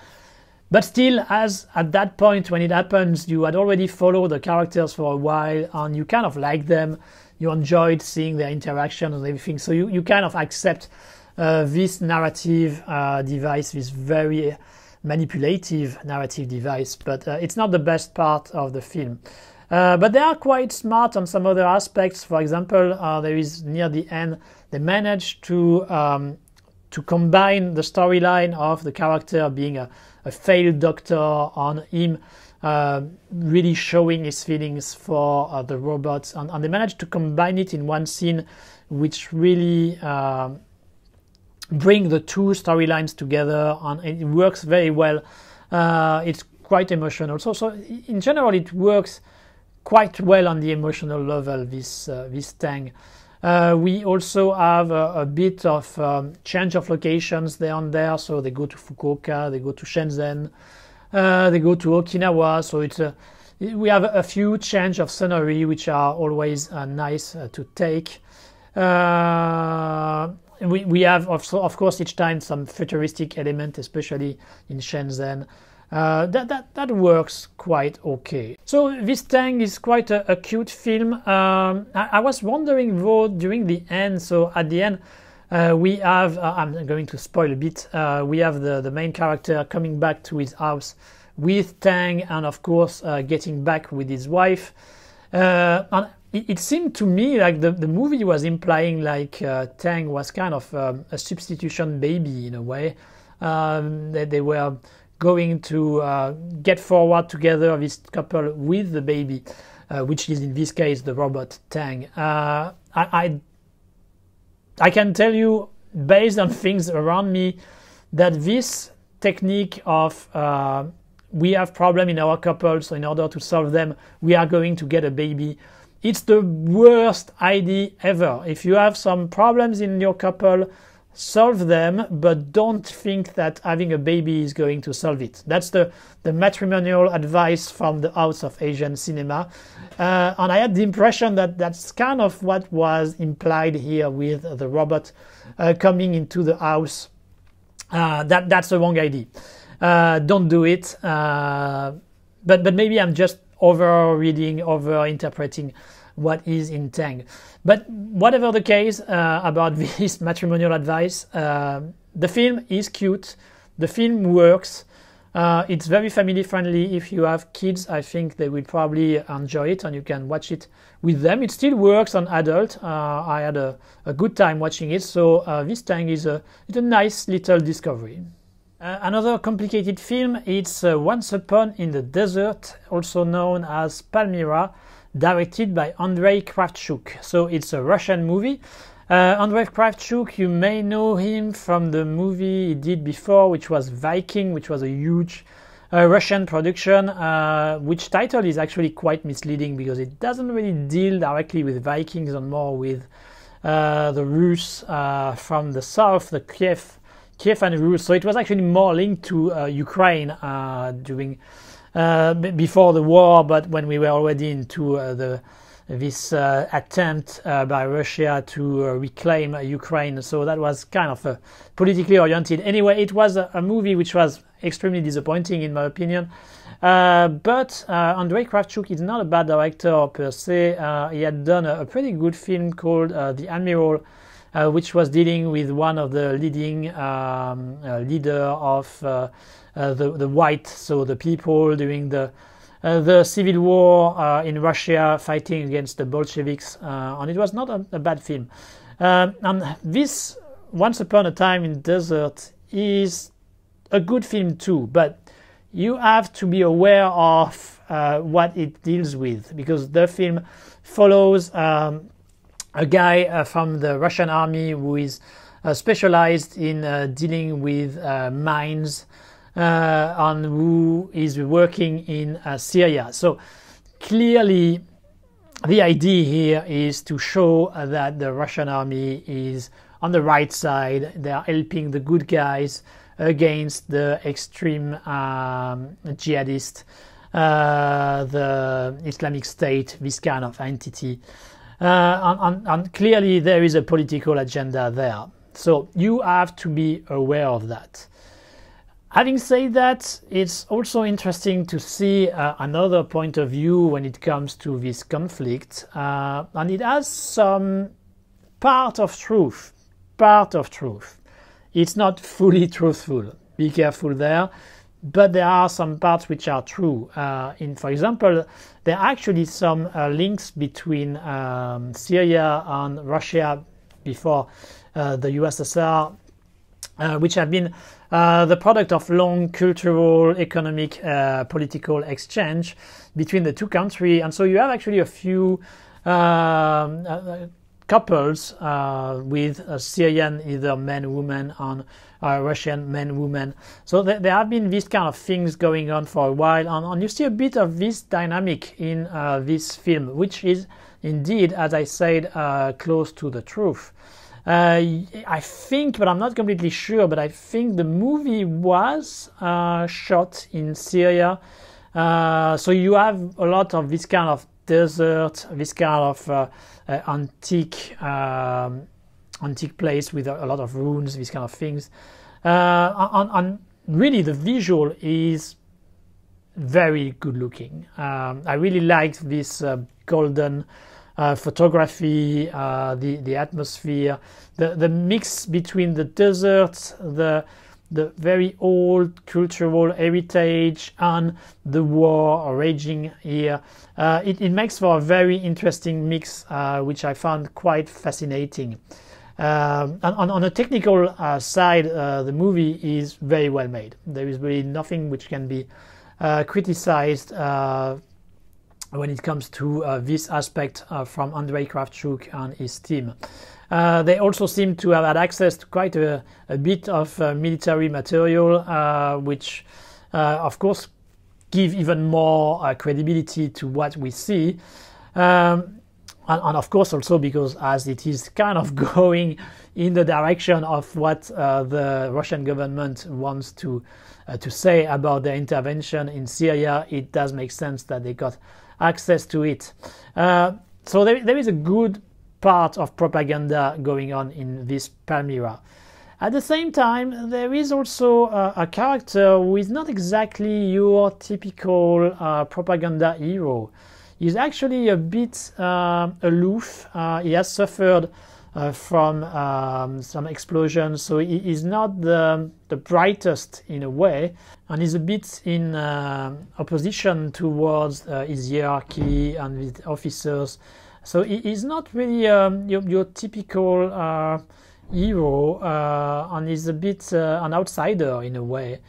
But still, as at that point when it happens, you had already followed the characters for a while and you kind of liked them. You enjoyed seeing their interactions and everything. So you kind of accept this narrative device, this very manipulative narrative device. But it's not the best part of the film. But they are quite smart on some other aspects. For example, there is near the end, they manage to combine the storyline of the character being a failed doctor on him really showing his feelings for the robots, and they managed to combine it in one scene which really bring the two storylines together, and it works very well. It's quite emotional. So in general it works quite well on the emotional level, this Tang. We also have a bit of change of locations there and there. So they go to Fukuoka, they go to Shenzhen, they go to Okinawa. So we have a few change of scenery, which are always nice to take. We have, of course, each time some futuristic element, especially in Shenzhen. That works quite okay. So this Tang is quite a cute film. I was wondering though during the end, so at the end we have, I'm going to spoil a bit, we have the main character coming back to his house with Tang, and of course getting back with his wife. And it seemed to me like the movie was implying like Tang was kind of a substitution baby in a way. They were going to get forward together, this couple with the baby, which is in this case the robot Tang. I can tell you, based on things around me, that this technique of we have problem in our couple, so in order to solve them, we are going to get a baby. It's the worst idea ever. If you have some problems in your couple, solve them, but don't think that having a baby is going to solve it. That's the matrimonial advice from the house of Asian cinema. And I had the impression that that's kind of what was implied here with the robot coming into the house. That's the wrong idea. Don't do it. But maybe I'm just over-reading, over-interpreting what is in Tang. But whatever the case about this matrimonial advice, the film is cute, the film works, it's very family friendly. If you have kids, I think they will probably enjoy it and you can watch it with them. It still works on adult. I had a good time watching it, so this Tang is it's a nice little discovery. Another complicated film, it's Once Upon in the Desert, also known as Palmyra, directed by Andrei Kravchuk. So it's a Russian movie. Andrei Kravchuk, you may know him from the movie he did before, which was Viking, which was a huge Russian production, which title is actually quite misleading because it doesn't really deal directly with Vikings and more with the Rus from the south, the Kiev and Rus. So it was actually more linked to Ukraine during before the war, but when we were already into this attempt by Russia to reclaim Ukraine. So that was kind of politically oriented. Anyway, it was a movie which was extremely disappointing in my opinion. But Andrei Kravchuk is not a bad director per se. He had done a pretty good film called The Admiral, which was dealing with one of the leading leader of the white, so the people during the civil war in Russia fighting against the Bolsheviks, and it was not a bad film. And this Once Upon a Time in Desert is a good film too, but you have to be aware of what it deals with, because the film follows a guy from the Russian army who is specialized in dealing with mines, and who is working in Syria. So clearly the idea here is to show that the Russian army is on the right side. They are helping the good guys against the extreme jihadist, the Islamic State, this kind of entity. And clearly there is a political agenda there. So you have to be aware of that. Having said that, it's also interesting to see another point of view when it comes to this conflict, and it has some part of truth. It's not fully truthful, be careful there, but there are some parts which are true. For example, there are actually some links between Syria and Russia before the USSR, which have been the product of long cultural, economic, political exchange between the two countries. And so you have actually a few couples with Syrian either men, women, and Russian men, women. So there have been these kind of things going on for a while, and you see a bit of this dynamic in this film, which is indeed, as I said, close to the truth. I think, but I'm not completely sure, but I think the movie was shot in Syria. So you have a lot of this kind of desert, this kind of antique place with a lot of ruins, these kind of things. And really the visual is very good looking. I really liked this golden photography, the atmosphere, the mix between the desert, the very old cultural heritage, and the war raging here. It makes for a very interesting mix, which I found quite fascinating. And on a technical side, the movie is very well made. There is really nothing which can be criticized when it comes to this aspect from Andrei Kravchuk and his team. They also seem to have had access to quite a bit of military material, which of course give even more credibility to what we see. And of course also because as it is kind of going in the direction of what the Russian government wants to say about their intervention in Syria, it does make sense that they got access to it. So there is a good part of propaganda going on in this Palmyra. At the same time, there is also a character who is not exactly your typical propaganda hero. He's actually a bit aloof. He has suffered from some explosions, so he is not the brightest in a way, and he's a bit in opposition towards his hierarchy and his officers. So he is not really your typical hero, and he's a bit an outsider in a way,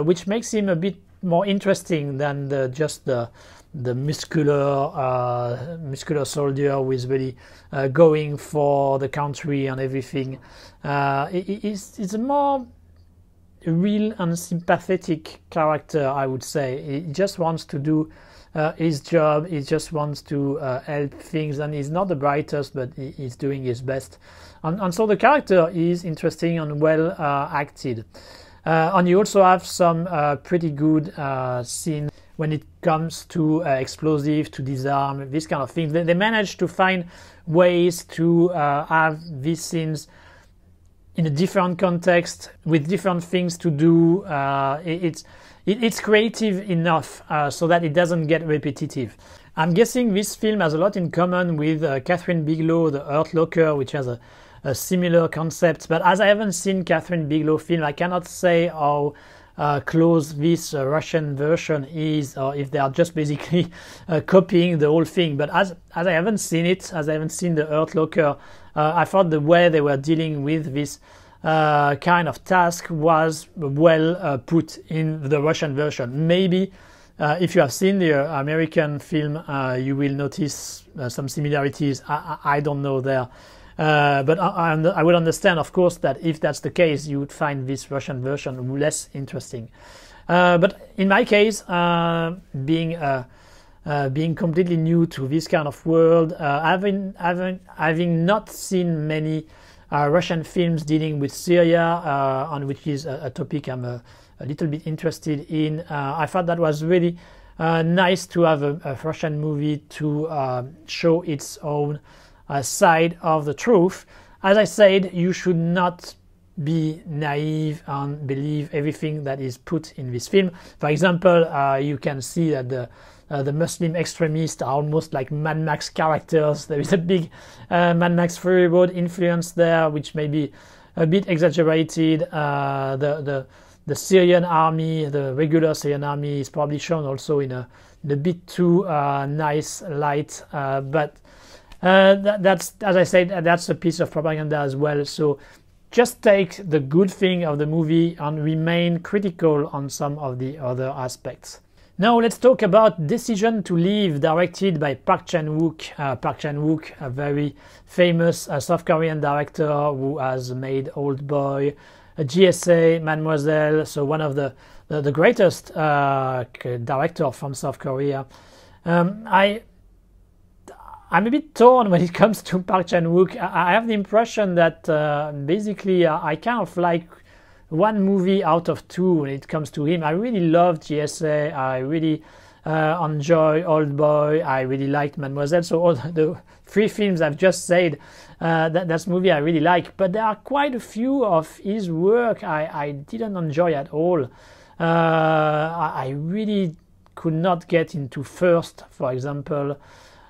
which makes him a bit more interesting than just the muscular soldier who is really going for the country and everything. It's a more real and sympathetic character, I would say. He just wants to do his job. He just wants to help things, and he's not the brightest, but he's doing his best. And so the character is interesting and well acted. And you also have some pretty good scenes when it comes to explosive, to disarm, this kind of things. They manage to find ways to have these scenes in a different context with different things to do. It's creative enough so that it doesn't get repetitive. I'm guessing this film has a lot in common with Catherine Bigelow, The Hurt Locker, which has a similar concept. But as I haven't seen Catherine Bigelow film, I cannot say how close this Russian version is, or if they are just basically copying the whole thing. But as I haven't seen it, as I haven't seen the Earthlocker, I thought the way they were dealing with this kind of task was well put in the Russian version. Maybe if you have seen the American film, you will notice some similarities. I don't know there. But I would understand, of course, that if that's the case, you would find this Russian version less interesting. But in my case, being completely new to this kind of world, having not seen many Russian films dealing with Syria, on which is a topic I'm a little bit interested in, I thought that was really nice to have a Russian movie to show its own side of the truth. As I said, you should not be naive and believe everything that is put in this film. For example, you can see that the Muslim extremists are almost like Mad Max characters. There is a big Mad Max Fury Road influence there, which may be a bit exaggerated. The Syrian army, the regular Syrian army, is probably shown also in a bit too nice light, but that's, as I said, that's a piece of propaganda as well. So just take the good thing of the movie and remain critical on some of the other aspects. Now let's talk about Decision to Leave, directed by Park Chan-wook. Park Chan-wook, a very famous South Korean director who has made Old Boy, GSA, Mademoiselle, so one of the greatest director from South Korea. I'm a bit torn when it comes to Park Chan-wook. I have the impression that basically I kind of like one movie out of two when it comes to him. I really love GSA. I really enjoy Old Boy. I really liked Mademoiselle. So all the three films I've just said, that's a movie I really like. But there are quite a few of his work I didn't enjoy at all. I really could not get into First, for example.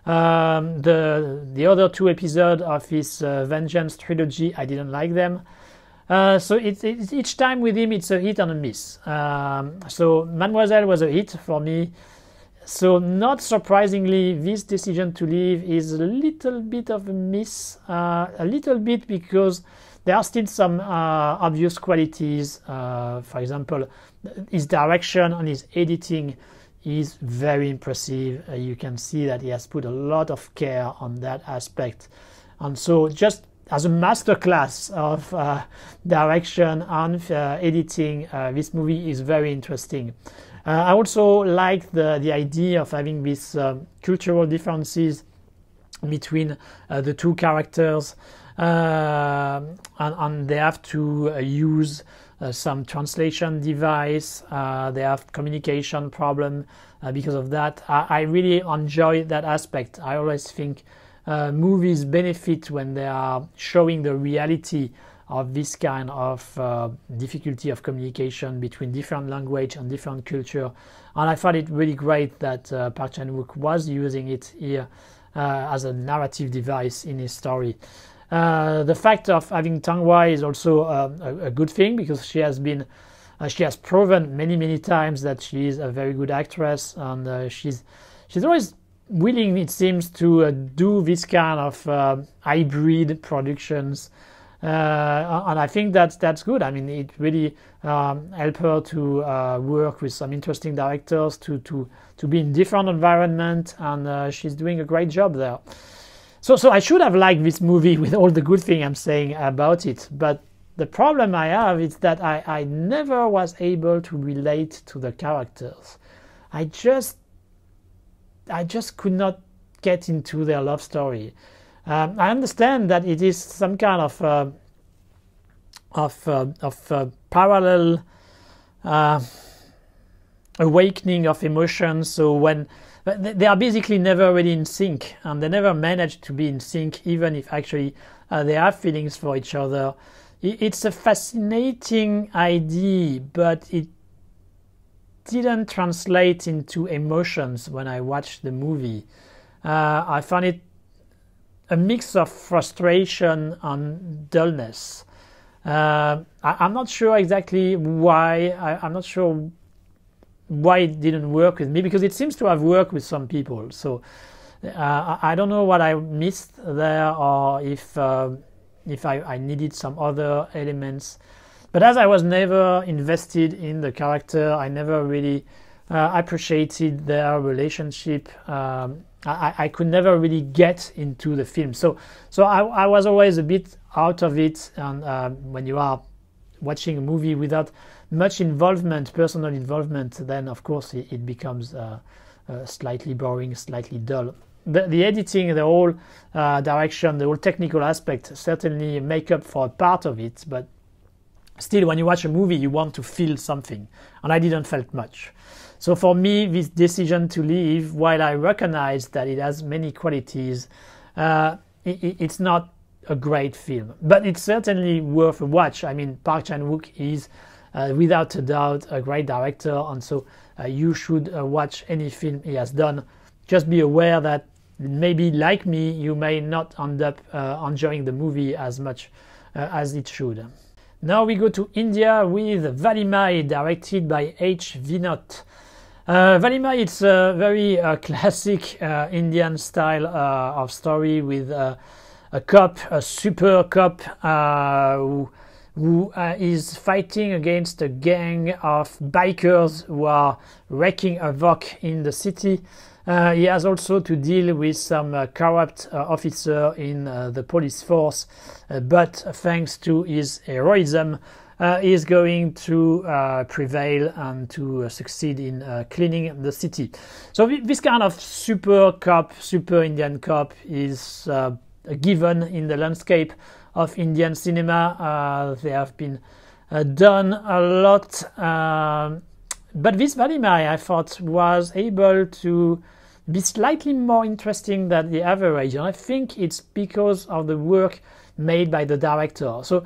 The other two episodes of his Vengeance trilogy, I didn't like them. So it's each time with him, it's a hit and a miss. So Mademoiselle was a hit for me. So not surprisingly, this Decision to Leave is a little bit of a miss. A little bit because there are still some obvious qualities. For example, his direction and his editing is very impressive. You can see that he has put a lot of care on that aspect. And so just as a masterclass of direction and editing, this movie is very interesting. I also like the idea of having these cultural differences between the two characters, and they have to use some translation device. They have communication problem because of that. I really enjoy that aspect. I always think movies benefit when they are showing the reality of this kind of difficulty of communication between different language and different culture. And I found it really great that Park Chan-wook was using it here as a narrative device in his story. The fact of having Tang Wai is also a good thing, because she has proven many times that she is a very good actress, and she's always willing, it seems, to do this kind of hybrid productions, and I think that's good. I mean, it really helped her to work with some interesting directors, to be in different environment, and she's doing a great job there. So I should have liked this movie with all the good things I'm saying about it, but the problem I have is that I never was able to relate to the characters. I just could not get into their love story. I understand that it is some kind of parallel awakening of emotions. So when they are basically never really in sync, and they never manage to be in sync, even if actually they have feelings for each other. It's a fascinating idea, but it didn't translate into emotions when I watched the movie. I found it a mix of frustration and dullness. I'm not sure exactly why. I'm not sure why it didn't work with me, because it seems to have worked with some people. So I don't know what I missed there, or if I needed some other elements. But as I was never invested in the character, I never really appreciated their relationship. I could never really get into the film. So I was always a bit out of it. And when you are watching a movie without much involvement, personal involvement, then of course it becomes slightly boring, slightly dull. The editing, the whole direction, the whole technical aspect certainly make up for a part of it, but still, when you watch a movie, you want to feel something, and I didn't felt much. So for me, this decision to leave, while I recognize that it has many qualities, it's not a great film, but it's certainly worth a watch. I mean, Park Chan-wook is without a doubt a great director, and so you should watch any film he has done. Just be aware that maybe, like me, you may not end up enjoying the movie as much as it should. Now we go to India with Valimai, directed by H. Vinod. Valimai, it's a very classic Indian style of story with a cop, a super cop, who is fighting against a gang of bikers who are wreaking havoc in the city. He has also to deal with some corrupt officer in the police force, but thanks to his heroism, he is going to prevail and to succeed in cleaning the city. So this kind of super cop, super Indian cop is a given in the landscape of Indian cinema. They have been done a lot, but this Valimai, I thought, was able to be slightly more interesting than the average, and I think it's because of the work made by the director. So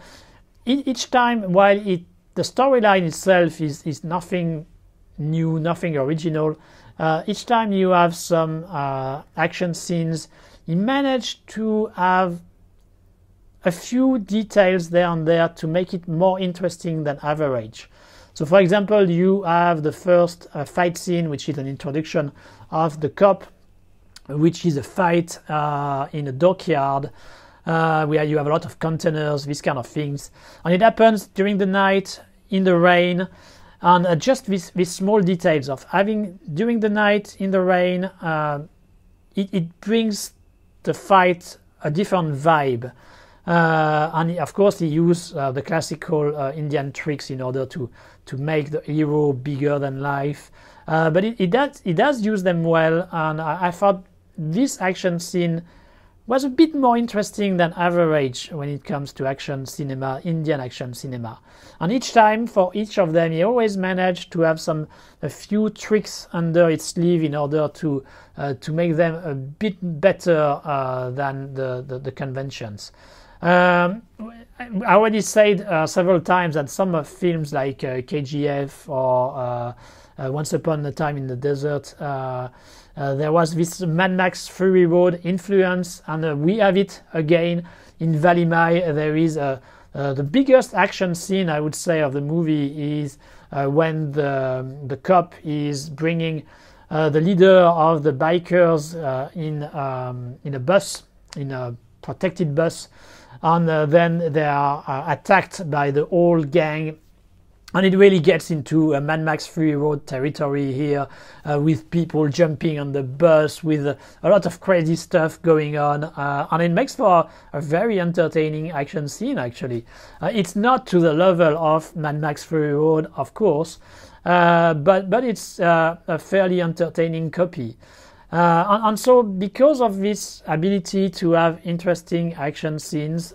each time, while the storyline itself is nothing new, nothing original, each time you have some action scenes, he managed to have a few details there and there to make it more interesting than average. So for example, you have the first fight scene, which is an introduction of the cop, which is a fight in a dockyard where you have a lot of containers, these kind of things. And it happens during the night, in the rain, and just these small details of having during the night, in the rain, it brings the fight a different vibe. And of course he used the classical Indian tricks in order to make the hero bigger than life, but it does use them well, and I thought this action scene was a bit more interesting than average when it comes to action cinema, Indian action cinema. And each time, for each of them, he always managed to have a few tricks under its sleeve in order to make them a bit better than the conventions. I already said several times that some films like KGF or Once Upon a Time in the Desert, there was this Mad Max Fury Road influence, and we have it again in Valimai. There is the biggest action scene, I would say, of the movie is when the cop is bringing the leader of the bikers in a bus, in a protected bus, and then they are attacked by the whole gang. And it really gets into a Mad Max Fury Road territory here, with people jumping on the bus, with a lot of crazy stuff going on, and it makes for a very entertaining action scene, actually. It's not to the level of Mad Max Fury Road, of course, but it's a fairly entertaining copy. And so because of this ability to have interesting action scenes,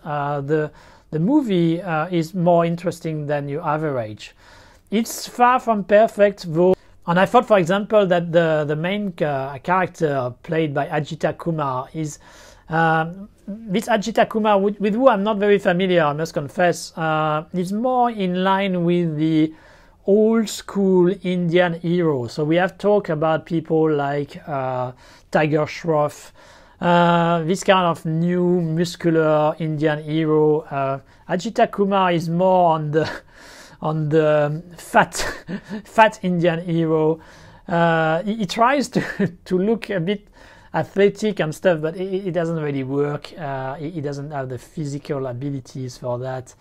the movie is more interesting than your average. It's far from perfect, though, and I thought, for example, that the main character played by Ajita Kumar is this Ajita Kumar, with who I'm not very familiar, I must confess, is more in line with the old school Indian hero. So we have talked about people like Tiger Shroff, this kind of new muscular Indian hero. Ajita Kumar is more on the fat Indian hero. He tries to look a bit athletic and stuff, but it doesn't really work. He doesn't have the physical abilities for that.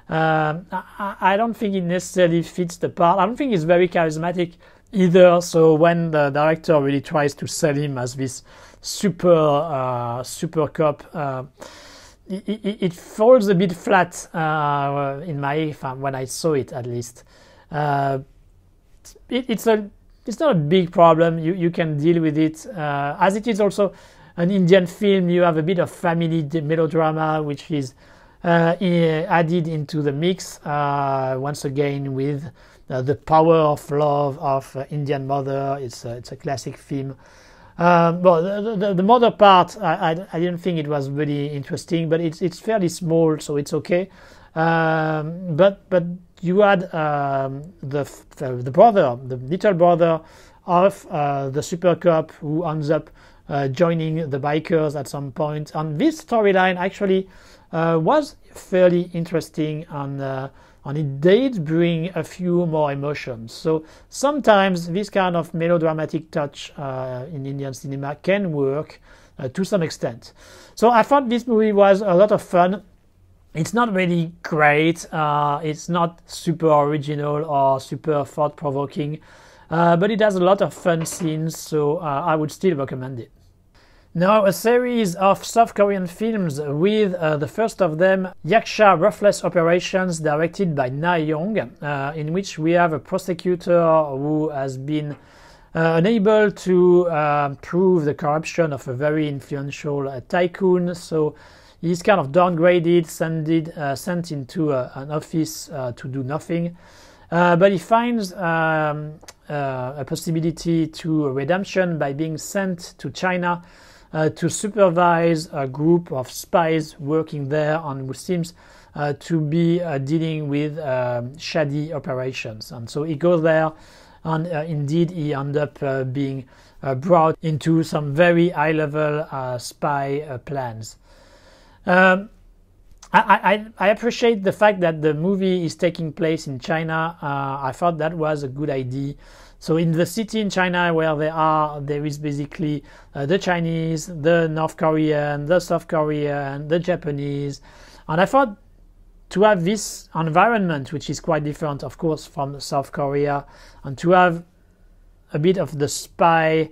I don't think it necessarily fits the part. I don't think he's very charismatic either. So when the director really tries to sell him as this super cop, it falls a bit flat in my when I saw it, at least. It's not a big problem. You can deal with it. As it is also an Indian film, you have a bit of family melodrama, which is added into the mix, once again with the power of love of Indian mother. It's a classic theme. Well, the mother part, I didn't think it was really interesting, but it's fairly small, so it's okay. But you had the brother, the little brother of the super cop, who ends up joining the bikers at some point. And this storyline actually was fairly interesting, and it did bring a few more emotions. So sometimes this kind of melodramatic touch in Indian cinema can work to some extent. So I thought this movie was a lot of fun. It's not really great. It's not super original or super thought-provoking, but it has a lot of fun scenes, so I would still recommend it. Now, a series of South Korean films with the first of them, Yaksha Ruthless Operations, directed by Na Young, in which we have a prosecutor who has been unable to prove the corruption of a very influential tycoon, so he's kind of downgraded, sent into an office to do nothing. But he finds a possibility to redemption by being sent to China to supervise a group of spies working there, and who seems to be dealing with shady operations. And so he goes there, and indeed he ends up being brought into some very high-level spy plans. I appreciate the fact that the movie is taking place in China. I thought that was a good idea. So in the city in China where there is basically the Chinese, the North Korean, the South Korean, the Japanese. And I thought to have this environment, which is quite different, of course, from South Korea, and to have a bit of the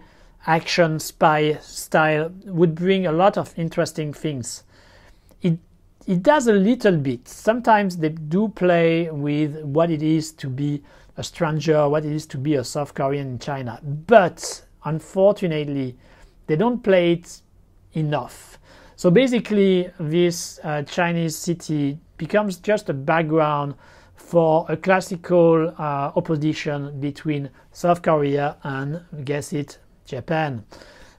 action spy style would bring a lot of interesting things. It does a little bit. Sometimes they do play with what it is to be a stranger, what it is to be a South Korean in China. But unfortunately, they don't play it enough. So basically, this Chinese city becomes just a background for a classical opposition between South Korea and, guess it, Japan.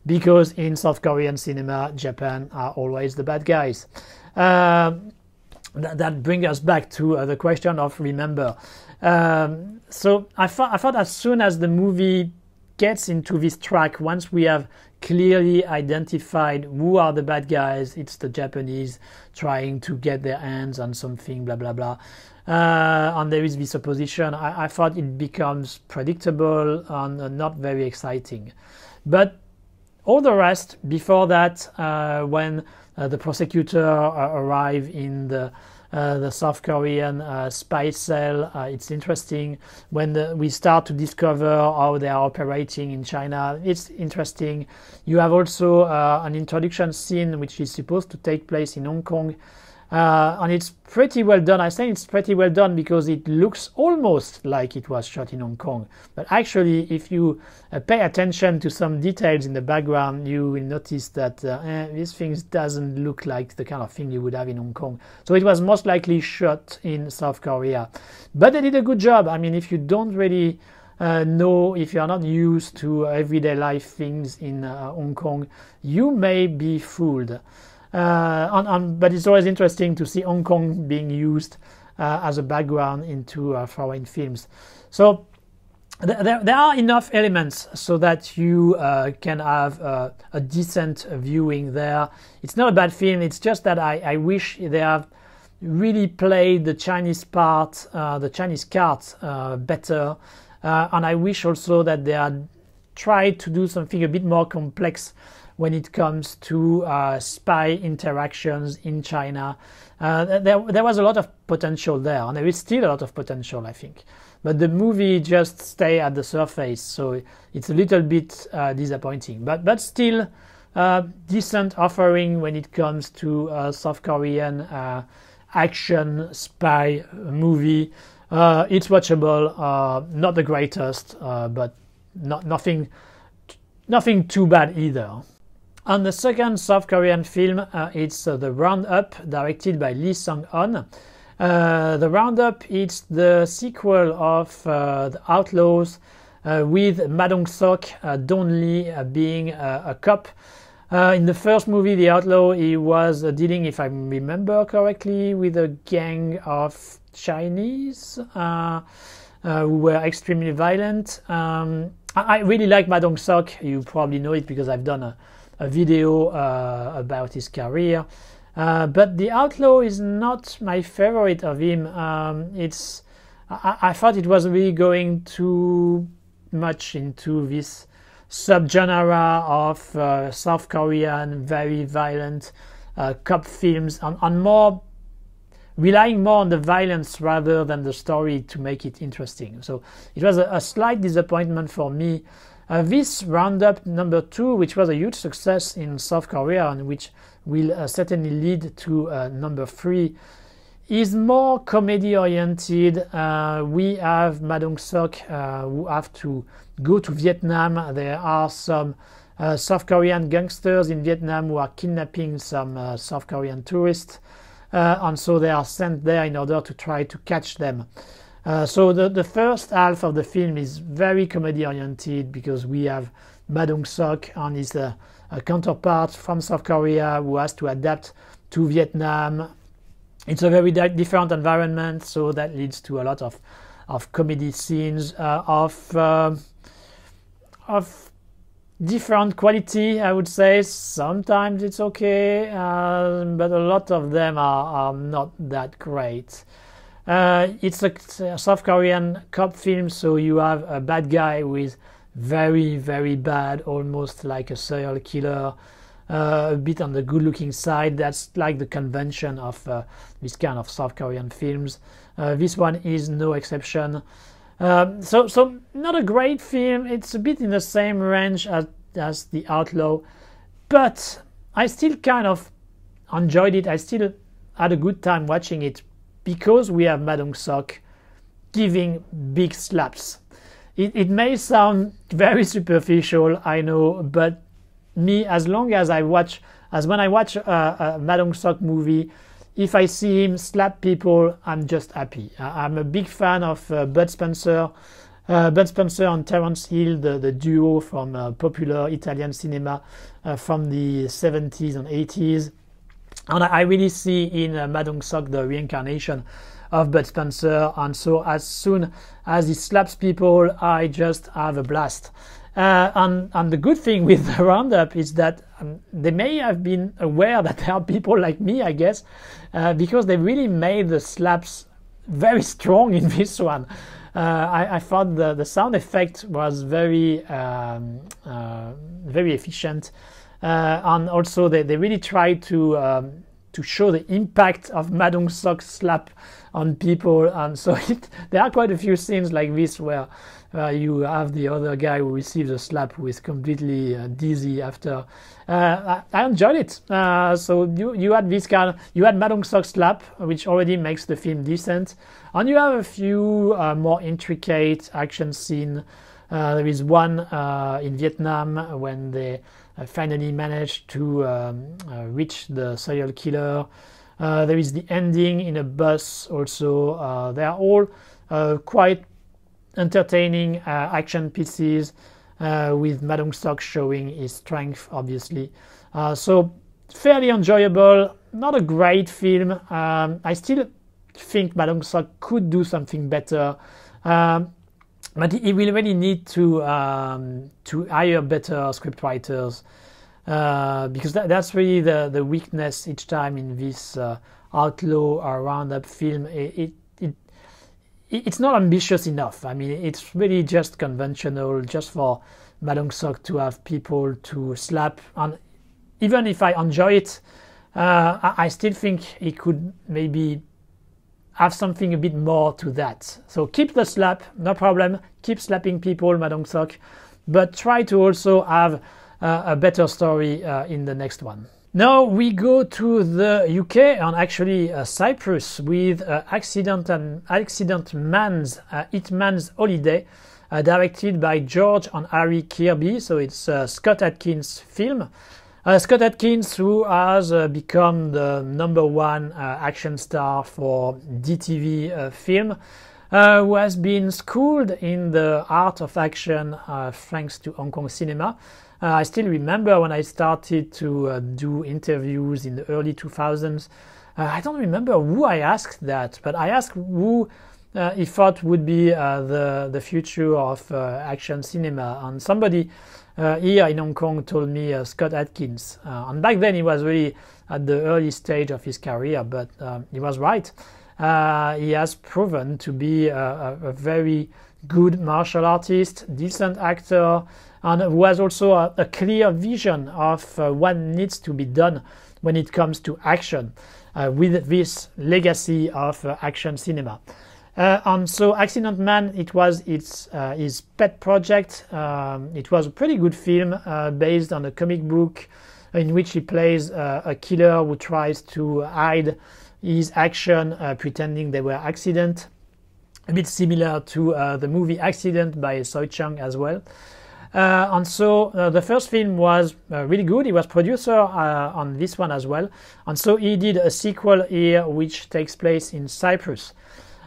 Because in South Korean cinema, Japan are always the bad guys. That brings us back to the question of remember. So I thought as soon as the movie gets into this track, once we have clearly identified who are the bad guys, it's the Japanese trying to get their hands on something, blah, blah, blah. And there is this opposition. I thought it becomes predictable and not very exciting. But all the rest, before that, when the prosecutor arrive in the South Korean spy cell, it's interesting. When we start to discover how they are operating in China, it's interesting. You have also an introduction scene which is supposed to take place in Hong Kong, and it's pretty well done. I say it's pretty well done because it looks almost like it was shot in Hong Kong. But actually, if you pay attention to some details in the background, you will notice that this thing doesn't look like the kind of thing you would have in Hong Kong. So it was most likely shot in South Korea. But they did a good job. I mean, if you don't really know, if you are not used to everyday life things in Hong Kong, you may be fooled. But it's always interesting to see Hong Kong being used as a background into foreign films. So there are enough elements so that you can have a decent viewing there. It's not a bad film, it's just that I wish they have really played the Chinese part, the Chinese cards better, and I wish also that they had tried to do something a bit more complex when it comes to spy interactions in China. There was a lot of potential there, and there is still a lot of potential, I think. But the movie just stay at the surface, so it's a little bit disappointing. But still, decent offering when it comes to South Korean action spy movie. It's watchable, not the greatest, but nothing too bad either. And the second South Korean film, it's The Roundup, directed by Lee Sung-hun. The Roundup is the sequel of The Outlaws, with Ma Dong-seok, Don Lee, being a cop. In the first movie, The Outlaw, he was dealing, if I remember correctly, with a gang of Chinese who were extremely violent. I really like Ma Dong-seok. You probably know it because I've done a video about his career. But The Outlaw is not my favorite of him. I thought it was really going too much into this subgenre of South Korean very violent cop films, and more relying more on the violence rather than the story to make it interesting. So it was a slight disappointment for me. This Roundup number 2, which was a huge success in South Korea and which will certainly lead to number 3, is more comedy oriented. We have Ma Dong-seok who have to go to Vietnam. There are some South Korean gangsters in Vietnam who are kidnapping some South Korean tourists, and so they are sent there in order to try to catch them. So the first half of the film is very comedy oriented because we have Ma Dong-seok and his counterpart from South Korea who has to adapt to Vietnam. It's a very different environment, so that leads to a lot of comedy scenes of different quality, I would say. Sometimes it's okay, but a lot of them are not that great. It's a South Korean cop film, so you have a bad guy who is very, very bad, almost like a serial killer, a bit on the good-looking side. That's like the convention of this kind of South Korean films. This one is no exception. So not a great film. It's a bit in the same range as The Outlaw, but I still kind of enjoyed it. I still had a good time watching it because we have Ma Dong-seok giving big slaps. It may sound very superficial, I know, but me, as long as when I watch a Ma Dong-seok movie, if I see him slap people, I'm just happy. I'm a big fan of Bud Spencer and Terence Hill, the duo from popular Italian cinema from the 70s and 80s. And I really see in Ma Dong-seok the reincarnation of Bud Spencer, and so as soon as he slaps people, I just have a blast. And the good thing with the Roundup is that they may have been aware that there are people like me, I guess, because they really made the slaps very strong in this one. I thought the sound effect was very efficient, and also they really tried to show the impact of Ma Dong-seok's slap on people, and so there are quite a few scenes like this where you have the other guy who receives a slap who is completely dizzy after. I enjoyed it. So you had this you had Ma Dong-seok's slap, which already makes the film decent, and you have a few more intricate action scenes. There is one in Vietnam when they finally managed to reach the serial killer. There is the ending in a bus also. They are all quite entertaining action pieces, with Ma Dong-seok showing his strength, obviously. So fairly enjoyable, not a great film. I still think Ma Dong-seok could do something better. but he will really need to hire better script writers, because that's really the weakness each time in this outlaw or roundup film. It's not ambitious enough. I mean, it's really just conventional, just for Ma Dong-seok to have people to slap. And even if I enjoy it, I still think he could maybe have something a bit more to that. So keep the slap, no problem. Keep slapping people, Ma Dong-seok, but try to also have a better story in the next one. Now we go to the UK and actually Cyprus with Accident Man's Hitman's Holiday, directed by George and Harry Kirby. So it's Scott Adkins' film. Scott Adkins, who has become the #1 action star for DTV film, who has been schooled in the art of action thanks to Hong Kong cinema. I still remember when I started to do interviews in the early 2000s. I don't remember who I asked that, but I asked who he thought would be the future of action cinema, and somebody here in Hong Kong told me Scott Adkins. And back then he was really at the early stage of his career, but he was right. He has proven to be a very good martial artist, decent actor, and who has also a clear vision of what needs to be done when it comes to action, with this legacy of action cinema. And so Accident Man, it was his pet project. It was a pretty good film based on a comic book in which he plays a killer who tries to hide his action, pretending they were accident. A bit similar to the movie Accident by Soi Chung as well. And so the first film was really good. He was producer on this one as well. And so he did a sequel here which takes place in Cyprus.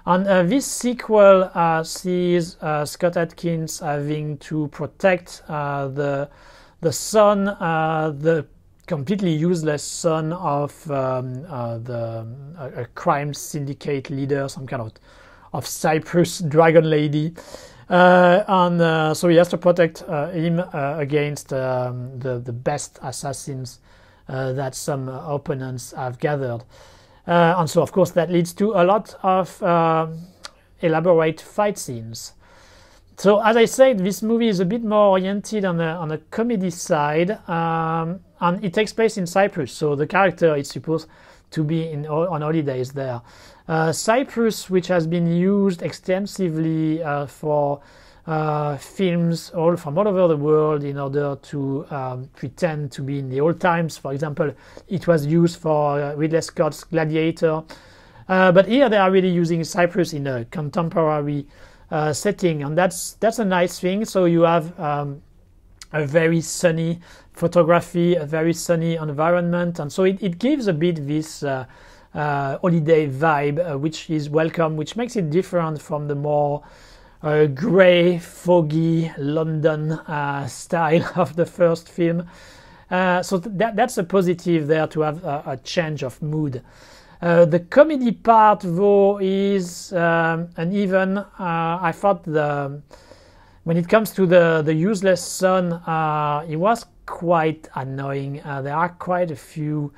And this sequel sees Scott Adkins having to protect the son, the completely useless son of a crime syndicate leader, some kind of Cyprus dragon lady. So he has to protect him against the best assassins that some opponents have gathered. And so, of course, that leads to a lot of elaborate fight scenes. So, as I said, this movie is a bit more oriented on a comedy side, and it takes place in Cyprus. So the character is supposed to be on holidays there. Cyprus, which has been used extensively for films from all over the world in order to pretend to be in the old times. For example, it was used for Ridley Scott's Gladiator. But here they are really using Cyprus in a contemporary setting, and that's a nice thing. So you have a very sunny photography, a very sunny environment, and so it gives a bit this holiday vibe, which is welcome, which makes it different from the more grey, foggy London style of the first film. So that's a positive there, to have a change of mood. The comedy part, though, is uneven. I thought when it comes to the useless son, it was quite annoying. There are quite a few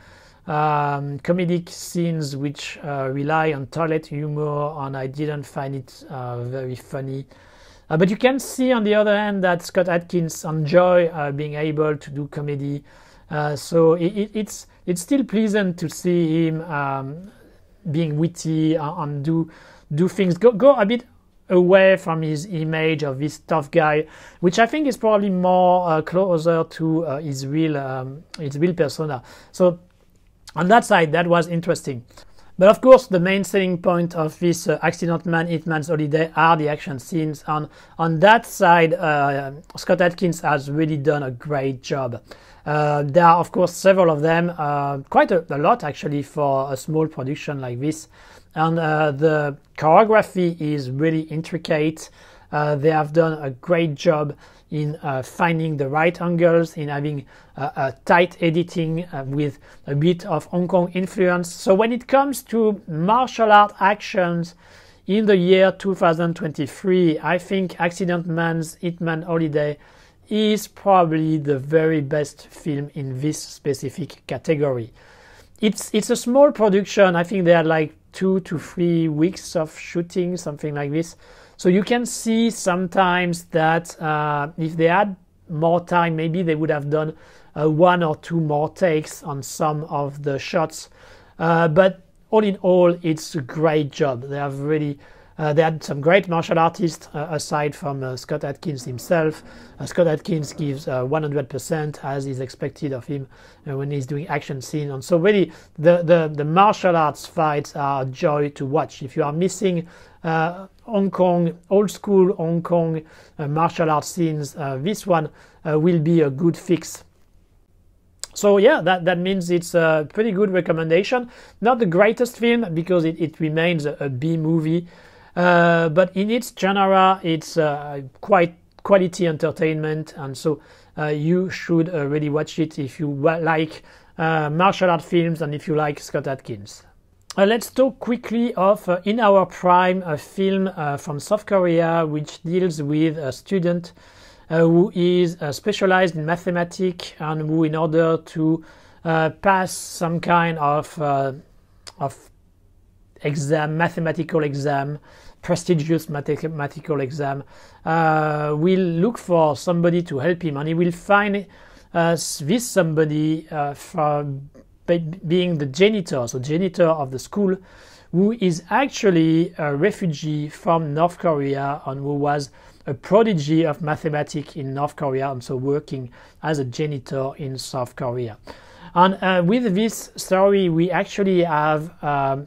comedic scenes which rely on toilet humor, and I didn't find it very funny. But you can see, on the other hand, that Scott Adkins enjoys being able to do comedy. So it's still pleasant to see him being witty and do things. Go a bit away from his image of this tough guy, which I think is probably more closer to his real persona. So on that side, that was interesting. But of course, the main selling point of this Accident Man, Hitman's Holiday are the action scenes. And on that side, Scott Adkins has really done a great job. There are, of course, several of them, quite a lot actually for a small production like this. And the choreography is really intricate. They have done a great job in finding the right angles, in having a tight editing with a bit of Hong Kong influence. So when it comes to martial art actions, in the year 2023, I think Accident Man's Hitman Holiday is probably the very best film in this specific category. It's a small production. I think they had like 2 to 3 weeks of shooting, something like this. So you can see sometimes that if they had more time, maybe they would have done 1 or 2 more takes on some of the shots. But all in all, it's a great job. They have really they had some great martial artists aside from Scott Adkins himself. Scott Adkins gives 100% as is expected of him when he's doing action scenes. And so really the martial arts fights are a joy to watch. If you are missing Hong Kong, old school Hong Kong martial arts scenes, this one will be a good fix. So yeah, that means it's a pretty good recommendation. Not the greatest film because it remains a B movie. But in its genre, it's quite quality entertainment, and so you should really watch it if you like martial art films and if you like Scott Adkins. Let's talk quickly of In Our Prime, a film from South Korea which deals with a student who is specialized in mathematics and who, in order to pass some kind of exam, mathematical exam, prestigious mathematical exam, will look for somebody to help him, and he will find this somebody from being the janitor, so janitor of the school, who is actually a refugee from North Korea and who was a prodigy of mathematics in North Korea, and so working as a janitor in South Korea. And with this story, we actually have a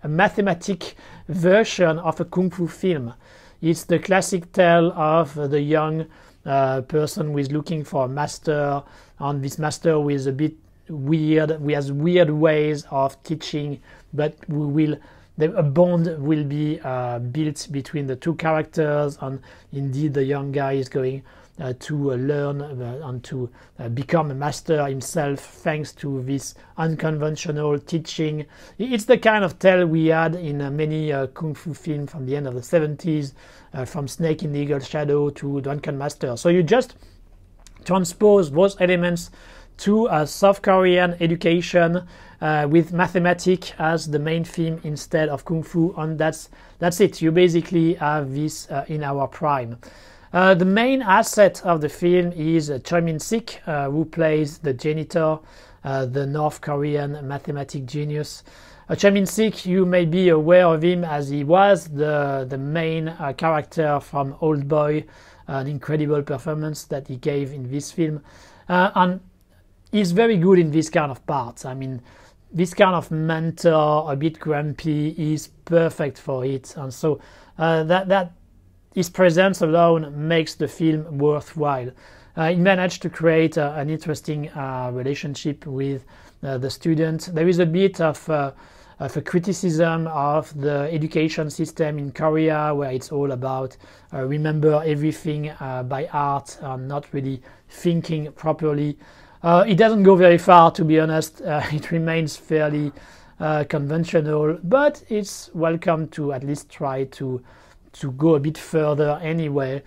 mathematic version of a kung fu film. It's the classic tale of the young person who is looking for a master, and this master who is a bit weird, who has weird ways of teaching, but a bond will be built between the two characters, and indeed the young guy is going to learn and to become a master himself thanks to this unconventional teaching. It's the kind of tale we had in many kung fu films from the end of the 70s, from Snake in the Eagle's Shadow to Drunken Master. So you just transpose those elements to a South Korean education with mathematics as the main theme instead of kung fu, and that's it. You basically have this In Our Prime. The main asset of the film is Choi Min-sik, who plays the janitor, the North Korean mathematic genius. Choi Min-sik, you may be aware of him as he was the main character from Old Boy, an incredible performance that he gave in this film. And he's very good in this kind of parts. I mean, this kind of mentor, a bit grumpy, is perfect for it. And so that his presence alone makes the film worthwhile. He managed to create an interesting relationship with the student. There is a bit of a criticism of the education system in Korea, where it's all about remember everything by heart and not really thinking properly. It doesn't go very far, to be honest. It remains fairly conventional, but it's welcome to at least try to go a bit further anyway.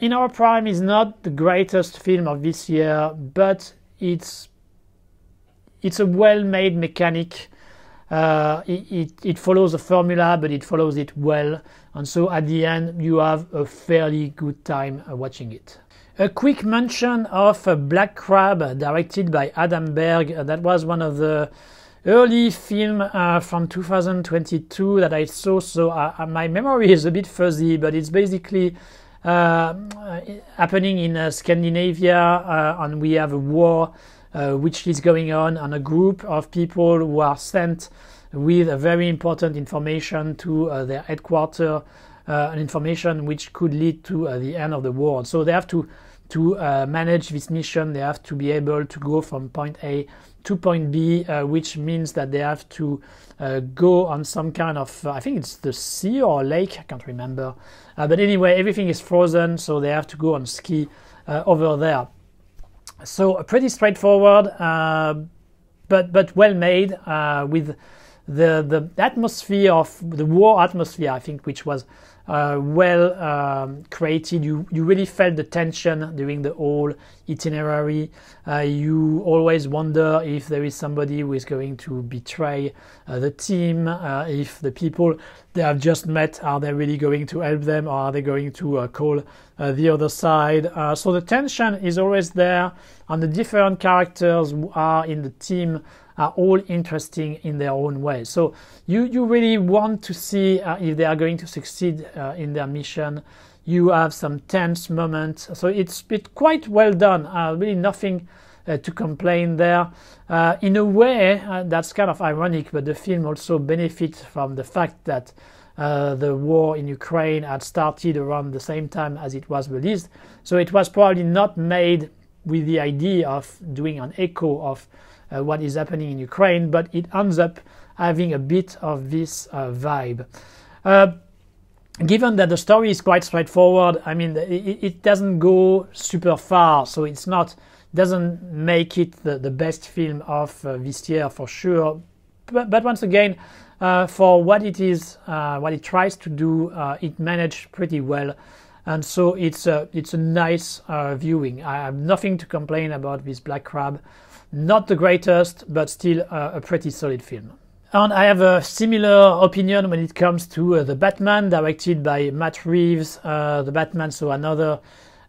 In Our Prime is not the greatest film of this year, but it's a well-made mechanic. It follows a formula, but it follows it well, and so at the end you have a fairly good time watching it. A quick mention of Black Crab, directed by Adam Berg. That was one of the early film from 2022 that I saw, so my memory is a bit fuzzy, but it's basically happening in Scandinavia, and we have a war which is going on, and a group of people who are sent with a very important information to their headquarters, an information which could lead to the end of the war. So they have to manage this mission. They have to be able to go from point A to point B, which means that they have to go on some kind of, I think it's the sea or lake, I can't remember. But anyway, everything is frozen, so they have to go on ski over there. So pretty straightforward, but well made, with the atmosphere of the war atmosphere, I think, which was well created. You really felt the tension during the whole itinerary. You always wonder if there is somebody who is going to betray the team, if the people they have just met, are they really going to help them, or are they going to call the other side? So the tension is always there, and the different characters who are in the team are all interesting in their own way. So you really want to see if they are going to succeed in their mission. You have some tense moments. So it's quite well done. Really nothing to complain there. In a way, that's kind of ironic, but the film also benefits from the fact that the war in Ukraine had started around the same time as it was released. So it was probably not made with the idea of doing an echo of what is happening in Ukraine, but it ends up having a bit of this vibe. Given that the story is quite straightforward, I mean, it doesn't go super far, so it's not doesn't make it the best film of this year for sure. But once again, for what it is, what it tries to do, it managed pretty well. And so it's a nice viewing. I have nothing to complain about this Black Crab. Not the greatest, but still a pretty solid film. And I have a similar opinion when it comes to The Batman, directed by Matt Reeves. The Batman, so another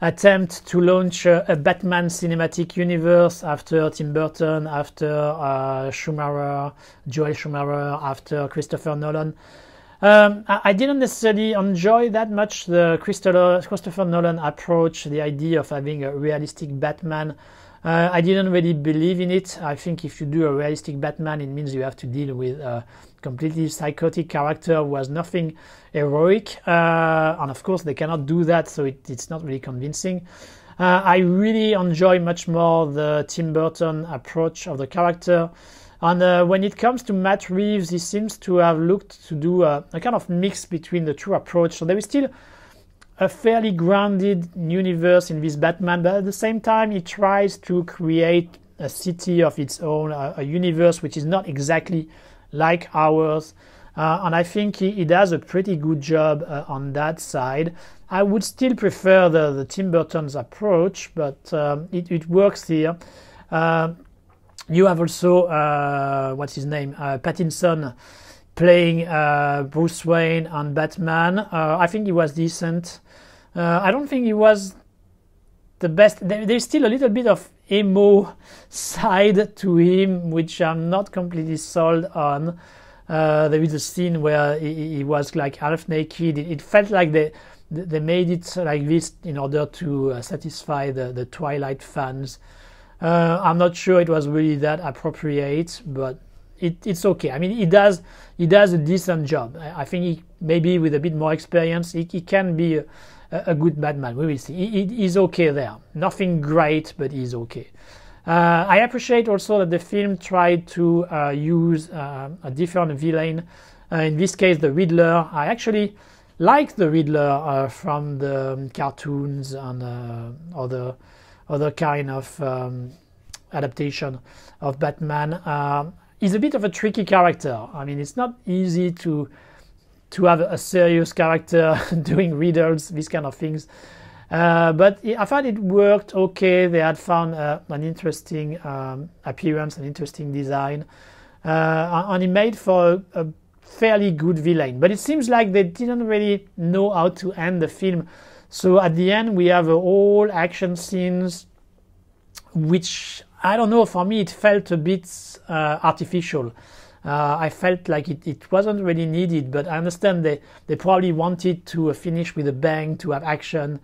attempt to launch a Batman cinematic universe after Tim Burton, after Joel Schumacher, after Christopher Nolan. I didn't necessarily enjoy that much the Christopher Nolan approach, the idea of having a realistic Batman. I didn't really believe in it. I think if you do a realistic Batman, it means you have to deal with a completely psychotic character who has nothing heroic. And of course, they cannot do that, so it's not really convincing. I really enjoy much more the Tim Burton approach of the character. And when it comes to Matt Reeves, he seems to have looked to do a kind of mix between the two approach. So there is still a fairly grounded universe in this Batman, but at the same time he tries to create a city of its own, a universe which is not exactly like ours, and I think he does a pretty good job on that side. I would still prefer the Tim Burton's approach, but it works here. You have also what's his name, Pattinson, playing Bruce Wayne and Batman. I think he was decent. I don't think he was the best. There's still a little bit of emo side to him, which I'm not completely sold on. There is a scene where he was like half naked. It felt like they made it like this in order to satisfy the Twilight fans. I'm not sure it was really that appropriate, but it's okay. I mean, he does a decent job. I think maybe with a bit more experience, he can be a good Batman. We will see. He's okay there. Nothing great, but he's okay. I appreciate also that the film tried to use a different villain. In this case, the Riddler. I actually like the Riddler from the cartoons and other kind of adaptation of Batman. He's a bit of a tricky character. I mean, it's not easy to have a serious character doing riddles, these kind of things. But I thought it worked okay. They had found an interesting appearance, an interesting design. And it made for a fairly good villain. But it seems like they didn't really know how to end the film. So at the end, we have all action scenes, which, I don't know, for me it felt a bit artificial. I felt like it wasn't really needed, but I understand they probably wanted to finish with a bang, to have action,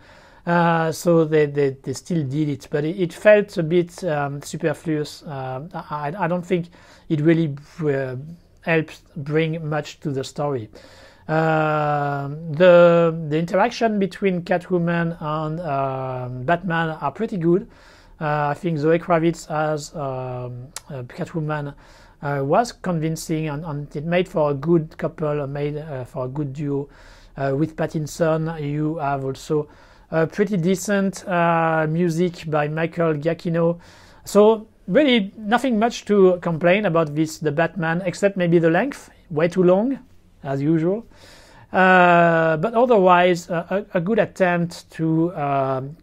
so they still did it, but it felt a bit superfluous. I don't think it really helped bring much to the story. The interaction between Catwoman and Batman are pretty good. I think Zoe Kravitz as Catwoman was convincing, and it made for a good couple, made for a good duo. With Pattinson, you have also pretty decent music by Michael Giacchino. So really nothing much to complain about the Batman, except maybe the length, way too long, as usual. But otherwise, a good attempt to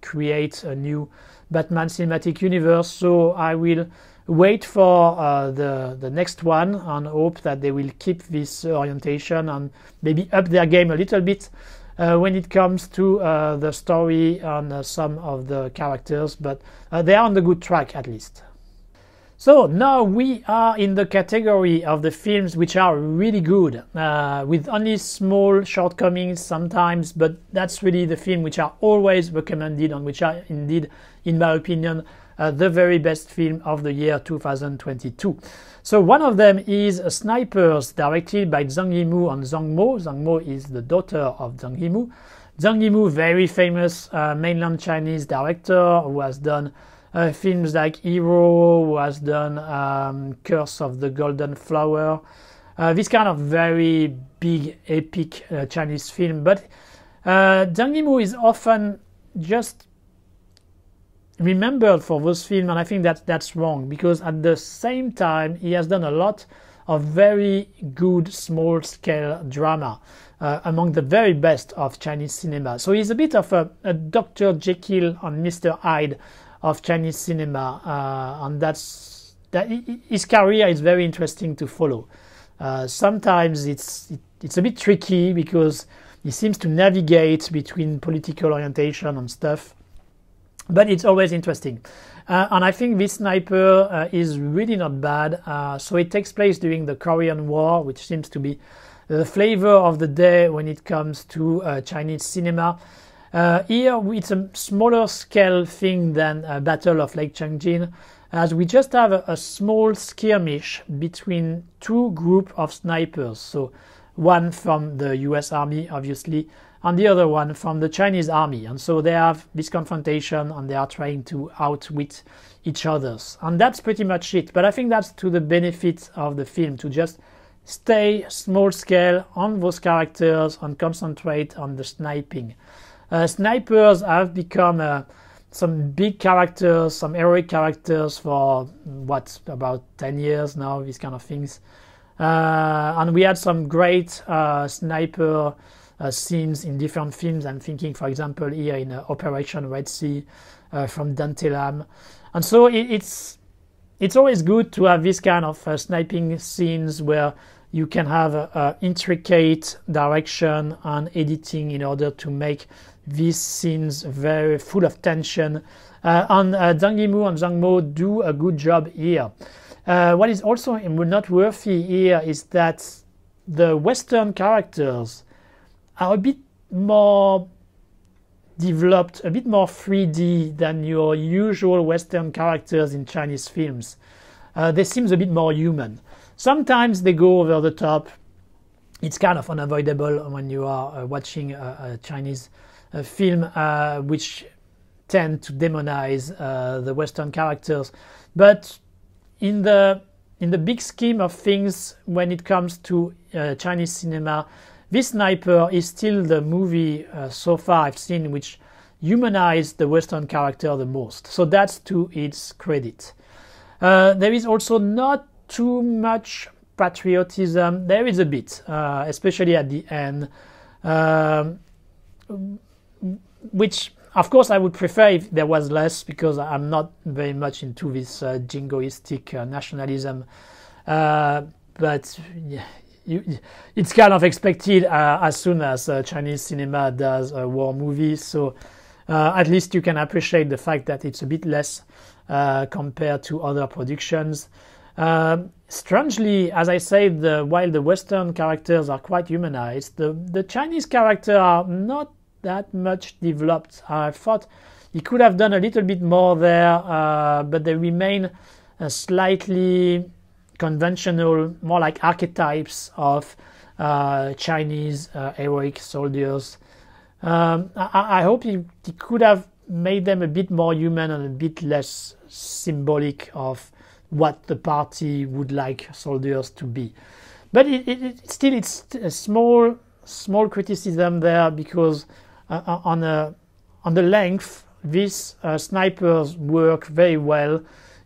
create a new Batman cinematic universe. So I will wait for the next one and hope that they will keep this orientation and maybe up their game a little bit when it comes to the story and some of the characters, but they are on the good track at least. So now we are in the category of the films which are really good, with only small shortcomings sometimes, but that's really the film which are always recommended and which are indeed, in my opinion, the very best film of the year 2022. So one of them is Snipers, directed by Zhang Yimou and Zhang Mo. Zhang Mo is the daughter of Zhang Yimou. Zhang Yimou, very famous mainland Chinese director who has done films like Hero, who has done Curse of the Golden Flower, this kind of very big, epic Chinese film. But Zhang Yimou is often just remembered for those films, and I think that's wrong, because at the same time he has done a lot of very good small-scale drama, among the very best of Chinese cinema. So he's a bit of a Dr. Jekyll and Mr. Hyde of Chinese cinema, and his career is very interesting to follow. Sometimes it's a bit tricky because he seems to navigate between political orientation and stuff, but it's always interesting. And I think this Sniper is really not bad. So it takes place during the Korean War, which seems to be the flavor of the day when it comes to Chinese cinema. Here it's a smaller scale thing than Battle of Lake Changjin, as we just have a small skirmish between two groups of snipers. So one from the US Army, obviously, and the other one from the Chinese Army. And so they have this confrontation and they are trying to outwit each other. And that's pretty much it. But I think that's to the benefit of the film, to just stay small scale on those characters and concentrate on the sniping. Snipers have become some big characters, some heroic characters for, about 10 years now, these kind of things. And we had some great sniper scenes in different films. I'm thinking, for example, here in Operation Red Sea from Dante Lam. And so it's always good to have this kind of sniping scenes where you can have intricate direction and editing in order to make these scenes very full of tension. And Zhang Yimou and Zhang Mo do a good job here. What is also not worthy here is that the Western characters are a bit more developed, a bit more 3D than your usual Western characters in Chinese films. They seem a bit more human. Sometimes they go over the top. It's kind of unavoidable when you are watching a Chinese film, which tend to demonize the Western characters. But in the big scheme of things, when it comes to Chinese cinema, this Sniper is still the movie so far I've seen which humanized the Western character the most. So that's to its credit. There is also not too much patriotism. There is a bit, especially at the end, which of course I would prefer if there was less, because I'm not very much into this jingoistic nationalism, but yeah, it's kind of expected as soon as Chinese cinema does war movies. So at least you can appreciate the fact that it's a bit less compared to other productions. Strangely, as I said, while the Western characters are quite humanized, the Chinese characters are not that much developed. I thought he could have done a little bit more there, but they remain slightly conventional, more like archetypes of Chinese heroic soldiers. I hope he could have made them a bit more human and a bit less symbolic of what the party would like soldiers to be. But it's a small criticism there, because on the length, these snipers work very well.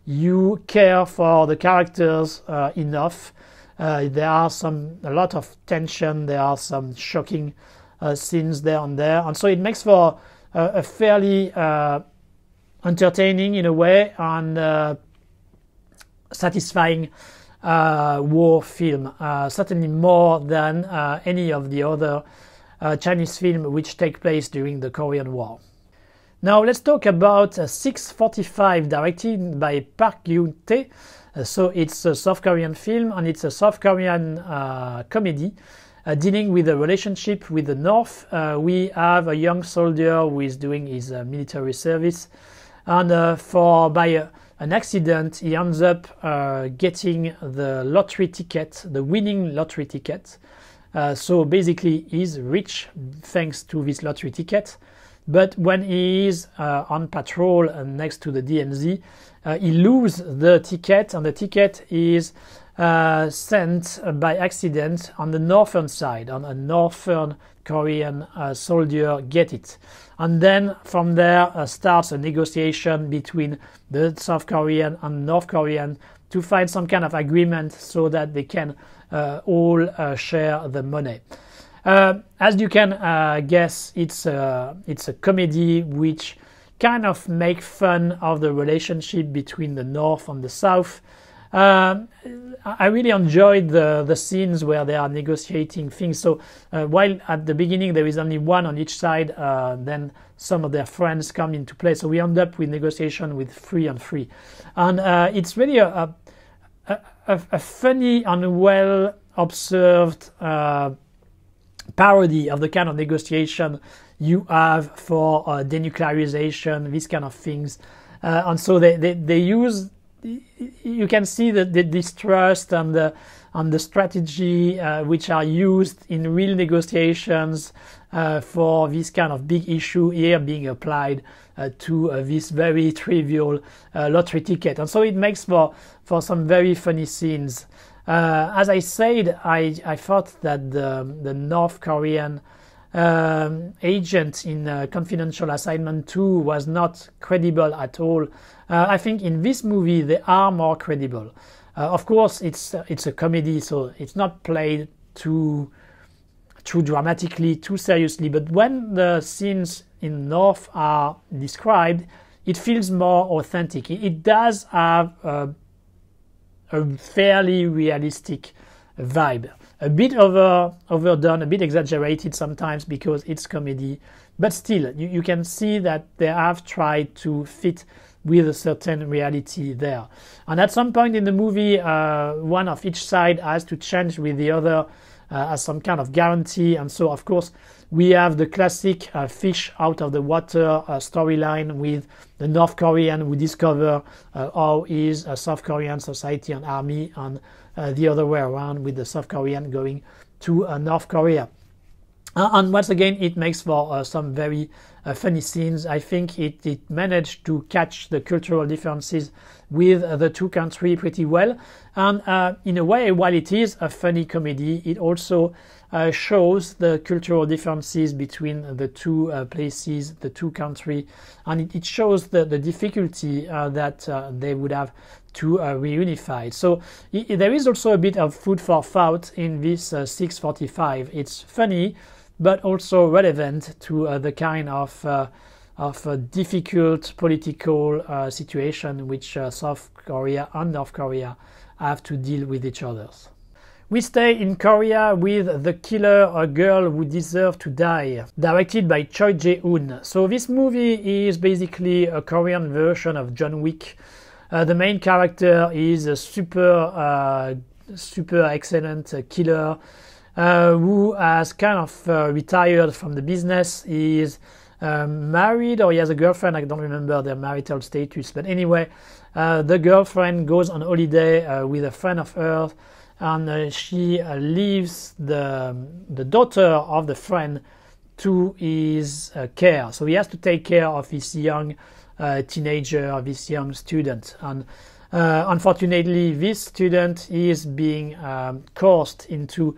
you care for the characters enough. There are a lot of tension, there are some shocking scenes there and there, and so it makes for a fairly entertaining in a way and satisfying war film, certainly more than any of the other Chinese films which take place during the Korean War. Now let's talk about 645, directed by Park Gyun-tae. So it's a South Korean film, and it's a South Korean comedy dealing with a relationship with the North. We have a young soldier who is doing his military service, and by an accident he ends up getting the lottery ticket, the winning lottery ticket. So basically he's rich thanks to this lottery ticket. But when he is on patrol next to the DMZ, he loses the ticket, and the ticket is sent by accident on the northern side, and a northern Korean soldier gets it. And then from there starts a negotiation between the South Korean and North Korean to find some kind of agreement so that they can all share the money. As you can guess, it's a comedy which kind of make fun of the relationship between the North and the South. I really enjoyed the scenes where they are negotiating things. So while at the beginning there is only one on each side, then some of their friends come into play. So we end up with negotiation with 3 on 3. And it's really a funny and well observed parody of the kind of negotiation you have for denuclearization, these kind of things. And so they use, you can see the distrust and the strategy which are used in real negotiations for this kind of big issue here being applied to this very trivial lottery ticket. And so it makes for some very funny scenes. As I said, I thought that the North Korean agent in Confidential Assignment 2 was not credible at all. I think in this movie they are more credible. Of course, it's a comedy, so it's not played too dramatically, too seriously. But when the scenes in North are described, it feels more authentic. It does have a fairly realistic vibe, a bit overdone, a bit exaggerated sometimes because it's comedy, but still you can see that they have tried to fit with a certain reality there. And at some point in the movie, one of each side has to change with the other as some kind of guarantee. And so of course we have the classic fish out of the water storyline with the North Korean who discover how is South Korean society and army, and the other way around with the South Korean going to North Korea. And once again, it makes for some very funny scenes. I think it managed to catch the cultural differences with the two countries pretty well. And in a way, while it is a funny comedy, it also shows the cultural differences between the two places, the two countries, and it shows the difficulty that they would have to reunify. So there is also a bit of food for thought in this 645. It's funny, but also relevant to the kind of difficult political situation which South Korea and North Korea have to deal with each other. We stay in Korea with The Killer, a Girl Who Deserved to Die, directed by Choi Jae-hoon. So this movie is basically a Korean version of John Wick. The main character is a super excellent killer who has kind of retired from the business. He is married, or he has a girlfriend. I don't remember their marital status, but anyway, the girlfriend goes on holiday with a friend of hers, and she leaves the daughter of the friend to his care. So he has to take care of his young teenager, this young student. And unfortunately, this student is being coerced into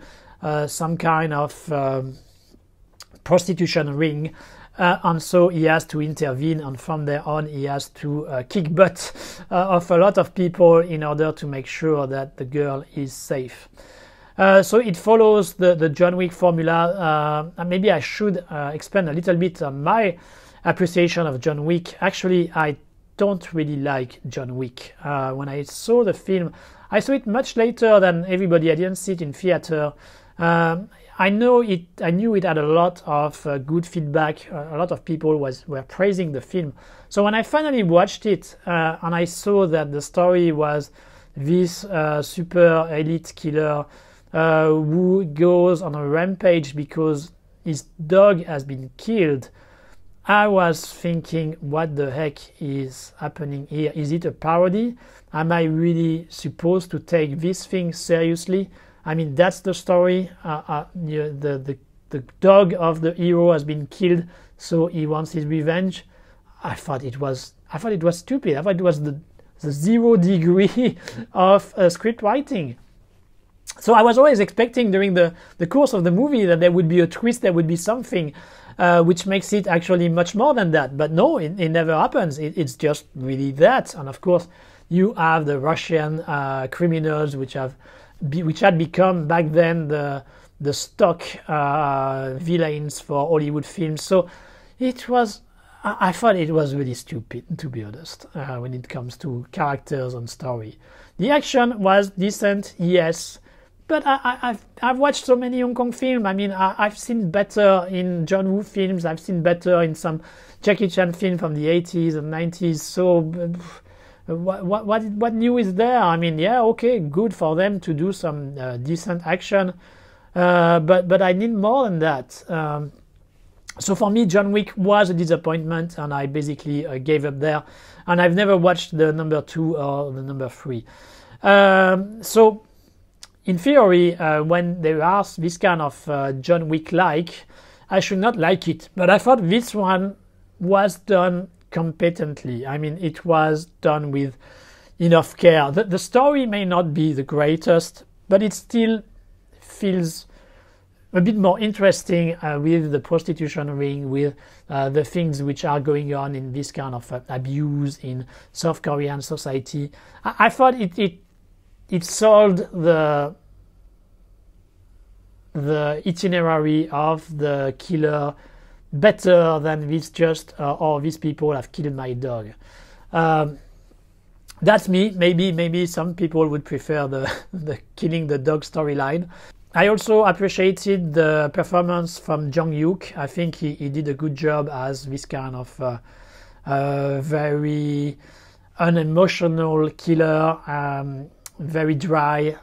some kind of prostitution ring and so he has to intervene, and from there on he has to kick butt of a lot of people in order to make sure that the girl is safe. So it follows the John Wick formula. And maybe I should expand a little bit on my appreciation of John Wick. Actually, I don't really like John Wick. When I saw the film, I saw it much later than everybody. I didn't see it in theater. I knew it had a lot of good feedback. A lot of people were praising the film. So when I finally watched it and I saw that the story was this super elite killer who goes on a rampage because his dog has been killed, I was thinking, what the heck is happening here? Is it a parody? Am I really supposed to take this thing seriously? I mean, that's the story. The dog of the hero has been killed, so he wants his revenge. I thought it was stupid. I thought it was the 0 degree of script writing. So I was always expecting during the course of the movie that there would be a twist, there would be something which makes it actually much more than that. But no, it never happens. It's just really that. And of course, you have the Russian criminals which had become back then the stock villains for Hollywood films. So I thought it was really stupid, to be honest, when it comes to characters and story. The action was decent, yes. But I've watched so many Hong Kong films. I mean, I've seen better in John Woo films. I've seen better in some Jackie Chan films from the 80s and 90s. So what new is there? I mean, yeah, okay, good for them to do some decent action. But I need more than that. So for me, John Wick was a disappointment, and I basically gave up there. And I've never watched the number 2 or the number 3. So in theory, when there are this kind of John Wick-like, I should not like it. But I thought this one was done competently. I mean, it was done with enough care. The story may not be the greatest, but it still feels a bit more interesting with the prostitution ring, with the things which are going on in this kind of abuse in South Korean society. I thought it sold the itinerary of the killer better than this just these people have killed my dog. That's me. Maybe some people would prefer the killing the dog storyline. I also appreciated the performance from Jung Hyuk. I think he did a good job as this kind of very unemotional killer, very dry,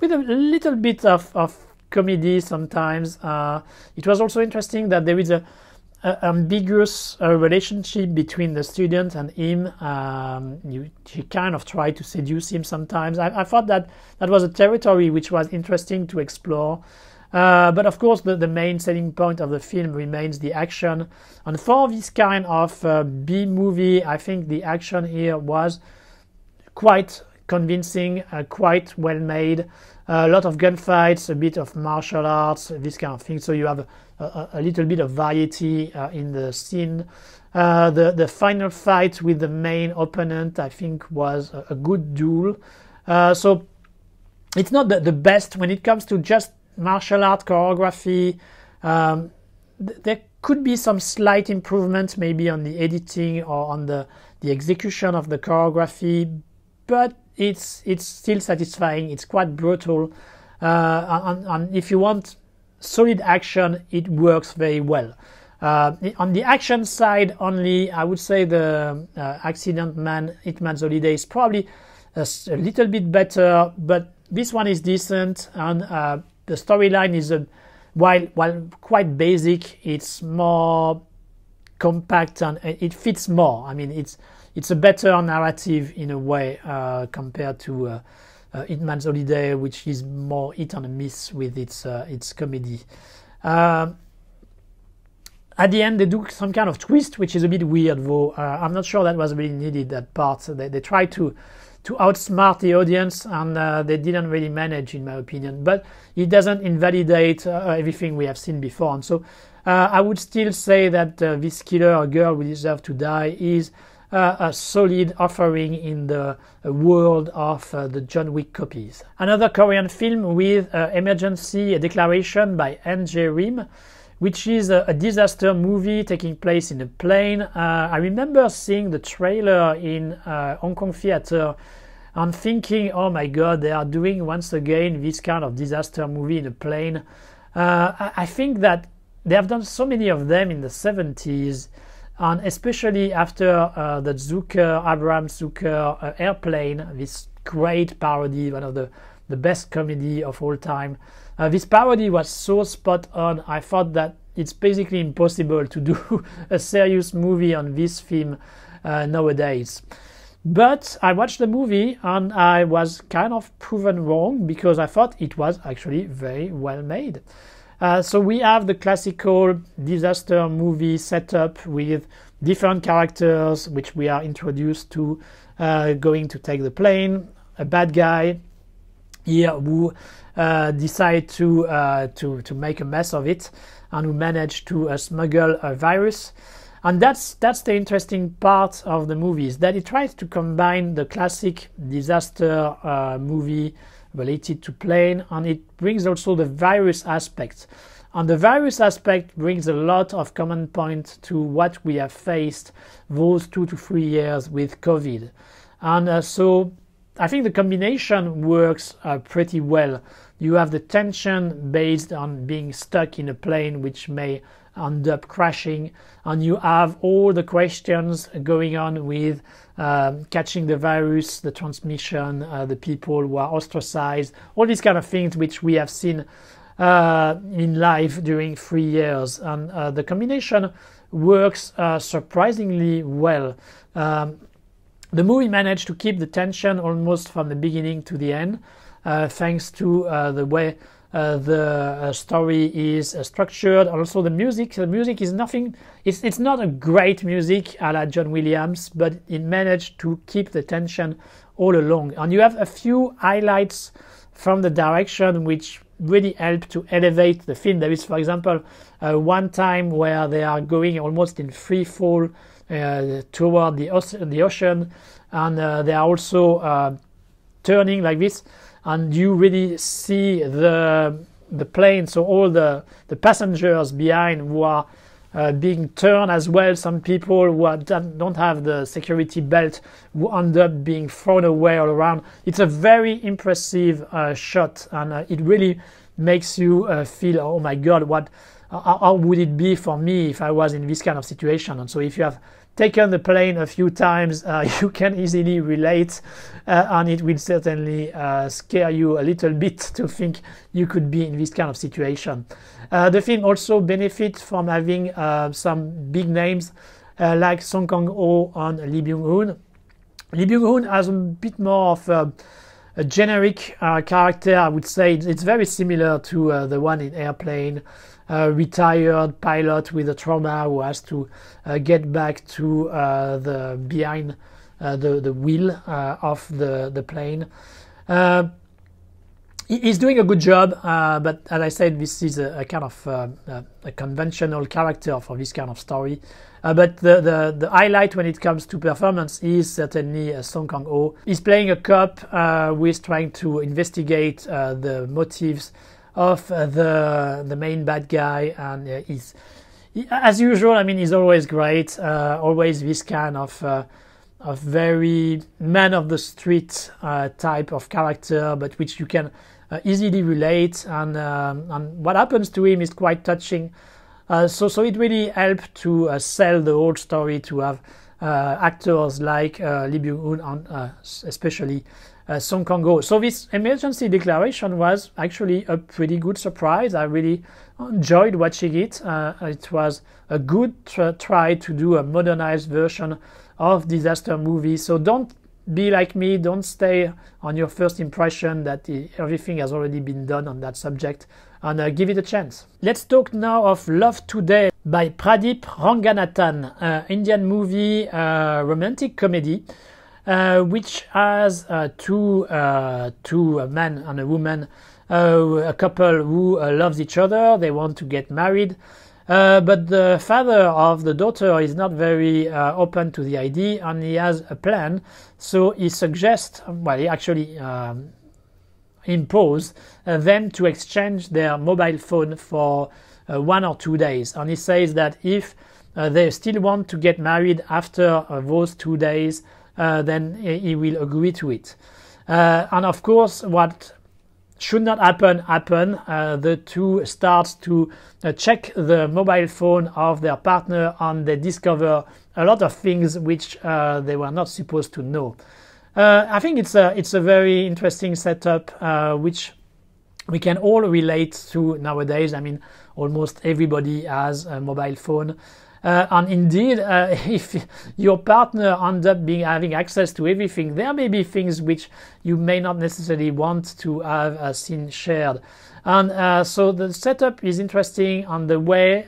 with a little bit of comedy sometimes. It was also interesting that there is a ambiguous relationship between the student and him. He kind of tried to seduce him sometimes. I thought that was a territory which was interesting to explore. But of course, the main selling point of the film remains the action. And for this kind of B-movie, I think the action here was quite convincing, quite well made. A lot of gunfights, a bit of martial arts, this kind of thing. So you have a little bit of variety in the scene. The final fight with the main opponent, I think, was a good duel. So it's not the best when it comes to just martial art choreography. There could be some slight improvement maybe on the editing or on the execution of the choreography, but it's still satisfying. It's quite brutal, and if you want solid action, it works very well. On the action side only, I would say the Accident Man, Hitman's Holiday is probably a little bit better, but this one is decent, and the storyline is while quite basic, it's more compact and it fits more. I mean, it's a better narrative in a way compared to Hitman's Holiday, which is more hit and miss with its comedy. At the end, they do some kind of twist, which is a bit weird, though. I'm not sure that was really needed, that part. They tried to outsmart the audience, and they didn't really manage, in my opinion. But it doesn't invalidate everything we have seen before. And so I would still say that this killer, A Girl We Deserve to Die, is a solid offering in the world of the John Wick copies. Another Korean film with Emergency Declaration by N.J. Rim, which is a disaster movie taking place in a plane. I remember seeing the trailer in Hong Kong theater and thinking, oh my god, they are doing once again this kind of disaster movie in a plane. I think that they have done so many of them in the 70s, and especially after the Abraham Zucker Airplane, this great parody, one of the best comedy of all time. This parody was so spot on. I thought that it's basically impossible to do a serious movie on this theme nowadays. But I watched the movie and I was kind of proven wrong, because I thought it was actually very well made. So we have the classical disaster movie setup with different characters which we are introduced to, going to take the plane, a bad guy here who decide to make a mess of it, and who manage to smuggle a virus. And that's the interesting part of the movie, is that it tries to combine the classic disaster movie related to plane, and it brings also the virus aspect. And the virus aspect brings a lot of common point to what we have faced those 2 to 3 years with COVID. And so I think the combination works pretty well. You have the tension based on being stuck in a plane which may end up crashing, and you have all the questions going on with catching the virus, the transmission, the people who are ostracized, all these kind of things which we have seen in life during 3 years. And the combination works surprisingly well. The movie managed to keep the tension almost from the beginning to the end, thanks to the way the story is structured. Also the music is nothing, it's not a great music a la John Williams, but it managed to keep the tension all along. And you have a few highlights from the direction which really help to elevate the film. There is, for example, one time where they are going almost in free fall toward the ocean, and they are also turning like this, and you really see the plane, so all the passengers behind who are being turned as well. Some people who don't have the security belt who end up being thrown away all around. It's a very impressive shot, and it really makes you feel, oh my god, how would it be for me if I was in this kind of situation? And so if you have taken the plane a few times, you can easily relate, and it will certainly scare you a little bit to think you could be in this kind of situation. The film also benefits from having some big names like Song Kang-ho and Lee Byung-hun. Lee Byung-hun has a bit more of a generic character, I would say. It's very similar to the one in Airplane. Retired pilot with a trauma who has to get back to behind the wheel of the plane. He's doing a good job, but as I said, this is a kind of a conventional character for this kind of story. But the highlight when it comes to performance is certainly Song Kang-ho. He's playing a cop who is trying to investigate the motives of the main bad guy, and he's, as usual, I mean, he's always great, always this kind of very man of the street type of character, but which you can easily relate, and what happens to him is quite touching. So it really helped to sell the whole story, to have actors like Lee Byung-hun and especially Song Kang-ho. So this Emergency Declaration was actually a pretty good surprise. I really enjoyed watching it. It was a good try to do a modernized version of disaster movie. So don't be like me, don't stay on your first impression that everything has already been done on that subject, and give it a chance. Let's talk now of Love Today by Pradeep Ranganathan, Indian movie, romantic comedy, which has two men and a woman, a couple who loves each other. They want to get married. But the father of the daughter is not very open to the idea, and he has a plan. So he suggests, well, he actually imposed them to exchange their mobile phone for 1 or 2 days. And he says that if they still want to get married after those 2 days, then he will agree to it. And of course, what should not happen. The two start to check the mobile phone of their partner, and they discover a lot of things which they were not supposed to know. I think it's a very interesting setup which we can all relate to nowadays. I mean, almost everybody has a mobile phone. And indeed, if your partner ends up having access to everything, there may be things which you may not necessarily want to have seen shared. And so the setup is interesting, and the way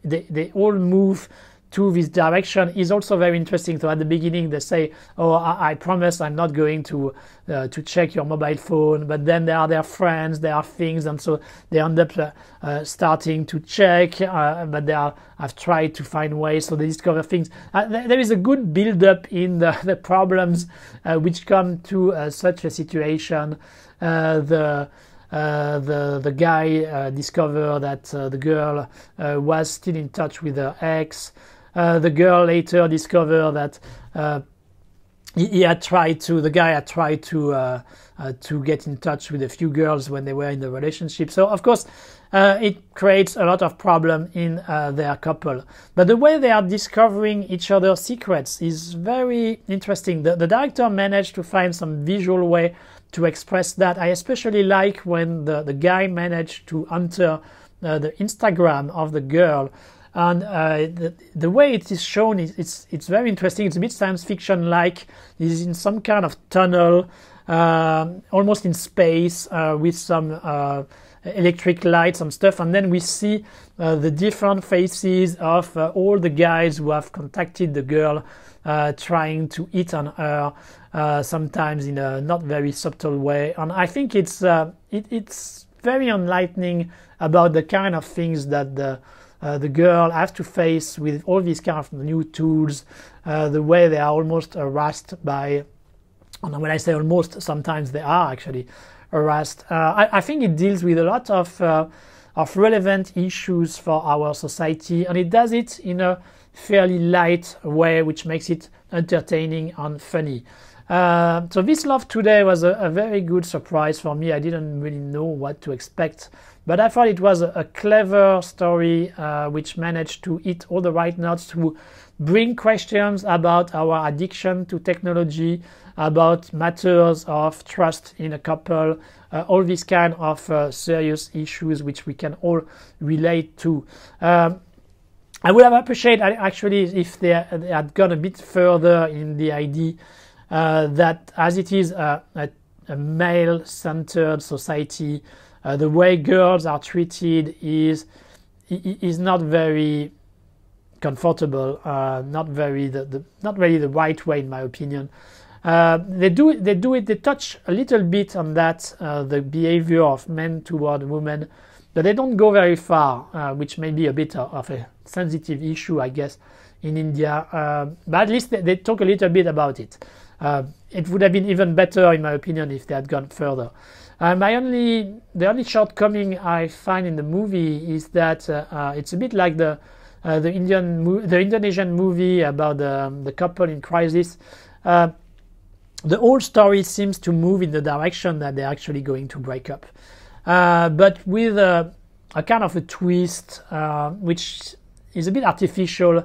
they all move to this direction is also very interesting. So at the beginning they say, oh, I promise I'm not going to check your mobile phone, but then there are their friends, there are things, and so they end up starting to check, but I've tried to find ways, so they discover things. There is a good build-up in the problems which come to such a situation. The guy discovered that the girl was still in touch with her ex. The girl later discovered that the guy had tried to get in touch with a few girls when they were in the relationship. So of course it creates a lot of problem in their couple. But the way they are discovering each other's secrets is very interesting. The director managed to find some visual way to express that. I especially like when the guy managed to enter the Instagram of the girl. And the way it is shown, it's very interesting. It's a bit science fiction like. It's in some kind of tunnel, almost in space, with some electric lights, some stuff. And then we see the different faces of all the guys who have contacted the girl, trying to hit on her, sometimes in a not very subtle way. And I think it's very enlightening about the kind of things that the girl has to face with all these kind of new tools, the way they are almost harassed by, and when I say almost, sometimes they are actually harassed. I think it deals with a lot of relevant issues for our society, and it does it in a fairly light way, which makes it entertaining and funny. So this Love Today was a very good surprise for me. I didn't really know what to expect, but I thought it was a clever story which managed to hit all the right notes, to bring questions about our addiction to technology, about matters of trust in a couple, all these kind of serious issues which we can all relate to. I would have appreciated actually if they had gone a bit further in the idea that as it is a male-centered society, the way girls are treated is not very comfortable, not really the right way, in my opinion. They touch a little bit on that, the behavior of men toward women, but they don't go very far, which may be a bit of a sensitive issue, I guess, in India. But at least they talk a little bit about it. It would have been even better, in my opinion, if they had gone further. The only shortcoming I find in the movie is that it's a bit like the Indonesian movie about the couple in crisis. The whole story seems to move in the direction that they're actually going to break up, but with a kind of a twist, which is a bit artificial.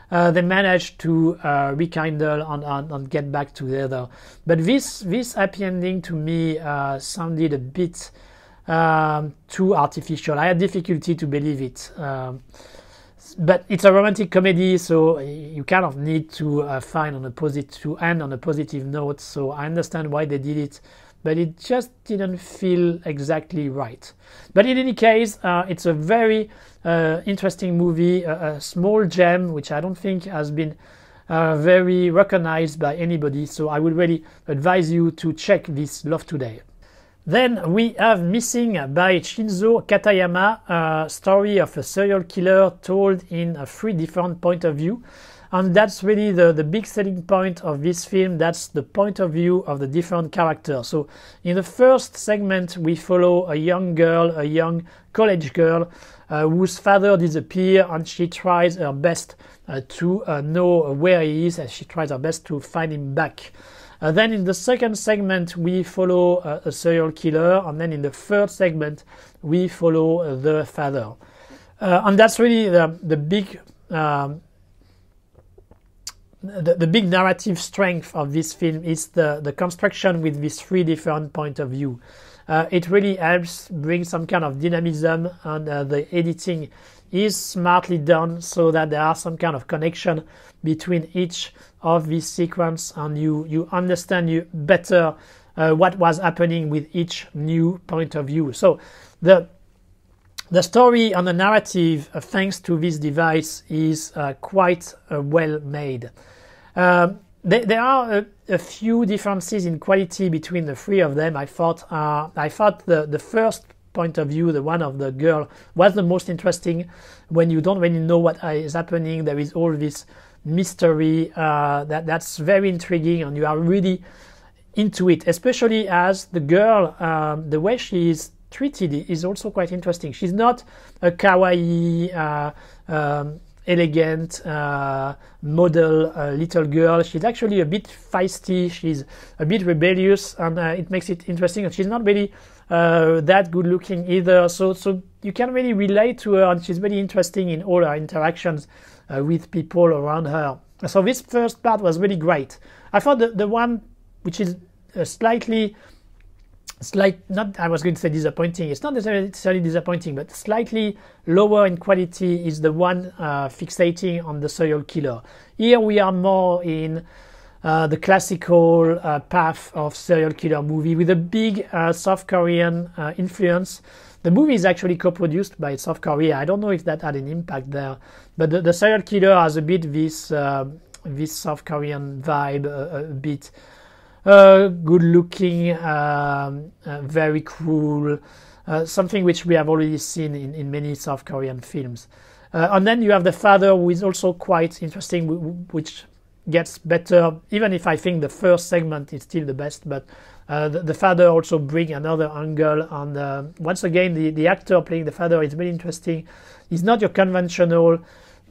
They managed to rekindle and get back together. But this happy ending to me sounded a bit too artificial. I had difficulty to believe it. But it's a romantic comedy, so you kind of need to end on a positive note. So I understand why they did it, but it just didn't feel exactly right. But in any case, it's a very interesting movie, a small gem which I don't think has been very recognized by anybody. So I would really advise you to check this Love Today. Then we have Missing by Shinzo Katayama, a story of a serial killer told in 3 different points of view. And that's really the big selling point of this film. That's the point of view of the different characters. So in the first segment, we follow a young girl, a young college girl, whose father disappeared, and she tries her best to know where he is, and she tries her best to find him back. Then in the second segment, we follow a serial killer, and then in the third segment, we follow the father. And that's really the big narrative strength of this film is the construction with these 3 different points of view. It really helps bring some kind of dynamism, and the editing is smartly done so that there are some kind of connection between each of these sequences, and you understand better what was happening with each new point of view. So the story and the narrative, thanks to this device, is quite well made. There are a few differences in quality between the 3 of them. I thought the first point of view, the one of the girl, was the most interesting. When you don't really know what is happening, there is all this mystery that's very intriguing, and you are really into it, especially as the girl, the way she is treated is also quite interesting. She's not a kawaii, elegant model little girl. She's actually a bit feisty, she's a bit rebellious, and it makes it interesting. And she's not really that good looking either, so you can really relate to her, and she's very interesting in all her interactions with people around her. So this first part was really great. I thought the one which is not, I was going to say disappointing, it's not necessarily disappointing, but slightly lower in quality is the one fixating on the serial killer. Here we are more in the classical path of serial killer movie with a big South Korean influence. The movie is actually co-produced by South Korea. I don't know if that had an impact there, but the serial killer has a bit this South Korean vibe, a bit good looking, very cruel, something which we have already seen in many South Korean films. And then you have the father, who is also quite interesting, which gets better, even if I think the first segment is still the best, but the father also brings another angle, and once again the actor playing the father is very interesting. He's not your conventional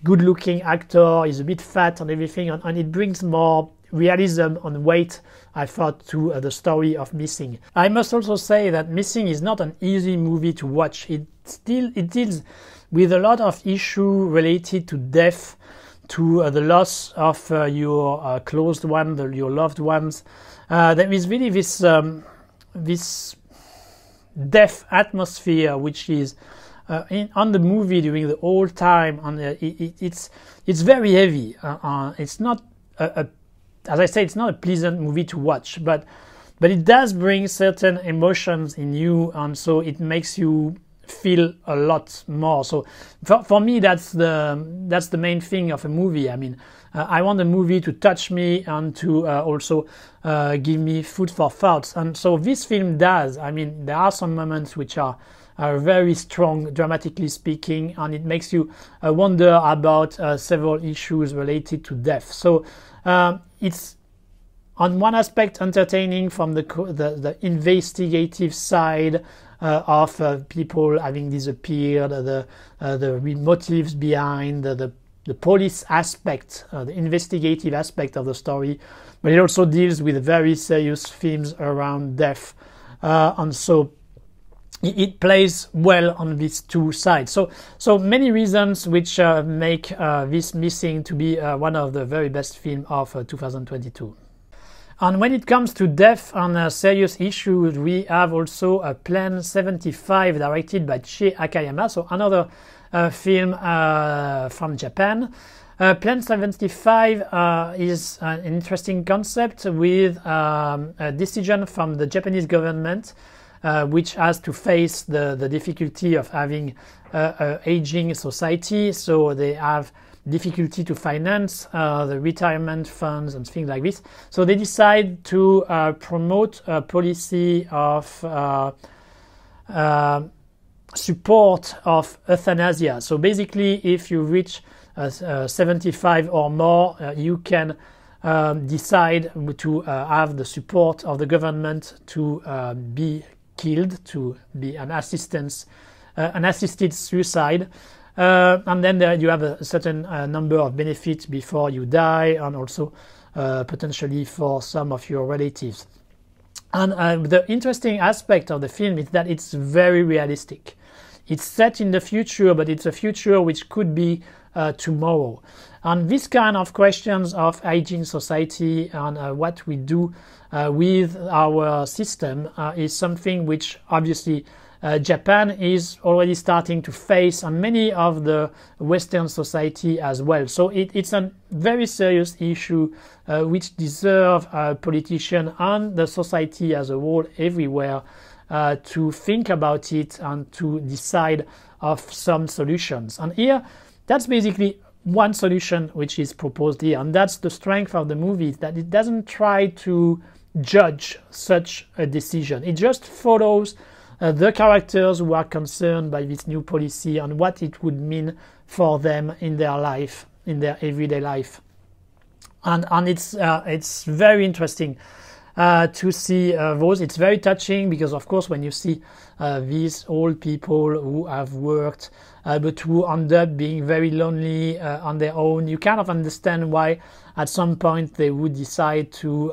good looking actor, he's a bit fat and everything, and it brings more realism and weight, I thought, to the story of Missing. I must also say that Missing is not an easy movie to watch. It deals with a lot of issues related to death, to the loss of your closed one, your loved ones. There is really this death atmosphere which is on the movie during the whole time, and it's very heavy. It's not as I say, it's not a pleasant movie to watch, but it does bring certain emotions in you, and so it makes you feel a lot more. So for me, that's the main thing of a movie. I mean, I want the movie to touch me and to also give me food for thoughts, and so this film does. I mean, there are some moments which are very strong, dramatically speaking, and it makes you wonder about several issues related to death. So it's on one aspect entertaining from the investigative side of people having disappeared, the motives behind, the police aspect, the investigative aspect of the story, but it also deals with very serious themes around death, and so it plays well on these two sides. So many reasons which make this Missing to be one of the very best films of 2022. And when it comes to death and serious issues, we have also Plan 75, directed by Chie Akayama, so another film from Japan. Plan 75 is an interesting concept with a decision from the Japanese government, which has to face the difficulty of having an aging society. So they have difficulty to finance the retirement funds and things like this. So they decide to promote a policy of support of euthanasia. So basically, if you reach 75 or more, you can decide to have the support of the government to be killed, to be an assisted suicide. And then you have a certain number of benefits before you die, and also potentially for some of your relatives. And the interesting aspect of the film is that it's very realistic. It's set in the future, but it's a future which could be tomorrow. And this kind of questions of aging society and what we do with our system is something which obviously Japan is already starting to face on many of the Western society as well. So it's a very serious issue which deserves politicians and the society as a whole everywhere to think about it and to decide of some solutions. And here, that's basically one solution which is proposed here, and that's the strength of the movie, that it doesn't try to judge such a decision. It just follows the characters who are concerned by this new policy and what it would mean for them in their life, in their everyday life. And it's very interesting to see those. It's very touching because, of course, when you see these old people who have worked but who end up being very lonely on their own, you kind of understand why at some point they would decide to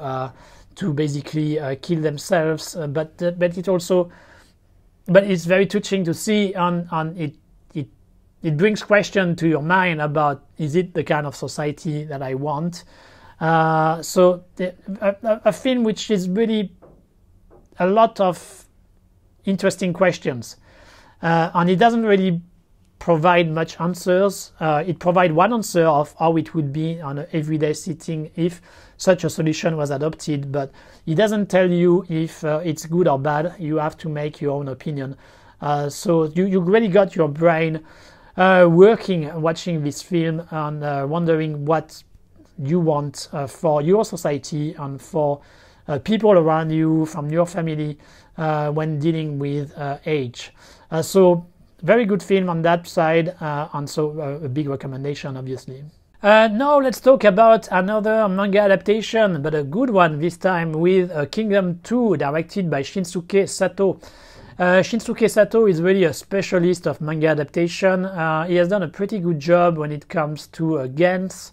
basically kill themselves. But it's very touching to see, and it brings question to your mind about, is it the kind of society that I want? So a film which is really a lot of interesting questions, and it doesn't really provide much answers. It provides one answer of how it would be on an everyday setting if such a solution was adopted, but it doesn't tell you if it's good or bad. You have to make your own opinion. So you really got your brain working watching this film and wondering what you want for your society and for people around you, from your family, when dealing with age. So very good film on that side, and so a big recommendation, obviously. Now let's talk about another manga adaptation, but a good one this time, with Kingdom 2, directed by Shinsuke Sato. Shinsuke Sato is really a specialist of manga adaptation. He has done a pretty good job when it comes to Gens.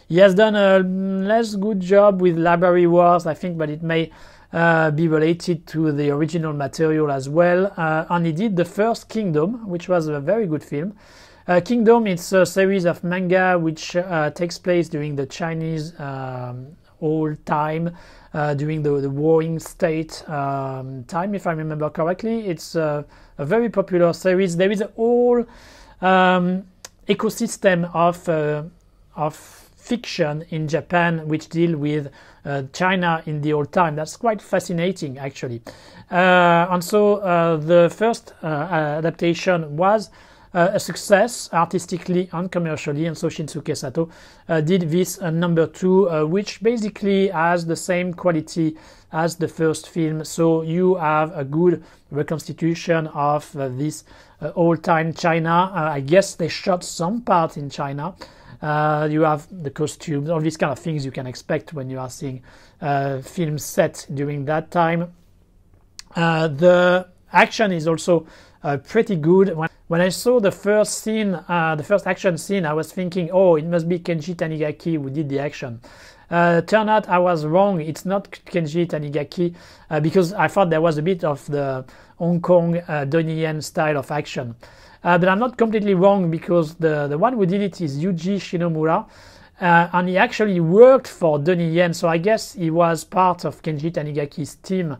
He has done a less good job with Library Wars, I think, but it may be related to the original material as well. And he did the first Kingdom, which was a very good film. Kingdom is a series of manga which takes place during the Chinese old time, during the warring state time, if I remember correctly. It's a very popular series. There is a whole ecosystem of fiction in Japan which deal with China in the old time. That's quite fascinating, actually. And so the first adaptation was a success artistically and commercially, and so Shinsuke Sato did this number 2, which basically has the same quality as the first film. So you have a good reconstitution of this old-time China. I guess they shot some part in China. You have the costumes, all these kind of things you can expect when you are seeing films set during that time. The action is also pretty good. When I saw the first scene, the first action scene, I was thinking, oh, it must be Kenji Tanigaki who did the action. Turned out I was wrong. It's not Kenji Tanigaki, because I thought there was a bit of the Hong Kong Donnie Yen style of action. But I'm not completely wrong, because the one who did it is Yuji Shinomura, and he actually worked for Donnie Yen, so I guess he was part of Kenji Tanigaki's team.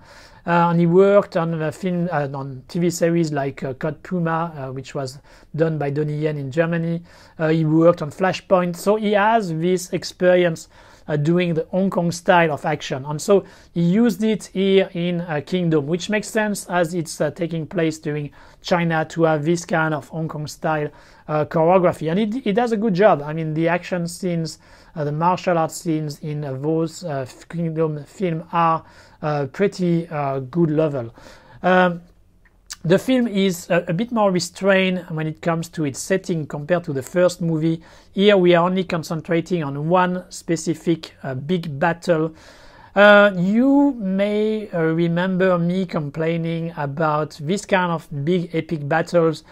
And he worked on a film, on TV series like Code Puma, which was done by Donnie Yen in Germany. He worked on Flashpoint, so he has this experience doing the Hong Kong style of action. And so he used it here in Kingdom, which makes sense as it's taking place during China to have this kind of Hong Kong style choreography. And it does a good job. I mean, the action scenes, the martial arts scenes in those Kingdom film are pretty good level. The film is a bit more restrained when it comes to its setting compared to the first movie. Here we are only concentrating on one specific big battle. You may remember me complaining about this kind of big epic battles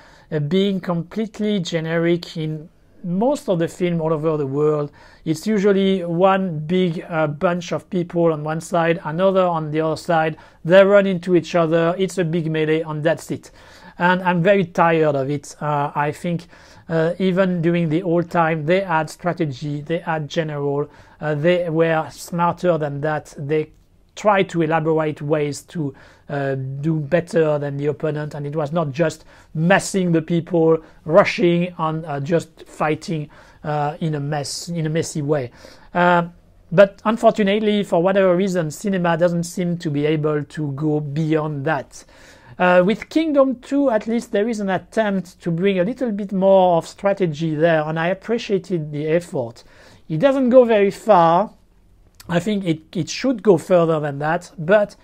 being completely generic in most of the film all over the world. It's usually one big bunch of people on one side, another on the other side. They run into each other. It's a big melee, and that's it. And I'm very tired of it. I think even during the old time, they had strategy, they had general, they were smarter than that. They tried to elaborate ways to do better than the opponent, and it was not just massing the people, rushing on just fighting in a messy way. But unfortunately, for whatever reason, cinema doesn't seem to be able to go beyond that. With Kingdom 2, at least there is an attempt to bring a little bit more of strategy there, and I appreciated the effort. It doesn't go very far. I think it should go further than that, but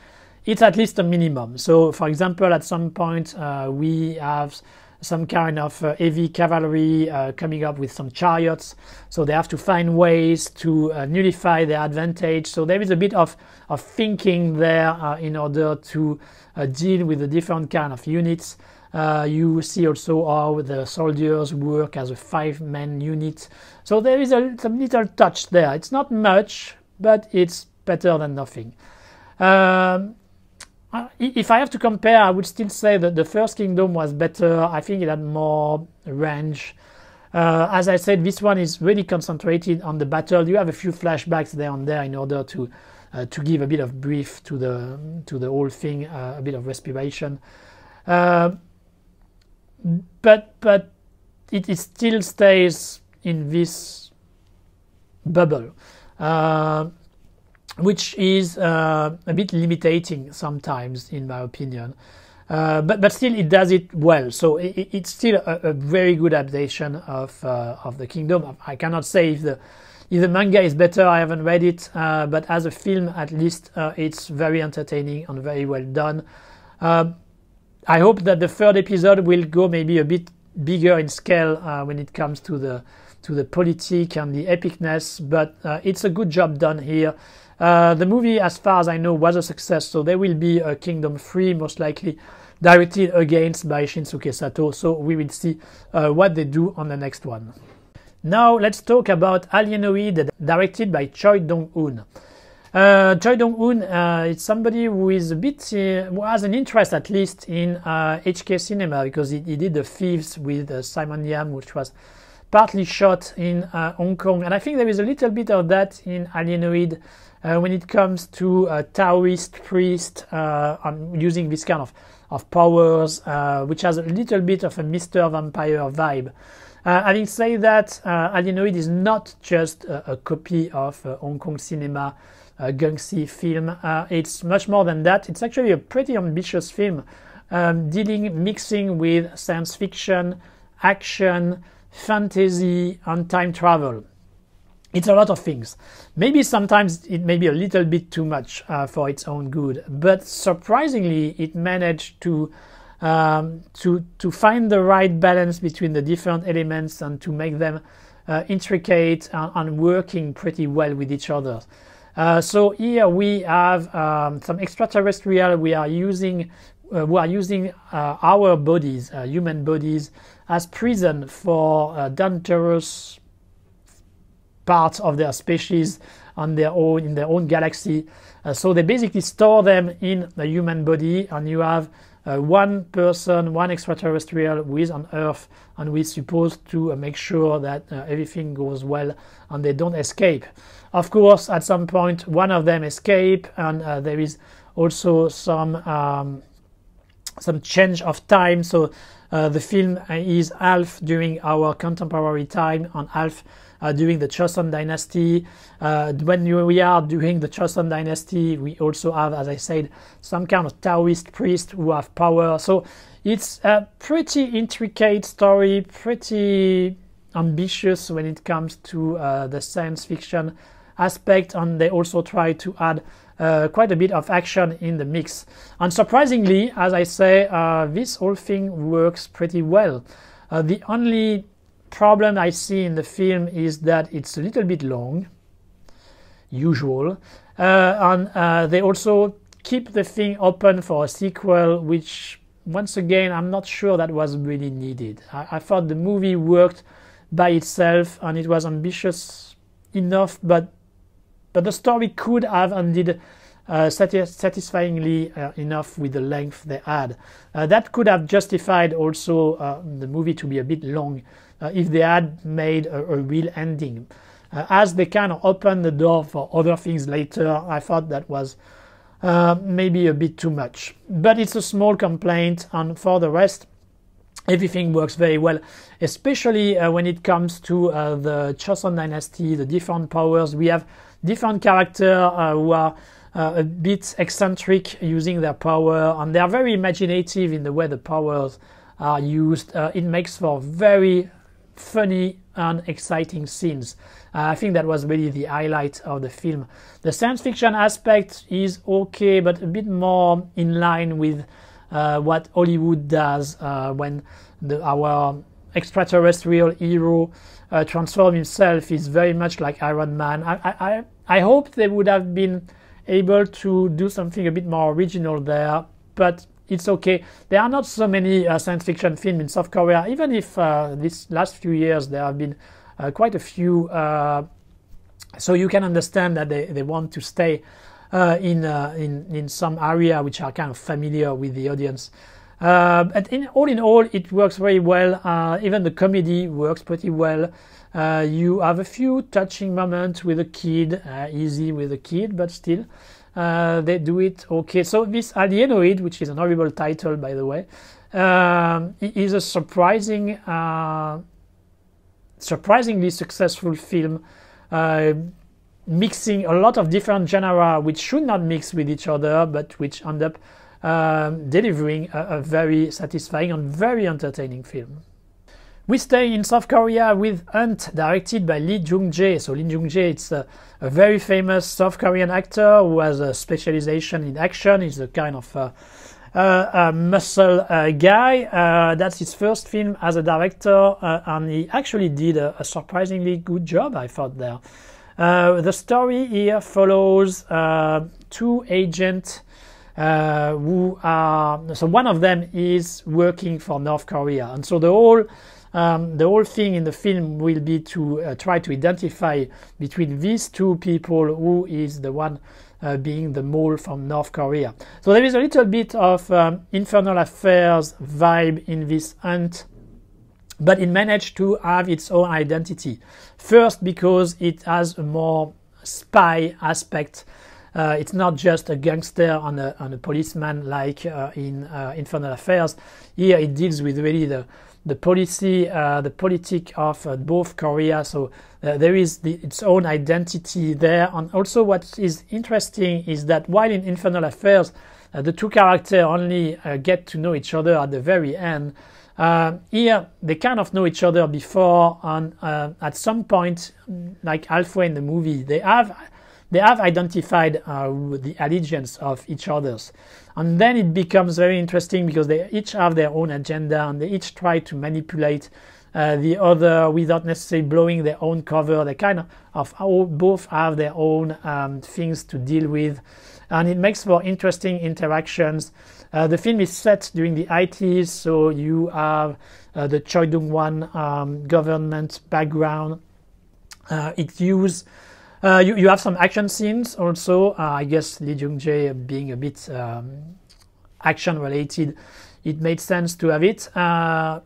it's at least a minimum. So, for example, at some point we have some kind of heavy cavalry coming up with some chariots, so they have to find ways to nullify their advantage. So there is a bit of thinking there in order to deal with the different kind of units. You see also how the soldiers work as a 5-man unit. So there is some little touch there. It's not much, but it's better than nothing. If I have to compare, I would still say that the first Kingdom was better. I think it had more range. As I said, this one is really concentrated on the battle. You have a few flashbacks there and there in order to give a bit of brief to the whole thing, a bit of respiration. But it still stays in this bubble. Which is a bit limiting sometimes, in my opinion. But still, it does it well. So it's still a very good adaptation of the Kingdom. I cannot say if the manga is better. I haven't read it, but as a film, at least, it's very entertaining and very well done. I hope that the third episode will go maybe a bit bigger in scale when it comes to the politic and the epicness, but it's a good job done here. The movie, as far as I know, was a success, so there will be a Kingdom 3, most likely, directed against by Shinsuke Sato, so we will see what they do on the next one. Now let's talk about Alienoid, directed by Choi Dong-hoon. Choi Dong-hoon is somebody who is a bit, who has an interest at least in HK cinema, because he did The Thieves with Simon Yam, which was partly shot in Hong Kong, and I think there is a little bit of that in Alienoid. When it comes to Taoist priest using this kind of powers, which has a little bit of a Mr. Vampire vibe. Having said that, Alienoid is not just a copy of Hong Kong cinema Gengsi film. It's much more than that. It's actually a pretty ambitious film, mixing with science fiction, action, fantasy, and time travel. It's a lot of things. Maybe sometimes it may be a little bit too much for its own good, but surprisingly, it managed to find the right balance between the different elements and to make them intricate and working pretty well with each other. So here we have some extraterrestrial. We are using who are using our bodies, human bodies, as prison for dangerous parts of their species in their own galaxy. So they basically store them in the human body, and you have one person, one extraterrestrial who is on Earth and who is supposed to make sure that everything goes well and they don't escape. Of course, at some point, one of them escape, and there is also some change of time. So the film is half during our contemporary time and half during the Joseon dynasty. When we are during the Joseon dynasty, we also have, as I said, some kind of Taoist priest who have power. So it's a pretty intricate story, pretty ambitious when it comes to the science fiction aspect, and they also try to add quite a bit of action in the mix. And surprisingly, as I say, this whole thing works pretty well. The only problem I see in the film is that it's a little bit long, usual, and they also keep the thing open for a sequel, which once again I'm not sure that was really needed. I thought the movie worked by itself and it was ambitious enough, but the story could have ended satisfyingly enough with the length they had. That could have justified also the movie to be a bit long if they had made a real ending. As they kind of opened the door for other things later, I thought that was maybe a bit too much. But it's a small complaint, and for the rest, everything works very well, especially when it comes to the Joseon dynasty, the different powers. We have different characters who are a bit eccentric using their power, and they are very imaginative in the way the powers are used. It makes for very funny and exciting scenes. I think that was really the highlight of the film. The science fiction aspect is okay, but a bit more in line with what Hollywood does when our extraterrestrial hero transforms himself. Is very much like Iron Man. I hope they would have been able to do something a bit more original there, but it's okay. There are not so many science fiction films in South Korea, even if these last few years there have been quite a few, so you can understand that they want to stay in some area which are kind of familiar with the audience. But all in all, it works very well. Even the comedy works pretty well. You have a few touching moments with a kid, easy with a kid, but still they do it okay. So this Alienoid, which is an horrible title by the way, is a surprisingly successful film, mixing a lot of different genres which should not mix with each other, but which end up delivering a very satisfying and very entertaining film. We stay in South Korea with Hunt, directed by Lee Jung-jae. So Lee Jung-jae is a very famous South Korean actor who has a specialization in action. He's a kind of a muscle guy. That's his first film as a director, and he actually did a surprisingly good job, I thought, there. The story here follows two agents who are, so one of them is working for North Korea, and so the whole thing in the film will be to try to identify between these two people who is the one being the mole from North Korea. So there is a little bit of Infernal Affairs vibe in this Hunt, but it managed to have its own identity. First, because it has a more spy aspect. It's not just a gangster and a policeman like in Infernal Affairs. Here it deals with really the policy, the politic of both Korea. So there is its own identity there. And also what is interesting is that while in Infernal Affairs the two characters only get to know each other at the very end, here they kind of know each other before, and at some point, like halfway in the movie, they have identified the allegiance of each other's. And then it becomes very interesting because they each have their own agenda and they each try to manipulate the other without necessarily blowing their own cover. They kind of both have their own things to deal with, and it makes for interesting interactions. The film is set during the 80s, so you have the Choi Dong-won government background. You have some action scenes also. I guess Lee Jung-jae being a bit action related, it made sense to have it.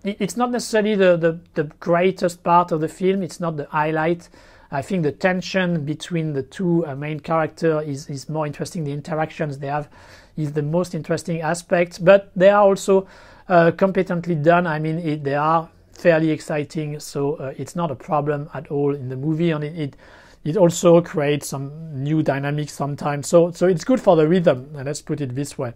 It's not necessarily the greatest part of the film. It's not the highlight. I think the tension between the two main characters is more interesting. The interactions they have is the most interesting aspect, but they are also competently done. I mean, there are fairly exciting, so it's not a problem at all in the movie, and it also creates some new dynamics sometimes. So it's good for the rhythm, and let's put it this way.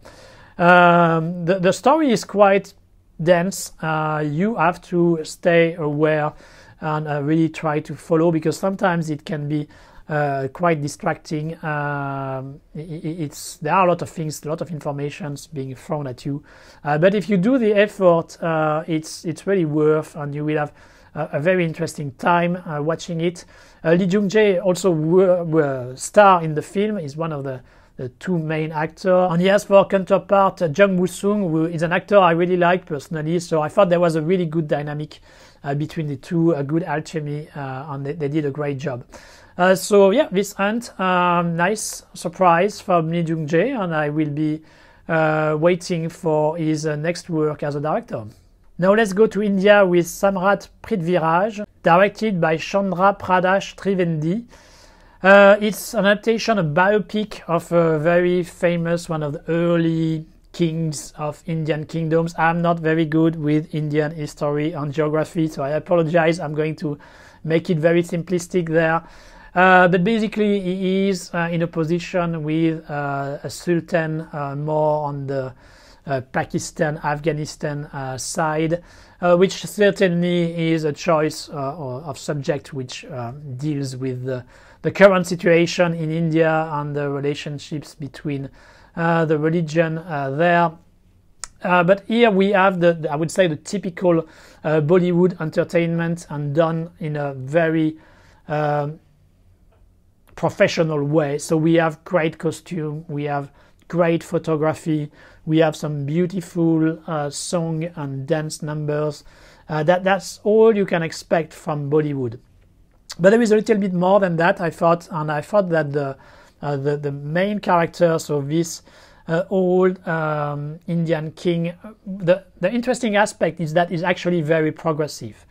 The story is quite dense. You have to stay aware and really try to follow, because sometimes it can be quite distracting. There are a lot of things, a lot of information being thrown at you. But if you do the effort, it's really worth, and you will have a very interesting time watching it. Lee Jung-jae also were star in the film. He's one of the two main actors. And he has for counterpart Jung Woo-sung, who is an actor I really like personally. So I thought there was a really good dynamic between the two, a good alchemy, and they did a great job. So yeah, this hunt, nice surprise from Lee Jung-jae, and I will be waiting for his next work as a director. Now let's go to India with Samrat Prithviraj, directed by Chandra Pradesh Trivendi. It's an adaptation, a biopic of a very famous, one of the early kings of Indian kingdoms. I'm not very good with Indian history and geography, so I apologize. I'm going to make it very simplistic there. But basically, he is in a position with a sultan more on the Pakistan, Afghanistan side, which certainly is a choice of subject which deals with the current situation in India and the relationships between the religion there. But here we have I would say, the typical Bollywood entertainment, and done in a very professional way. So we have great costume, we have great photography, we have some beautiful song and dance numbers. That's all you can expect from Bollywood. But there is a little bit more than that, I thought, and I thought that the main character, so this old Indian king, the interesting aspect is that he's actually very progressive.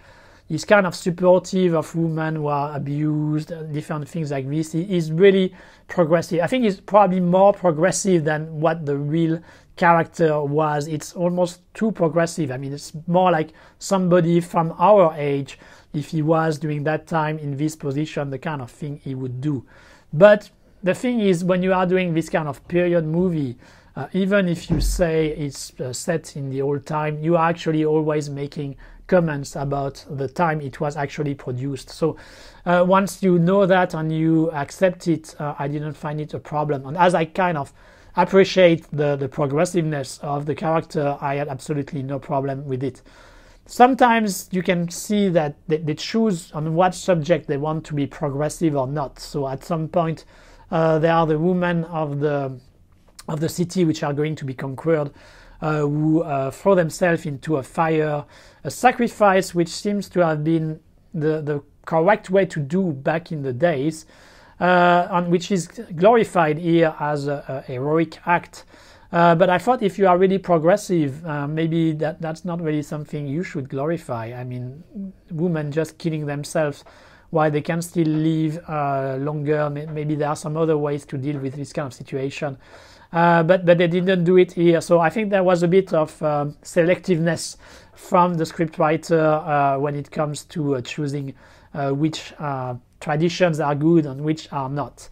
He's kind of supportive of women who are abused, different things like this. He is really progressive. I think he's probably more progressive than what the real character was. It's almost too progressive. I mean, it's more like somebody from our age, if he was during that time in this position, the kind of thing he would do. But the thing is, when you are doing this kind of period movie, even if you say it's set in the old time, you are actually always making comments about the time it was actually produced. So once you know that and you accept it, I didn't find it a problem. And as I kind of appreciate the progressiveness of the character, I had absolutely no problem with it. Sometimes you can see that they choose on what subject they want to be progressive or not. So at some point, there are the women of the city which are going to be conquered, who throw themselves into a fire, a sacrifice which seems to have been the correct way to do back in the days, and which is glorified here as a heroic act. But I thought if you are really progressive, maybe that's not really something you should glorify. I mean, women just killing themselves while they can still live longer. Maybe there are some other ways to deal with this kind of situation. But they didn't do it here. So I think there was a bit of selectiveness from the scriptwriter when it comes to choosing which traditions are good and which are not.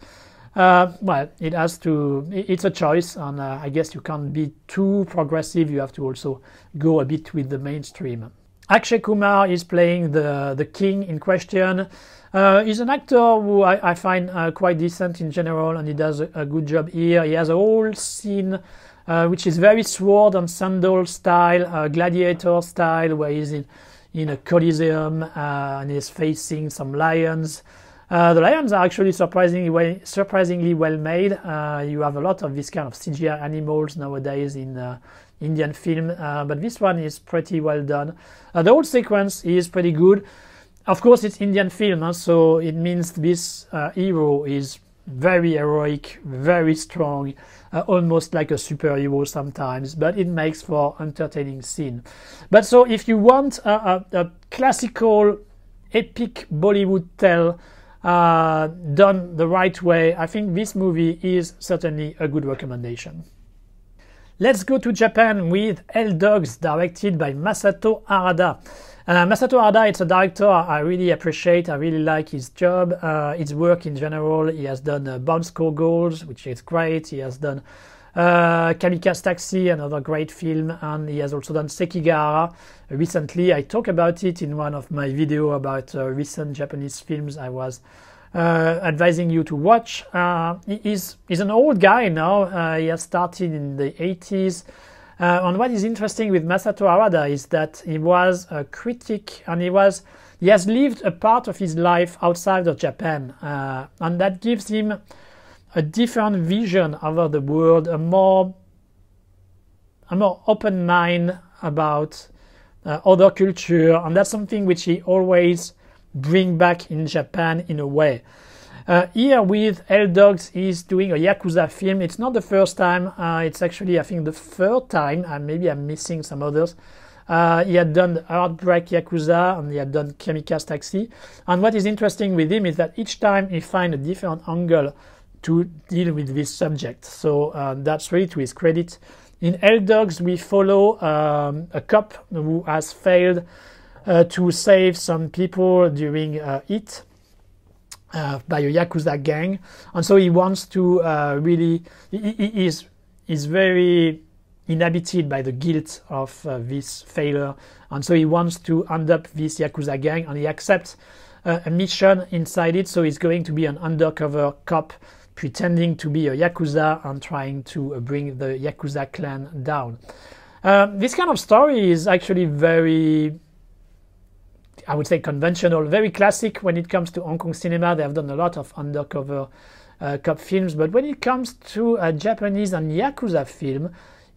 Well, it's a choice, and I guess you can't be too progressive. You have to also go a bit with the mainstream. Akshay Kumar is playing the king in question. He's an actor who I find quite decent in general, and he does a good job here. He has a whole scene which is very sword and sandal style, gladiator style, where he's in a coliseum and he's facing some lions. The lions are actually surprisingly well made. You have a lot of this kind of CGI animals nowadays in Indian film, but this one is pretty well done. The whole sequence is pretty good. Of course, it's Indian film, so it means this hero is very heroic, very strong, almost like a superhero sometimes, but it makes for entertaining scene. But so if you want a classical, epic Bollywood tale done the right way, I think this movie is certainly a good recommendation. Let's go to Japan with Hell Dogs, directed by Masato Harada. Masato Harada, it's a director I really appreciate. I really like his job, his work in general. He has done Bounce Score Goals, which is great. He has done Kamikaze Taxi, another great film, and he has also done Sekigahara. Recently, I talked about it in one of my videos about recent Japanese films I was advising you to watch. He's an old guy now. He has started in the 80s. And what is interesting with Masato Harada is that he was a critic, and he has lived a part of his life outside of Japan, and that gives him a different vision over the world, a more open mind about other culture, and that's something which he always bring back in Japan in a way. Here with Hell Dogs, he's doing a Yakuza film. It's not the first time. It's actually, I think, the third time. Maybe I'm missing some others. He had done Heartbreak Yakuza, and he had done Kamikaze Taxi. And what is interesting with him is that each time he finds a different angle to deal with this subject. So that's really to his credit. In Hell Dogs, we follow a cop who has failed to save some people during it by a Yakuza gang, and so he wants to he is very inhabited by the guilt of this failure, and so he wants to end up this Yakuza gang, and he accepts a mission inside it, so he's going to be an undercover cop pretending to be a Yakuza and trying to bring the Yakuza clan down. This kind of story is actually very, I would say, conventional, very classic when it comes to Hong Kong cinema. They have done a lot of undercover cop films, but when it comes to Japanese and Yakuza film,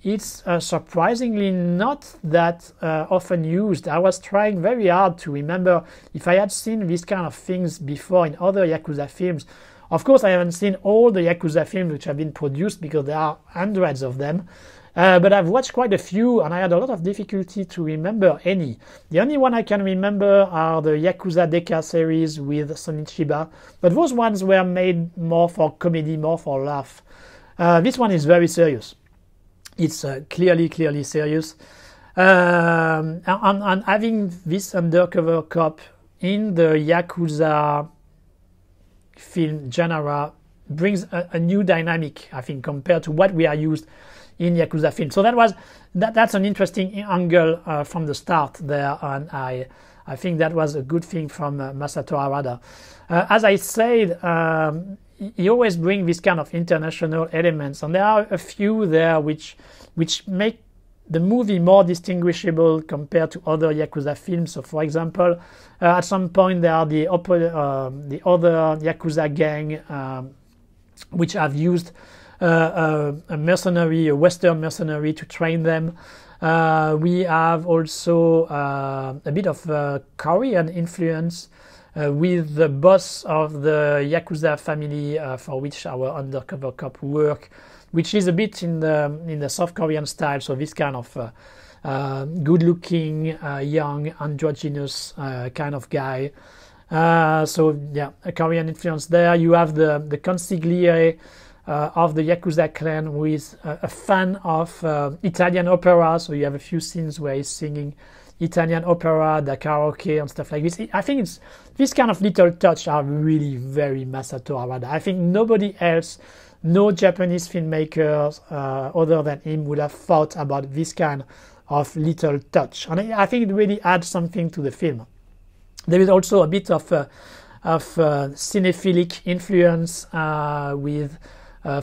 it's surprisingly not that often used. I was trying very hard to remember if I had seen these kind of things before in other Yakuza films. Of course, I haven't seen all the Yakuza films which have been produced because there are hundreds of them. But I've watched quite a few, and I had a lot of difficulty to remember any. The only one I can remember are the Yakuza Deka series with Sonichiba, but those ones were made more for comedy, more for laugh. This one is very serious. It's clearly serious. And having this undercover cop in the Yakuza film genre brings a new dynamic, I think, compared to what we are used in Yakuza film. So that's an interesting angle from the start there, and I think that was a good thing from Masato Harada. As I said, he always brings this kind of international elements, and there are a few there which make the movie more distinguishable compared to other Yakuza films. So, for example, at some point there are the other Yakuza gang which have used a mercenary, a Western mercenary, to train them. We have also a bit of Korean influence with the boss of the Yakuza family for which our undercover cop work, which is a bit in the South Korean style. So this kind of good-looking, young, androgynous kind of guy. So yeah, a Korean influence there. You have the consigliere of the Yakuza clan, who is a fan of Italian opera. So you have a few scenes where he's singing Italian opera, the karaoke and stuff like this. I think it's this kind of little touch are really very Masato Harada. I think nobody else, no Japanese filmmakers other than him would have thought about this kind of little touch. And I think it really adds something to the film. There is also a bit of cinephilic influence with,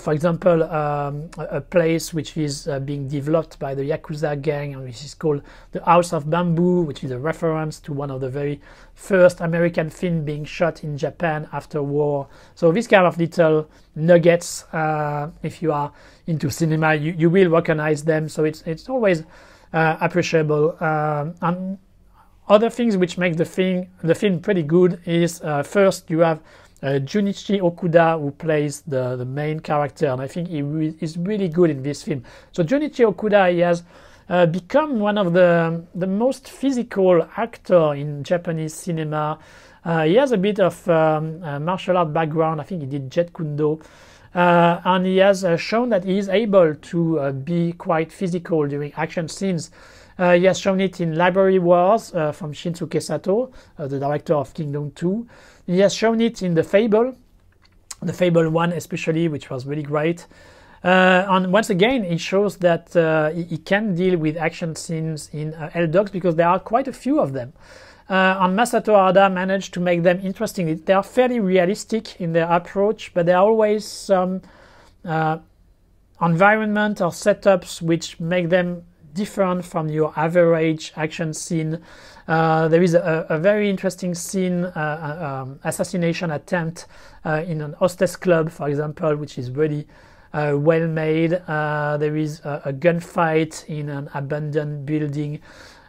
for example, a place which is being developed by the Yakuza gang, and which is called the House of Bamboo, which is a reference to one of the very first American films being shot in Japan after war. So this kind of little nuggets, if you are into cinema, you will recognize them. So it's always appreciable. And other things which make the film pretty good is first you have Junichi Okuda, who plays the main character, and I think he is really good in this film. So Junichi Okuda, he has become one of the most physical actor in Japanese cinema. He has a bit of martial art background. I think he did Jet Kundo. and he has shown that he is able to be quite physical during action scenes. He has shown it in Library Wars from Shinsuke Sato, the director of Kingdom 2. He has shown it in The Fable 1 especially, which was really great. And once again, it shows that he can deal with action scenes in L-Dogs, because there are quite a few of them. And Masato Harada managed to make them interesting. They are fairly realistic in their approach, but there are always some environment or setups which make them different from your average action scene. There is a very interesting scene, assassination attempt in an hostess club, for example, which is really well made. There is a gunfight in an abandoned building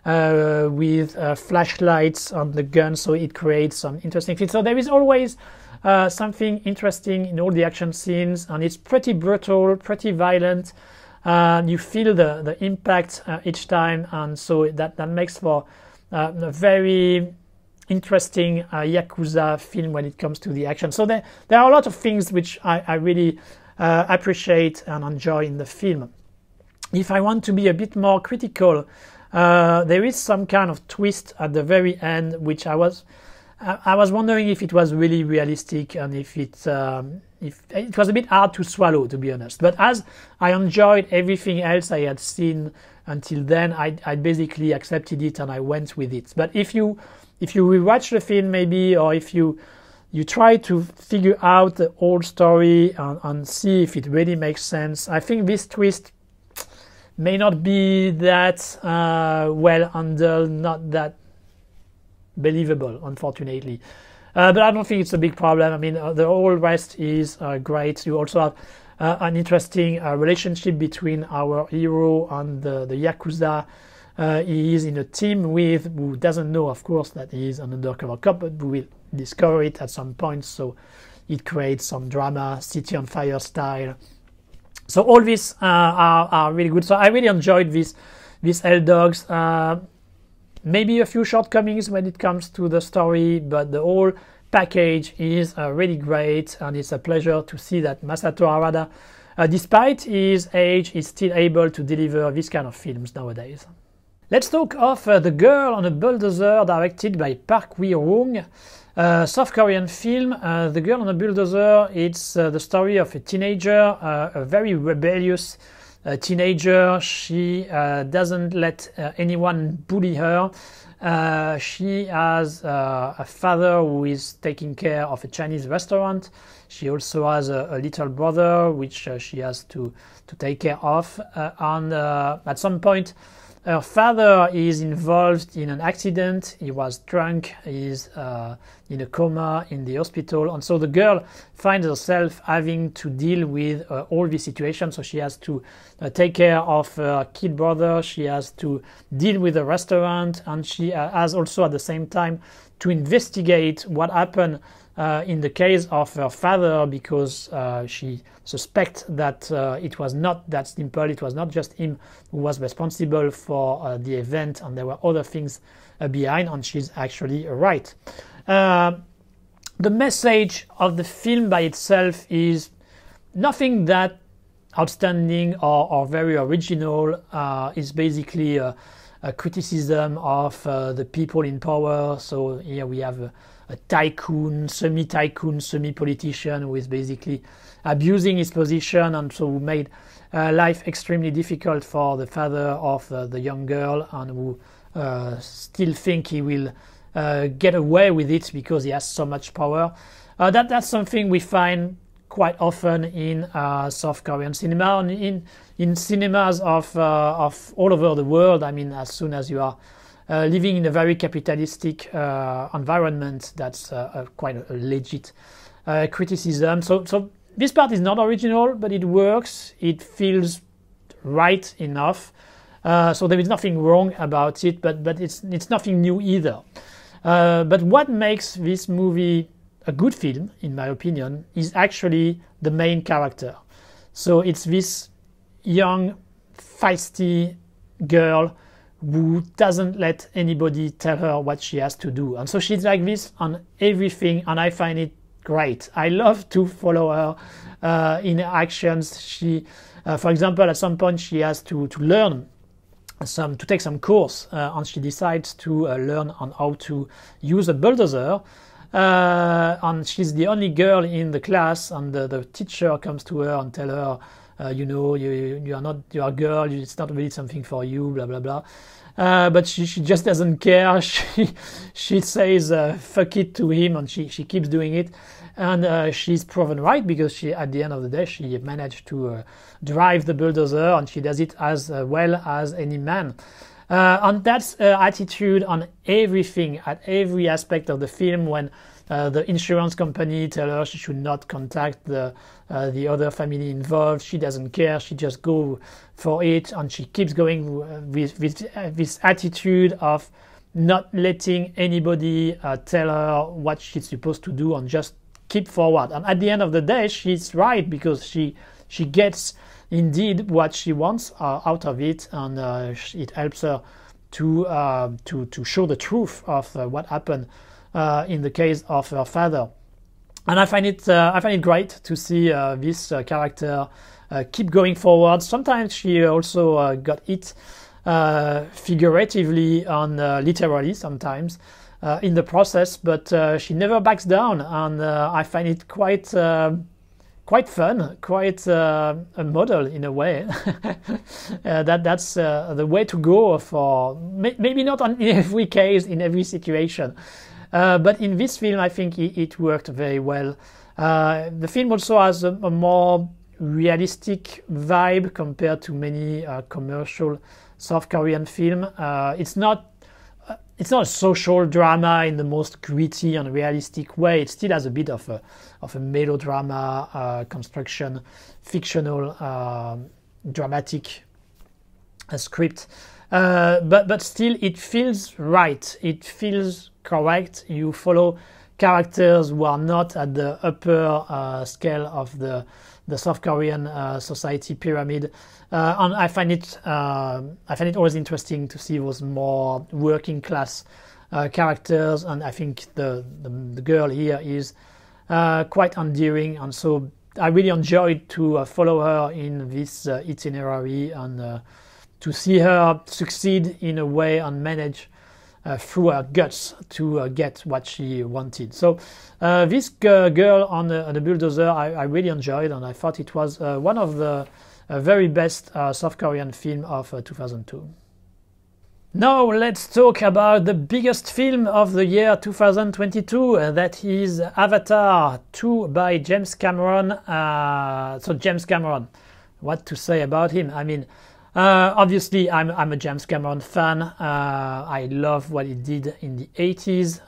with flashlights on the gun, so it creates some interesting things. So there is always something interesting in all the action scenes, and it's pretty brutal, pretty violent. You feel the impact each time, and so that makes for a very interesting Yakuza film when it comes to the action. So there are a lot of things which I really appreciate and enjoy in the film. If I want to be a bit more critical, there is some kind of twist at the very end, which I was wondering if it was really realistic, and if it was a bit hard to swallow, to be honest. But as I enjoyed everything else I had seen until then, I basically accepted it and I went with it. But if you rewatch the film maybe, or if you try to figure out the whole story and see if it really makes sense, I think this twist may not be that well handled, not that believable, unfortunately. But I don't think it's a big problem. I mean, the whole rest is great. You also have an interesting relationship between our hero and the Yakuza. He is in a team with, who doesn't know, of course, that he is an undercover cop, but we will discover it at some point, so it creates some drama, City on Fire style. So all these are really good. So I really enjoyed these L-Dogs. Maybe a few shortcomings when it comes to the story, but the whole package is really great, and it's a pleasure to see that Masato Harada, despite his age, is still able to deliver these kind of films nowadays. Let's talk of The Girl on a Bulldozer, directed by Park Wi-Rung. South Korean film. The Girl on a Bulldozer, it's the story of a teenager, a very rebellious teenager. She doesn't let anyone bully her. She has a father who is taking care of a Chinese restaurant. She also has a little brother which she has to take care of. And at some point, her father is involved in an accident. He was drunk. He's in a coma in the hospital. And so the girl finds herself having to deal with all these situations. So she has to take care of her kid brother. She has to deal with the restaurant. And she has also at the same time to investigate what happened in the case of her father, because she suspects that it was not that simple. It was not just him who was responsible for the event, and there were other things behind, and she's actually right. The message of the film by itself is nothing that outstanding or very original. It's basically a criticism of the people in power. So here we have a tycoon, semi-tycoon, semi-politician who is basically abusing his position, and so who made life extremely difficult for the father of the young girl, and who still think he will get away with it because he has so much power. That's something we find quite often in South Korean cinema, and in cinemas of all over the world. I mean, as soon as you are living in a very capitalistic environment, that's quite a legit criticism. So this part is not original, but it works. It feels right enough. So there is nothing wrong about it, but it's nothing new either. But what makes this movie a good film, in my opinion, is actually the main character. So it's this young, feisty girl who doesn't let anybody tell her what she has to do. And so she's like this on everything, and I find it great. I love to follow her in her actions. She, for example, at some point she has to learn to take some course, and she decides to learn on how to use a bulldozer. And she's the only girl in the class, and the teacher comes to her and tell her, you know, you are a girl, it's not really something for you, blah blah blah. But she just doesn't care. She says fuck it to him, and she keeps doing it. And she's proven right, because she, at the end of the day, she managed to drive the bulldozer, and she does it as well as any man. And that's her attitude on everything, at every aspect of the film. When the insurance company tell her she should not contact the other family involved, she doesn't care. She just go for it, and she keeps going with this attitude of not letting anybody tell her what she's supposed to do, and just keep forward. And at the end of the day, she's right, because she gets indeed what she wants out of it, and it helps her to show the truth of what happened in the case of her father. And I find it great to see this character keep going forward. Sometimes she also got hit figuratively and literally sometimes in the process, but she never backs down, and I find it quite fun, quite a model in a way. That's the way to go for, maybe not in every case, in every situation, but in this film I think it worked very well. The film also has a more realistic vibe compared to many commercial South Korean film. It's not a social drama in the most gritty and realistic way. It still has a bit of a melodrama construction, fictional, dramatic script, but still it feels right. It feels correct. You follow characters who are not at the upper scale of the South Korean society pyramid, and I find it always interesting to see those more working class characters, and I think the girl here is quite endearing, and so I really enjoyed to follow her in this itinerary, and to see her succeed in a way and manage through her guts to get what she wanted. So this girl on the bulldozer I really enjoyed, and I thought it was one of the very best South Korean film of 2002. Now let's talk about the biggest film of the year 2022, that is Avatar 2 by James Cameron. So James Cameron, what to say about him? I mean, obviously I'm a James Cameron fan. I love what he did in the 80s.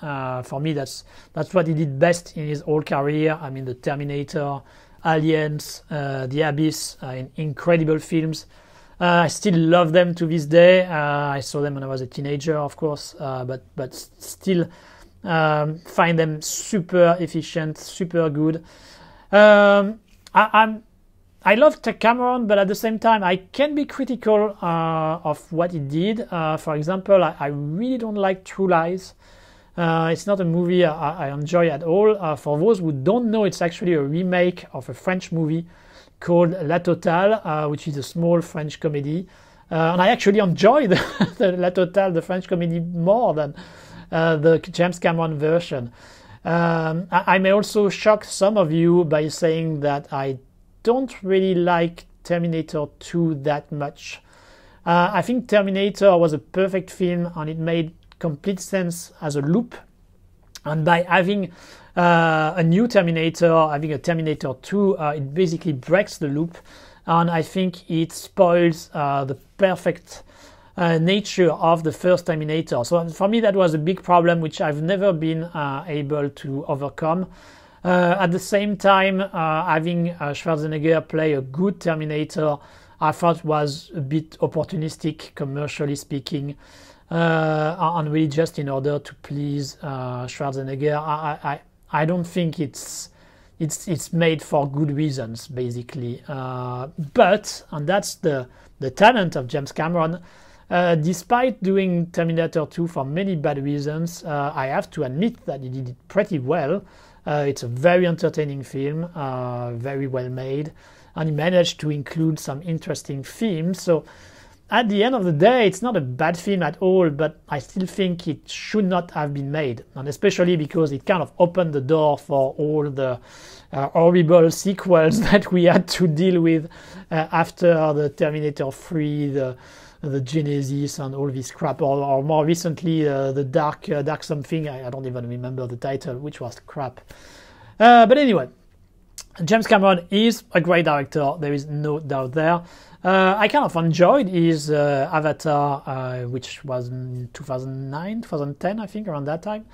For me that's what he did best in his whole career. I mean, the Terminator, Aliens, The Abyss, incredible films. I still love them to this day. I saw them when I was a teenager, of course, but still find them super efficient, super good. I love Cameron, but at the same time, I can be critical of what he did. For example, I really don't like True Lies. It's not a movie I enjoy at all. For those who don't know, it's actually a remake of a French movie called La Totale, which is a small French comedy. And I actually enjoy the La Totale, the French comedy, more than the James Cameron version. I may also shock some of you by saying that I don't really like Terminator 2 that much. I think Terminator was a perfect film, and it made complete sense as a loop. And by having a new Terminator, having a Terminator 2, it basically breaks the loop, and I think it spoils the perfect nature of the first Terminator. So for me, that was a big problem which I've never been able to overcome. At the same time, having Schwarzenegger play a good Terminator, I thought was a bit opportunistic, commercially speaking, and really just in order to please Schwarzenegger. I don't think it's made for good reasons, basically. But, and that's the talent of James Cameron, despite doing Terminator 2 for many bad reasons, I have to admit that he did it pretty well. It's a very entertaining film, very well made, and he managed to include some interesting themes. So at the end of the day, it's not a bad film at all, but I still think it should not have been made, and especially because it kind of opened the door for all the horrible sequels that we had to deal with after the Terminator 3, the Genesis, and all this crap, or more recently the Dark something. I don't even remember the title, which was crap. But anyway, James Cameron is a great director. There is no doubt there. I kind of enjoyed his Avatar, which was in 2009, 2010, I think, around that time.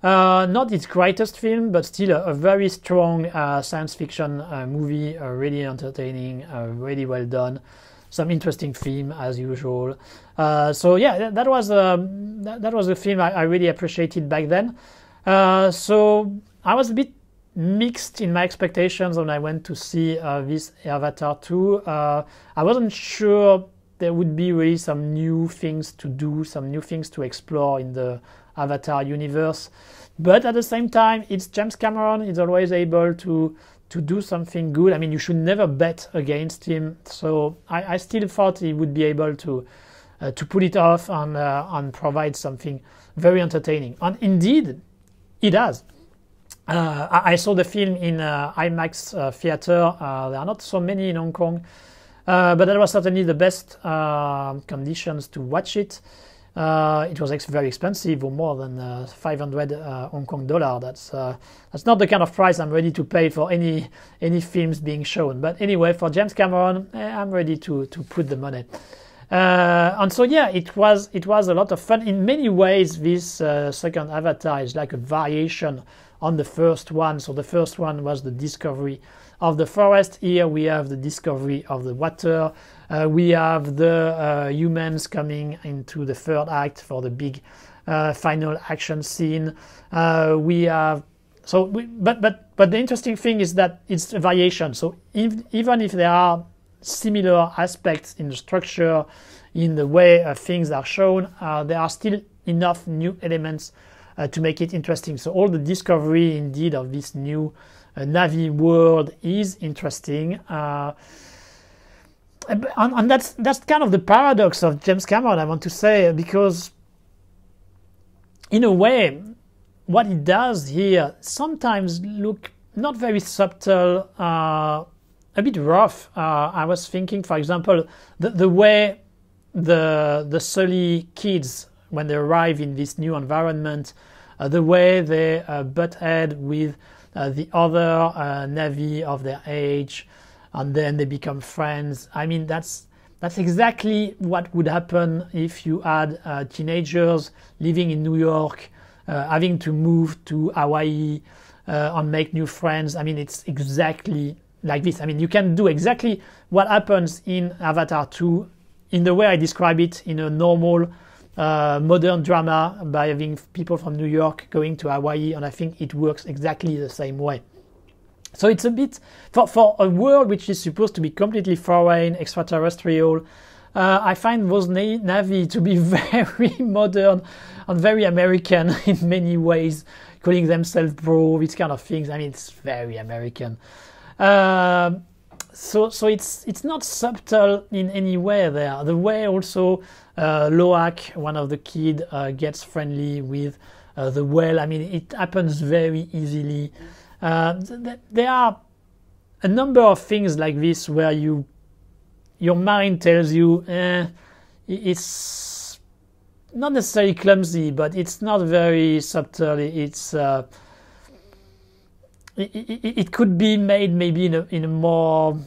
Not his greatest film, but still a very strong science fiction movie, really entertaining, really well done. Some interesting theme as usual. So yeah, that was a film I really appreciated back then. So I was a bit mixed in my expectations when I went to see this Avatar 2. I wasn't sure there would be really some new things to do, some new things to explore in the Avatar universe. But at the same time, it's James Cameron. He's always able to do something good. I mean, you should never bet against him. So I still thought he would be able to pull it off and provide something very entertaining. And indeed, he does. I saw the film in IMAX theater. There are not so many in Hong Kong, but that was certainly the best conditions to watch it. It was very expensive, or more than 500 Hong Kong dollar. That's not the kind of price I'm ready to pay for any films being shown. But anyway, for James Cameron, I'm ready to put the money. And so yeah, it was a lot of fun. In many ways, this second Avatar is like a variation on the first one. So the first one was the discovery of the forest. Here we have the discovery of the water. We have the humans coming into the third act for the big final action scene. But the interesting thing is that it's a variation. So even if there are similar aspects in the structure, in the way things are shown, there are still enough new elements to make it interesting. So all the discovery indeed of this new Na'vi world is interesting. And that's kind of the paradox of James Cameron, I want to say, because in a way, what he does here sometimes look not very subtle, a bit rough. I was thinking, for example, the way the Sully kids, when they arrive in this new environment, the way they butt head with the other Na'vi of their age, and then they become friends. I mean, that's exactly what would happen if you had teenagers living in New York, having to move to Hawaii and make new friends. I mean, it's exactly like this. I mean, you can do exactly what happens in Avatar 2 in the way I describe it in a normal modern drama, by having people from New York going to Hawaii, and I think it works exactly the same way. So it's a bit, for a world which is supposed to be completely foreign, extraterrestrial, I find those Na'vi to be very modern and very American in many ways, calling themselves bro, these kind of things. I mean, it's very American. So it's not subtle in any way there. The way also Loak, one of the kids, gets friendly with the whale. I mean, it happens very easily. There are a number of things like this where your mind tells you it's not necessarily clumsy, but it's not very subtle. It could be made maybe in a more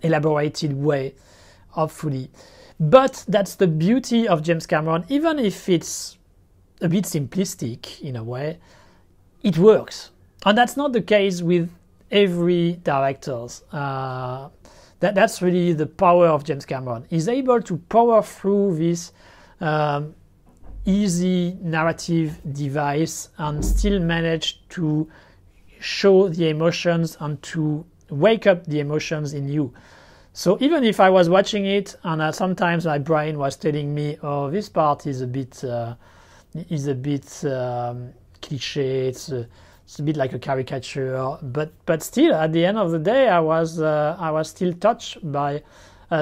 elaborated way, hopefully. But that's the beauty of James Cameron. Even if it's a bit simplistic in a way, it works. And that's not the case with every director. That's really the power of James Cameron. He's able to power through this easy narrative device and still manage to show the emotions and to wake up the emotions in you. So even if I was watching it and sometimes my brain was telling me, oh, this part is a bit is a bit cliche. It's a bit like a caricature, but still, at the end of the day, I was still touched by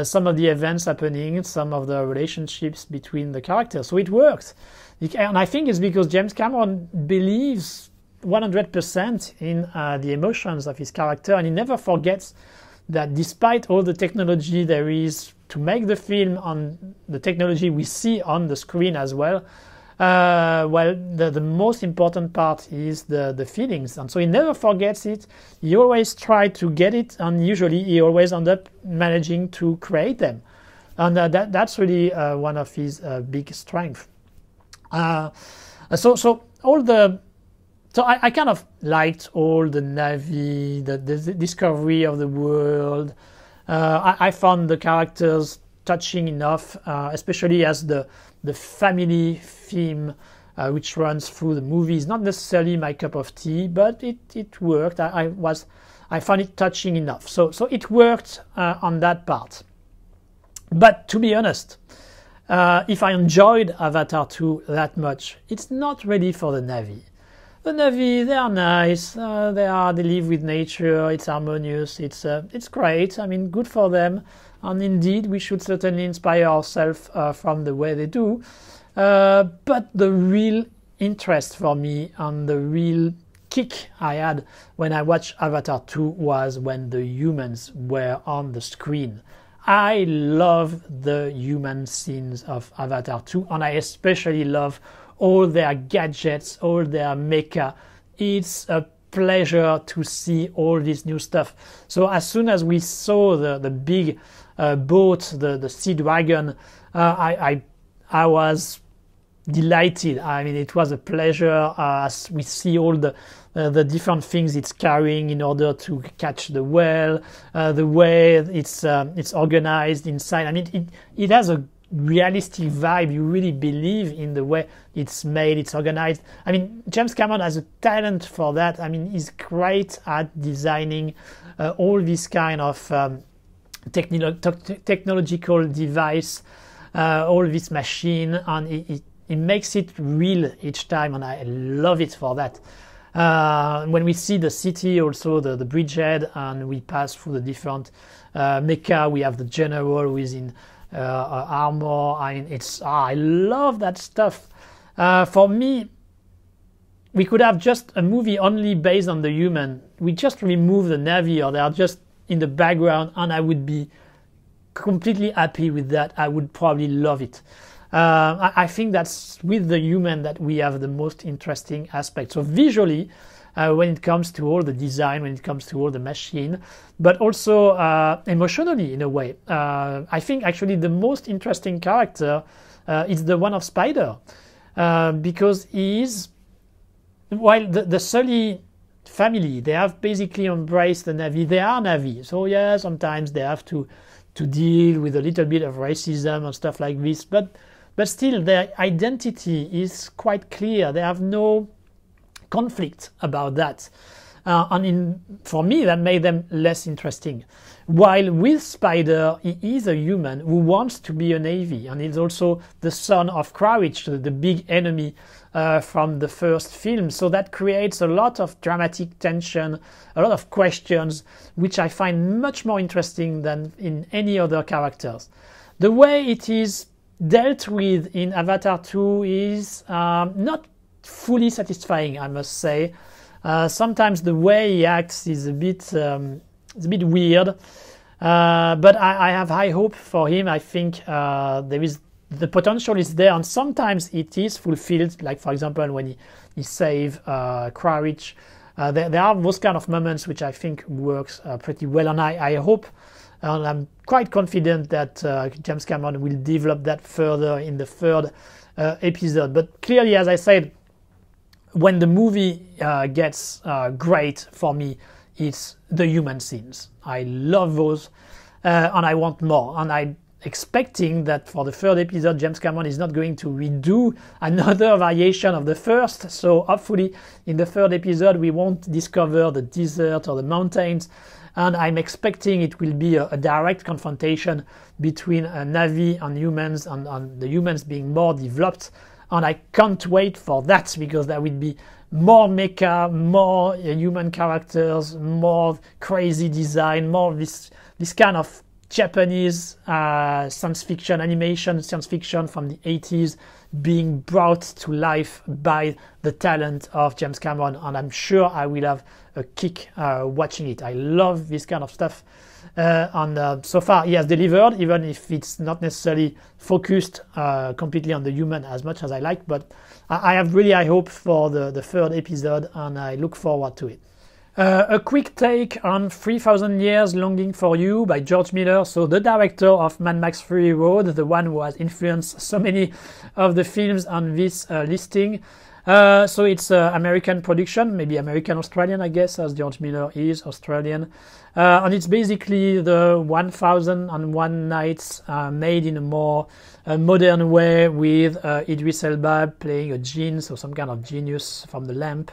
some of the events happening, some of the relationships between the characters. So it works, and I think it's because James Cameron believes 100% in the emotions of his character, and he never forgets that despite all the technology there is to make the film, on the technology we see on the screen as well, well, the most important part is the feelings, and so he never forgets it. He always tries to get it, and usually he always ends up managing to create them, and that's really one of his big strengths. So I kind of liked all the Navy, the discovery of the world. I found the characters touching enough, especially as the family theme which runs through the movie is not necessarily my cup of tea, but it worked. I found it touching enough. So it worked on that part. But to be honest, if I enjoyed Avatar 2 that much, it's not really for the Navy. The Navy, they are nice, they live with nature, it's harmonious, it's great, I mean, good for them, and indeed we should certainly inspire ourselves from the way they do, but the real interest for me and the real kick I had when I watched Avatar 2 was when the humans were on the screen. I love the human scenes of Avatar 2, and I especially love all their gadgets, all their mecha. It's a pleasure to see all this new stuff. So as soon as we saw the big boat, the Sea Dragon, I was delighted. I mean, it was a pleasure as we see all the different things it's carrying in order to catch the whale, the way it's organized inside. I mean, it has a realistic vibe. You really believe in the way it's made, it's organized. I mean, James Cameron has a talent for that. I mean, he's great at designing all this kind of technological device, all this machine, and it makes it real each time, and I love it for that. When we see the city, also the bridgehead, and we pass through the different mecha, we have the general who is in armor. I mean, I love that stuff. For me, we could have just a movie only based on the human. We just remove the Navy, or they are just in the background, and I would be completely happy with that. I would probably love it. I think that's with the human that we have the most interesting aspect. So visually, when it comes to all the design, when it comes to all the machine, but also emotionally in a way. I think actually the most interesting character is the one of Spider, because he is, while the Sully family, they have basically embraced the Navy. They are Navy, so yeah, sometimes they have to deal with a little bit of racism and stuff like this, but still their identity is quite clear. They have no conflict about that, and for me that made them less interesting. While with Spider, he is a human who wants to be a Navy, and he's also the son of Quaritch, the big enemy from the first film. So that creates a lot of dramatic tension, a lot of questions, which I find much more interesting than in any other characters. The way it is dealt with in Avatar 2 is not fully satisfying, I must say. Sometimes the way he acts is a bit weird, but I have high hope for him. I think the potential is there, and sometimes it is fulfilled. Like for example, when he saved Quaritch, there are those kind of moments which I think works pretty well, and I hope, and I'm quite confident that James Cameron will develop that further in the third episode. But clearly, as I said, when the movie gets great for me, it's the human scenes. I love those, and I want more. And I'm expecting that for the third episode, James Cameron is not going to redo another variation of the first. So hopefully, in the third episode, we won't discover the desert or the mountains. And I'm expecting it will be a direct confrontation between Na'vi and humans, and the humans being more developed, and I can't wait for that, because there will be more mecha, more human characters, more crazy design, more this kind of Japanese science fiction, animation science fiction from the 80s being brought to life by the talent of James Cameron, and I'm sure I will have a kick watching it. I love this kind of stuff, and so far he has delivered, even if it's not necessarily focused completely on the human as much as I like, but I have really high hope for the third episode, and I look forward to it. A quick take on 3000 Years Longing for You by George Miller, so the director of Mad Max Fury Road, the one who has influenced so many of the films on this listing. So it's an American production, maybe American-Australian, I guess, as George Miller is Australian. And it's basically the 1001 Nights made in a more modern way, with Idris Elba playing a jinn, so some kind of genius from the lamp.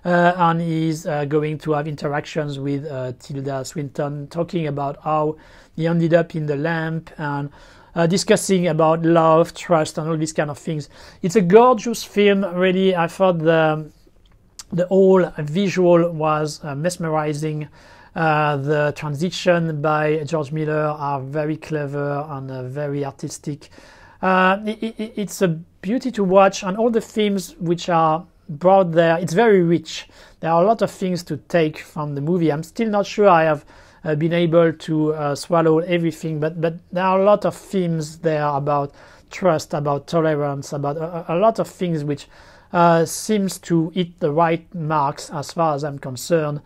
And he's going to have interactions with Tilda Swinton, talking about how he ended up in the lamp, and discussing about love, trust, and all these kind of things. It's a gorgeous film, really. I thought the whole visual was mesmerizing. The transition by George Miller are very clever and very artistic. It's a beauty to watch, and all the themes which are brought there, it's very rich. There are a lot of things to take from the movie. I'm still not sure I have been able to swallow everything, but there are a lot of themes there about trust, about tolerance, about a lot of things which seems to hit the right marks as far as I'm concerned.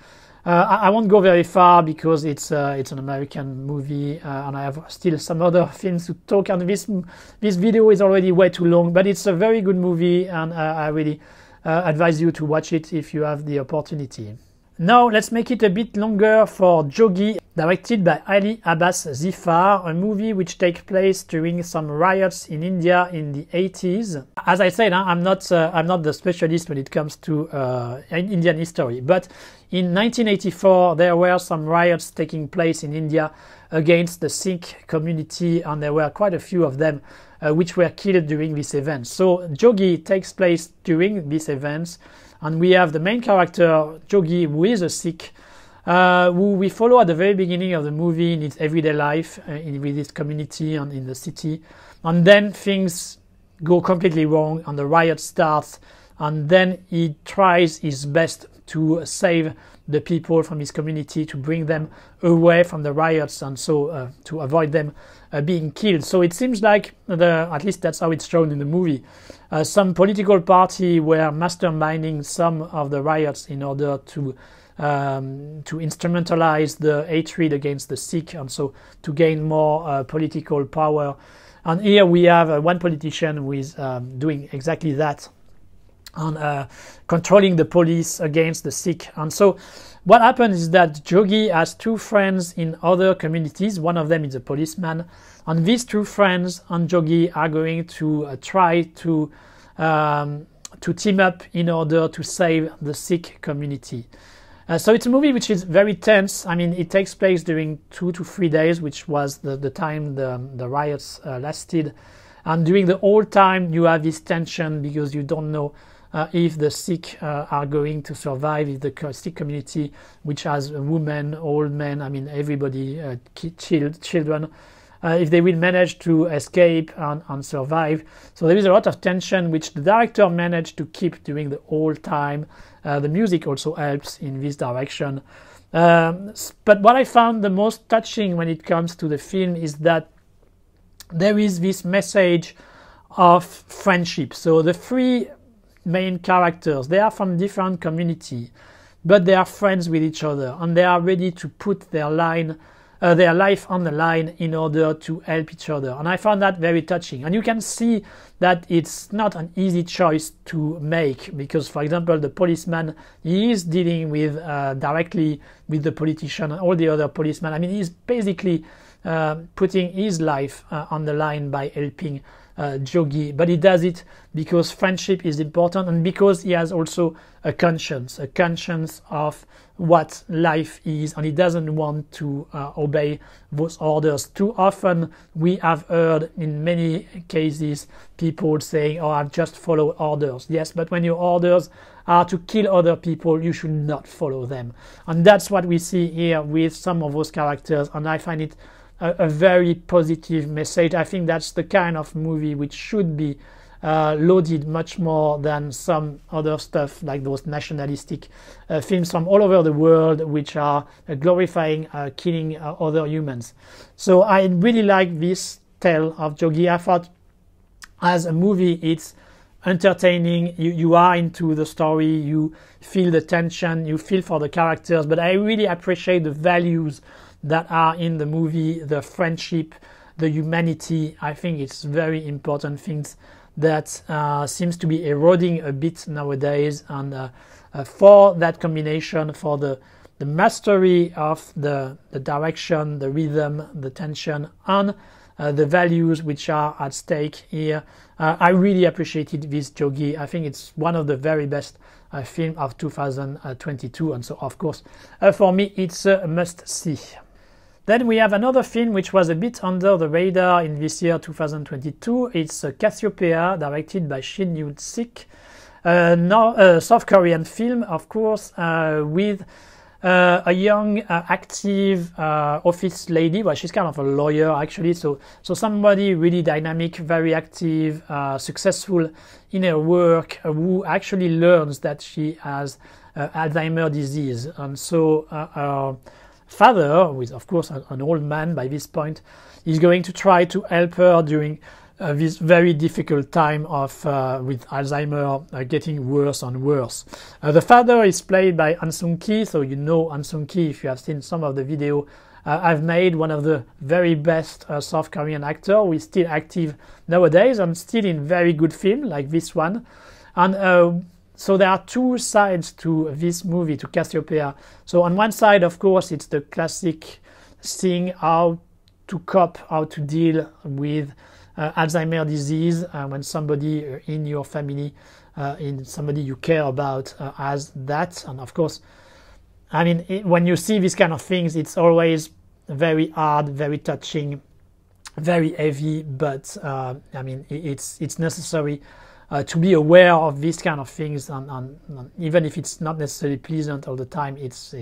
I won't go very far because it's an American movie, and I have still some other things to talk, and this video is already way too long, but it's a very good movie, and I really advise you to watch it if you have the opportunity. Now let's make it a bit longer for Jogi, directed by Ali Abbas Zifar, a movie which takes place during some riots in India in the 80s. As I said, I'm not the specialist when it comes to Indian history, but in 1984 there were some riots taking place in India against the Sikh community, and there were quite a few of them which were killed during this event. So Jogi takes place during these events, and we have the main character, Jogi, who is a Sikh, who we follow at the very beginning of the movie in his everyday life with his community and in the city. And then things go completely wrong, and the riot starts, and then he tries his best to save the people from his community, to bring them away from the riots, and so to avoid them being killed. So it seems like, at least that's how it's shown in the movie, some political party were masterminding some of the riots in order to instrumentalize the hatred against the Sikh, and so to gain more political power. And here we have one politician who is doing exactly that, and controlling the police against the Sikh. And so what happens is that Jogi has two friends in other communities. One of them is a policeman, and these two friends and Jogi are going to try to team up in order to save the Sikh community. So it's a movie which is very tense. I mean, it takes place during 2 to 3 days, which was the time the riots lasted. And during the whole time, you have this tension, because you don't know if the Sikh are going to survive, if the Sikh community, which has women, old men, I mean everybody, children, if they will manage to escape and survive. So there is a lot of tension which the director managed to keep during the whole time. The music also helps in this direction. But what I found the most touching when it comes to the film is that there is this message of friendship. So the three main characters, they are from different communities, but they are friends with each other, and they are ready to put their life on the line in order to help each other. And I found that very touching. And you can see that it's not an easy choice to make, because, for example, the policeman, he is dealing with directly with the politician and all the other policemen. I mean, he's basically putting his life on the line by helping Jogi, but he does it because friendship is important and because he has also a conscience of what life is, and he doesn't want to obey those orders. Too often we have heard in many cases people saying, oh, I just follow orders. Yes, but when your orders are to kill other people, you should not follow them. And that's what we see here with some of those characters, and I find it a very positive message. I think that's the kind of movie which should be loaded much more than some other stuff like those nationalistic films from all over the world which are glorifying killing other humans. So I really like this tale of Jogi. I thought as a movie it's entertaining, you are into the story, you feel the tension, you feel for the characters, but I really appreciate the values that are in the movie, the friendship, the humanity. I think it's very important things that seems to be eroding a bit nowadays, and for that combination, for the mastery of the direction, the rhythm, the tension, and the values which are at stake here, I really appreciated this Jogi. I think it's one of the very best film of 2022, and so of course for me it's a must-see. Then we have another film which was a bit under the radar in this year 2022. It's Cassiopeia, directed by Shin Ultraman, a South Korean film, of course, with a young, active office lady. Well, she's kind of a lawyer, actually, so somebody really dynamic, very active, successful in her work, who actually learns that she has Alzheimer's disease. And so her father, who is of course an old man by this point, is going to try to help her during this very difficult time of with Alzheimer getting worse and worse. The father is played by Han Sung-ki, so you know Han Sung-ki if you have seen some of the video I've made, one of the very best South Korean actor who is still active nowadays and still in very good film like this one. And so there are two sides to this movie, to Cassiopeia. So on one side, of course, it's the classic thing, how to cope, how to deal with Alzheimer's disease when somebody in your family, in somebody you care about has that. And of course, I mean, when you see these kind of things, it's always very hard, very touching, very heavy, but I mean, it's necessary to be aware of these kind of things, and even if it's not necessarily pleasant all the time, it's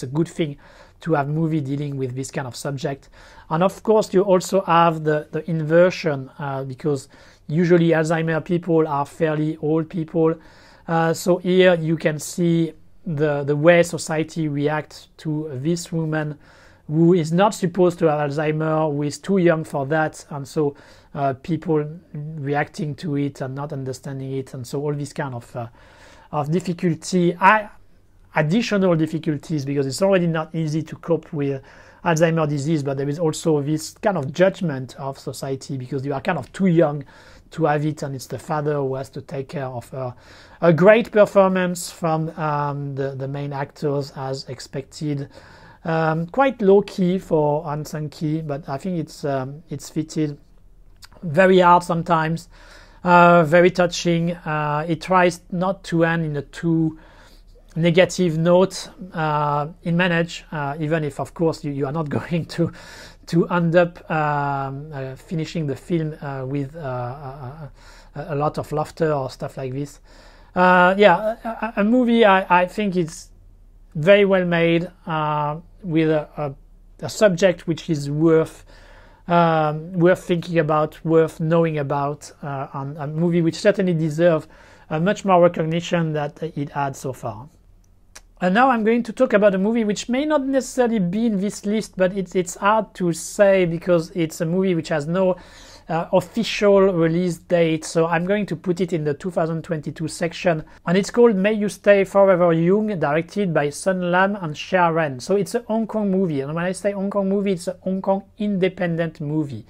a good thing to have movie dealing with this kind of subject. And of course you also have the inversion, because usually Alzheimer people are fairly old people, so here you can see the way society reacts to this woman who is not supposed to have Alzheimer, who is too young for that, and so people reacting to it and not understanding it, and so all this kind of difficulty, additional difficulties, because it's already not easy to cope with Alzheimer's disease, but there is also this kind of judgment of society because you are kind of too young to have it, and it's the father who has to take care of her. A great performance from the main actors as expected. Quite low-key for Han Sung-ki, but I think it's fitted. Very hard sometimes, very touching. It tries not to end in a too negative note. It manages, even if of course you are not going to end up finishing the film with a lot of laughter or stuff like this. Yeah, a movie I think it's very well made, with a subject which is worth thinking about, worth knowing about, and a movie which certainly deserves much more recognition than it had so far. And now I'm going to talk about a movie which may not necessarily be in this list, but it's hard to say because it's a movie which has no official release date, so I'm going to put it in the 2022 section, and it's called May You Stay Forever Young, directed by Sun Lam and Xia Ren. So it's a Hong Kong movie, and when I say Hong Kong movie, it's a Hong Kong independent movie,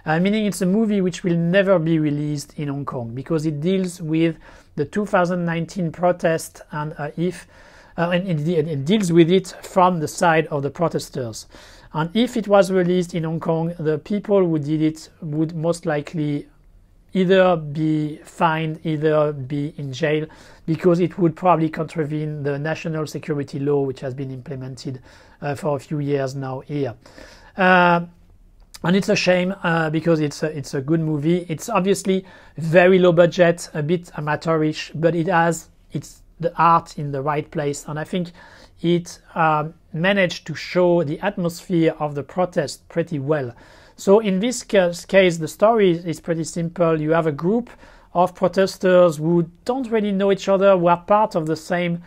meaning it's a movie which will never be released in Hong Kong because it deals with the 2019 protest, and it deals with it from the side of the protesters. And if it was released in Hong Kong, the people who did it would most likely either be fined, either be in jail, because it would probably contravene the national security law, which has been implemented for a few years now here. And it's a shame because it's a good movie. It's obviously very low budget, a bit amateurish, but it's the art in the right place, and I think it managed to show the atmosphere of the protest pretty well. So in this case, the story is pretty simple. You have a group of protesters who don't really know each other, who are part of the same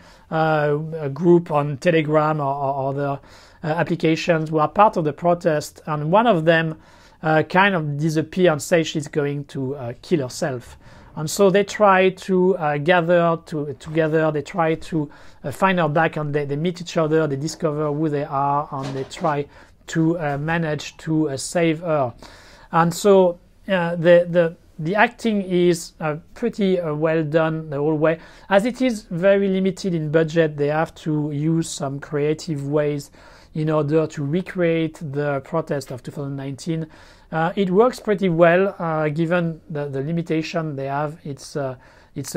group on Telegram or other applications, who are part of the protest, and one of them kind of disappears and says she's going to kill herself. And so they try to gather together, they try to find her back, and they meet each other, they discover who they are, and they try to manage to save her. And so the acting is pretty well done the whole way. As it is very limited in budget, they have to use some creative ways in order to recreate the protest of 2019. It works pretty well given the limitation they have. It's a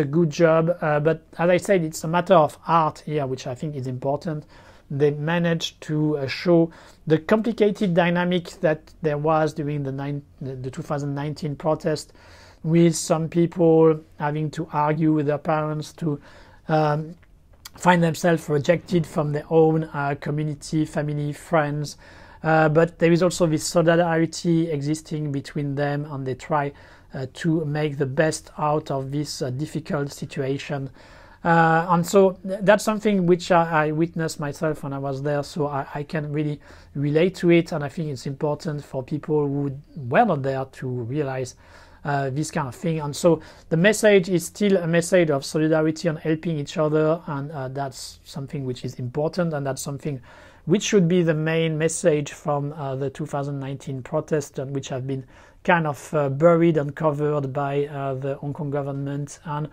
good job, but as I said, it's a matter of art here, which I think is important. They managed to show the complicated dynamic that there was during the 2019 protest, with some people having to argue with their parents to find themselves rejected from their own community, family, friends. But there is also this solidarity existing between them, and they try to make the best out of this difficult situation. And so that's something which I witnessed myself when I was there, so I can really relate to it, and I think it's important for people who were not there to realize this kind of thing. And so the message is still a message of solidarity and helping each other, and that's something which is important, and that's something which should be the main message from the 2019 protests, and which have been kind of buried and covered by the Hong Kong government, and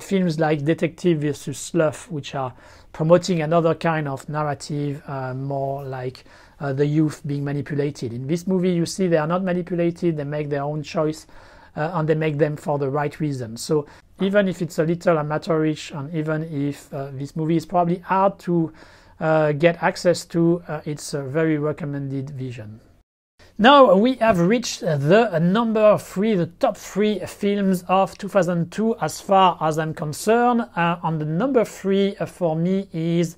films like Detective vs. Sloth, which are promoting another kind of narrative, more like the youth being manipulated. In this movie, you see they are not manipulated, they make their own choice, and they make them for the right reason. So even if it's a little amateurish, and even if this movie is probably hard to get access to, it's a very recommended vision. Now we have reached the number 3, the top 3 films of 2002 as far as I'm concerned. And the number 3 for me is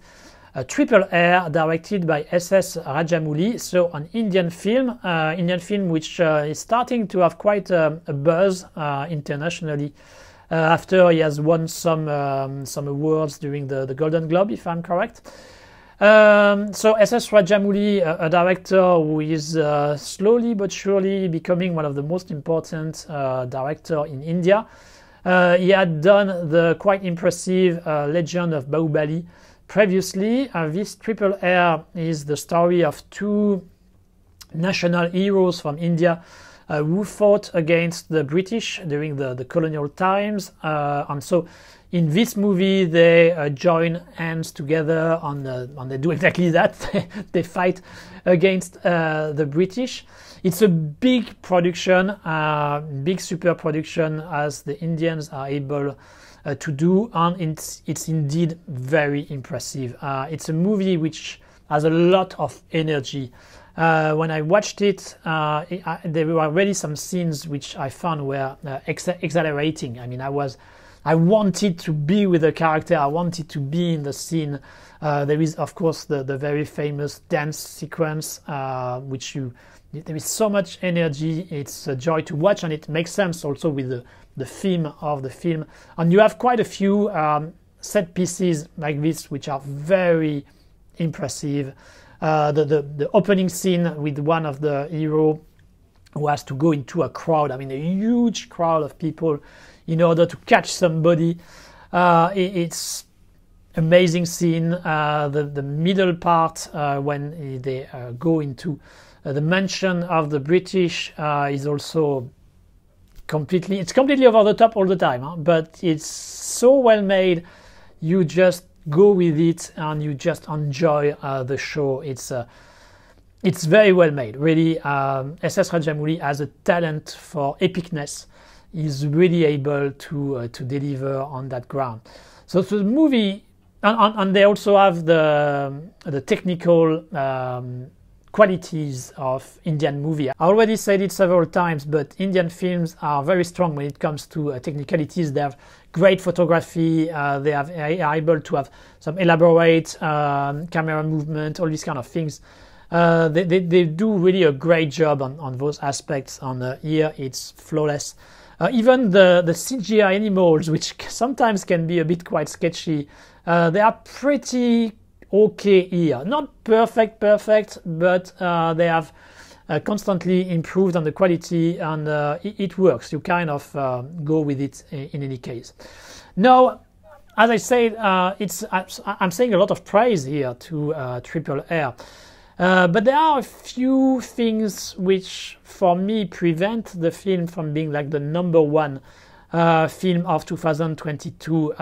Triple R, directed by S.S. Rajamouli, so an Indian film which is starting to have quite a buzz internationally after he has won some awards during the Golden Globe, if I'm correct. So S.S. Rajamouli, a director who is slowly but surely becoming one of the most important directors in India. He had done the quite impressive Legend of Bahubali previously. This Triple R is the story of 2 national heroes from India who fought against the British during the colonial times. And so in this movie, they join hands together and they do exactly that. They fight against the British. It's a big production, big super production, as the Indians are able to do, and it's indeed very impressive. It's a movie which has a lot of energy. When I watched it, there were really some scenes which I found were exhilarating. I mean, I wanted to be with the character, I wanted to be in the scene. There is, of course, the very famous dance sequence, there is so much energy. It's a joy to watch, and it makes sense also with the theme of the film. And you have quite a few set pieces like this, which are very impressive. The opening scene with one of the heroes who has to go into a crowd, I mean a huge crowd of people, in order to catch somebody. It's amazing scene. The middle part, when they go into the mansion of the British, is also completely over the top all the time, but it's so well made. You just go with it and you just enjoy the show. It's very well made, really. S.S. Rajamouli has a talent for epicness. is really able to deliver on that ground. So the movie, and they also have the technical qualities of Indian movie. I already said it several times, but Indian films are very strong when it comes to technicalities. They have great photography, they are able to have some elaborate camera movement, all these kind of things. They do really a great job on those aspects. On here, it's flawless. Even the CGI animals, which sometimes can be a bit quite sketchy, they are pretty okay here. Not perfect, but they have constantly improved on the quality, and it works. You kind of go with it in any case. Now, as I said, I'm saying a lot of praise here to Triple R. But there are a few things which, for me, prevent the film from being like the #1 film of 2022.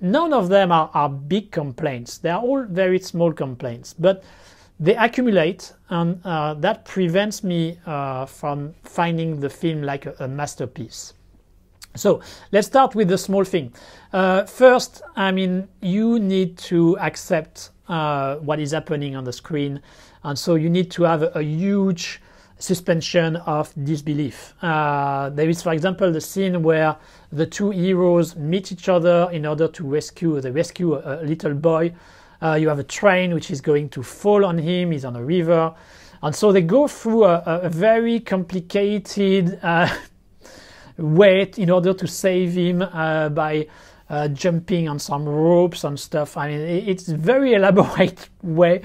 None of them are big complaints. They are all very small complaints, but they accumulate, and that prevents me from finding the film like a masterpiece. So let's start with the small thing. First, I mean, you need to accept what is happening on the screen, and so you need to have a huge suspension of disbelief. There is, for example, the scene where the two heroes meet each other in order to rescue a little boy. You have a train which is going to fall on him. He's on a river, and so they go through a very complicated way in order to save him by jumping on some ropes and stuff. I mean, it's a very elaborate way,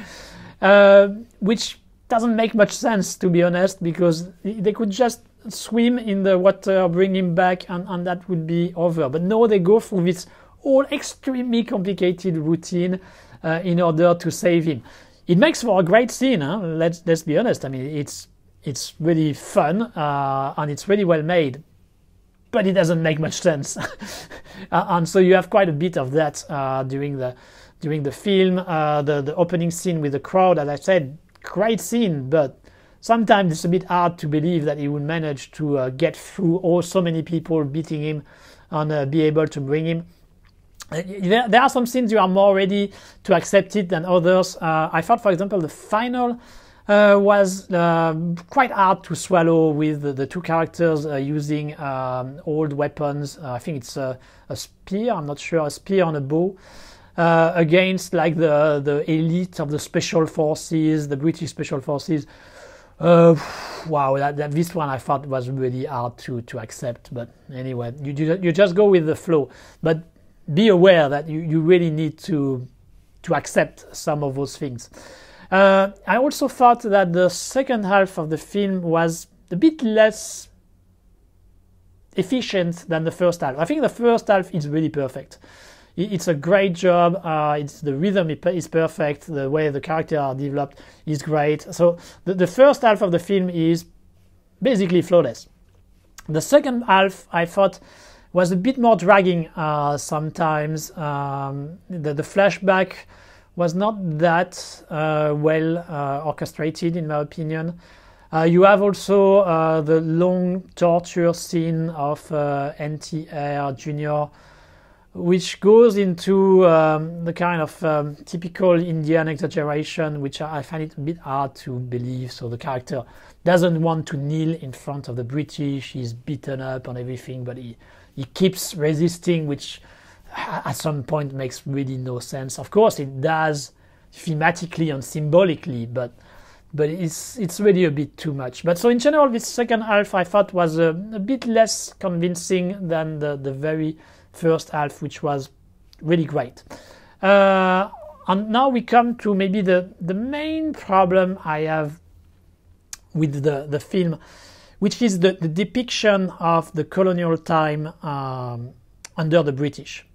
which doesn't make much sense, to be honest, because they could just swim in the water, bring him back, and that would be over. But no, they go through this whole extremely complicated routine in order to save him. It makes for a great scene, huh? Let's be honest. I mean, it's really fun, and it's really well made, but it doesn't make much sense. And so you have quite a bit of that during the film. The opening scene with the crowd, as I said, great scene, but sometimes it's a bit hard to believe that he would manage to get through so many people beating him and be able to bring him. There are some scenes you are more ready to accept it than others. I thought, for example, the final was quite hard to swallow, with the two characters using old weapons. I think it's a spear, I'm not sure, a spear and a bow, against like the elite of the special forces, the British special forces. Wow, this one I thought was really hard to accept. But anyway, you just go with the flow. But be aware that you really need to accept some of those things. I also thought that the second half of the film was a bit less efficient than the first half. I think the first half is really perfect. It's a great job. The rhythm is perfect. The way the characters are developed is great. So the first half of the film is basically flawless. The second half, I thought, was a bit more dragging sometimes. The flashback was not that well orchestrated, in my opinion. You have also the long torture scene of NTR Jr., which goes into the kind of typical Indian exaggeration, which I find it a bit hard to believe. So the character doesn't want to kneel in front of the British. He's beaten up and everything, but he keeps resisting, which at some point makes really no sense. Of course, it does thematically and symbolically, but it's really a bit too much. But so in general, this second half I thought was a bit less convincing than the very first half, which was really great. And now we come to maybe the main problem I have with the film, which is the depiction of the colonial time under the British.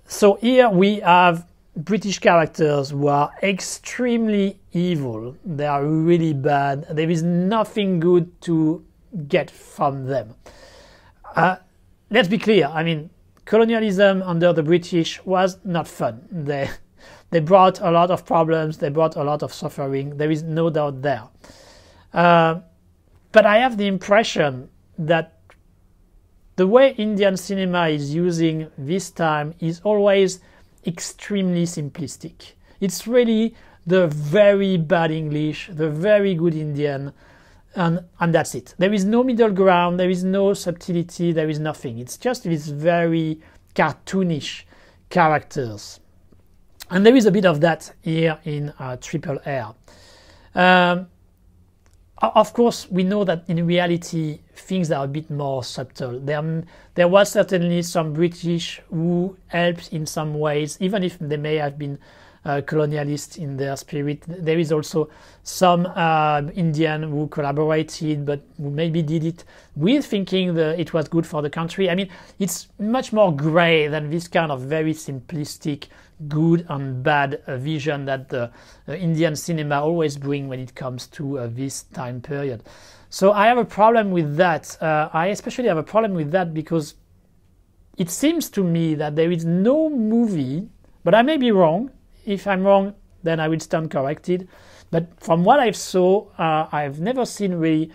So here we have British characters who are extremely evil. They are really bad. There is nothing good to get from them. Let's be clear. I mean, colonialism under the British was not fun. They brought a lot of problems. They brought a lot of suffering. There is no doubt there. But I have the impression that the way Indian cinema is using this time is always extremely simplistic. It's really the very bad English, the very good Indian, and that's it. There is no middle ground, there is no subtlety, there is nothing. It's just these very cartoonish characters. And there is a bit of that here in Triple R. Of course, we know that in reality, things are a bit more subtle. There was certainly some British who helped in some ways, even if they may have been colonialists in their spirit. There is also some Indian who collaborated, but who maybe did it with thinking that it was good for the country. I mean, it's much more grey than this kind of very simplistic good and bad vision that the Indian cinema always bring when it comes to this time period. So I have a problem with that. I especially have a problem with that because it seems to me that there is no movie, but I may be wrong. If I'm wrong, then I will stand corrected. But from what I saw, I've never seen really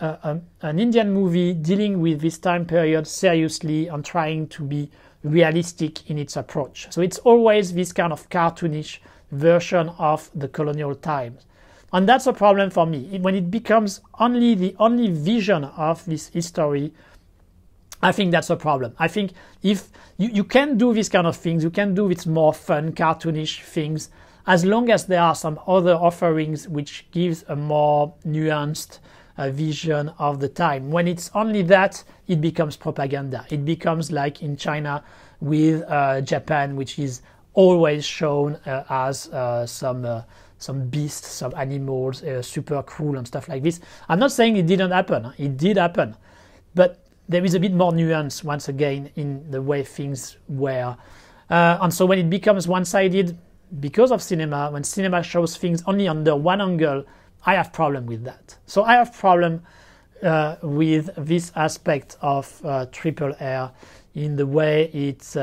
an Indian movie dealing with this time period seriously and trying to be realistic in its approach. So it's always this kind of cartoonish version of the colonial times. And that's a problem for me. When it becomes the only vision of this history, I think that's a problem. I think if you can do these kind of things, you can do with more fun, cartoonish things, as long as there are some other offerings which gives a more nuanced vision of the time. When it's only that, it becomes propaganda. It becomes like in China with Japan, which is always shown as some beasts, some animals, super cruel and stuff like this. I'm not saying it didn't happen. It did happen. But there is a bit more nuance, once again, in the way things were. And so when it becomes one-sided, because of cinema, when cinema shows things only under one angle, I have problem with that. So I have problem with this aspect of Triple R in the way it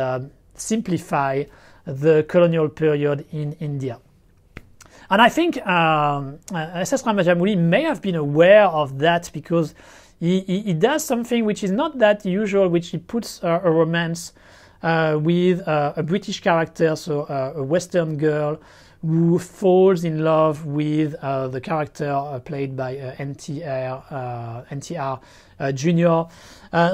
simplify the colonial period in India. And I think S.S. Rajamouli may have been aware of that because he does something which is not that usual, which he puts a romance with a British character, so a Western girl, who falls in love with the character played by NTR Jr.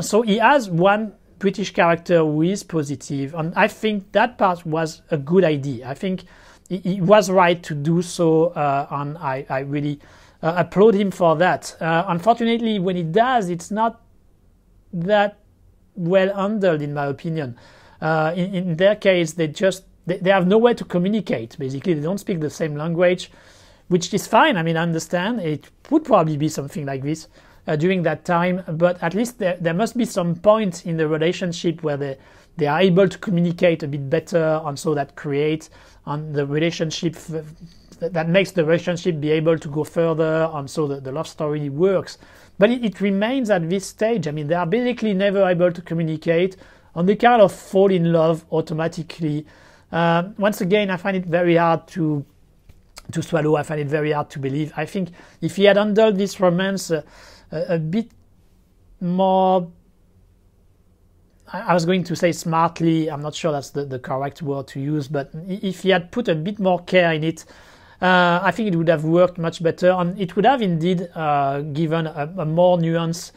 So he has one British character who is positive, and I think that part was a good idea. I think he was right to do so, and I really applaud him for that. Unfortunately, when he does, it's not that well handled, in my opinion. In their case, they have no way to communicate, basically. They don't speak the same language, which is fine. I mean, I understand. It would probably be something like this during that time, but at least there must be some point in the relationship where they are able to communicate a bit better, and so that creates the relationship that makes the relationship be able to go further, and so the love story works. But it remains at this stage. I mean, they are basically never able to communicate, and they kind of fall in love automatically. Once again, I find it very hard to swallow. I find it very hard to believe. I think if he had handled this romance a bit more, I was going to say smartly, I'm not sure that's the correct word to use, but if he had put a bit more care in it, I think it would have worked much better, and it would have indeed given a more nuanced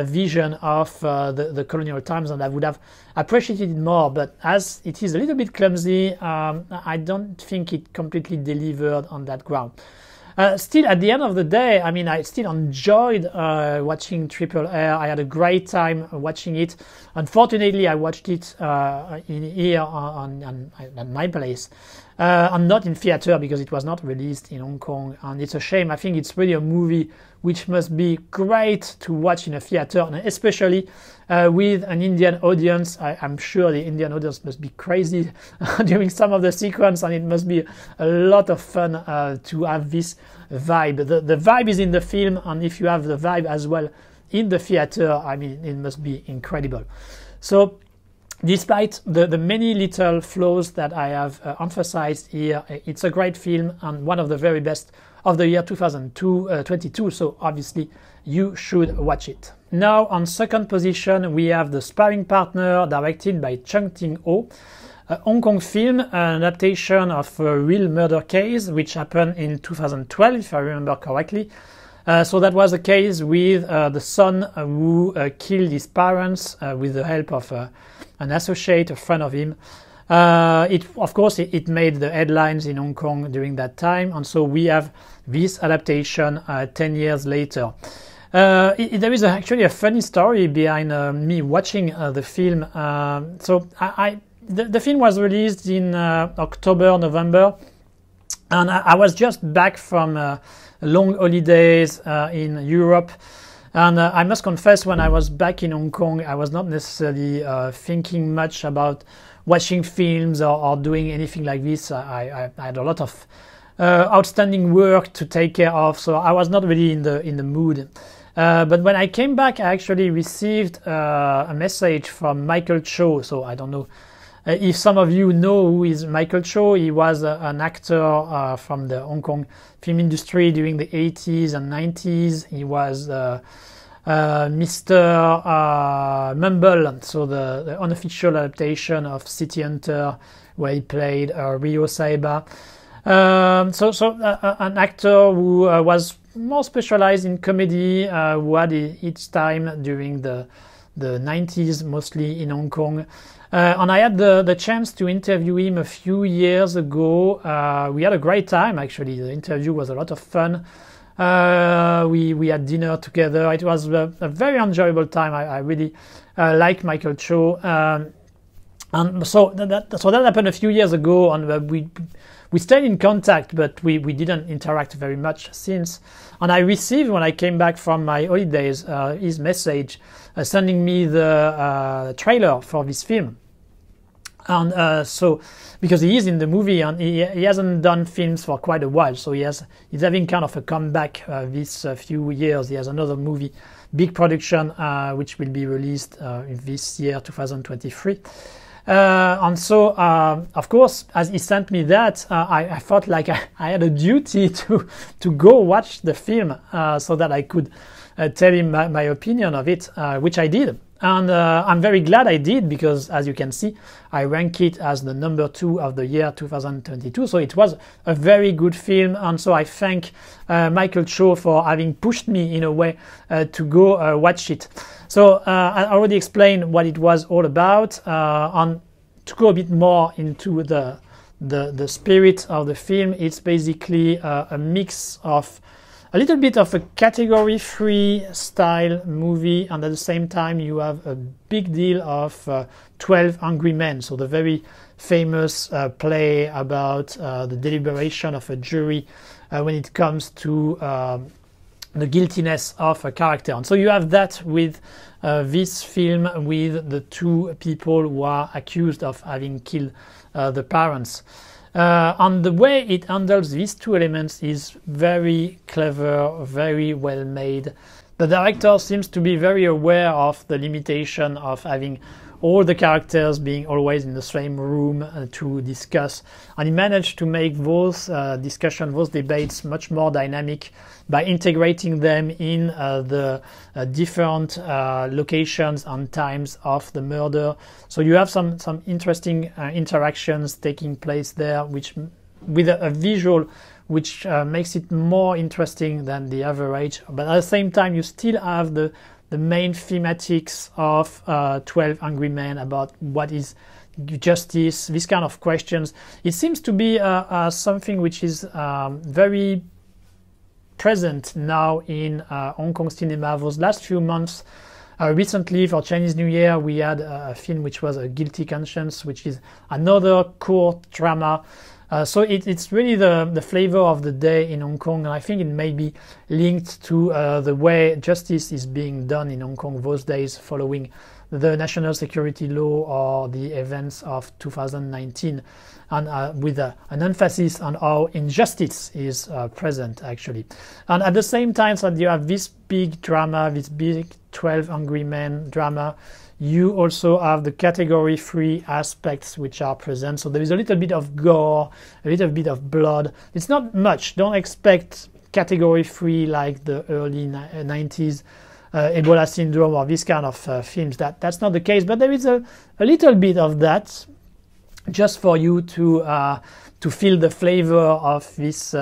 vision of the colonial times, and I would have appreciated it more. But as it is a little bit clumsy, I don't think it completely delivered on that ground. Still, at the end of the day, I mean, I still enjoyed watching Triple R. I had a great time watching it. Unfortunately, I watched it here on my place, and not in theater because it was not released in Hong Kong. And it's a shame. I think it's really a movie which must be great to watch in a theater, and especially with an Indian audience. I'm sure the Indian audience must be crazy during some of the sequence, and it must be a lot of fun to have this vibe. The vibe is in the film, and if you have the vibe as well in the theater, I mean, it must be incredible. So Despite the many little flaws that I have emphasized here, it's a great film and one of the very best of the year 2022, so obviously you should watch it. Now on second position we have The Sparring Partner, directed by Chung Ting-ho, a Hong Kong film, an adaptation of a real murder case which happened in 2012 if I remember correctly. So that was a case with the son who killed his parents with the help of an associate, a friend of him. Of course, it made the headlines in Hong Kong during that time, and so we have this adaptation 10 years later. There is actually a funny story behind me watching the film. The film was released in October, November, and I was just back from long holidays in Europe. And I must confess, when I was back in Hong Kong, I was not necessarily thinking much about watching films or doing anything like this. I had a lot of outstanding work to take care of, so I was not really in the mood. But when I came back, I actually received a message from Michael Cho. So I don't know if some of you know who is Michael Cho. He was an actor from the Hong Kong film industry during the 80s and 90s. He was Mr. Mumble, so the unofficial adaptation of City Hunter, where he played Ryo Saeba. An actor who was more specialized in comedy, who had its time during the 90s, mostly in Hong Kong. And I had the chance to interview him a few years ago. We had a great time, actually. The interview was a lot of fun. We had dinner together. It was a very enjoyable time. I really like Michael Cho. And so that happened a few years ago, and we stayed in contact, but we didn't interact very much since. And I received, when I came back from my holidays, his message sending me the trailer for this film. And so, because he is in the movie and he hasn't done films for quite a while, so he's having kind of a comeback this few years. He has another movie, big production, which will be released this year, 2023. And so, of course, as he sent me that, I felt like I had a duty to go watch the film so that I could tell him my opinion of it, which I did. And I'm very glad I did, because as you can see, I rank it as the number 2 of the year 2022. So it was a very good film. And so I thank Michael Cho for having pushed me in a way to go watch it. So I already explained what it was all about. And to go a bit more into the spirit of the film, it's basically a mix of a little bit of a category 3 style movie, and at the same time you have a big deal of 12 Angry Men, so the very famous play about the deliberation of a jury when it comes to the guiltiness of a character. And so you have that with this film, with the 2 people who are accused of having killed the parents. And the way it handles these 2 elements is very clever, very well made. The director seems to be very aware of the limitation of having all the characters being always in the same room to discuss, and he managed to make those discussions, those debates much more dynamic by integrating them in the different locations and times of the murder. So you have some interesting interactions taking place there, which with a visual which makes it more interesting than the average, but at the same time you still have the main thematics of 12 Angry Men about what is justice, these kind of questions. It seems to be something which is very present now in Hong Kong cinema. Those last few months, recently for Chinese New Year, we had a film which was A Guilty Conscience, which is another court drama. So it's really the flavor of the day in Hong Kong, and I think it may be linked to the way justice is being done in Hong Kong those days following the national security law or the events of 2019, and with an emphasis on how injustice is present, actually. And at the same time, so you have this big drama, this big 12 Angry Men drama, you also have the category-free aspects which are present. So there is a little bit of gore, a little bit of blood. It's not much. Don't expect category-free like the early 90s Ebola syndrome or this kind of films. That's not the case, but there is a little bit of that, just for you to feel the flavor of this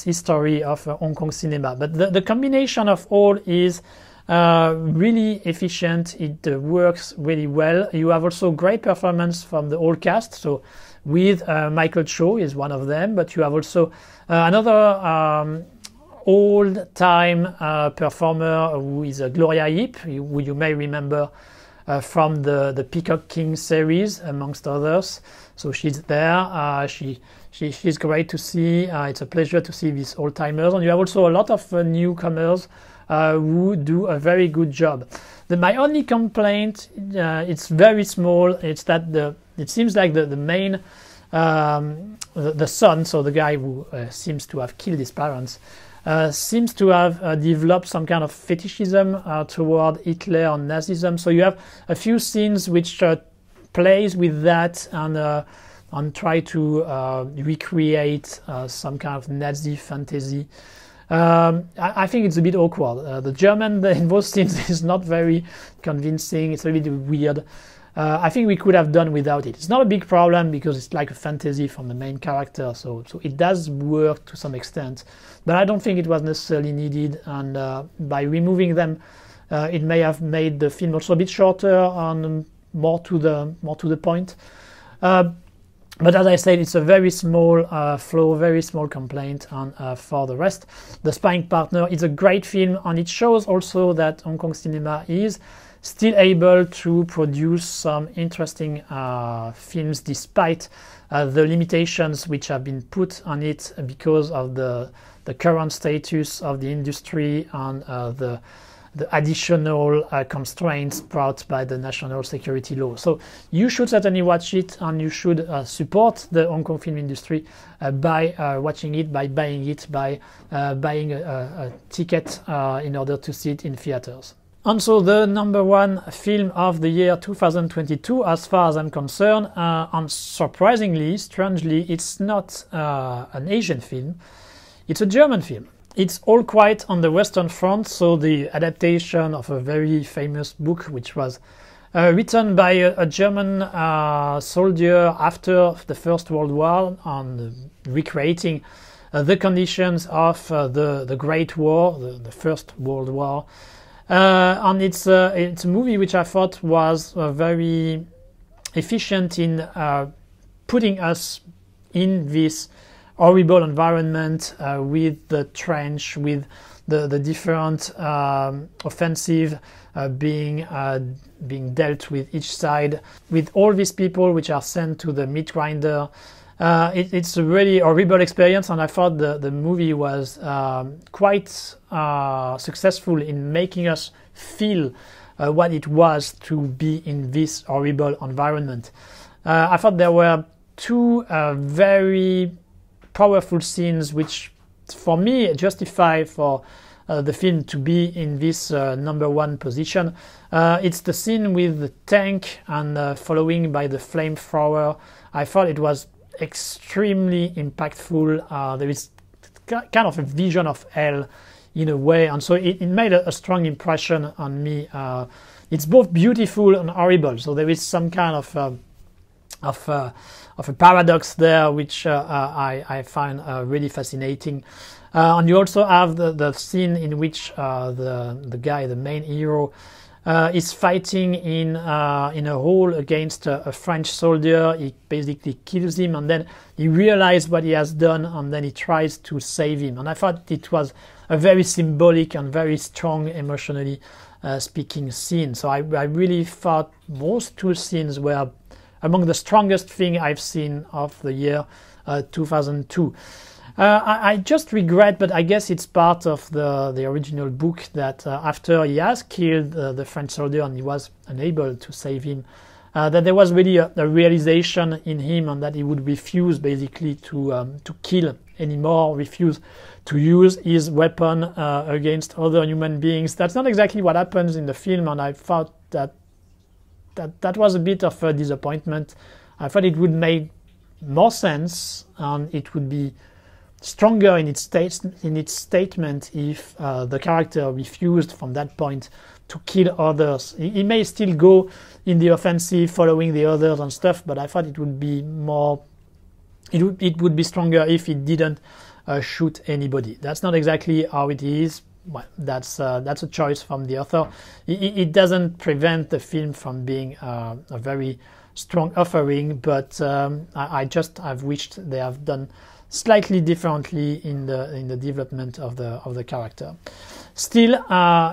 history of Hong Kong cinema. But the combination of all is really efficient. It works really well. You have also great performance from the whole cast. So with Michael Cho is one of them, but you have also another old-time performer who is Gloria Yip, who you may remember from the Peacock King series, amongst others. So she's there. She's great to see. It's a pleasure to see these old-timers. And you have also a lot of newcomers who do a very good job. My only complaint, it's very small, it's that it seems like the main, the son, so the guy who seems to have killed his parents, seems to have developed some kind of fetishism toward Hitler and Nazism. So you have a few scenes which plays with that and try to recreate some kind of Nazi fantasy. I think it's a bit awkward. The German in those scenes is not very convincing. It's a bit weird. I think we could have done without it. It's not a big problem because it's like a fantasy from the main character, so it does work to some extent. But I don't think it was necessarily needed, and by removing them, it may have made the film also a bit shorter and more to the point. But as I said, it's a very small flaw, very small complaint. And for the rest, The Sparring Partner is a great film, and it shows also that Hong Kong cinema is still able to produce some interesting films despite the limitations which have been put on it because of the current status of the industry and the additional constraints brought by the national security law. So you should certainly watch it, and you should support the Hong Kong film industry by watching it, by buying it, by buying a ticket in order to see it in theaters. And so the number one film of the year 2022, as far as I'm concerned, and surprisingly, strangely, it's not an Asian film, it's a German film. It's All Quiet on the Western Front, so the adaptation of a very famous book which was written by a German soldier after the First World War, on recreating the conditions of the Great War, the First World War. And it's a movie which I thought was very efficient in putting us in this horrible environment with the trench, with the different offensive being dealt with each side, with all these people which are sent to the meat grinder. It's a really horrible experience, and I thought the movie was quite successful in making us feel what it was to be in this horrible environment. I thought there were two very powerful scenes which, for me, justify for the film to be in this number one position. It's the scene with the tank and following by the flamethrower. I thought it was extremely impactful. There is kind of a vision of hell in a way, and so it made a strong impression on me. It's both beautiful and horrible, so there is some kind of a paradox there which I find really fascinating. And you also have the scene in which the guy, the main hero, is fighting in a hole against a French soldier. He basically kills him, and then he realizes what he has done, and then he tries to save him. And I thought it was a very symbolic and very strong, emotionally speaking scene. So I really thought those two scenes were among the strongest thing I've seen of the year 2002. I just regret, but I guess it's part of the original book, that after he has killed the French soldier and he was unable to save him, that there was really a realization in him, and that he would refuse basically to kill anymore, refuse to use his weapon against other human beings. That's not exactly what happens in the film, and I thought that was a bit of a disappointment. I thought it would make more sense and it would be stronger in its statement if the character refused from that point to kill others. He may still go in the offensive following the others and stuff, but I thought it would be more, it would be stronger if it didn't shoot anybody. That's not exactly how it is. Well, that's a choice from the author. It doesn't prevent the film from being a very strong offering, but I've wished they have done slightly differently in the development of the character. Still,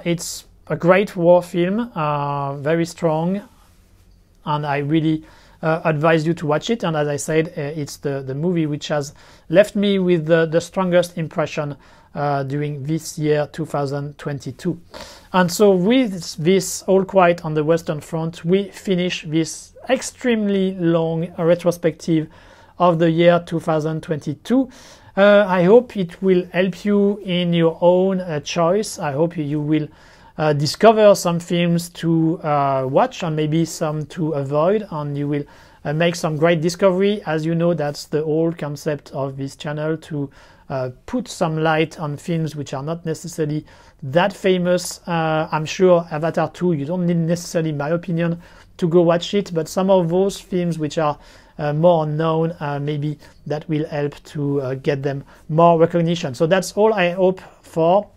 it's a great war film, very strong, and I really advise you to watch it. And as I said, it's the movie which has left me with the strongest impression during this year 2022. And so with this All Quiet on the Western Front, we finish this extremely long retrospective of the year 2022. I hope it will help you in your own choice. I hope you will discover some films to watch and maybe some to avoid, and you will make some great discovery. As you know, that's the whole concept of this channel, to put some light on films which are not necessarily that famous. I'm sure Avatar 2, you don't need necessarily my opinion to go watch it, but some of those films which are more known, maybe that will help to get them more recognition. So that's all I hope for.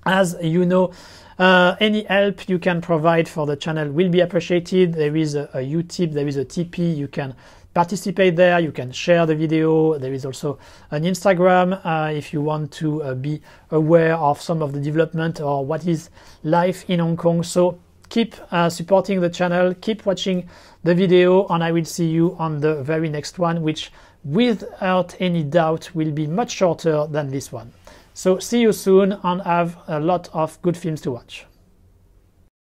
As you know, any help you can provide for the channel will be appreciated. There is a Utip, there is a TP. You can participate there, you can share the video. There is also an Instagram if you want to be aware of some of the development or what is life in Hong Kong. So keep supporting the channel, keep watching the video, and I will see you on the very next one, which without any doubt will be much shorter than this one. So see you soon and have a lot of good films to watch.